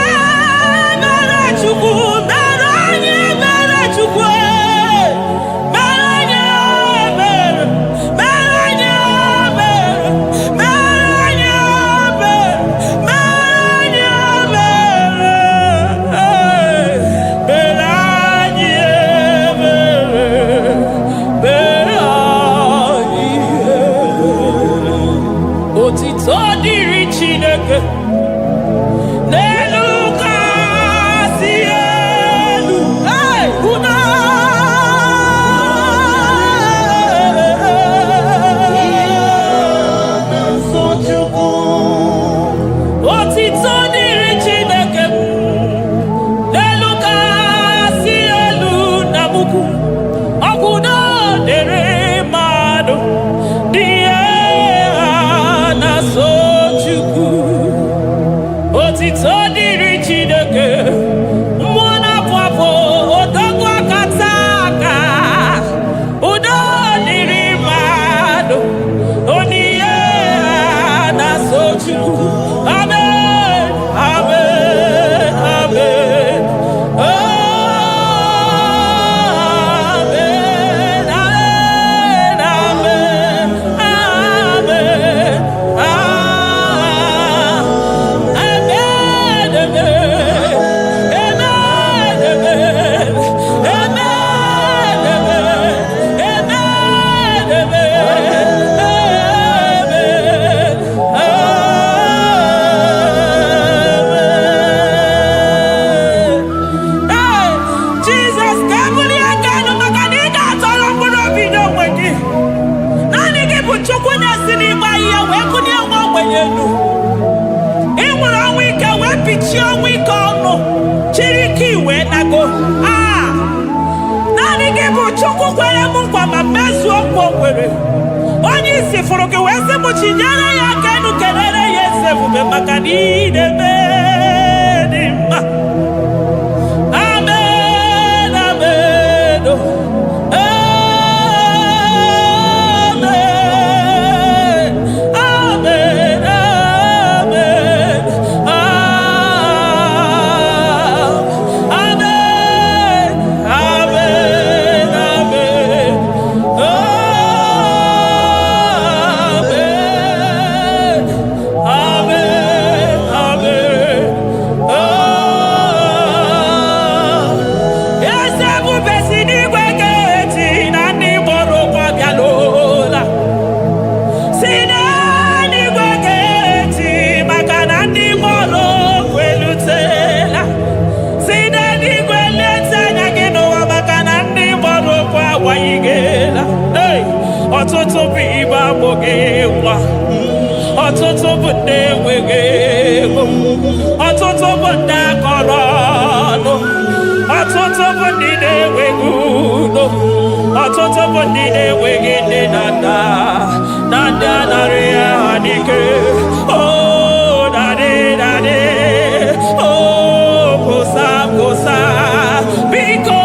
Bere Chuku, Beranye Bere Chuku. Beranye Bere, Beranye Bere, Beranye Bere, Beranye Bere, Beranye Bere, Beranye. Otito diri Chineke. N'elu kasị elu. Hey, una. Otito diri Chineke. N'elu kasị elu na buku. Ọkwụdo dịrị mmadụ. Dị na so Chukwu. Otito dịrị Chineke. Mmụọ na-apụ apụ, odogwu akata aka. Udo dịrị mmadụ. Onyinye na so Chukwu. Amen, amen, amen. Amen, amen, amen, amen, Jesus, kabuli agano makanida atọrọ mkpụrụ obi n'onwe gị. Naanị gị bụ Chukwu na-esi n'ịgba ihe wee kụnye nwa ogbenye elu. Ị nwere ọnwụ ike wee pichie ọnwụ ike ọnụ, chiri ike iwe nago. Naanị gị bụ Chukwu kwere m nkwa ma mezuo nkwa o kwere. Onye isi fụrụ gị wee sị m chinyere ya aka enu kelere ya eze ebube maka na ị na-eme dị mma. Amen, amen, oh. Amen, amen, amen, amen, amen, amen, amen, amen, amen. ọtụtụ bụ ndị enweghị ego, ọtụtụ bụ ndị akọrọ ọnụ, ọtụtụ bụ ndị na-enweghị udo, ọtụtụ bụ ndị na-enweghị nne na nna, na ndị anarị ya n'ike. Oh, daddy, daddy, oh, kosa, kosa, biko.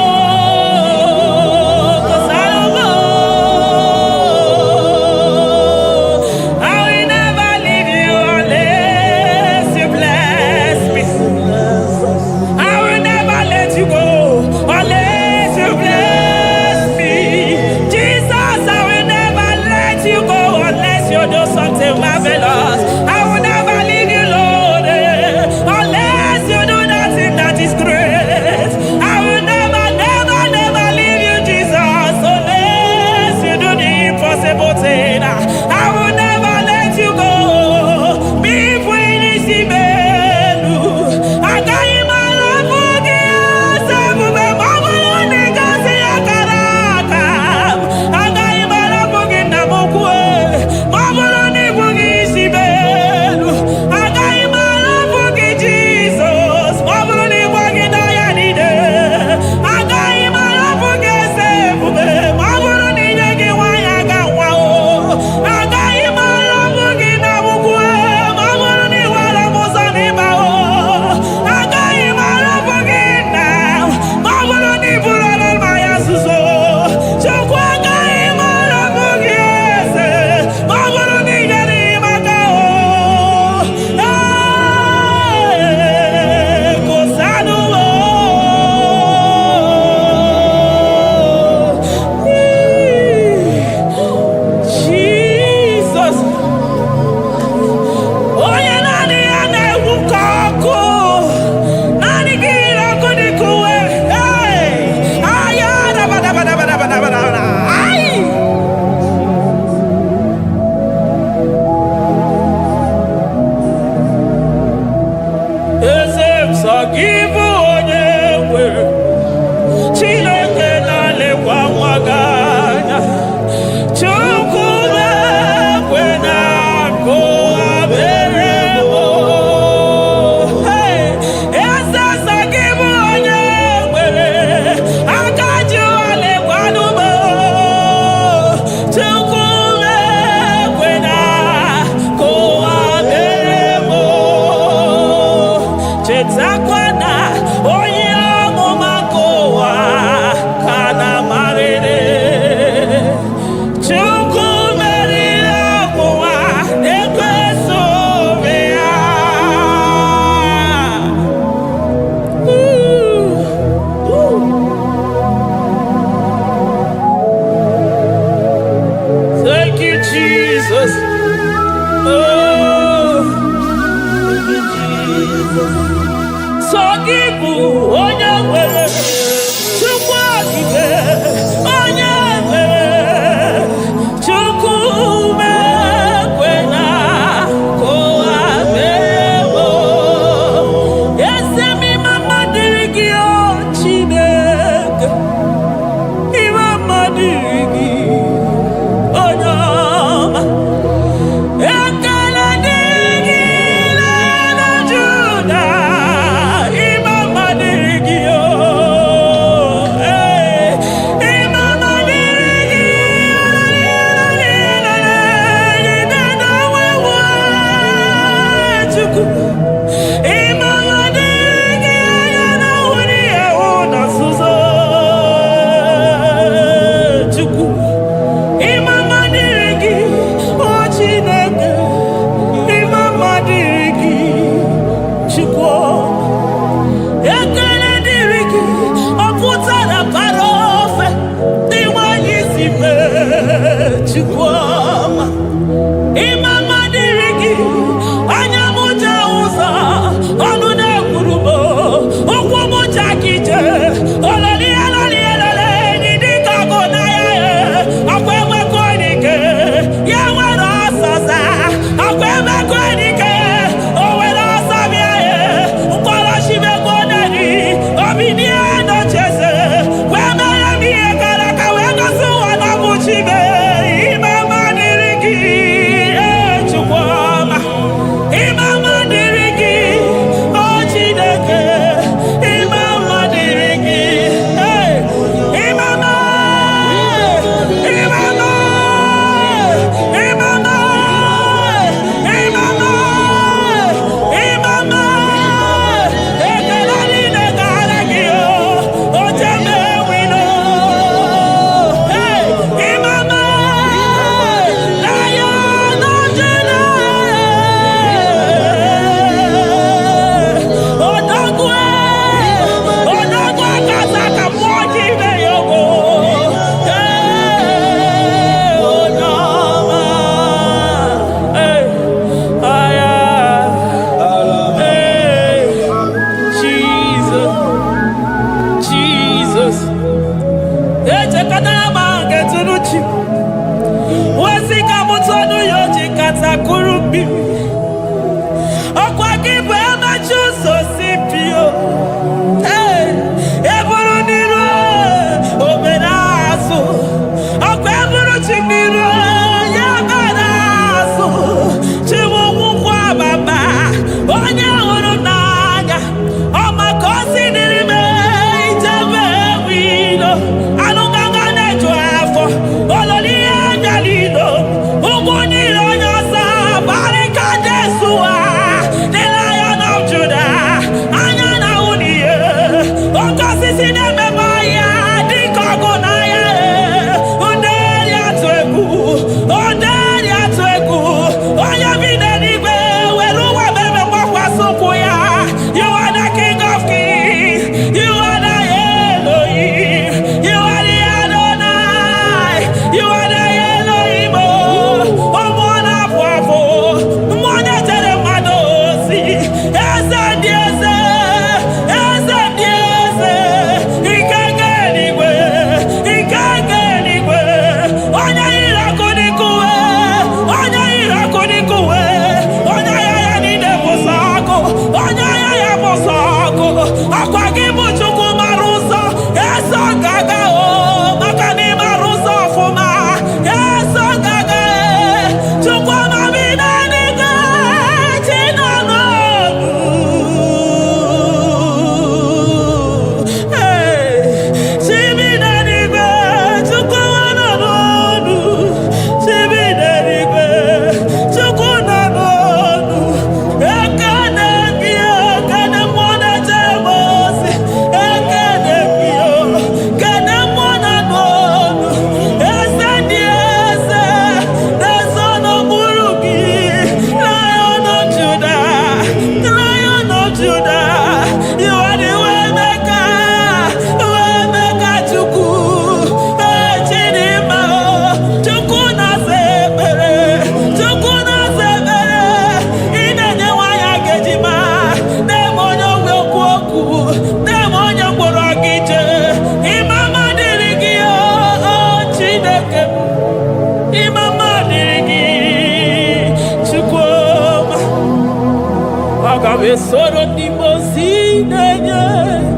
Soro di mosine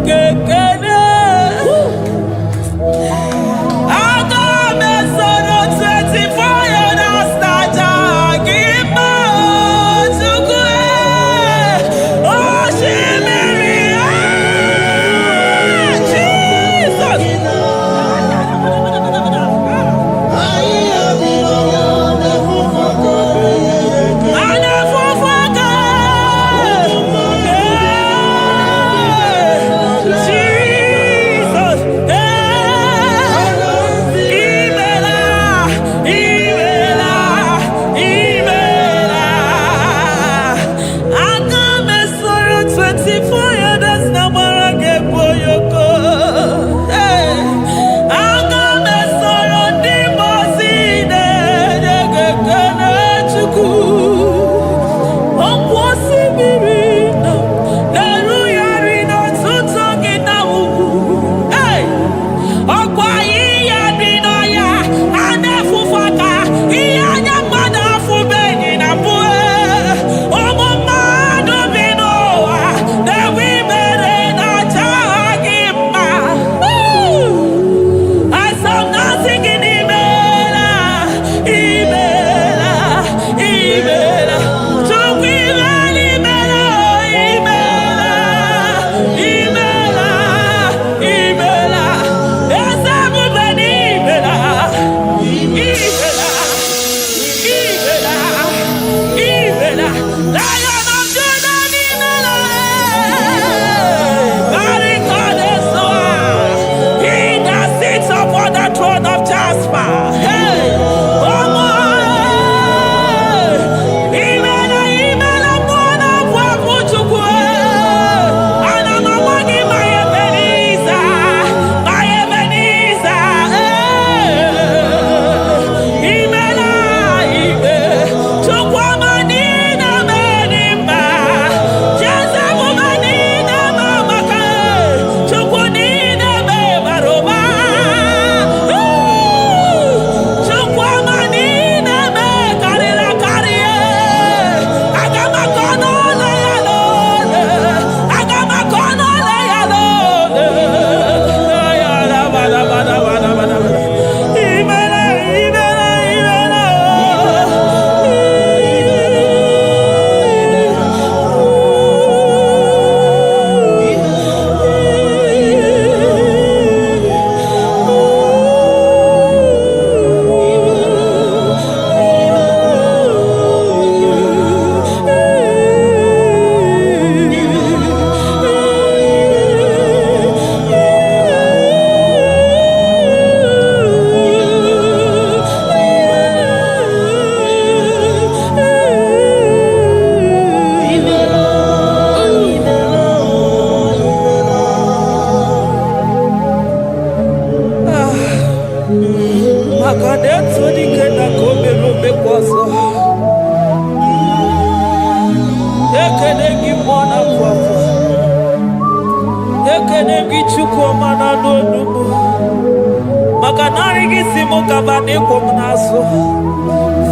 kekene. Aga me soro 24 years naja gima tukwe. Oh shimiri Jesus.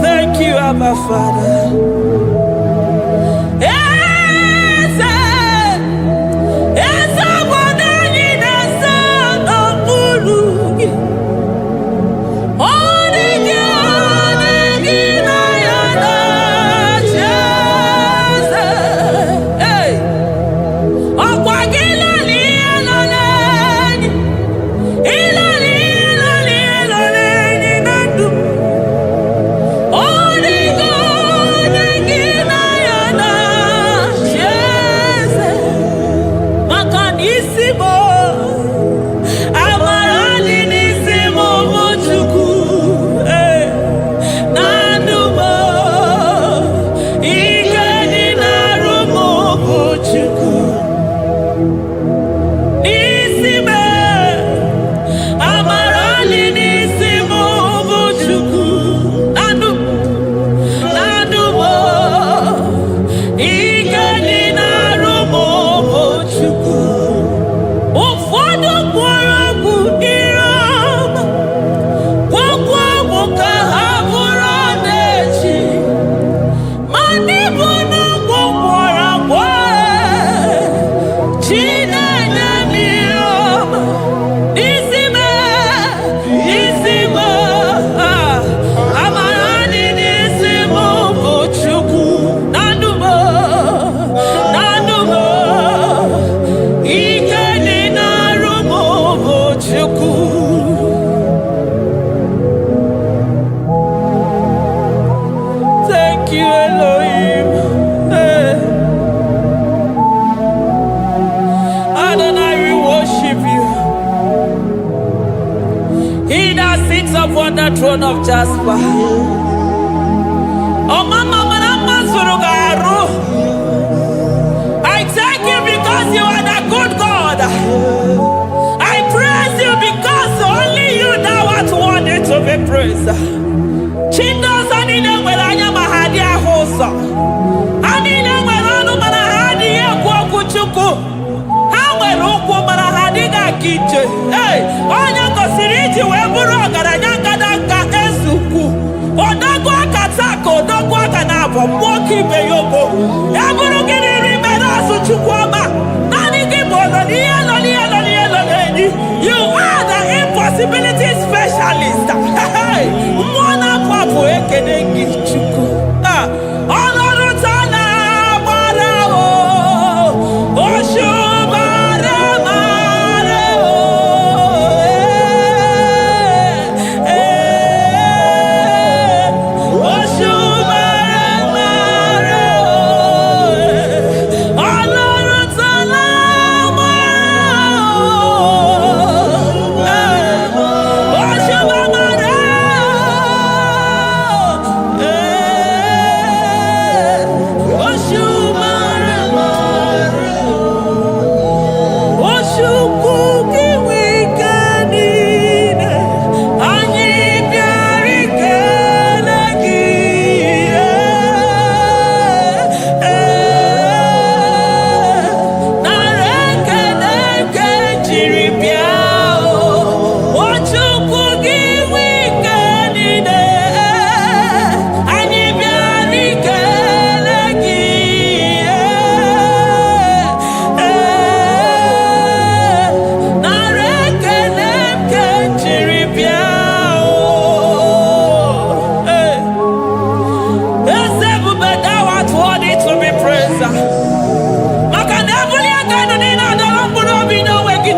Thank you, Abba Father. Oh, upon the throne of Jasper. Oh, Mama, I thank you because you are the good God. I praise you because only you now are worthy to be praised. Chindos anine welanya mahadi ahosa. Anine welanu manahadi yekwo kuchuku. Hawe rukwo manahadi ga kiche. Hey, onya kosiriji weburu ogaranya kadanga esuku. Odogwa katako, odogwa kanabo, mwoki beyobo. Eburu gini rimero suchukwama. Nani gibono, you are the impossibility specialist. Hey, mwana papu ekenengi chuku. Olorutana marao, oshubara marao.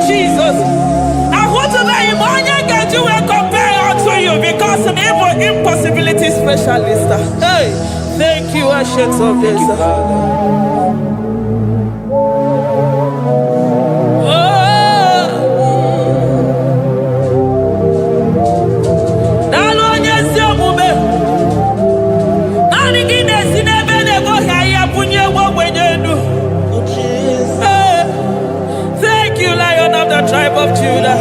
Jesus, I want to let him on you can do and compare unto you because an impossibility specialist. Hey, thank you, Ancient of Days. Tribe of Judah.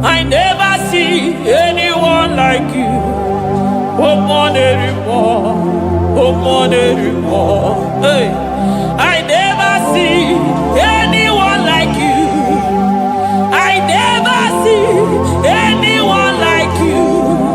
I never see anyone like you. Hey, I never see anyone like you. I never see anyone like you.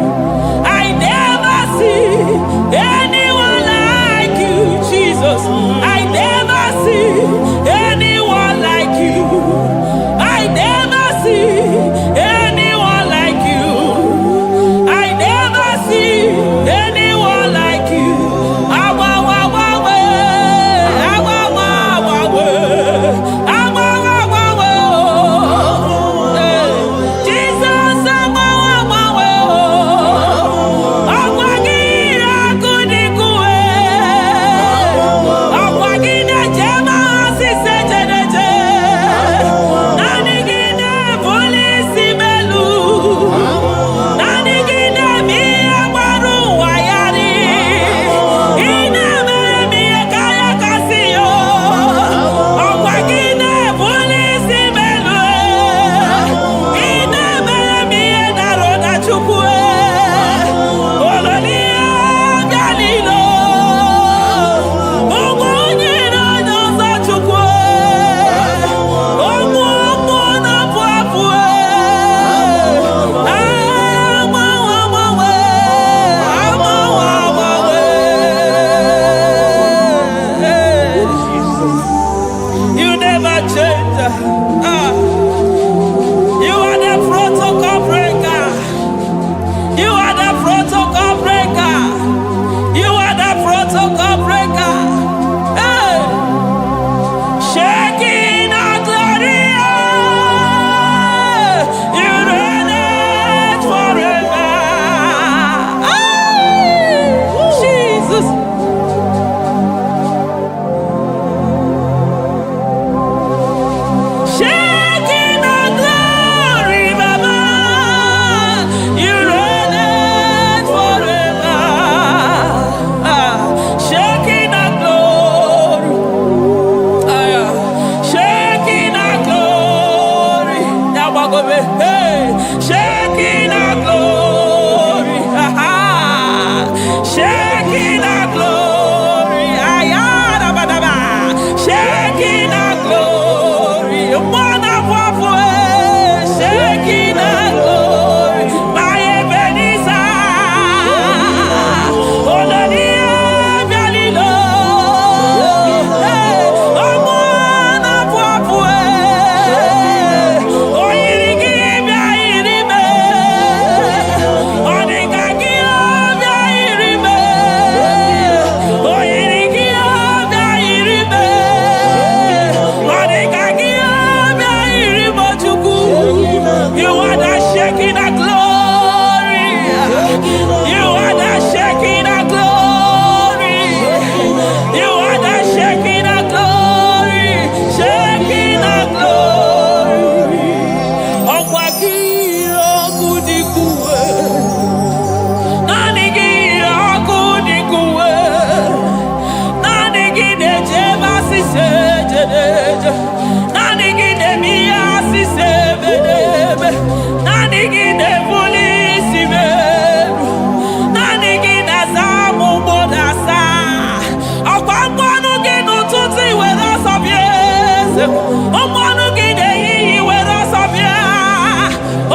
ụmụọnụ gị na-ehihie were ọsọ bịa,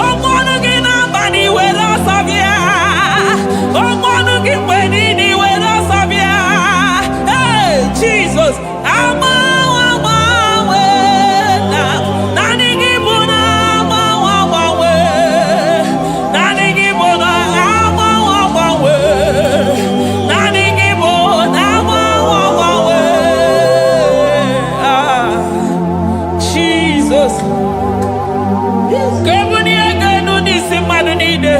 ụmụọnụ gị n'abalị were ọsọ bịa, ụmụọnụ gị mgbe niile were ọsọ bịa. Hey, Jesus, agbanwe na naanị gị bụ na agbanwe, naanị gị bụ na agbanwe, naanị gị bụ na agbanwe. Jesus, ka ebunie gị elu n'isi mmadụ niile.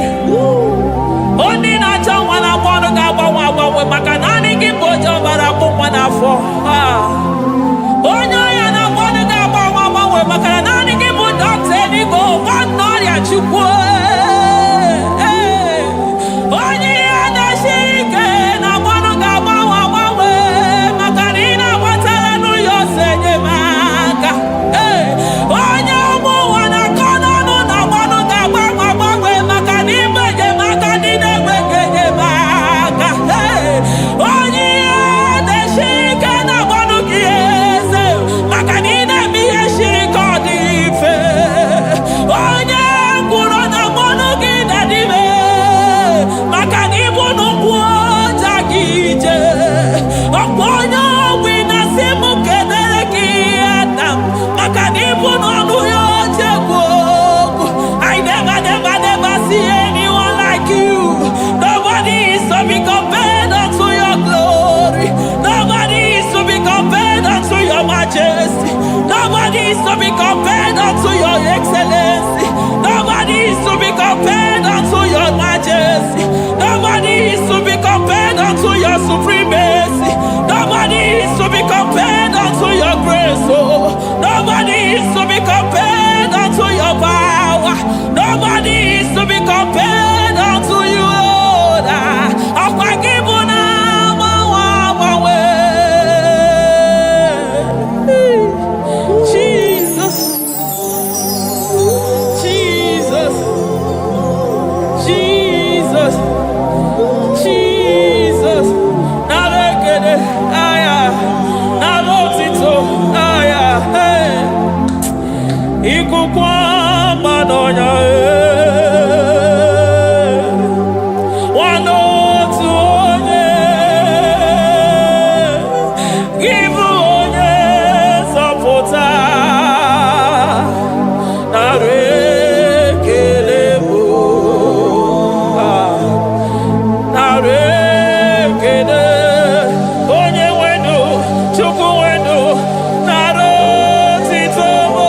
Ndị na-achọ nwa na-agba ọnụ ga-agbanwe maka naanị gị bụ oje ọbara bụ nwa n'afọ. Onye ọya na-agba ọnụ ga-agbanwe maka na naanị gị bụ dọkịta eluigwe, nwanne ọrịa Chukwu. Onye ihe na-esi ike na-agba ọnụ ga-agbanwe maka na ị na-agbatara n'ụyọ ose enyemaka. Onye ụmụ ụwa na-akọ n'ọnụ na-agba ọnụ ga-agbanwe maka na ime enyemaka ndị na-enweghị enyemaka. Onye ihe na-esi ike na-agba ọnụ gị eze maka na ị na-eme ihe siri ike ọ dị mfe. Onye ngwụrọ na-agba ọnụ gị na-adịbe maka na ịbụ n'ụkwụ ọja gị ije. Ọkwa onye ogbi na-asị m kedere gị Ada m maka na ịbụ n'ọnụ ya oche egwu okwu. I never see anyone like you. Nobody is to be compared unto your glory. Nobody is to be compared unto your majesty. Nobody is to be compared unto your excellency. Nobody is to be compared unto your majesty. Nobody is to be compared unto your supremacy. Nobody is to be compared unto your grace. Oh, nobody is to be compared unto your power. Nobody is to be compared unto you, Lord. Jesus, Jesus, Jesus, Jesus. Narekede, aya, narotito, aya, hey. Ikukwa madonya, wanotu onye, gibu onye zọpụta. Narekele bụ, narekele onye nwenu, Chukwu nwenu, narotito bụ.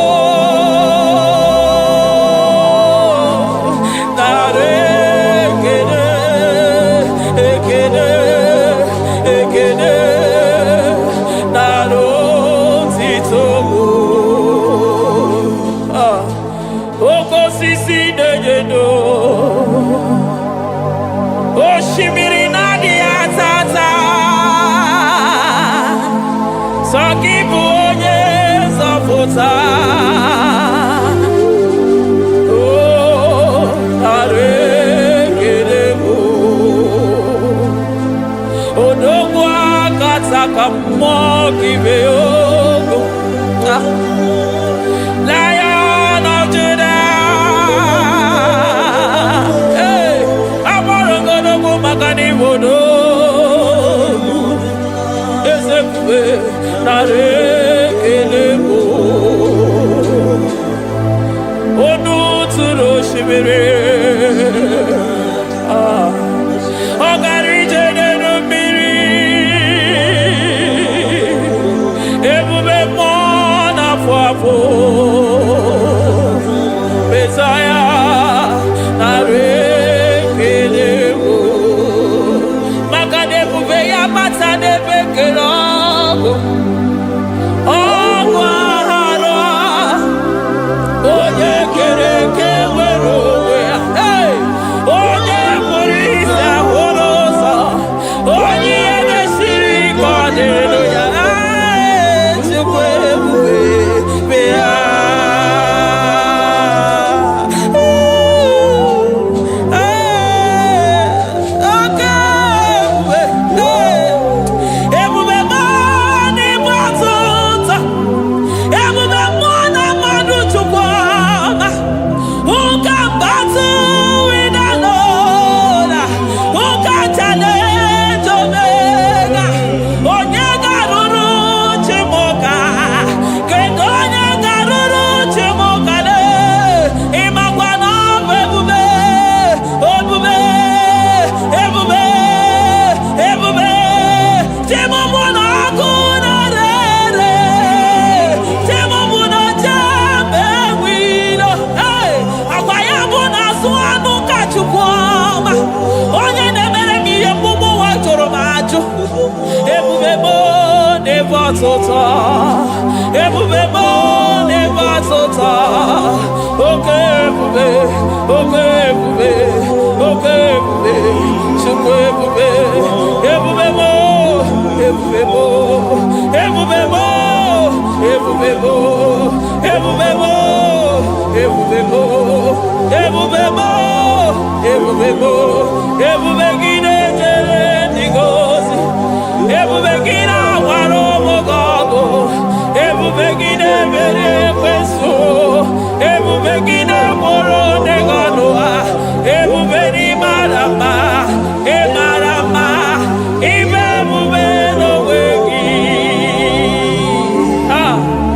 Narekele, ekele, ekele, narotito bụ. Oke osisi na-enyedo, osimiri na-adịghị atata, sọ gị bụ onye nzọpụta. Oh, narekele bụ odogwu akata ka mmụọ gị mee ogo. Lion of Judah, hey, agbara ogologo maka na ịbụ odogwu. Eze ebube, narekele bụ onu tụrụ osimiri. Ọ gara ije n'elu mmiri, ebube mmụọ na-afụ n'ịbatụta ebube mo n'ịbatụta oke ebube oke ebube oke ebube chukwu ebube ebube mo ebube mo ebube mo ebube mo ebube mo ebube mo ebube mo ebube mo ebube gị na-ejere ndị gozi ebube gị na-agwara ụmụ gị ọgụ ebube gị na-emere ekwensu ebube gị na-akpọrọ ndị gị ọnụ ha ebube n'ịmara mma ịmara mma ime ebube n'onwe gị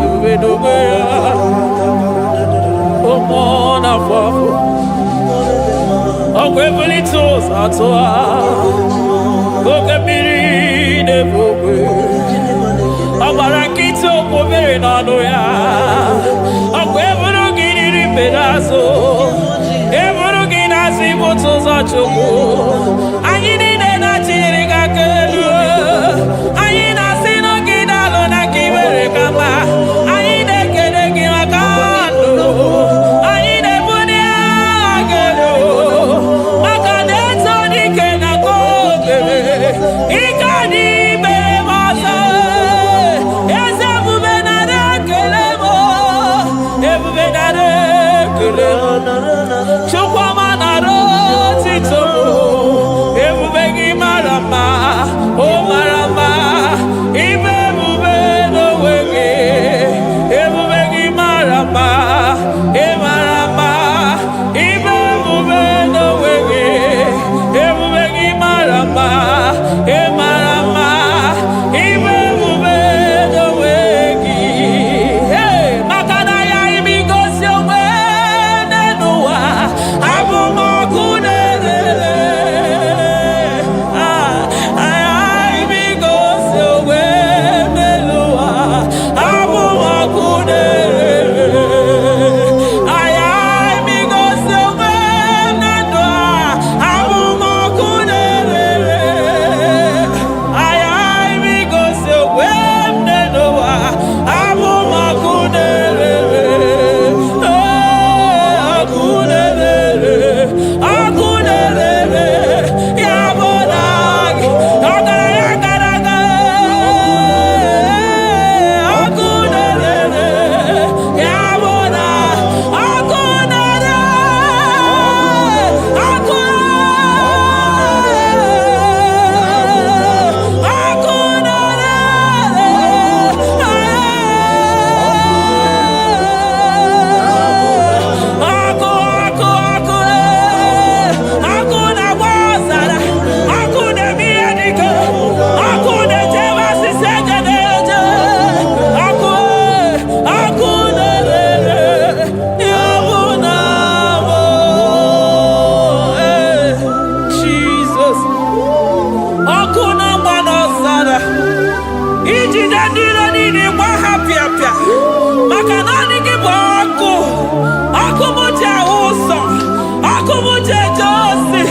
ebube n'onwe ya ụmụ n'afọ afọ ọgwụ ebulite ụzọ atụ ha oke mmiri na-ebu ogwe ọ gbara nkịtị okwu mere n'ọnụ ya ọgwụ eburu gị riri mberazụ eburu gị na-asị ibụtụ ụzọ chukwu anyị niile na-achịrị gị aka elu anyị na-asị n'oge na-alụ na ka imere ka mma anyị na-ekele gị maka ndụ anyị na-ebunye agha elu maka na-eto dike na ka obere ike adị mere m ọzọ eze ebube nara ekele m ebube nara ekele m chukwuma nara otito m ebube gị mara mma o mara mma ime ebube n'onwe gị ebube gị mara mma ị mara mma ime ebube n'onwe gị ebube gị mara mma ị mara mma ime ebube n'onwe gị maka na ya ime igosi onwe n'ụwa abụmọkụ na-erere ime igosi onwe n'ụwa abụmọkụ na-erere ime igosi onwe na ndụ abụmọkụ na-erere ime igosi onwe n'ụwa abụmọkụ na-erere ọkụ na-erere ọkụ na-erere ya bụ na gị ọgaranya gara aga ọkụ na-erere ya bụ na ọkụ na-erere ọkụ ọkụ na-agba ọzara ọkụ na-eme ihe dike ọkụ na-ejewe osisi egede eje ọkụ na-erere ya bụ na bụ Jizọs ọkụ na-agba n'ọzara ijide ndị iro niile gba ha pịapịa maka naanị gị bụ ọkụ ọkụ m ji ahụ ụzọ ọkụ m ji eje ozi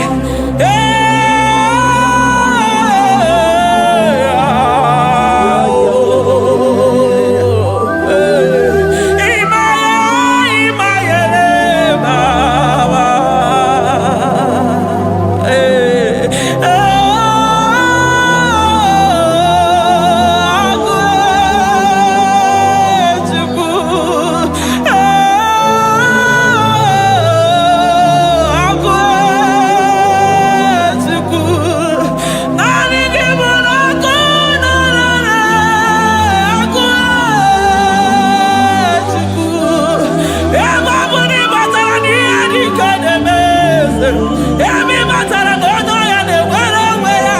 emi matara na onye ọya na-enwere onwe ya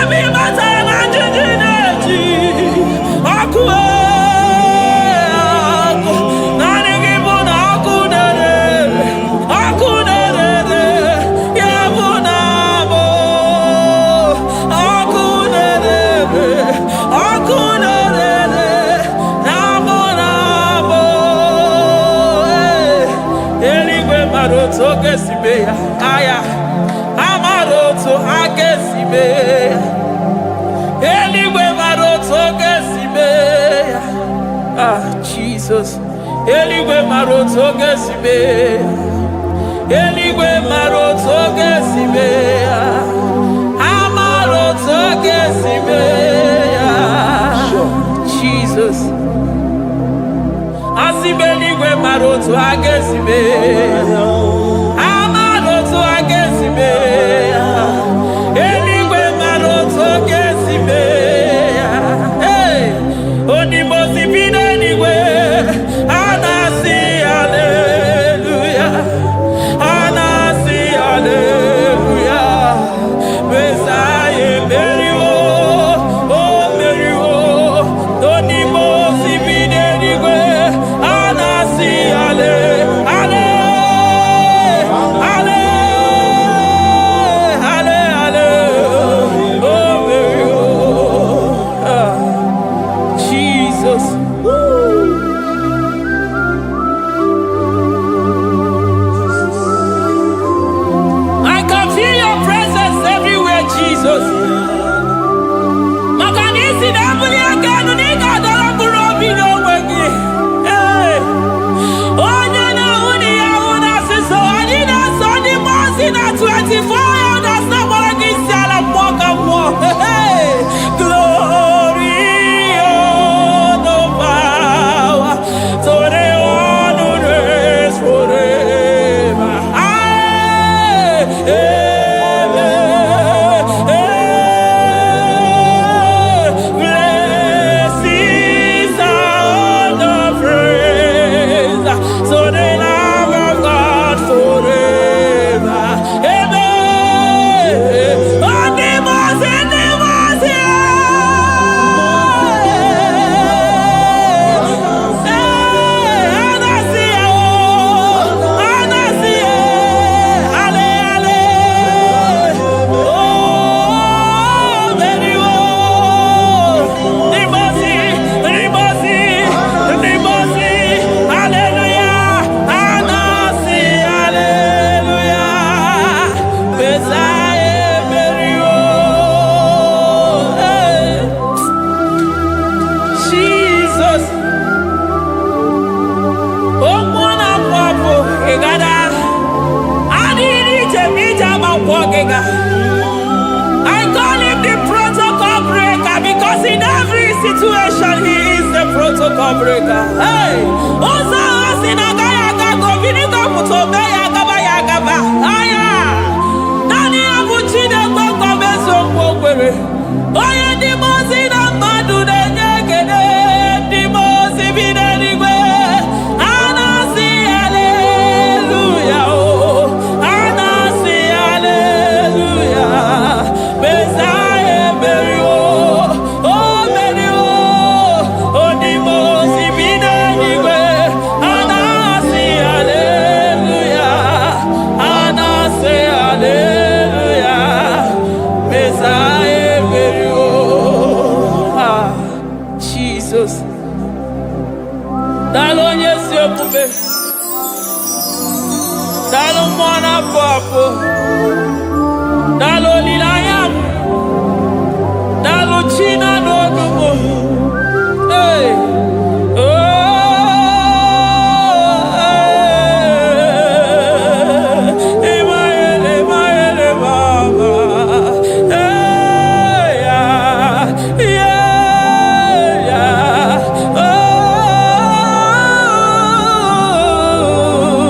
emi matara na njiji na-eji ọkụ ọkụ naanị gị bụ na ọkụ na-erere ya bụ na bụ ọkụ na-erere na bụ eluigwe mara otu oge si mee ya aya amara otu aka esi mee ya eluigwe mara otu oge si Eligwe maroto gesibe. Eligwe maroto gesibe. Amaroto gesibe. Jesus. Asibe eligwe maroto agesibe. Amaroto agesibe. Eligwe maroto gesibe. Hey, onimosi bide eligwe. Anasi hallelujah. Anasi hallelujah. Messiah Meriwo, oh Meriwo. Onimosi bide eligwe. Anasi hallelujah. I call him the protocol breaker because in every situation he is the protocol breaker. Hey, Osa Osinaga Yagago Vinika Mutobe Yagaba Yagaba. Aya, Nani Abuchide Boko Beso Bokwere. Oya Dimozina Madu de Negede, Dimozi Bidenigwe. Anasi hallelujah. Anasi hallelujah. Messiah Meriwo, oh Meriwo, oh Dimozi Bidenigwe. Anasi hallelujah. Anasi hallelujah. Messiah Meriwo. Ah, Jesus. Dalo nyesi okube. Dalo mwana papo. Dalo lilayam. Dalo china no dumo. Hey. Oh. Emaele baba. Hey yeah. Yeah.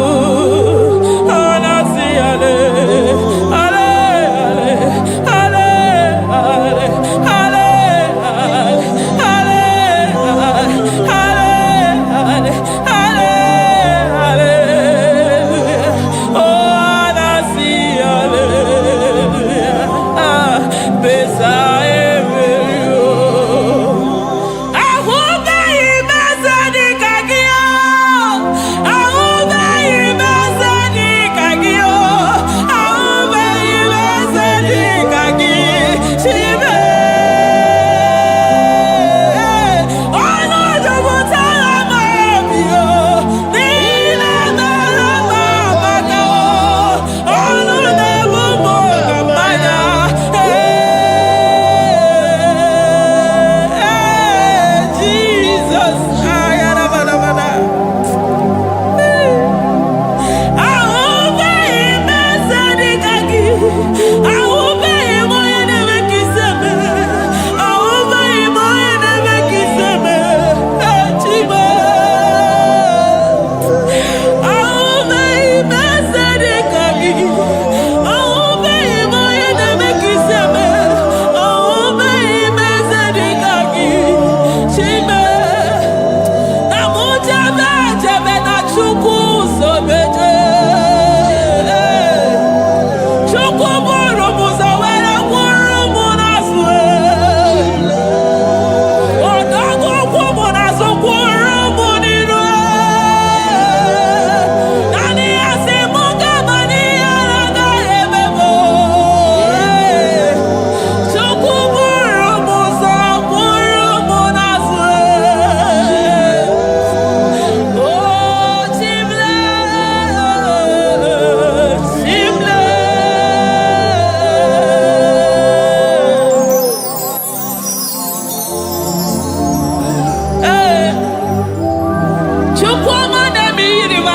Oh. Anasi ale. Ale.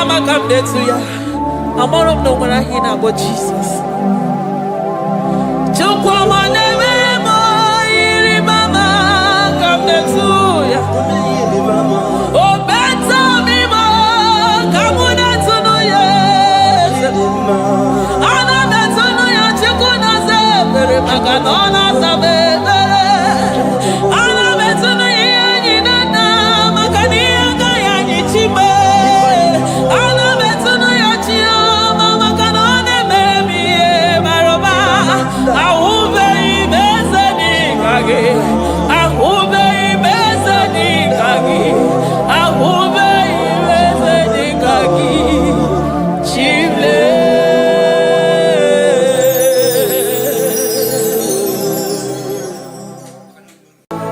mama come there to ya. I'm all of no when I hear about Jesus. Chukwama neme mo iri mama come there to ya. Oh better me mo come there to no yes. Ana better no ya chukuna se pere maganona sabe.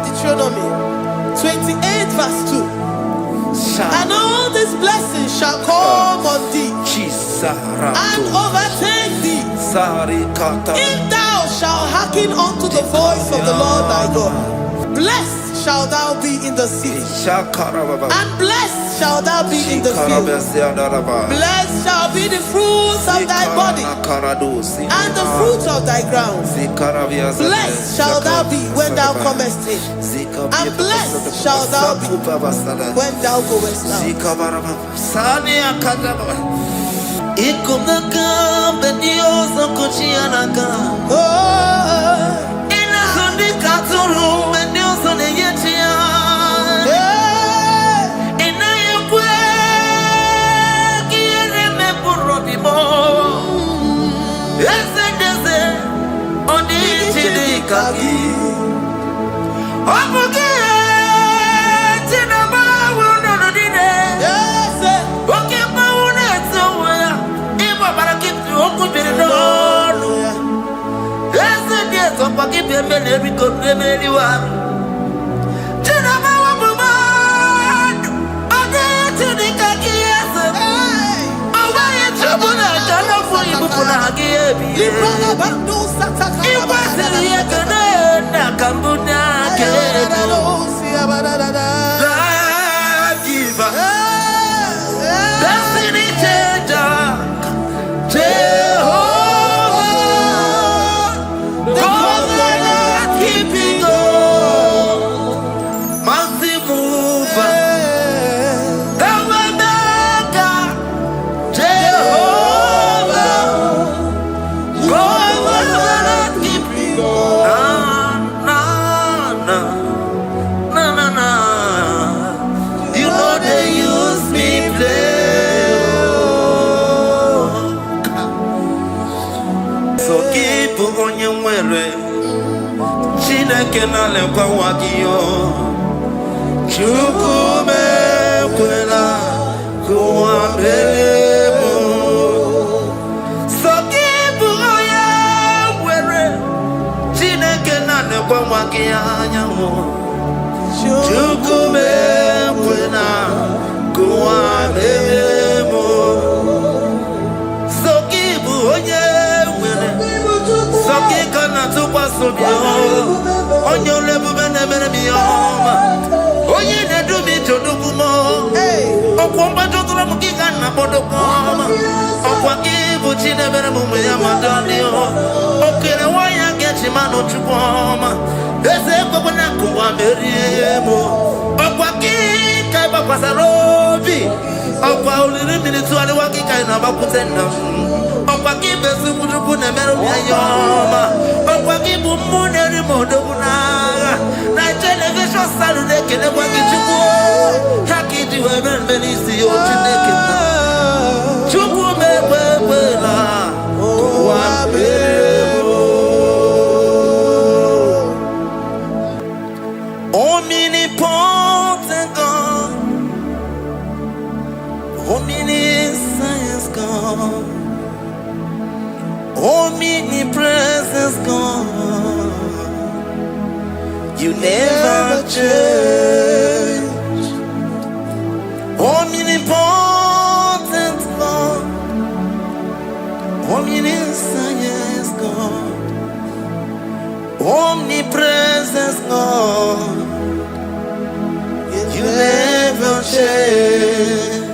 Deuteronomy 28 verse 2. And all these blessings shall come on thee and overtake thee if thou shalt hearken unto the voice of the Lord thy God. Blessed shalt thou be in the city, and blessed shalt thou be in the field. Blessed shall be the fruit of thy body, and the fruit of thy ground. Blessed shalt thou be when thou comest in, and blessed shalt thou be when thou goest out. Ikumnaka benioso kuchianaka. Oh, inazondi katuru benioso neyetia. Inayekwe kiereme purodimo. Esedeze odi chidikaki. Omuge chinaba wono dine. Kenale kwa wakio chukume kwela kwa mbelemo sokibu oya were chine kenale kwa wakia nyamo chukume kwela kwa mbelemo sokibu oya were sokika na tukwa sobio onyo lebu bene mere miyoma onye ne du mi jodugu mo okwomba jodura mukika na bodokoma okwa kibu chine mere mu ya madani o okere waya gechi mano chupoma ese kwa na kuwa meriemo okwa kika ba pasarobi okwa uliri minitu ali wakika na bakutenda okwa kibe sukujuku ne mere miyoma okwa kibu muneri modoguna na television salude kene kwa kichuku hakiji wewe mbelisi yo chineke chuku mebebela kwa bebo omnipotent God, omniscience God, omnipresence God. You never change. Omnipotent God, omniscience God, omnipresence God. You never change.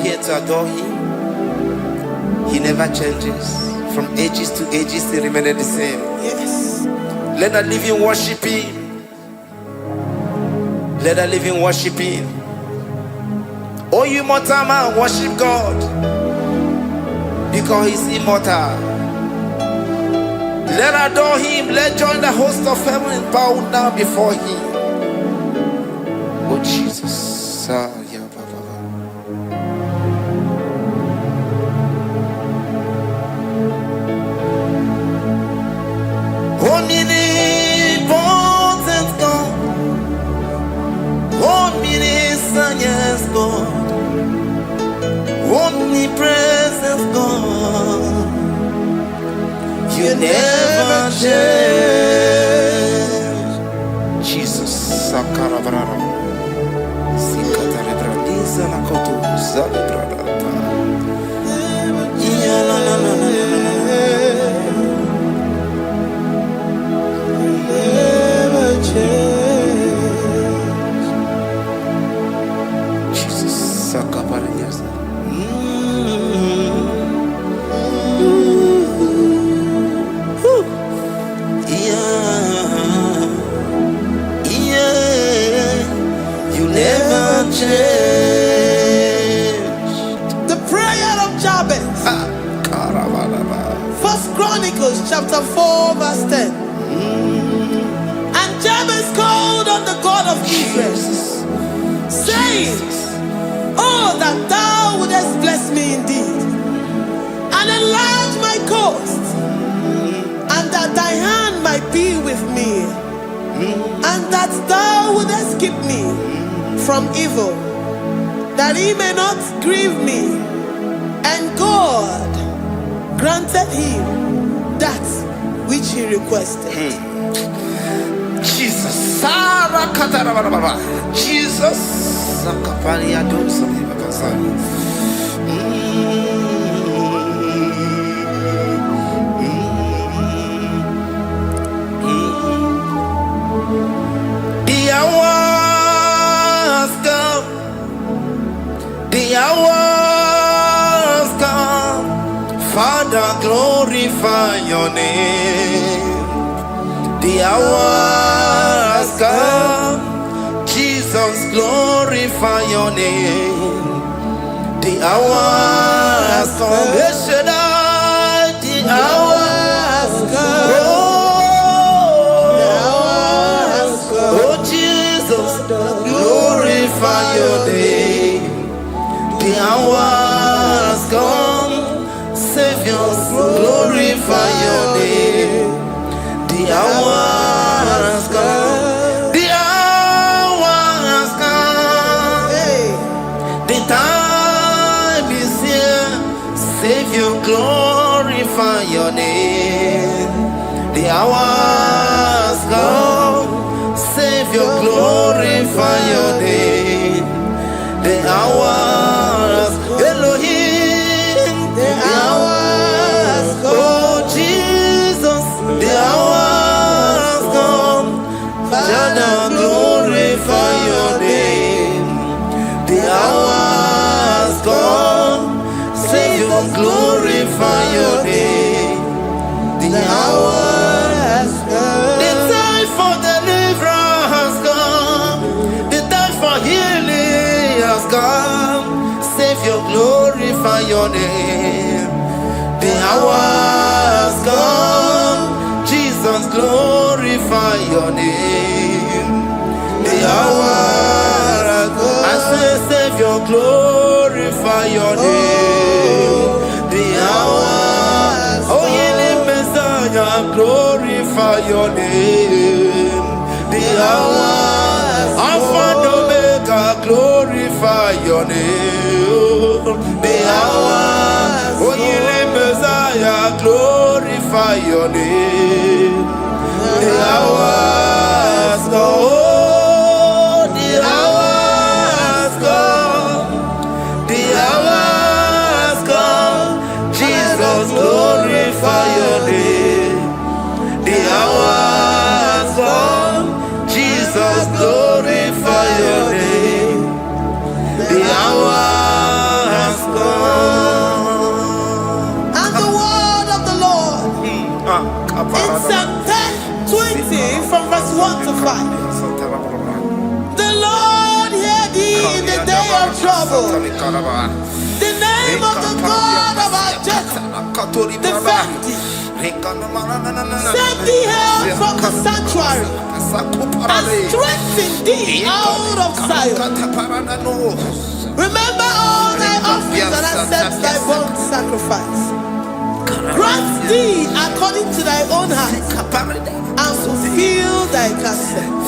here to adore him. He never changes. From ages to ages, he remained the same. Yes. Let the living worship him. Let the living worship him. Oh, you mortal man, worship God, because he's immortal. Let adore him. Let join the host of heaven and bow down before him. Oh Jesus. Omnipotent God, omniscient God, omnipresent God, you never change. Jesus. Sakarabrara. Sikatarebradiza lakoto zalebrada. Jesus. Sakaparadiza. You never change. The prayer of Jabez. First Chronicles chapter 4 verse 10. And Jabez called on the God of Israel, saying, oh, that thou wouldest bless me indeed, and enlarge my coast, and that thy hand might be with me, and that thou wouldest keep me from evil, that he may not grieve me. And God granted him that which he requested. Jesus. Jesus. The hour has come. The hour has come. Father, glorify your name. The hour has come. Jesus, glorify your name. The hour has come. Yes, Shaddai, the hour has come. Oh, Jesus, glorify your name. The hour has come. Savior, glorify your name. The hour has come. The hour has come. The time is here. Savior, glorify your name. The hour has come. Savior, glorify your name. The hour has come. Elohim, the hour has come. Oh, Jesus, the hour has come. Father, glorify your name. The hour has come. Savior, glorify your name. The hour has come. The time for deliverance has come. The time for healing has come. Savior, glorify your name. The hour has come. Jesus, glorify your name. The hour has come. I say, Savior, glorify your name. The hour. Oh, healing Messiah, glorify your name. The hour. Alpha and Omega, glorify your name. The hour. Oh, healing Messiah, glorify your name. The hour has come. Oh, the hour has come. The hour has come. Jesus, glorify your name. The hour has come. Jesus, glorify your name. The hour has 5. The Lord hear thee in the day of trouble. The name of the God of our Jacob defend thee. Send thee help from the sanctuary and strengthen thee out of Zion. Remember all thy offerings and accept thy burnt sacrifice. Grant thee according to thy own heart and fulfill thy counsel.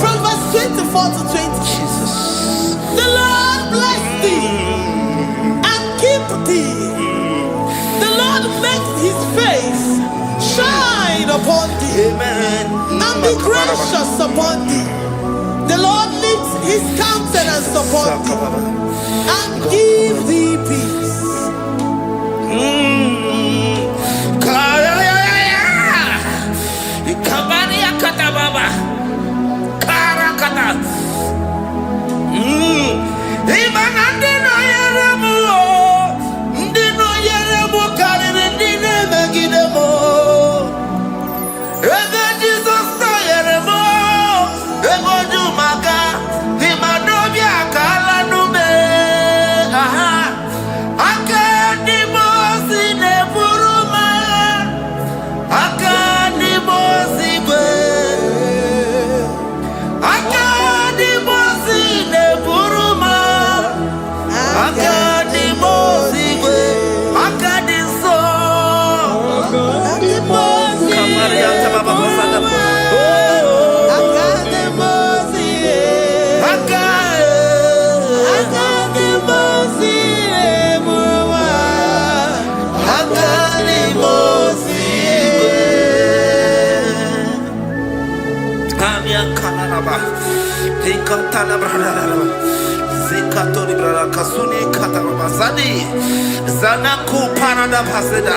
From verse 24 to 20. Jesus. The Lord bless thee and keep thee. The Lord make his face shine upon thee. Amen. And be gracious upon thee. The Lord lifts his countenance upon thee and give thee peace. Zanaku parada paseda,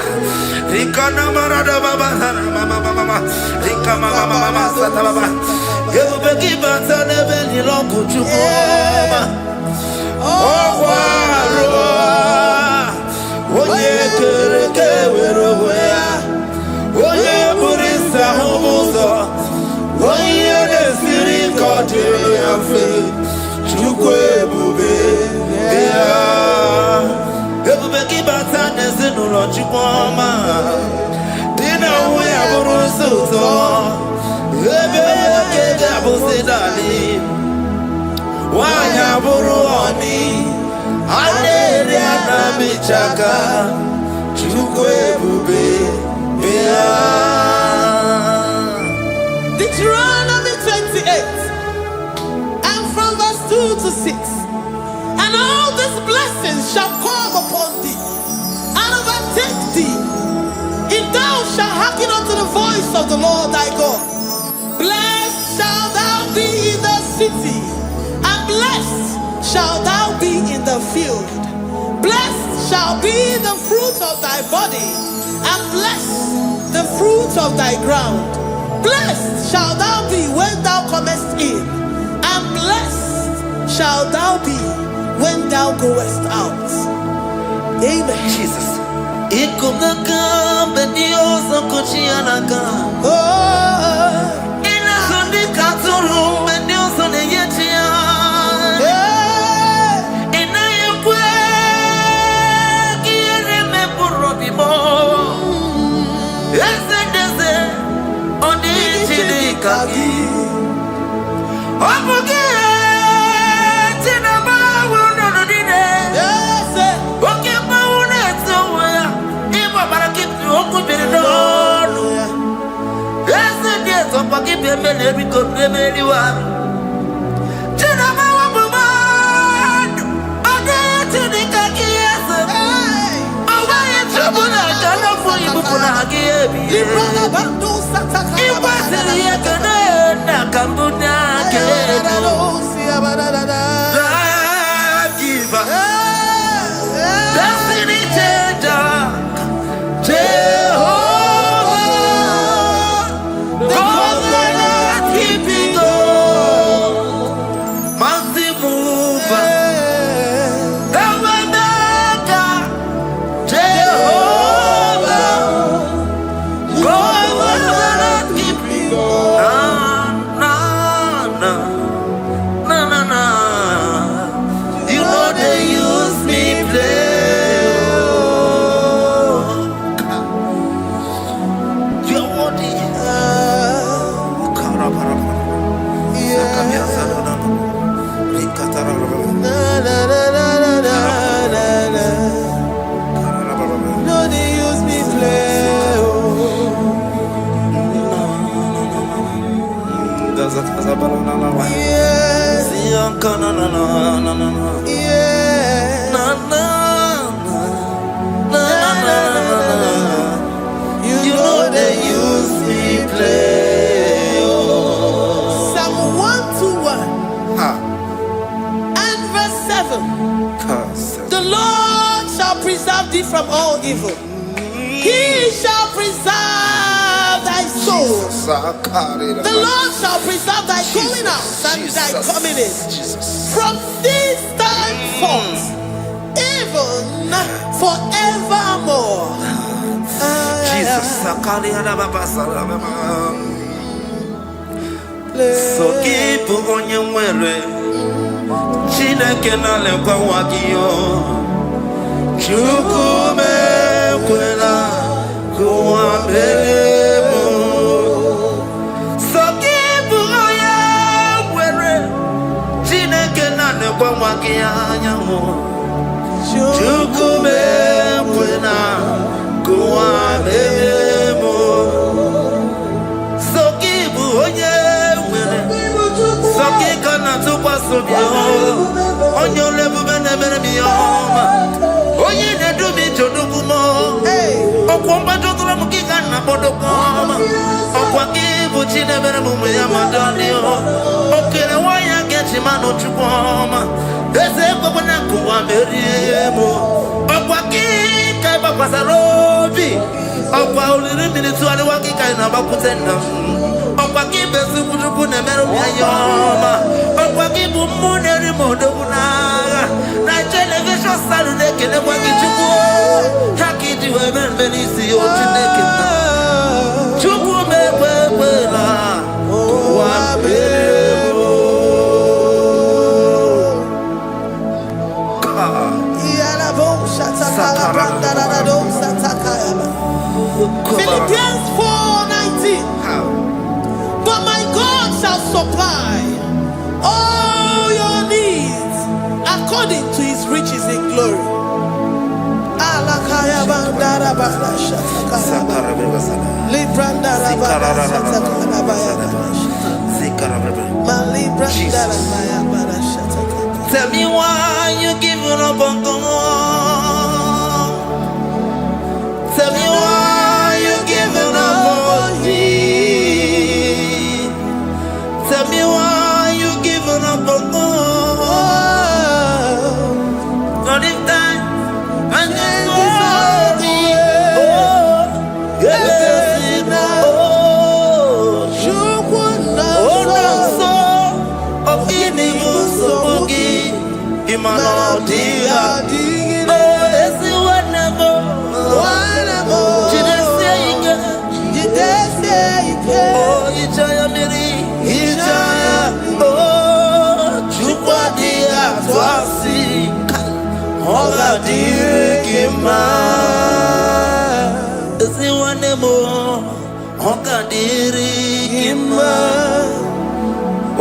Rikana marada baba, mama, Rikama mama sata baba. You begi bata nebeli longu chukoma. Oh waro, oye kereke weroya, oye burisa humuso, oye desiri kote afe, chukwe bube ya. Everybody but I didn't know what you want. Dinner we have a room. Everybody was it, darling. wanya buruoni alere anamichaka chukwe bube bea. Deuteronomy 28 and from verse 2 to 6. And all these blessings shall come upon thee and overtake thee, if thou shalt hearken unto the voice of the Lord thy God. Blessed shalt thou be in the city, and blessed shalt thou be in the field. Blessed shall be the fruit of thy body, and blessed the fruit of thy ground. Blessed shalt thou be when thou comest in, and blessed shalt thou be when thou goest out. Amen. Jesus. Ikumaka bedioso kuchianaka. Oh, Ina kundi katuru bedioso neyetia. Ina yekwe kiere me burobimo. Ese deze odi chidi kaki. Omuge tina bawo no dine. yes, Oke bawo neto ya. Iba barakitu okubirido. Ese deze pakipe mele biko meliwa. Tina bawo bumad. Odi chidi kaki ese. Owaye chobuna kana fo ibukuna hagiyebi. Iba siriye kene na kambuna kedo. Giver, destiny changer, Jehovah, covenant keeping God, mountain mover, the waymaker, Jehovah, covenant keeping God. Na na na. You know they use me play. You're worthy. no, they use me play. Yes, yes. You know they use me play. Psalm 121 and verse 7. The Lord shall preserve thee from all evil. He shall preserve thy soul. The Lord shall preserve thy going out and thy coming in from this time forth, even forevermore. Jesus, so keep on your way. Chineke na lekwa wagiyo. Chukume kwela kuwa mbelemo. So keep on your way. Chineke na lekwa wagiyo. Chukume kwela kuwa mbelemo. So keep on your way. Soki kana tukwa sobio onyo lebu bene bene miyoma oye ne dumi chodukumo okwomba chotula mukika na bodokoma okwa kibu chine bene mume ya madonio okere waya gechi mano chukwoma eze kwa mwana kuwa meriemo okwa kika iba kwa sarobi okwa uliri minituwa ni wakika inabakutenda okwa kibezu kutuku nemeru miyayoma okwa kibu muneri modokunaga na television salu nekene kwa kichuku hakijiwe menbenisi yotinekena chuku mekwela wabebo Philippians 4:19. But my God shall supply all your needs glory. Alakaya bandara bala shatakara. Librandara bala shatakara baya. Malibrandara baya bala shatakara. Tell me why you giving up on God. Tell me why you giving up on me. Tell me why you giving up on God. Not in time. And then sorry. Oh,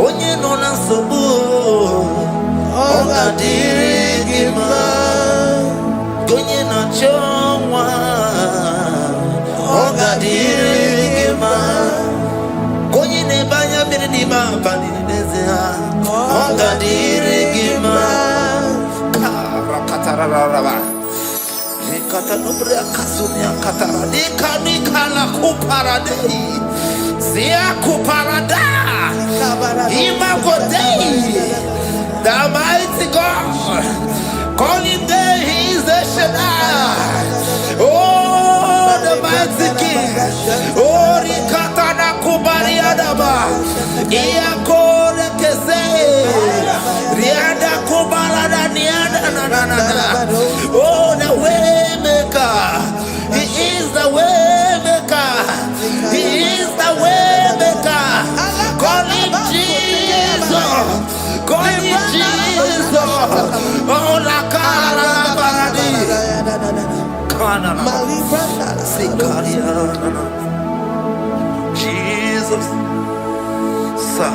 onye nọ na nsogbu ọ ga-adịrị gị mma onye na-achọ nwa ọ ga-adịrị gị mma onye na-ebe anya mmiri n'ime abalị n'eze ha ọ ga-adịrị gị mma karakatara Katanubria Kasunia Katara Nikala Kuparadei Zia Kuparada Imagodei the mighty God call him there, he is the Shaddai. Oh, the mighty King. Oh, Rikatana Kubariadaba Iakore Kese Riada Kubarada Niada. Oh, the way maker. He is the way maker. He is the way maker. Call him Jesus. Call him Jesus. Oh, la cara baradi. Kana. Jesus. Sa.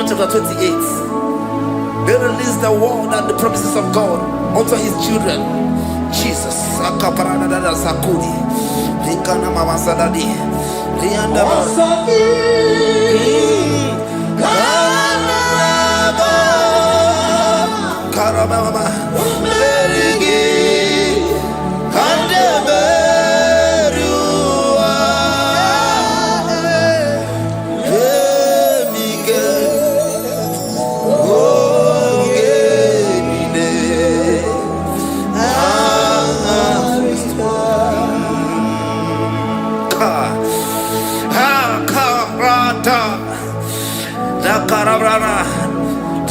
Chapter 28. They release the word and the promises of God unto his children. Jesus. Sakudi. Likana Mama Sadadi. Lianda Karababa.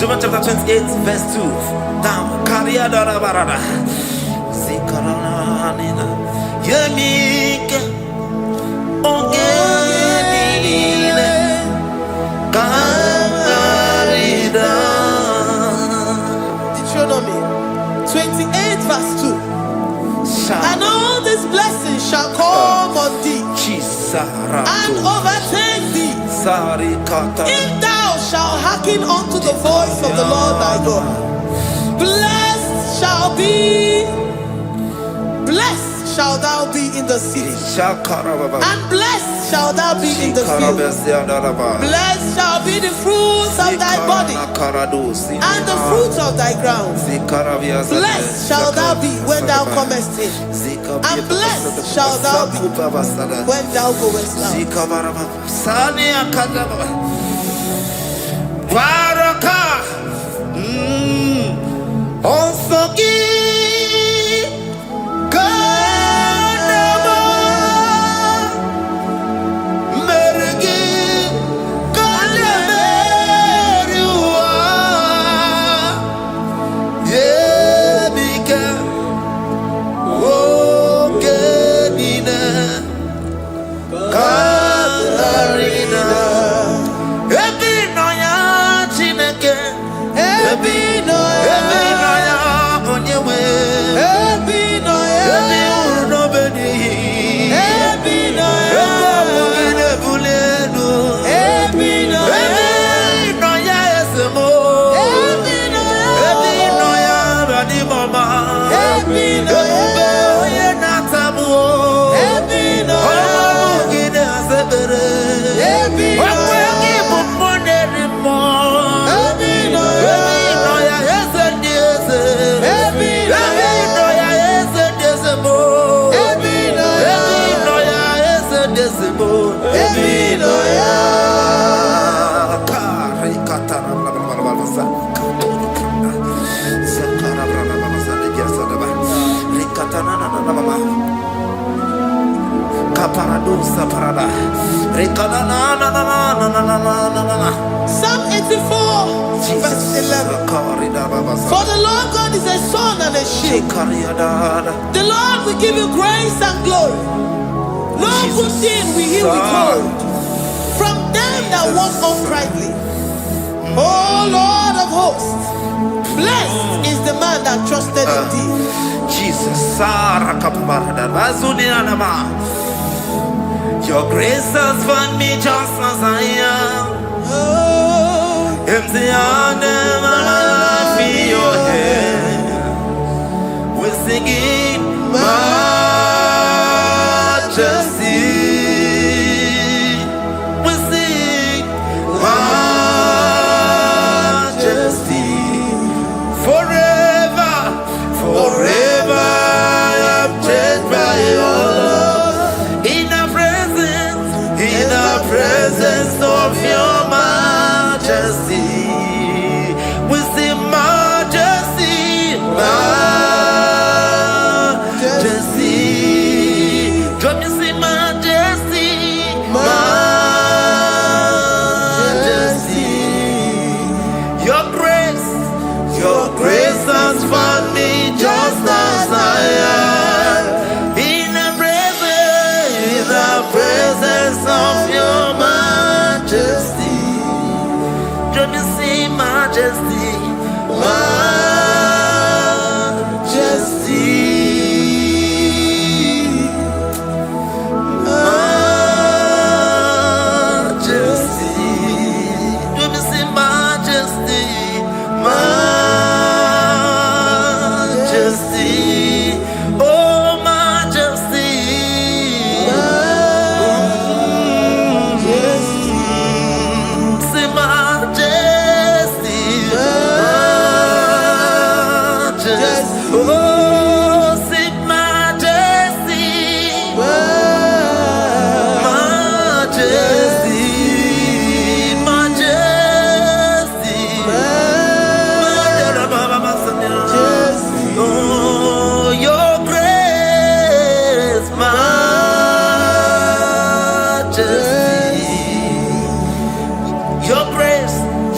John chapter 28 verse 2. Down. Kariada barada. Zikarana nina. Yemika. Ogenile. Karida. Deuteronomy 28 verse 2. And all these blessings shall come on thee and overtake thee if thou shalt hearken unto the voice of the Lord thy God. Blessed shalt thou be in the city, and blessed shalt thou be in the field. Blessed shall be the fruits of thy body, and the fruit of thy ground. Blessed shall thou be when thou comest in, and blessed shall thou be when thou goest out. Psalm 84, verse 11. For the Lord God is a sun and a shield. The Lord will give you grace and glory. No good thing will he withhold from them that walk uprightly. O Lord of hosts, blessed is the man that trusted in thee. Jesus, your grace has found me just as I am. Empty handed, my life in your hand. We're singing majesty. We sing majesty. Forever, forever I'm changed by your love. In the presence of your majesty, we see majesty, majesty. Come you see majesty, majesty. Your grace has found me just as I am. In the presence of your majesty, let me see majesty, majesty, majesty. Let me see majesty, majesty. Oh, majesty.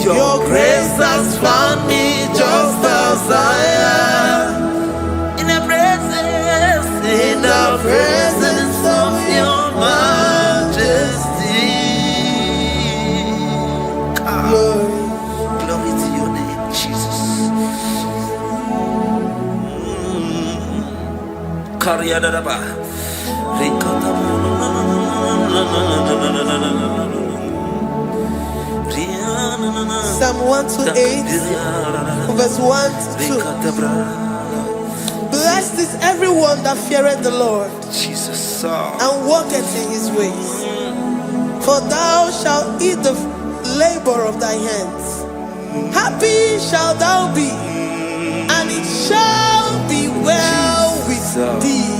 Your grace has found me just as I am. In the presence of your majesty. Glory to your name, Jesus. Psalm 128, verse 1 to 2. Blessed is everyone that feareth the Lord, Jesus, and walketh in his ways. For thou shalt eat the labor of thy hands. Happy shall thou be, and it shall be well with thee.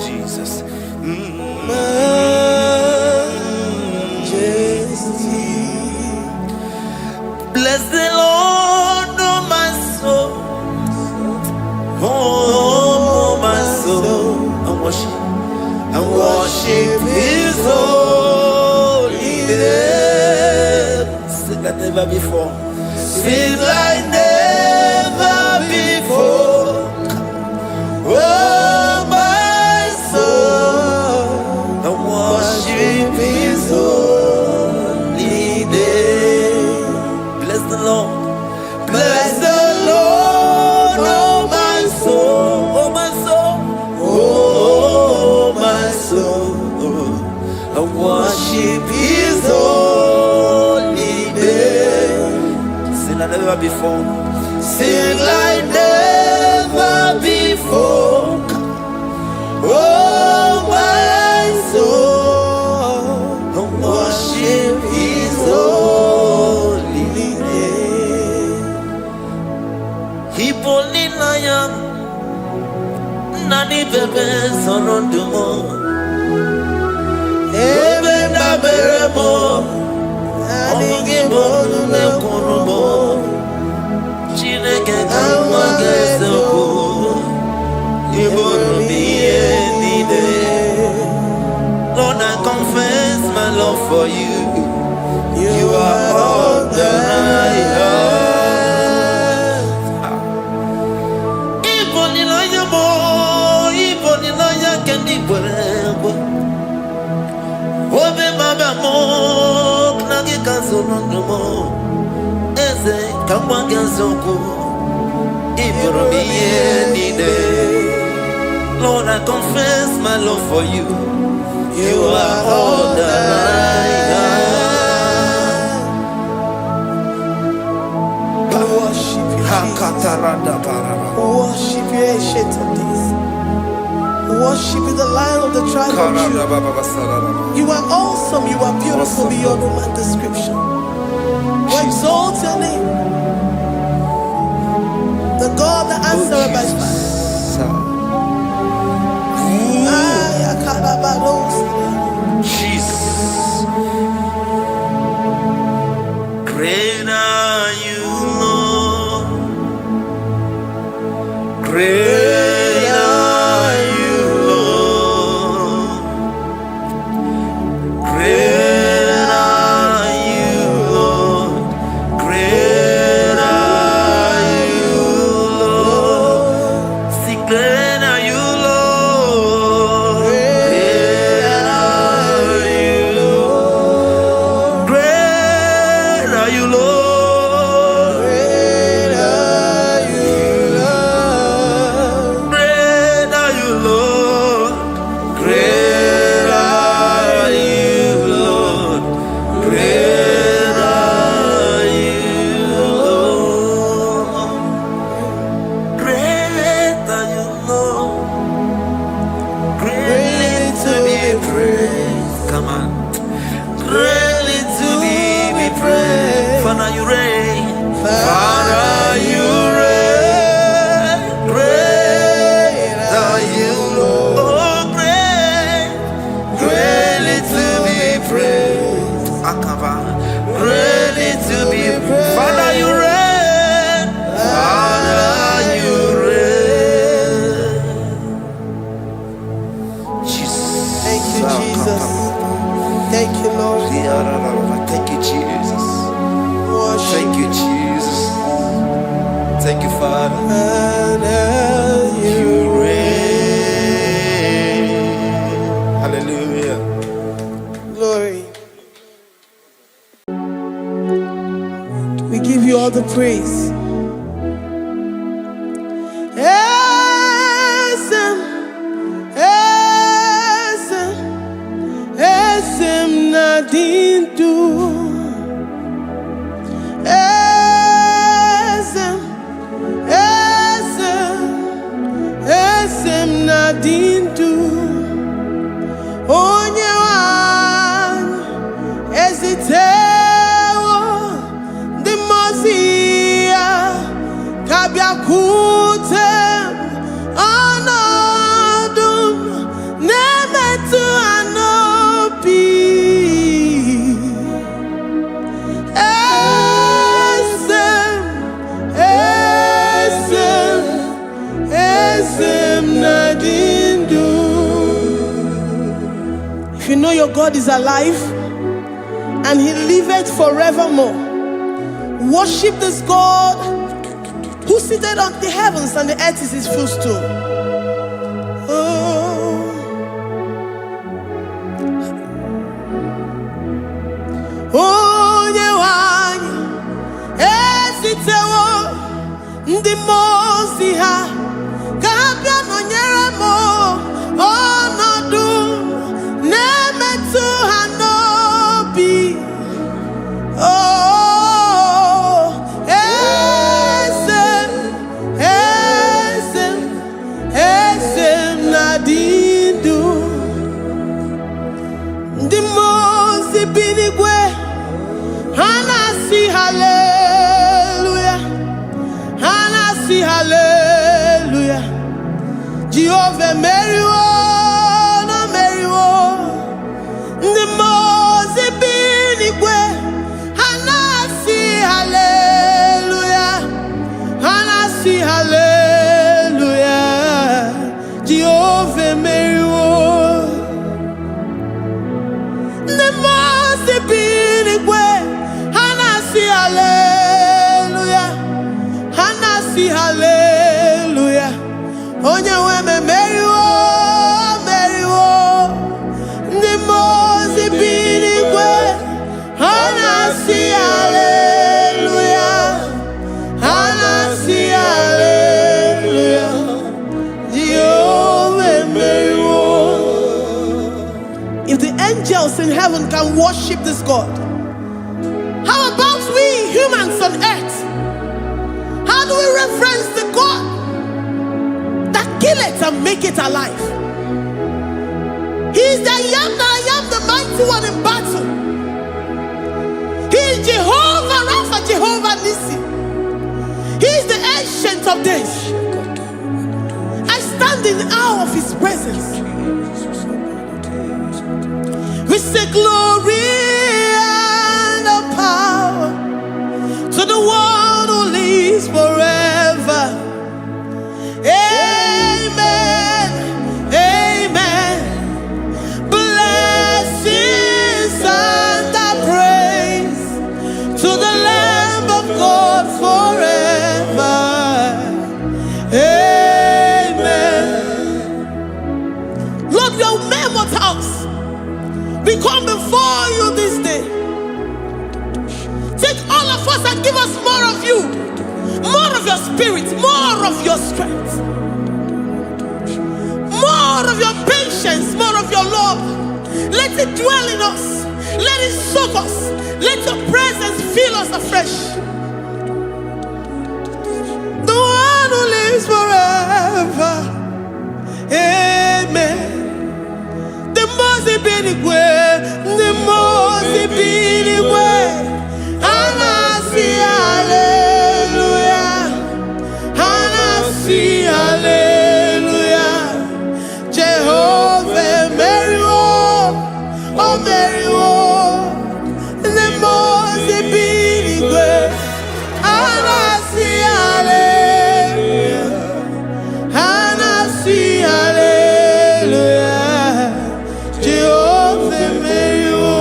Jesus. Majesty. Bless the Lord, oh my soul. Oh, my soul. And worship His holy name. Sing like never before. Sing like never before. Oh, my soul. And worship His holy name. Bless the Lord. Bless the Lord, oh my soul. Oh, my soul. Oh, my soul. I worship His holy name. Sing like never before. Sing like never before. Oh, my soul. I worship His holy name. Hipolina Nani bebe sonodumo. Ebe na beremo. Omugi bonu me kurumo. Chineke kama gesoko. Ibonu miye nide. Lord, I confess my love for you. You are all that I have. Obe mama mo knagi kazono mo eze kama gazoko ibro miye nide. Lord, I confess my love for you. You are all that I have. Worship you, worship you, ancient of days. Worship you, the Lion of the tribe of Judah. You are awesome, you are beautiful beyond human description. We exalt your name, the God that answers by fire. Jesus. Great are you, Lord. Great are you, Lord. Great are you, Lord. Great are you, Lord. See, great are you, Lord. Great are you, Lord. Great are you, Lord. Thank you, Lord. Thank you, Jesus. Worship. Thank you, Jesus. Thank you, Father. And You reign. Hallelujah. Glory. We give you all the praise. Nadindu Esem Nadindu Onyewan Ezitewo Dimozi Kabiakute Anadum Nemetu Anopi Esem Nadindu. If you know your God is alive and he liveth forevermore, worship this God who seated on the heavens and the earth is his footstool. Oh, Nyewani, Esitewo, Ndimozi ha, Kabia no Nyeremo, Onodu, Nemetu Hanobi. Oh, Esem Nadindu. Ndimozi binigwe, Hanasi hallelujah, Hanasi hallelujah. Jehovah Meriwo, no Meriwo. Ndimozi binigwe, Hanasi hallelujah, Hanasi hallelujah. Jehovah Meriwo. Ndimozi binigwe, Hanasi hallelujah, Hanasi hallelujah. Onye weme Meriwo, Meriwo. Ndimozi binigwe, Hanasi hallelujah, Hanasi hallelujah. Jehovah Meriwo. If the angels in heaven can worship this God, how about we humans on earth? How do we reference the God that kill it and make it alive? He is the I am the mighty one in battle. He is Jehovah Rapha, Jehovah Nissi. He is the ancient of days. I stand in awe of his presence. We say glory and the power to the one who lives forever. Amen, amen. Blessings and the praise to the Lamb of God forever. Amen. Lord, your mammoth house, we come before you this day. Take all of us and give us more of you, more of your spirit, more of your strength, more of your patience, more of your love. Let it dwell in us. Let it soak us. Let your presence fill us afresh. The one who lives forever. Amen. The Mozi Binigwe, the Mozi Binigwe, Hanasi hallelujah, Hanasi hallelujah. Jehovah Meriwo, oh Meriwo, the Mozi Binigwe, Hanasi hallelujah, Hanasi hallelujah. Jehovah Meriwo.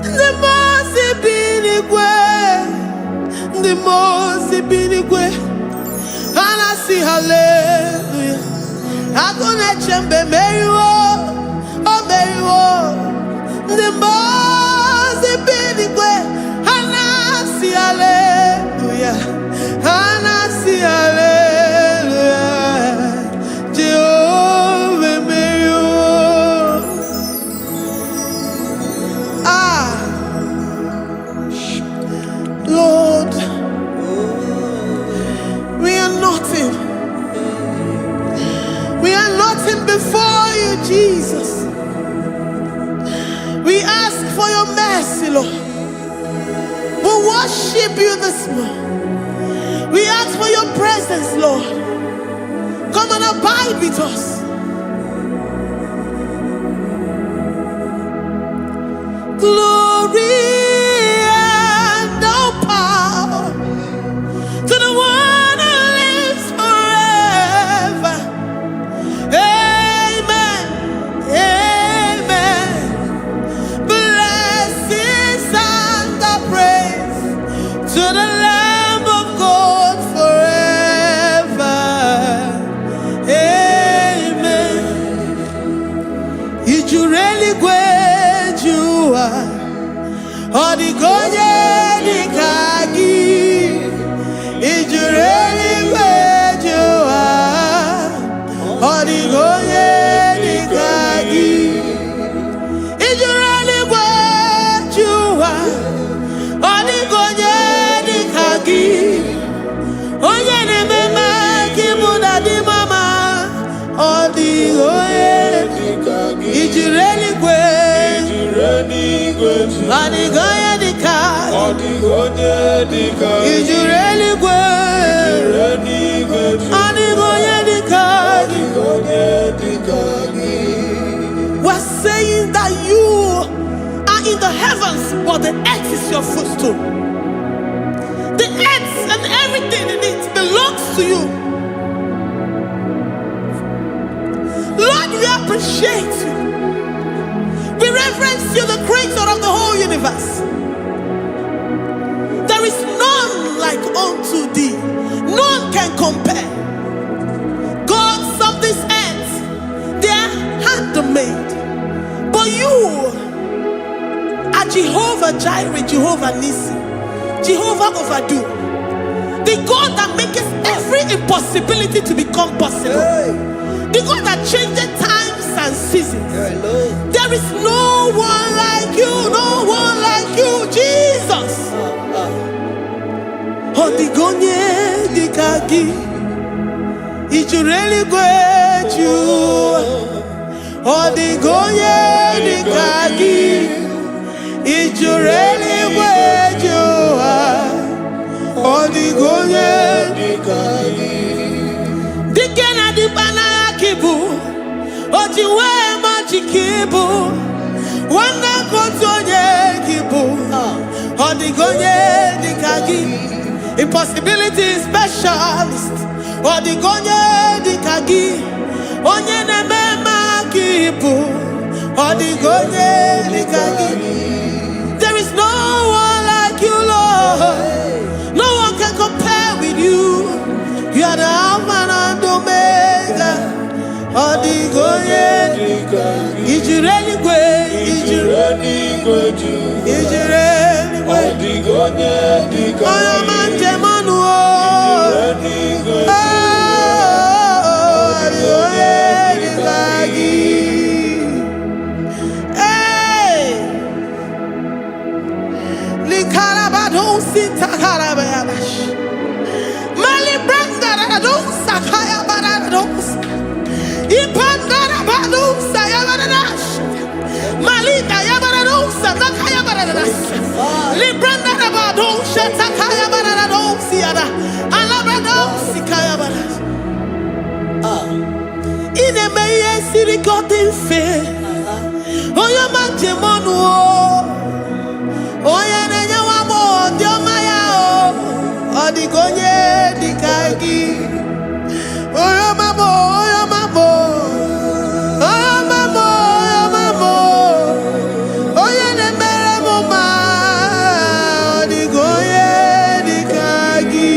The Mozi Binigwe, the Mozi Binigwe, Hanasi hallelujah. Agone chembe Meriwo, oh Meriwo. The Mozi Binigwe, Hanasi hallelujah, Hanasi hallelujah. Jehovah Meriwo. Lord, we are nothing. We are nothing before you, Jesus. We ask for your mercy, Lord. We worship you this morning. We ask for your presence, Lord. Come and abide with us. Glory and all power to the one who lives forever. Amen. Amen. Blessings and the praise to the Lamb of God forever. Amen. Did you really go? Odigonye nikagi, ijureli wejoa. Odigonye nikagi, ijureli wejoa. Odigonye nikagi, onye nemema kimuna di mama. Odigonye nikagi, ijureli wejoa. Odigonye nikagi, odigonye nikagi, ijureli wejoa. Odigonye nikagi, odigonye nikagi. We're saying that you are in the heavens, but the earth is your footstool. The earth and everything in it belongs to you. Lord, we appreciate you. We reverence you, the creator of the whole universe. There is none like unto thee. None can compare. Gods of this earth, they are handmade. But you are Jehovah Jireh, Jehovah Nissi, Jehovah Overdo. The God that makes every impossibility to become possible. The God that changes times and seasons. There is no one like you, no one like you, Jesus. Odigonye nikagi, ijureli wejoa. Odigonye nikagi, ijureli wejoa. Odigonye nikagi. Dikena dibana kibu, ojiwe majikibu. Wana kotonye kibu, odigonye nikagi. Impossibility specialist, odigonye nikagi. Onye nemema kibu, odigonye nikagi. There is no one like you, Lord. No one can compare with you. You are the Alpha and Omega. Odigonye nikagi. Ijureli ijureli odigonye nikagi. Oyo manje manu o. Odigonye nikagi. Hey, likarabado sitakarabayabash. Mali branda radon sakaya barados. Ipandarabado sayabarash. Malita yabaradosa takaya baradas. Libranda rabado shatakaya barados yada. Alabrados kaya baradas. Ine meye sirikotin fe. Oya manje monu o. Oya nenya wamo diomaya o. Odigonye nikagi. Oya mamo, oya mamo. Oya mamo, oya mamo. Oya nemere moma. Odigonye nikagi.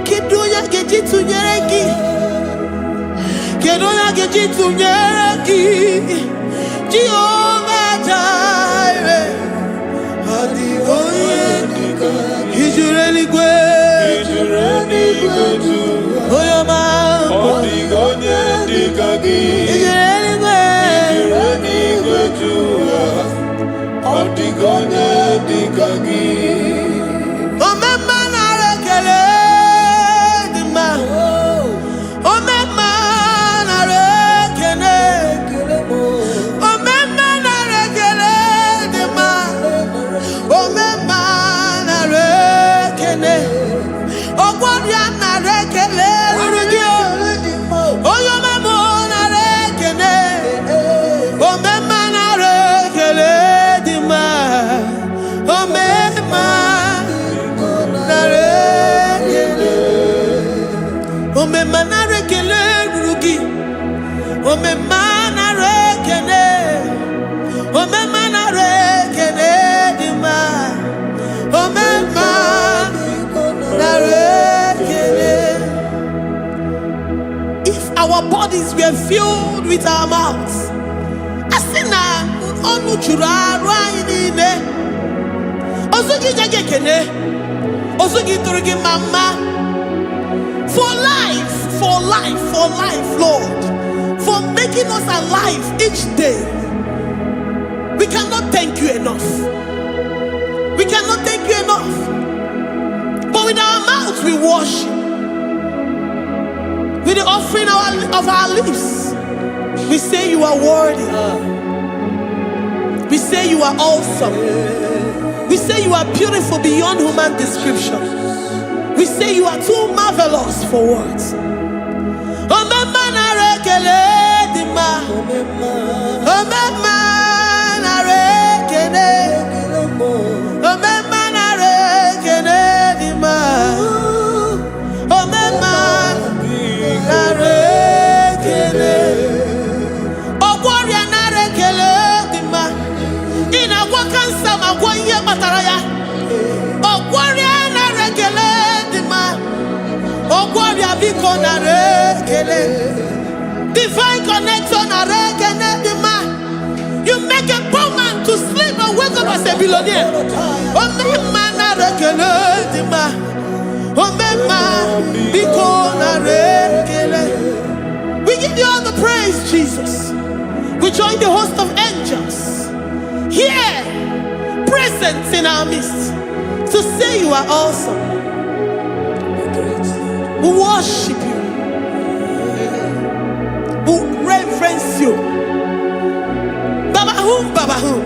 Kiduya gejitu nyereki. Kiduya gejitu nyereki. Jehovah Jireh. Odigonye nikagi. Ijureli wejoa. Oya mamo. Odigonye nikagi. Ijureli wejoa. Odigonye nikagi. Omema na rekele dima. Omema na rekele. Omema our bodies were filled with our mouths. Asina onu chura rainine. Osugi jagekene. Osugi turigi mama. For life, Lord. For making us alive each day. We cannot thank you enough. We cannot thank you enough. But with our mouths we worship. With the offering of our lips, we say you are worthy. We say you are awesome. We say you are beautiful beyond human description. We say you are too marvelous for words. Divine connection. You make a poor man to sleep and wake up as a billionaire. We give you all the praise, Jesus. We join the host of angels here, present in our midst, to say you are awesome. We worship you. We reverence you. Baba who?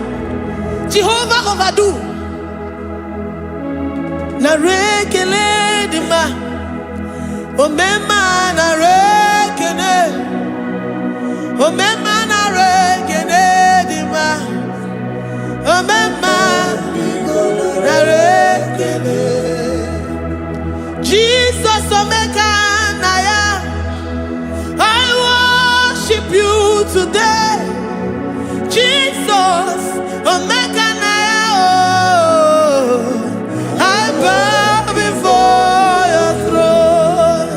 Jehovah overdo. Na rekele dima. Omema na rekele. Omema na rekele dima. Omema na rekele. Jesus omeka naya. I worship you today. Jesus omeka naya. I bow before your throne.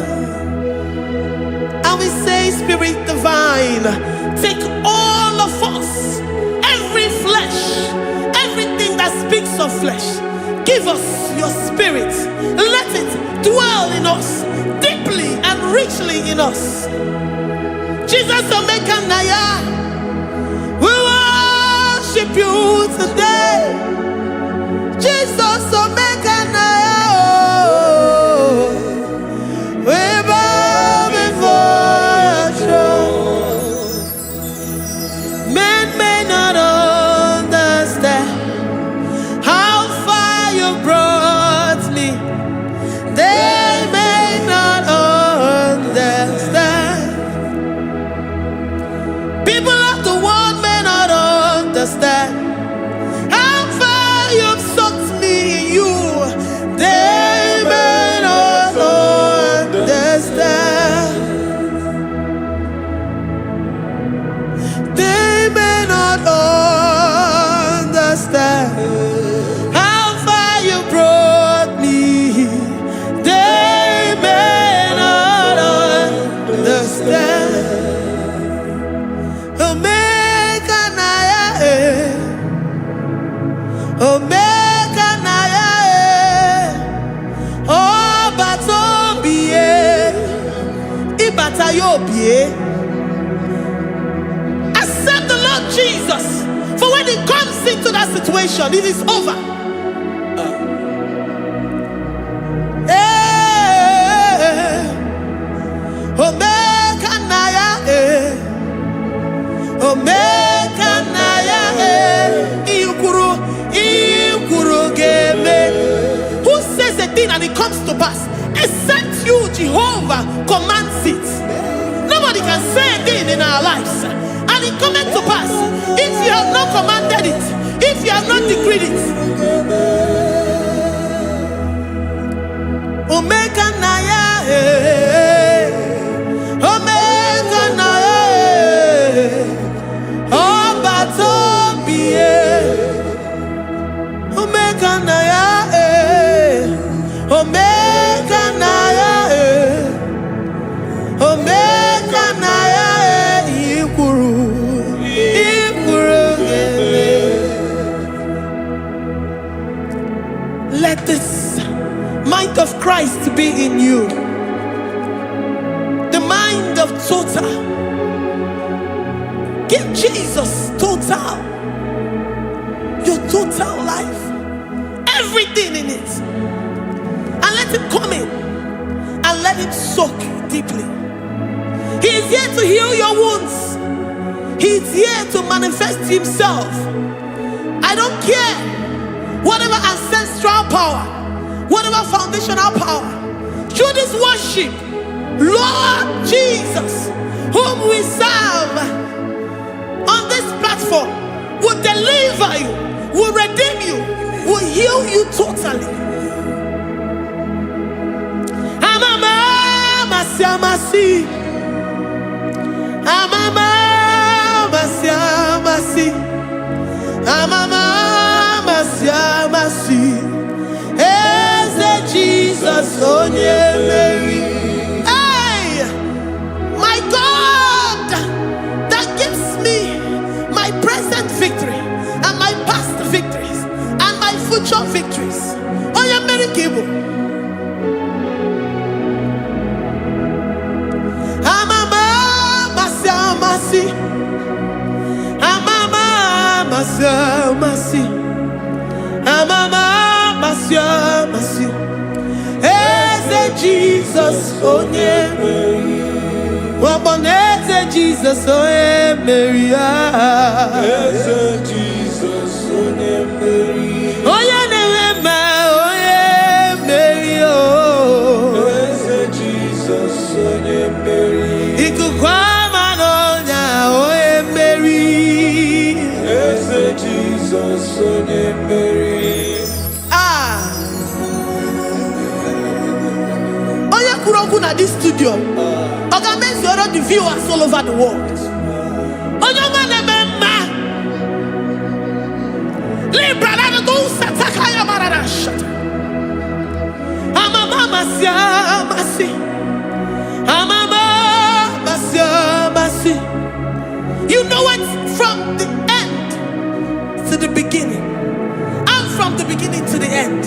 And we say, Spirit divine, take all of us, every flesh, everything that speaks of flesh. Give us your spirit. Let it dwell in us, deeply and richly in us. Jesus omeka naya. We worship you today. Jesus omeka naya. We bow before your throne. Men may not understand how far you brought me. They may not understand. People of the world may not understand how far you've sucked me in you. They may not understand. They may not understand how far you brought me. They may not understand. Omeka naya, Omeka naya, Oba tobiye, Ibata yobie. Accept the Lord Jesus, for when He comes into that situation, it is over. Omeka naya, Omeka naya, Ikuru game. Who says a thing and it comes to pass? Except you, Jehovah, commands it. Nobody can say a thing in our lives and it comes to pass if you have not commanded it, if you have not decreed it. Omeka naya, Omeka naya, Oba tobiye, Omeka naya, Omeka naya, Omeka naya. this mind of Christ to be in you. The mind of total. Give Jesus total. Your total life. Everything in it. And let him come in. And let him soak deeply. He is here to heal your wounds. He is here to manifest himself. I don't care. Whatever ancestral power, whatever foundational power, through this worship, Lord Jesus, whom we serve on this platform, will deliver you, will redeem you, will heal you totally. Jesus, hey, my God, that gives me my present victory and my past victories and my future victories. Oh, yeah, Mary Kibo. Jesus, oh yeah, Jesus, oh yeah, Mary, Jesus, oh yeah, Mary, oh yeah, Mary, oh Jesus, oh yeah, Mary, Jesus, oh yeah, Mary. At this studio, organize all the viewers all over the world. You know it from the end to the beginning, and from the beginning to the end.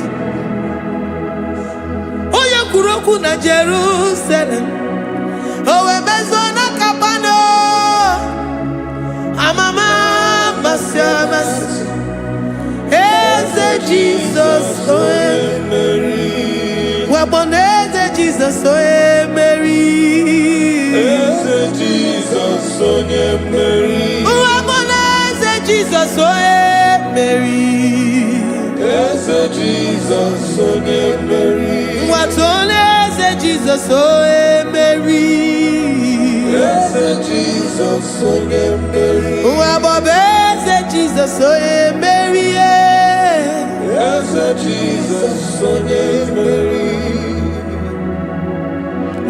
Kuroku na Jerusalem, oh ebezona kapano, amama masiamas, eze Jesus, oh Mary, waboneze Jesus, oh Mary, eze Jesus, oh Mary, waboneze Jesus, oh Mary, eze Jesus, oh Mary. What's on Jesus, oh Mary? Yes, Jesus, oh Mary. What Jesus, oh Mary? Yes, Jesus, oh Mary.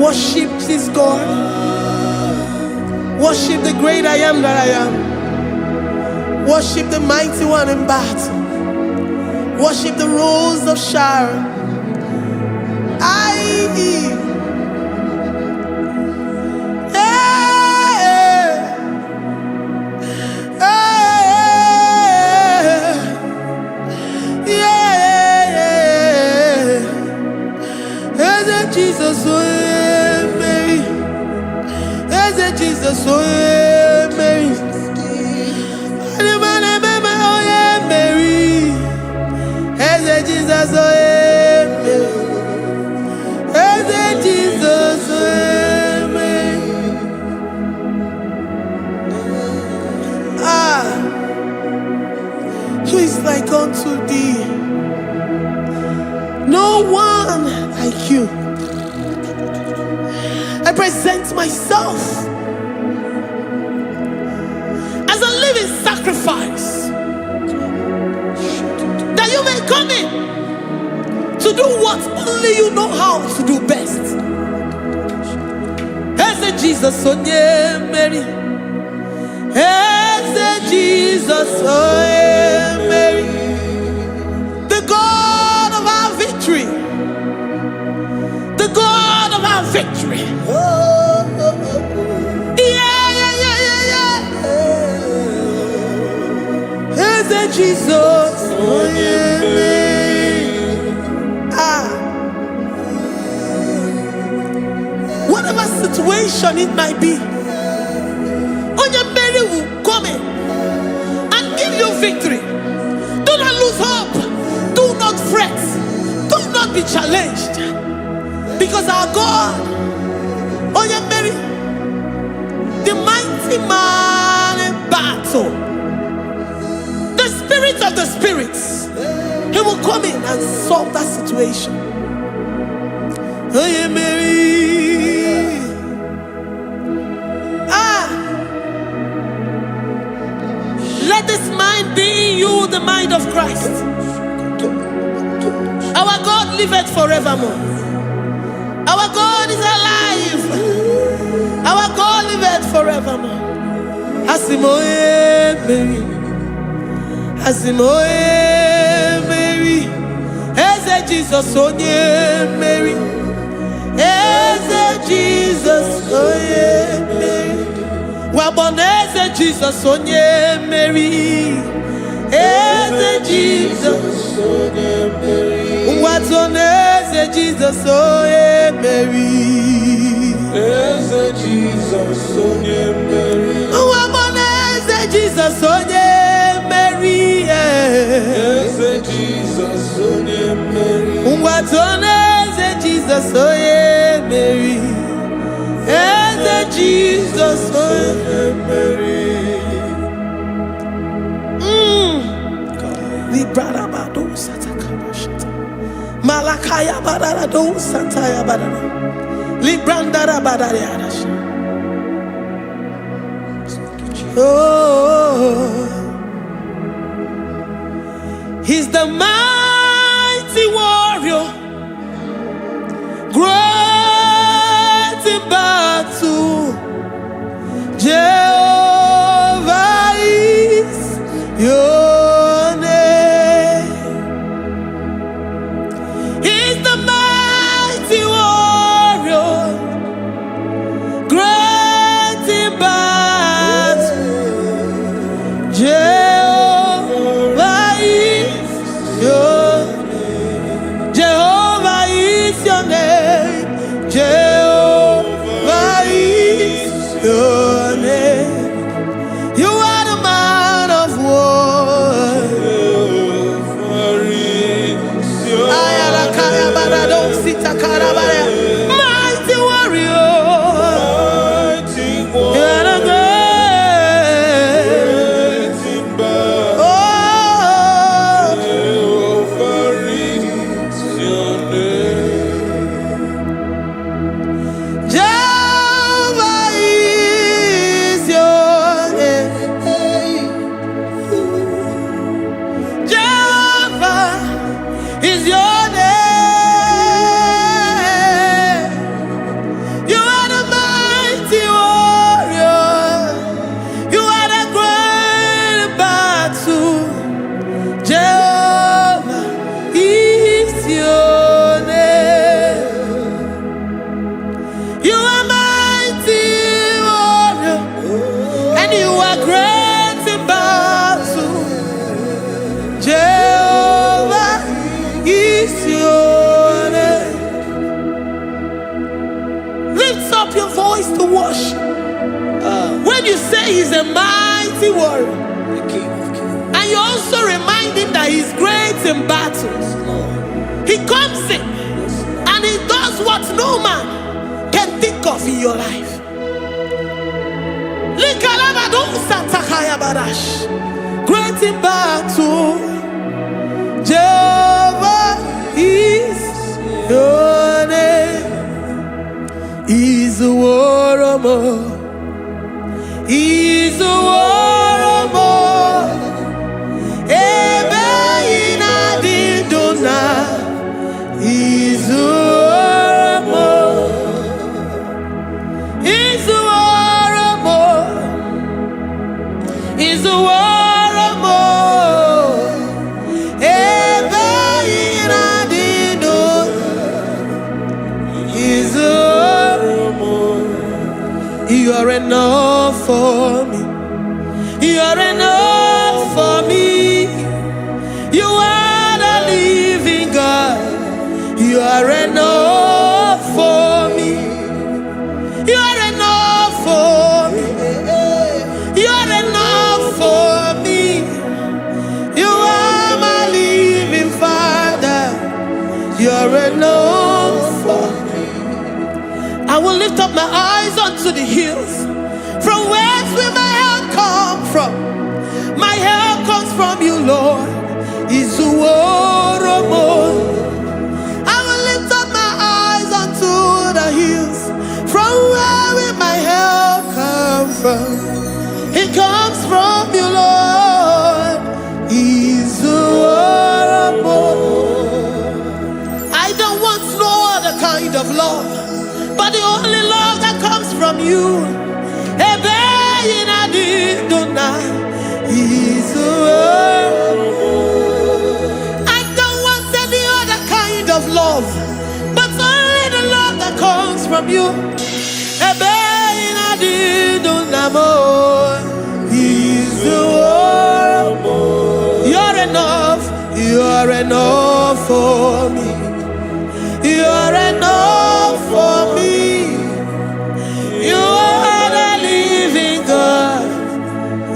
Worship this God. Worship the great I am that I am. Worship the mighty one in battle. Worship the rose of Sharon. Jesus, oh Mary, Jesus, oh Mary, Mary, Jesus, oh Jesus, Mary. Who is like unto thee? No one like you. I present myself as a living sacrifice, that you may come in to do what only you know how to do best. As Jesus, oh yeah, Mary. As Jesus, oh yeah, Mary. The God of our victory. The God of our victory. Jesus, oh yeah, situation it might be, Onyamere will come in and give you victory. Do not lose hope. Do not fret. Do not be challenged. Because our God, Onyamere, the mighty man in battle, the spirit of the spirits, he will come in and solve that situation. Onyamere. Let this mind be in you, the mind of Christ. Our God liveth forevermore. Our God is alive. Our God liveth forevermore. Asimoye Mary. Asimoye Mary. Eze Jesus onye Mary. Eze Jesus onye Mary. Waboneze Jesus onye Mary. Eze Jesus onye Mary. Watoneze Jesus onye Mary. Eze Jesus onye Mary. Waboneze Jesus onye Mary. Eze Jesus onye Mary. Watoneze Jesus onye Mary. Eze Jesus onye Mary. Librada bado satakaba shata. Malakaya badara do sataya badara. Librandara badara yadash. Oh, he's the mighty warrior, great in battle. Jehovah is your name. He's the mighty warrior, great in battle. Jehovah is your name. Jehovah is your name. Jehovah is your name. You are the man of war. Ayalakaya barado sitakarabaya. Mighty warrior. You are the great. Oh, Jehovah is your name. Jehovah is your name. Jehovah is your name. You are the mighty warrior. You are the great battle. Jehovah is your name. You are mighty warrior, and you are great in battle. Jehovah is your name. Lift up your voice to worship. When you say he's a mighty warrior, and you also remind him that he's great in battles, he comes in and he does what no man can think of in your life. Great in battle, Jehovah is your name. He's a warrior. He's a warrior. Ebe ina didona. He's a warrior. He's a warrior. He's a warrior. Ebe ina didona. He's a warrior. You are enough for me. You are enough for me. You are the living God. You are enough for me. You are You're enough for me. I will lift up my eyes unto the hills. From whence will my help come from? My help comes from you, Lord. I will lift up my eyes unto the hills. From where will my help come from? It comes from you, Lord. I don't want no other kind of love, but the only love that comes from you. I don't want any other kind of love, but only the love that comes from you. You're enough. You're enough for me. You're enough for me. You are the living God.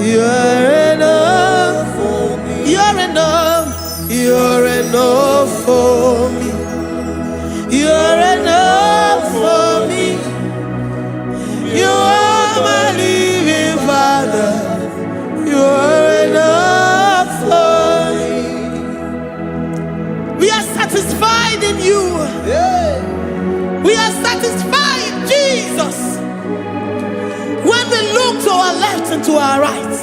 You're enough for me. You're enough. You're enough for me. You're enough for me. You are my living Father. You're enough for me. We are satisfied in you. We are satisfied, Jesus. When we look to our left and to our right,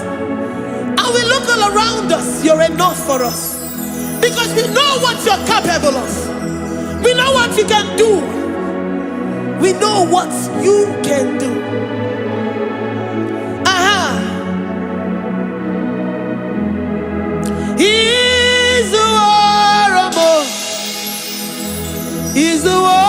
and we look all around us, you're enough for us. Because we know what you're capable of. We know what you can do. We know what you can do. He's the war. He's the war.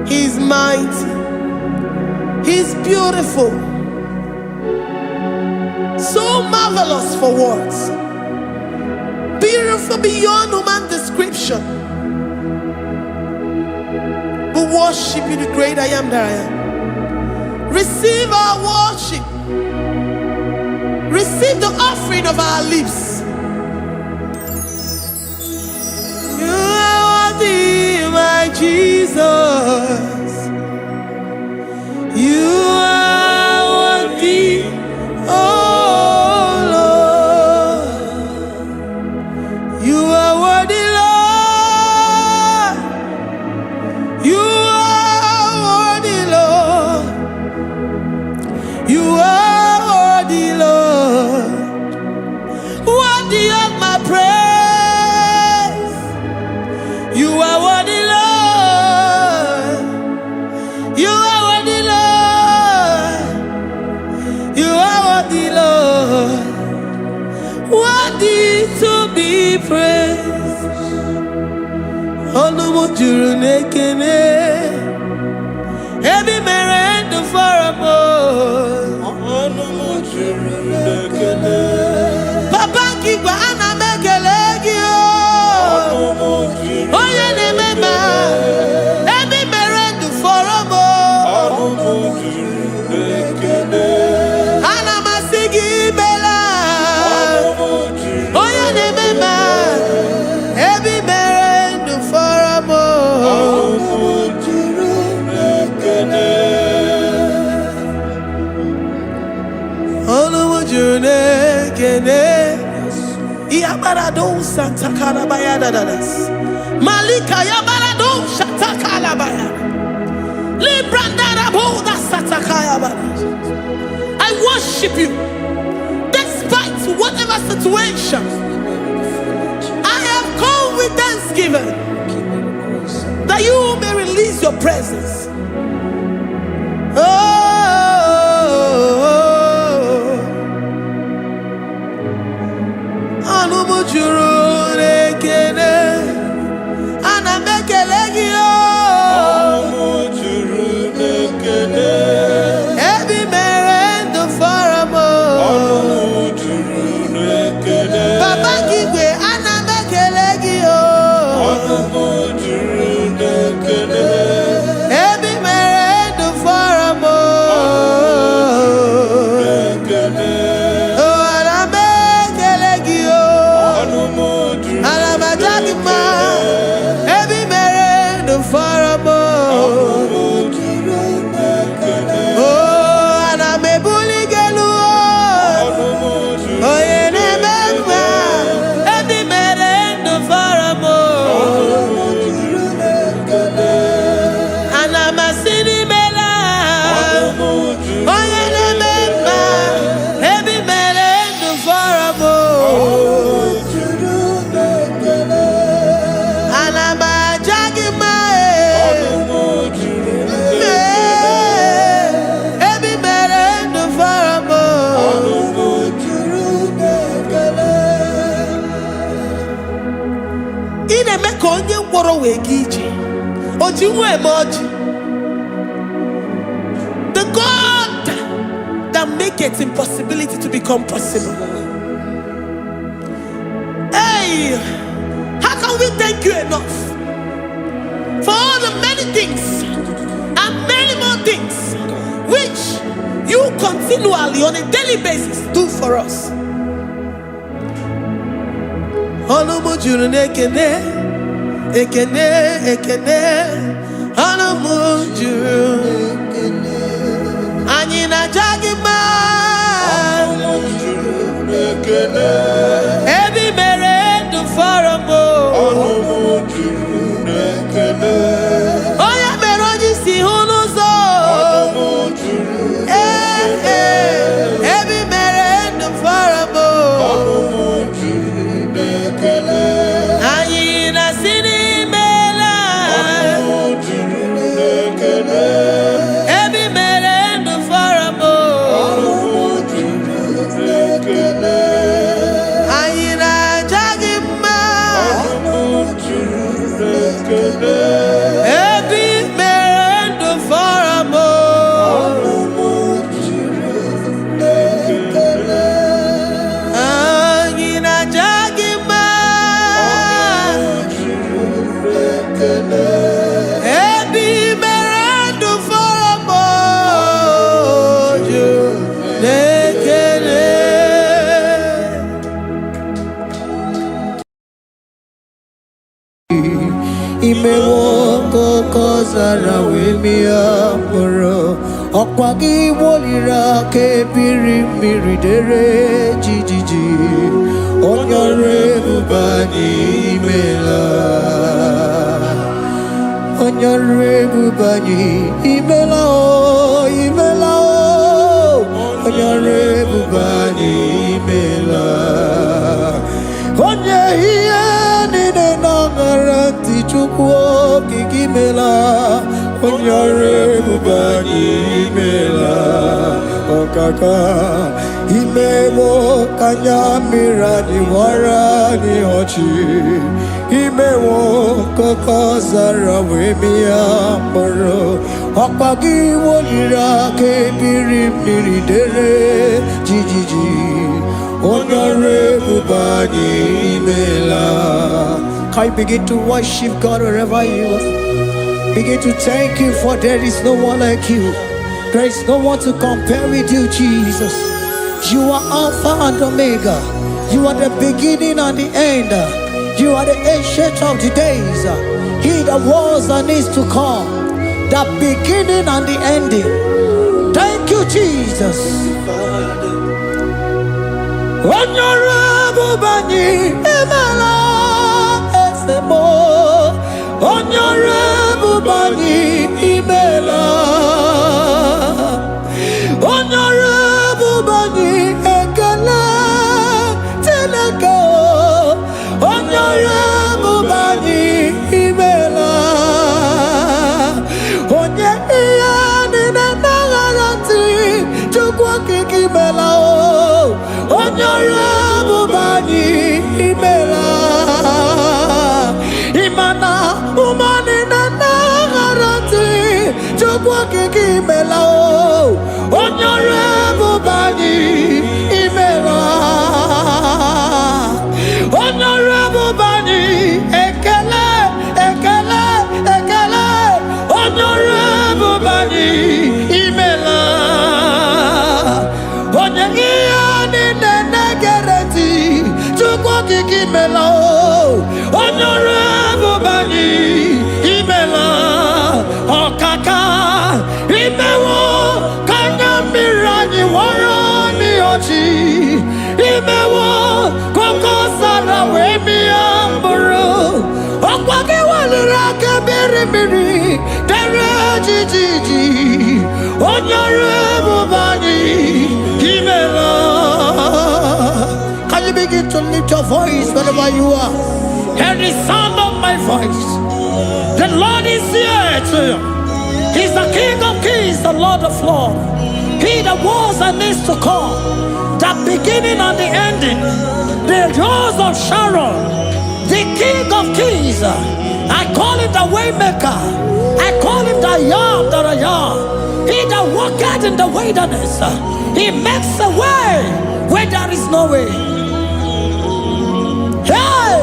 He's mighty. He's beautiful. So marvelous for words. Beautiful beyond human description. We worship you, the great I am that I am. Receive our worship. Receive the offering of our lips. You are worthy, my Jesus. You are worthy, oh Lord. You are worthy, Lord. You are worthy, Lord. You are worthy, Lord. Worthy of my praise. You are worthy, Lord. You are worthy, Lord. You are worthy, Lord. Worthy to be praised. Onumu juru nekene. Ebi merendo faramo. Onumu juru nekene. Papa kigwa ana mekelegi o. Onumu juru. Oye ne mema. Ebi merendo faramo. Onumu juru nekene. Ana masigi bela. Onumu juru. Oye ne mema. Ebi merendo faramo. Onumu juru nekene. Onumu juru nekene. Iabarado Santakarabaya dadas. Malika Yabarado Shatakalabaya. I worship you despite whatever situation. I have come with thanksgiving that you may release your presence. The God that maketh impossibility to become possible. Hey, how can we thank you enough for all the many things and many more things which you continually on a daily basis do for us? Ekene Anamujuru Anina Jagima Ebi mere du faramo Oya meroji si hunuzo Ebi mere du faramo Anina sini Kozara wemi amoro Okwagi wolira kebiri miridere jijiji Onyore bubani imela Onyore bubani imela o imela o Onyore bubani imela Onye hiye nine nangaranti chukwo kikimela Onyore bubani imela Okaka Imemo kanyamira ni wara ni ochi Imemo kokozara wemi amoro Okpagi wolira kebiri miridere jijiji Onyore bubani imela. Can you begin to worship God wherever you are? Begin to thank Him, for there is no one like you. There is no one to compare with you, Jesus. You are Alpha and Omega. You are the beginning and the end. You are the ancient of the days. He that was and is to come. The beginning and the ending. Thank you, Jesus. Honorable Bani Emala Esemo. Honorable Bani Emela. chukwu okike imela onye ọrụ ebube anyị imela imana ụmụnị na anaghara ntị chukwu okike imela onye ọrụ ebube anyị imela onye ọrụ ebube anyị ekele ekele ekele onye ọrụ ebube anyị imela onye ihe niile na-egere ntị chukwu okike imela onye ọrụ ebube anyị imela ọkaka imewo ka anya mmiri anyị wara anyị ọchị imewo koko sara wee mịa mkpụrụ ọkwa gị waliri aka mmiri mmiri dere jijiji onye ọrụ ebube anyị imela. Can you begin to lift your voice wherever you are? Hear the sound of my voice. The Lord is here to you. He's the King of Kings, the Lord of Lords. He that was and is to come, the beginning and the ending, the Rose of Sharon, the King of Kings. I call him the Waymaker. I call him the Yam that I am. He that walketh in the wilderness, he makes a way where there is no way. Hey!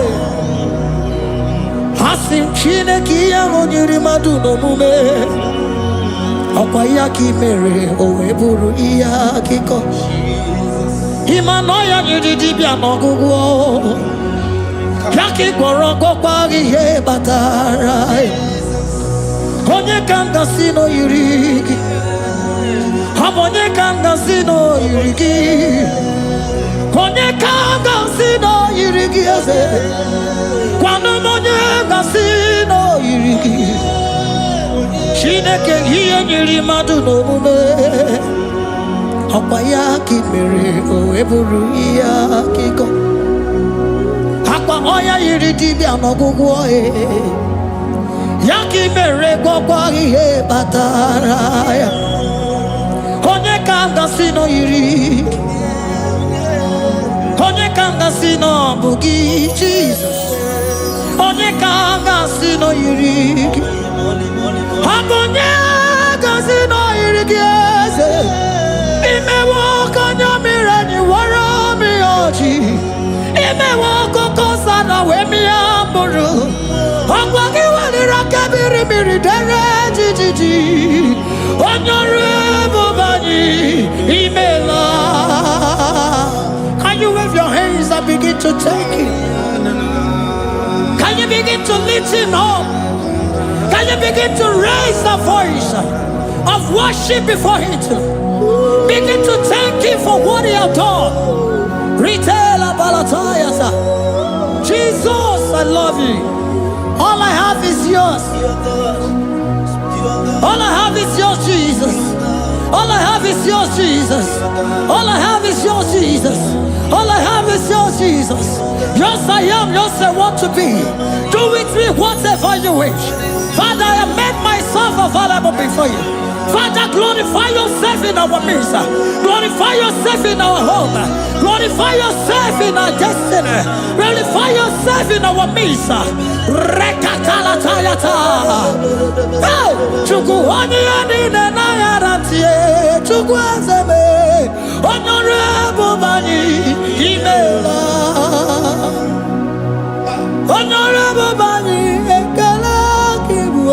Hasim Chineke ya monyiri madu no mume. Ọkwa ya ki mere o weburu iya kiko. Imano ya nyiri dibia n'ọgụgụ. Ya ki gwọrọ gọkwa ihe batara. Onye ka ngasi no yiri gị. Onye ka ngasi no yiri gị. Onye ka ngasi no yiri gị eze. Kwanu onye ngasi no yiri gị. Chineke ihe nyiri mmadụ n'omume. Ọkwa ya ka mere o eburu ihe akịkọ. Akwa ọya yiri dibịa n'ọgwụgwọ ya ka mere gwọkwa ihe batara ya. Onye ka ngasi nọ yiri, onye ka ngasi nọ bụ gị Jizọs. Onye ka ngasi nọ yiri gị, onye ngasi nọ yiri gị eze. Imewo kanya mmiri anyị wara mi ọchị. Imewo koko sana wee mịa mkpụrụ. Ọgwa gị waliri aka mmiri mmiri dere jijiji. Onye ọrụ ebube anyị imela. Can you wave your hands and begin to thank him? Can you begin to lift him up? Can you begin to raise the voice of worship before him? Begin to thank him for what he has done. Retailer Balatayas. Jesus, I love you. All I have is yours. All I have is yours, Jesus. All I have is yours, Jesus. All I have is yours, Jesus. All I have is yours, Jesus. Yours I am, yours I want to be. Do with me whatever you wish. Father, I made myself available before you. Father, glorify yourself in our midst. Glorify yourself in our home. Glorify yourself in our destiny. Glorify yourself in our midst. Rekatala tayata. Hey, Chukwani anine na yarantie. Chukwazeme. Honorable Bani Imela. Honorable Bani Ekala Kibu.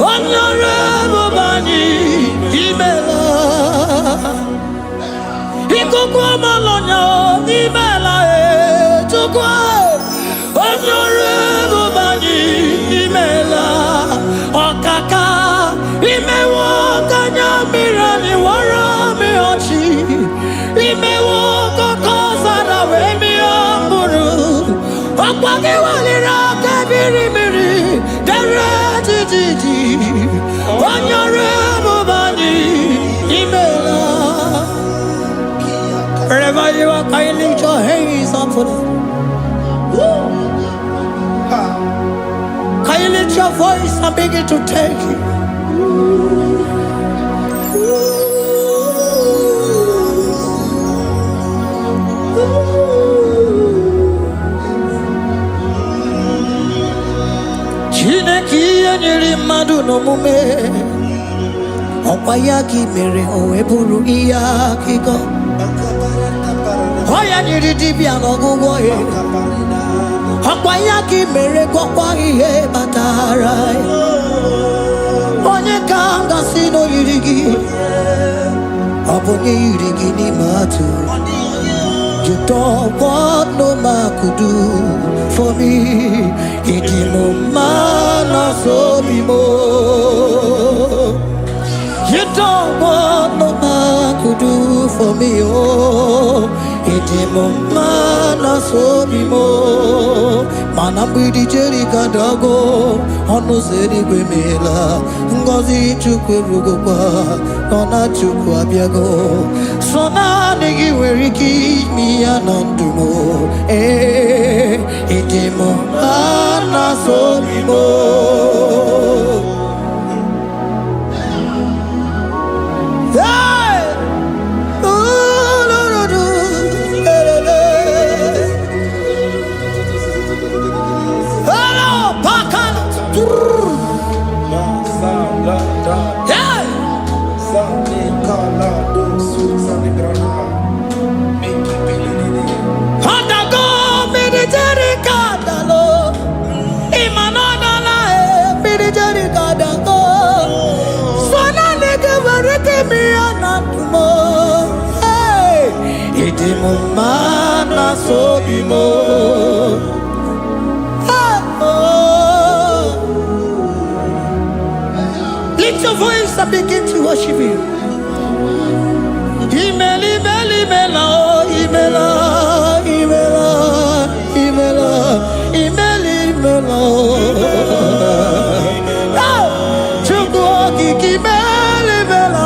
Honorable Bani Imela. Ikukwa malonya Imela Chukwa. Honorable Bani Imela. Okaka Imewo kanya mirani wara mi ochi. Imewo koko sana we mi amburu. Okwa ki walira kabiri miri. Dere jijiji. Honorable Bani Imela. Wherever you are, can you lift your hands up for them? Can you lift your voice and begin to thank him? mume Okwayaki mere oeburu iya kiko Oya nyiri dibia n'ọgwụgwọ ya Okwayaki mere gwọkwa ihe batara Onye ka m gasị n'oyiri gị Ọ bụ onye yiri gị n'ime atụ You don't want no man could do for me. It is no man so be more. You don't want no man could do for me. Oh, it is no man so be more. Man, I'm with the Jerry Gadago. On no city we mela. Ngozi chukwe rugopa. Nona chukwa biago. So now nigi weriki mi anandumo. It is no man so be more. Mana so be more. Lift your voice and begin to worship Him. Imela, imela, imela, imela, imela, imela, imela. Chukwuoki imela, imela.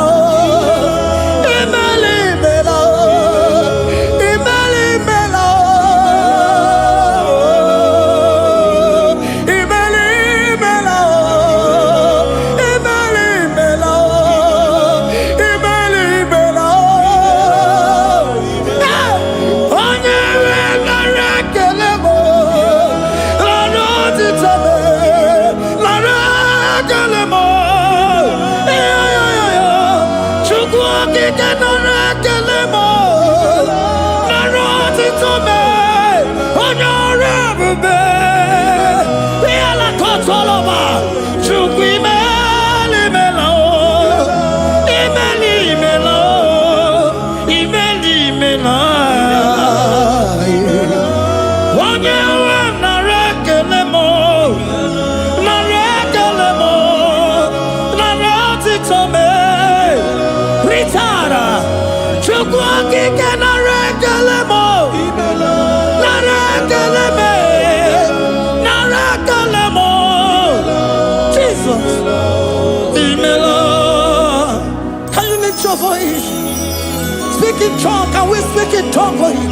Speak in tongue. Can we speak in tongue for Him?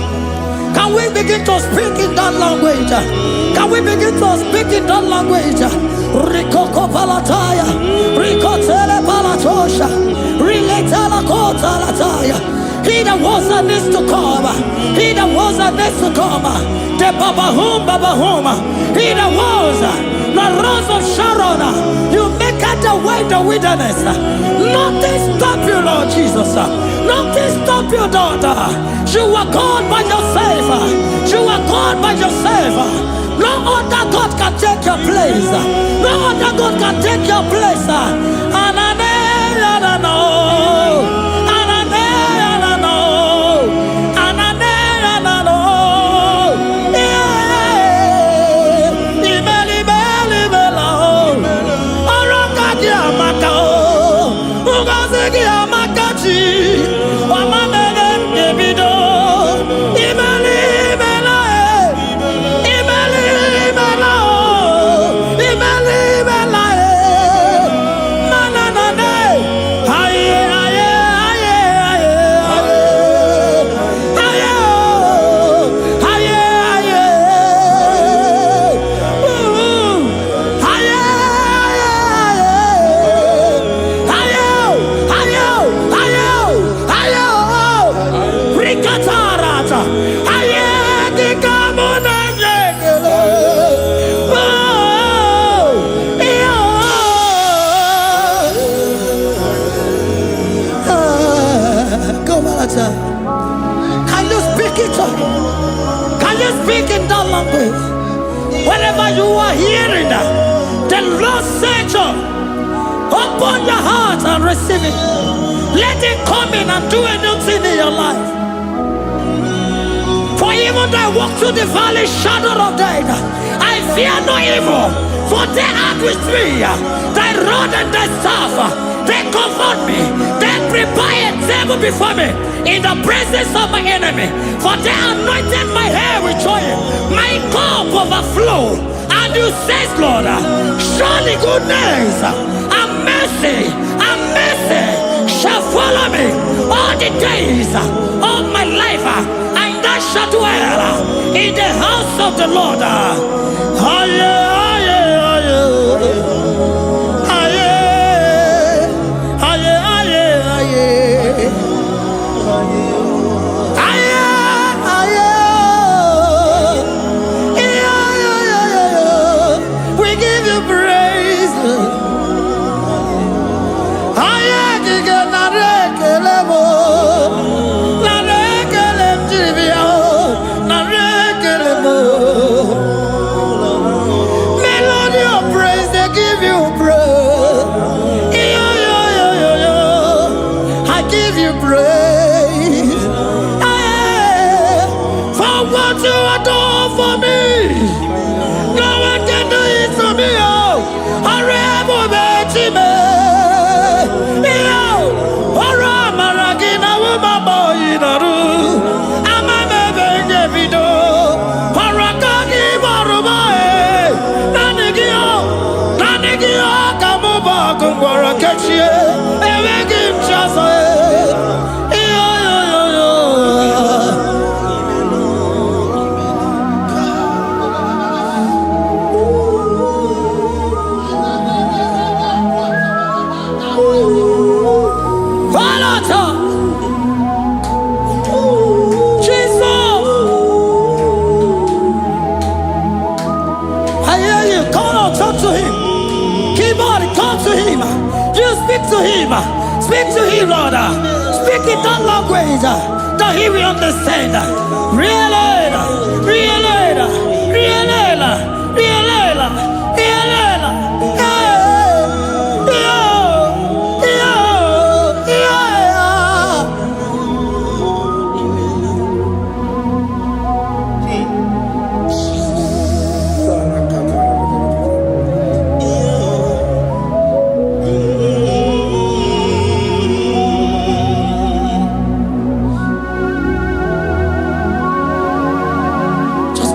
Can we begin to speak in that language? Can we begin to speak in that language? Rikoko palataya, rikotele palatosha, riletala kota lataya. He that was and is to come. He that was and is to come. The babahum. He that was the rose of Sharon. You make out the way in the wilderness. Nothing stop you, Lord Jesus. Nothing stop you, daughter. You are God by yourself. You are God by yourself. No other God can take your place. No other God can take your place. And I know. Wherever you are hearing the Lord said, open your heart and receive it. Let it come in and do a new thing in your life. For even though I walk through the valley shadow of death, I fear no evil. For they are with me. Thy rod and thy staff, they comfort me. They prepare a table before me in the presence of my enemy. For they anointed my hair with oil. My cup overflow. And you say, Lord, surely goodness and mercy shall follow me all the days of my life. And I shall dwell in the house of the Lord. We give you praise. Melody of praise, they give you praise. I give you praise. For what you have done for me, no one can do it for me. Speak to him, Lord. Speak in that language that he will understand.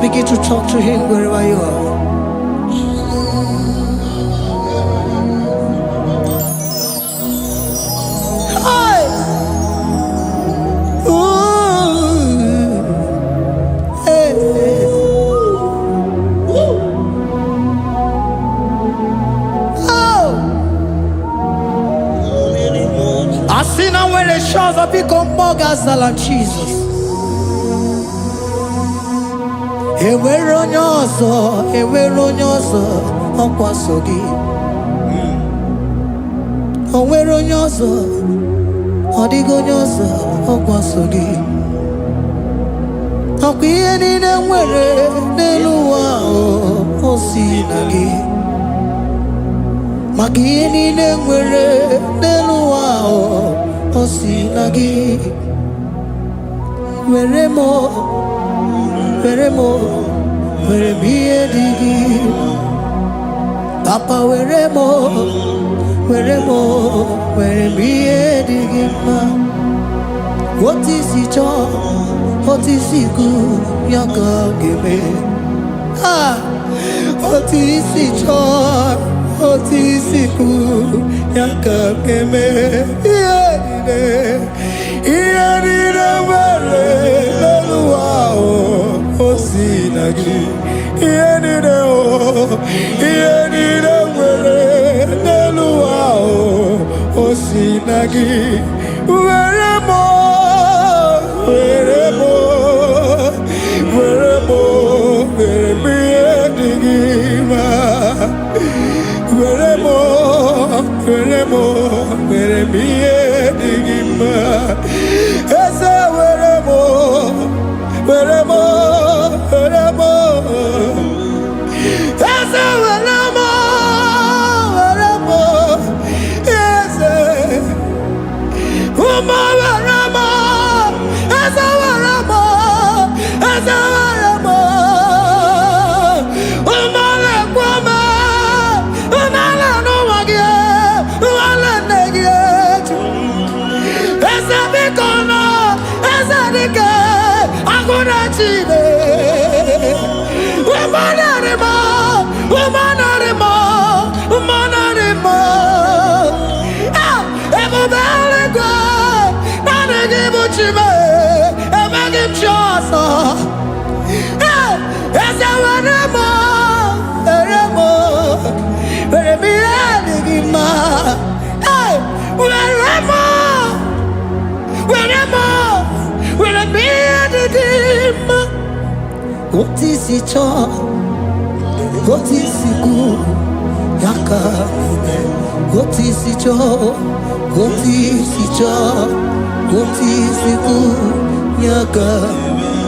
Begin to talk to him wherever you are. Hi. Ooh. Hey. Oh. I see now where the shores have become more than Jesus. Enwere onye ọzọ ọkwaso gị. O nwere onye ọzọ, ọ dịghị onye ọzọ ọkwaso gị. Ọkwa ihe niile nwere n'elu ụwa o si na gị. Maka ihe niile nwere n'elu ụwa o si na gị. Were m ihe dị gị. Papa were m ihe dị gị mma. Otu isi chọọ, otu isi kwu ya ka ọ ga-eme. Otu isi chọọ, otu isi kwu ya ka ọ ga-eme. Ihe niile nwere n'elu ụwa o si na gị. Ihe niile nwere n'elu ụwa o si na gị. Were m ihe dị gị mma. Were m ihe dị gị mma. Eze were m Ezabikono, Ezadike, Agunachine. Womanarima, Womanarima, Womanarima. Ah, Ebubelegwa, Nanagibuchime, Emagimchosa. Ah, Ezawanemo, Eremo, Eremiadigima. Ah, Weremo, Weremo, Weremiadigima. What is it all? What is it good? Yaka. What is it all? What is it all? What is it good? Yaka.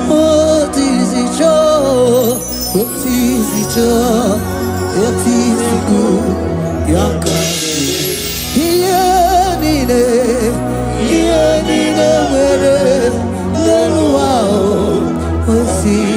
What is it all? What is it all? What is it good? Yaka. Nine, where the wow, see.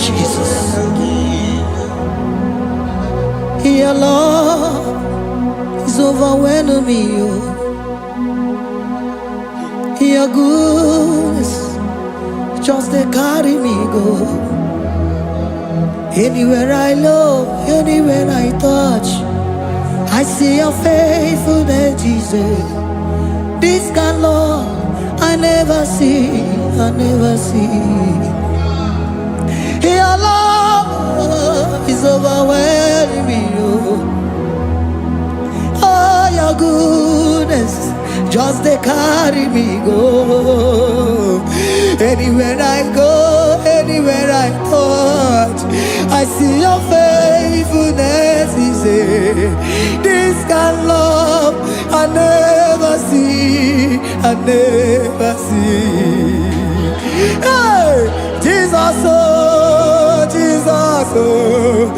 Jesus. Your love is overwhelming me. Your goodness just they carry me go. Anywhere I look, anywhere I touch, I see your faithfulness, Jesus. This kind of love I never see, I never see. Your love is overwhelming me. Oh, your goodness just they carry me go. Anywhere I go, anywhere I touch, I see your faithfulness. He said, this kind of love I never see, I never see. Hey, Jesus, oh, Jesus, oh,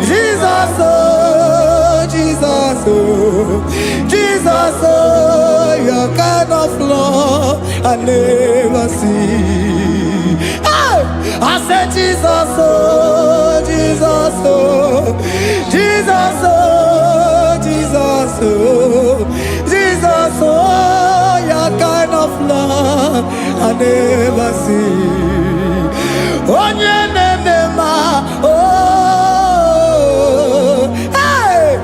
Jesus, oh, Jesus, oh, Jesus, oh, your kind of love I never see. Hey, I said Jesus, oh, Jesus, oh, Jesus, oh, Jesus, oh, Jesus, oh, your kind of love I never see. Onye nemema, oh, hey,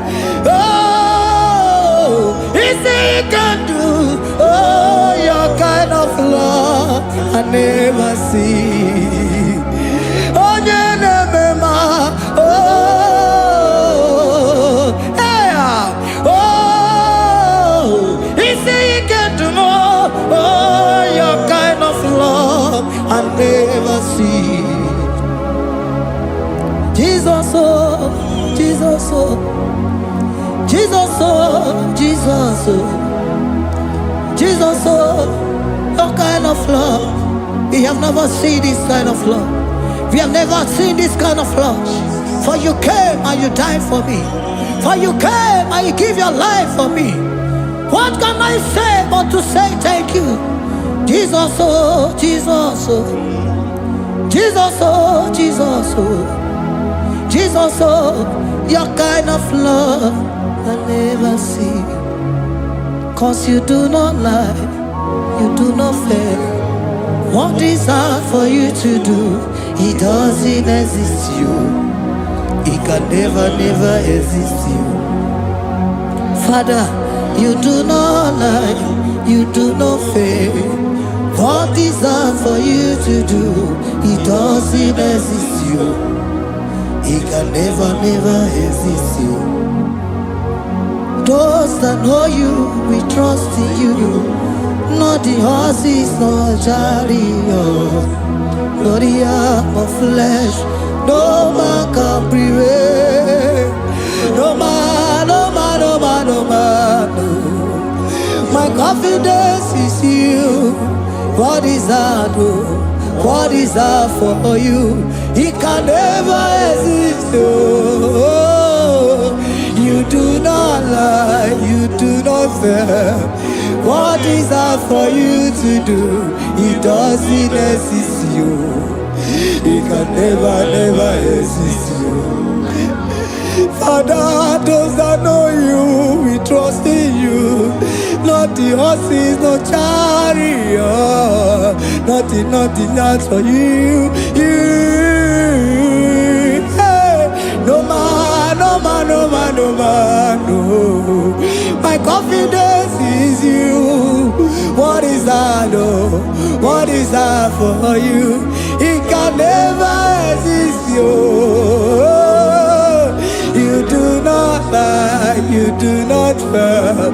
oh, he say he can do, oh, your kind of love I never see. Onye nemema, oh, hey, oh, he say he can do more, oh, your kind of love I never see. Jesus, oh, Jesus, oh, Jesus, oh, Jesus, oh, Jesus, oh, your kind of love. We have never seen this kind of love. We have never seen this kind of love. For you came and you died for me. For you came and you give your life for me. What can I say but to say thank you? Jesus, oh, Jesus, oh, Jesus, oh, Jesus, oh, Jesus, oh, your kind of love I never see. 'Cause you do not lie, you do not fail. What is hard for you to do, it doesn't exist you. It can never, never exist you. Father, you do not lie, you do not fail. What is hard for you to do, it doesn't exist you. It can never, never exist you. Those that know you, we trust in you. Not the horses, nor chariot, nor the arm of flesh. No man can prevail. What is that? Oh, what is that for you? It can never exist. Oh, you do not lie, you do not fail. What is that for you to do? It doesn't exist. You, it can never exist. You. Father, those that know you, we trust in you. Not the horses, no chariot, nothing else for you. Hey, no man, no. My confidence is you. What is that? Oh, what is that for you? It can never exist. You do not lie, you do not fail.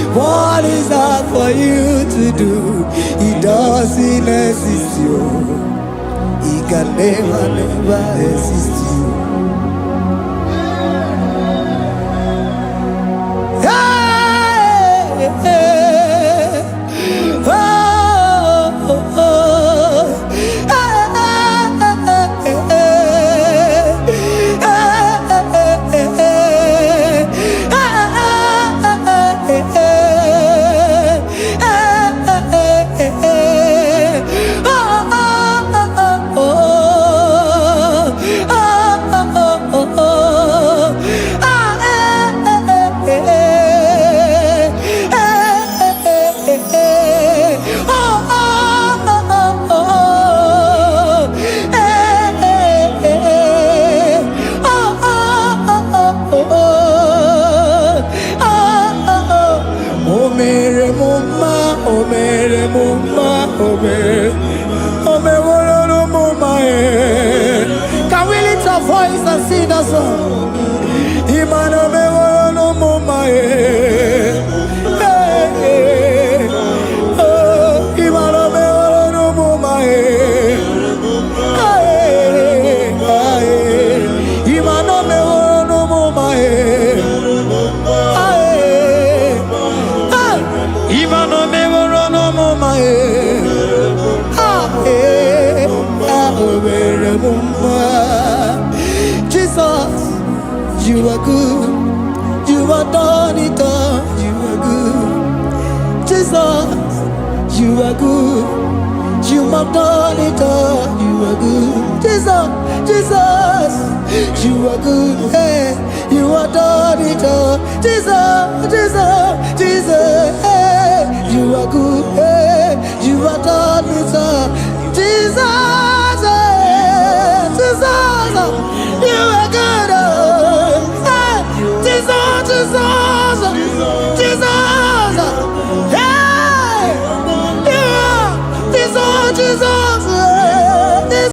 What is that for you to do? It doesn't exist. It can never exist. Can we lift our voice and sing that song? Jesus, you are good. You are done it all. You are good. Jesus, you are good. You have done it all. You are good. Jesus, you are good. Hey, you are done it all. Jesus.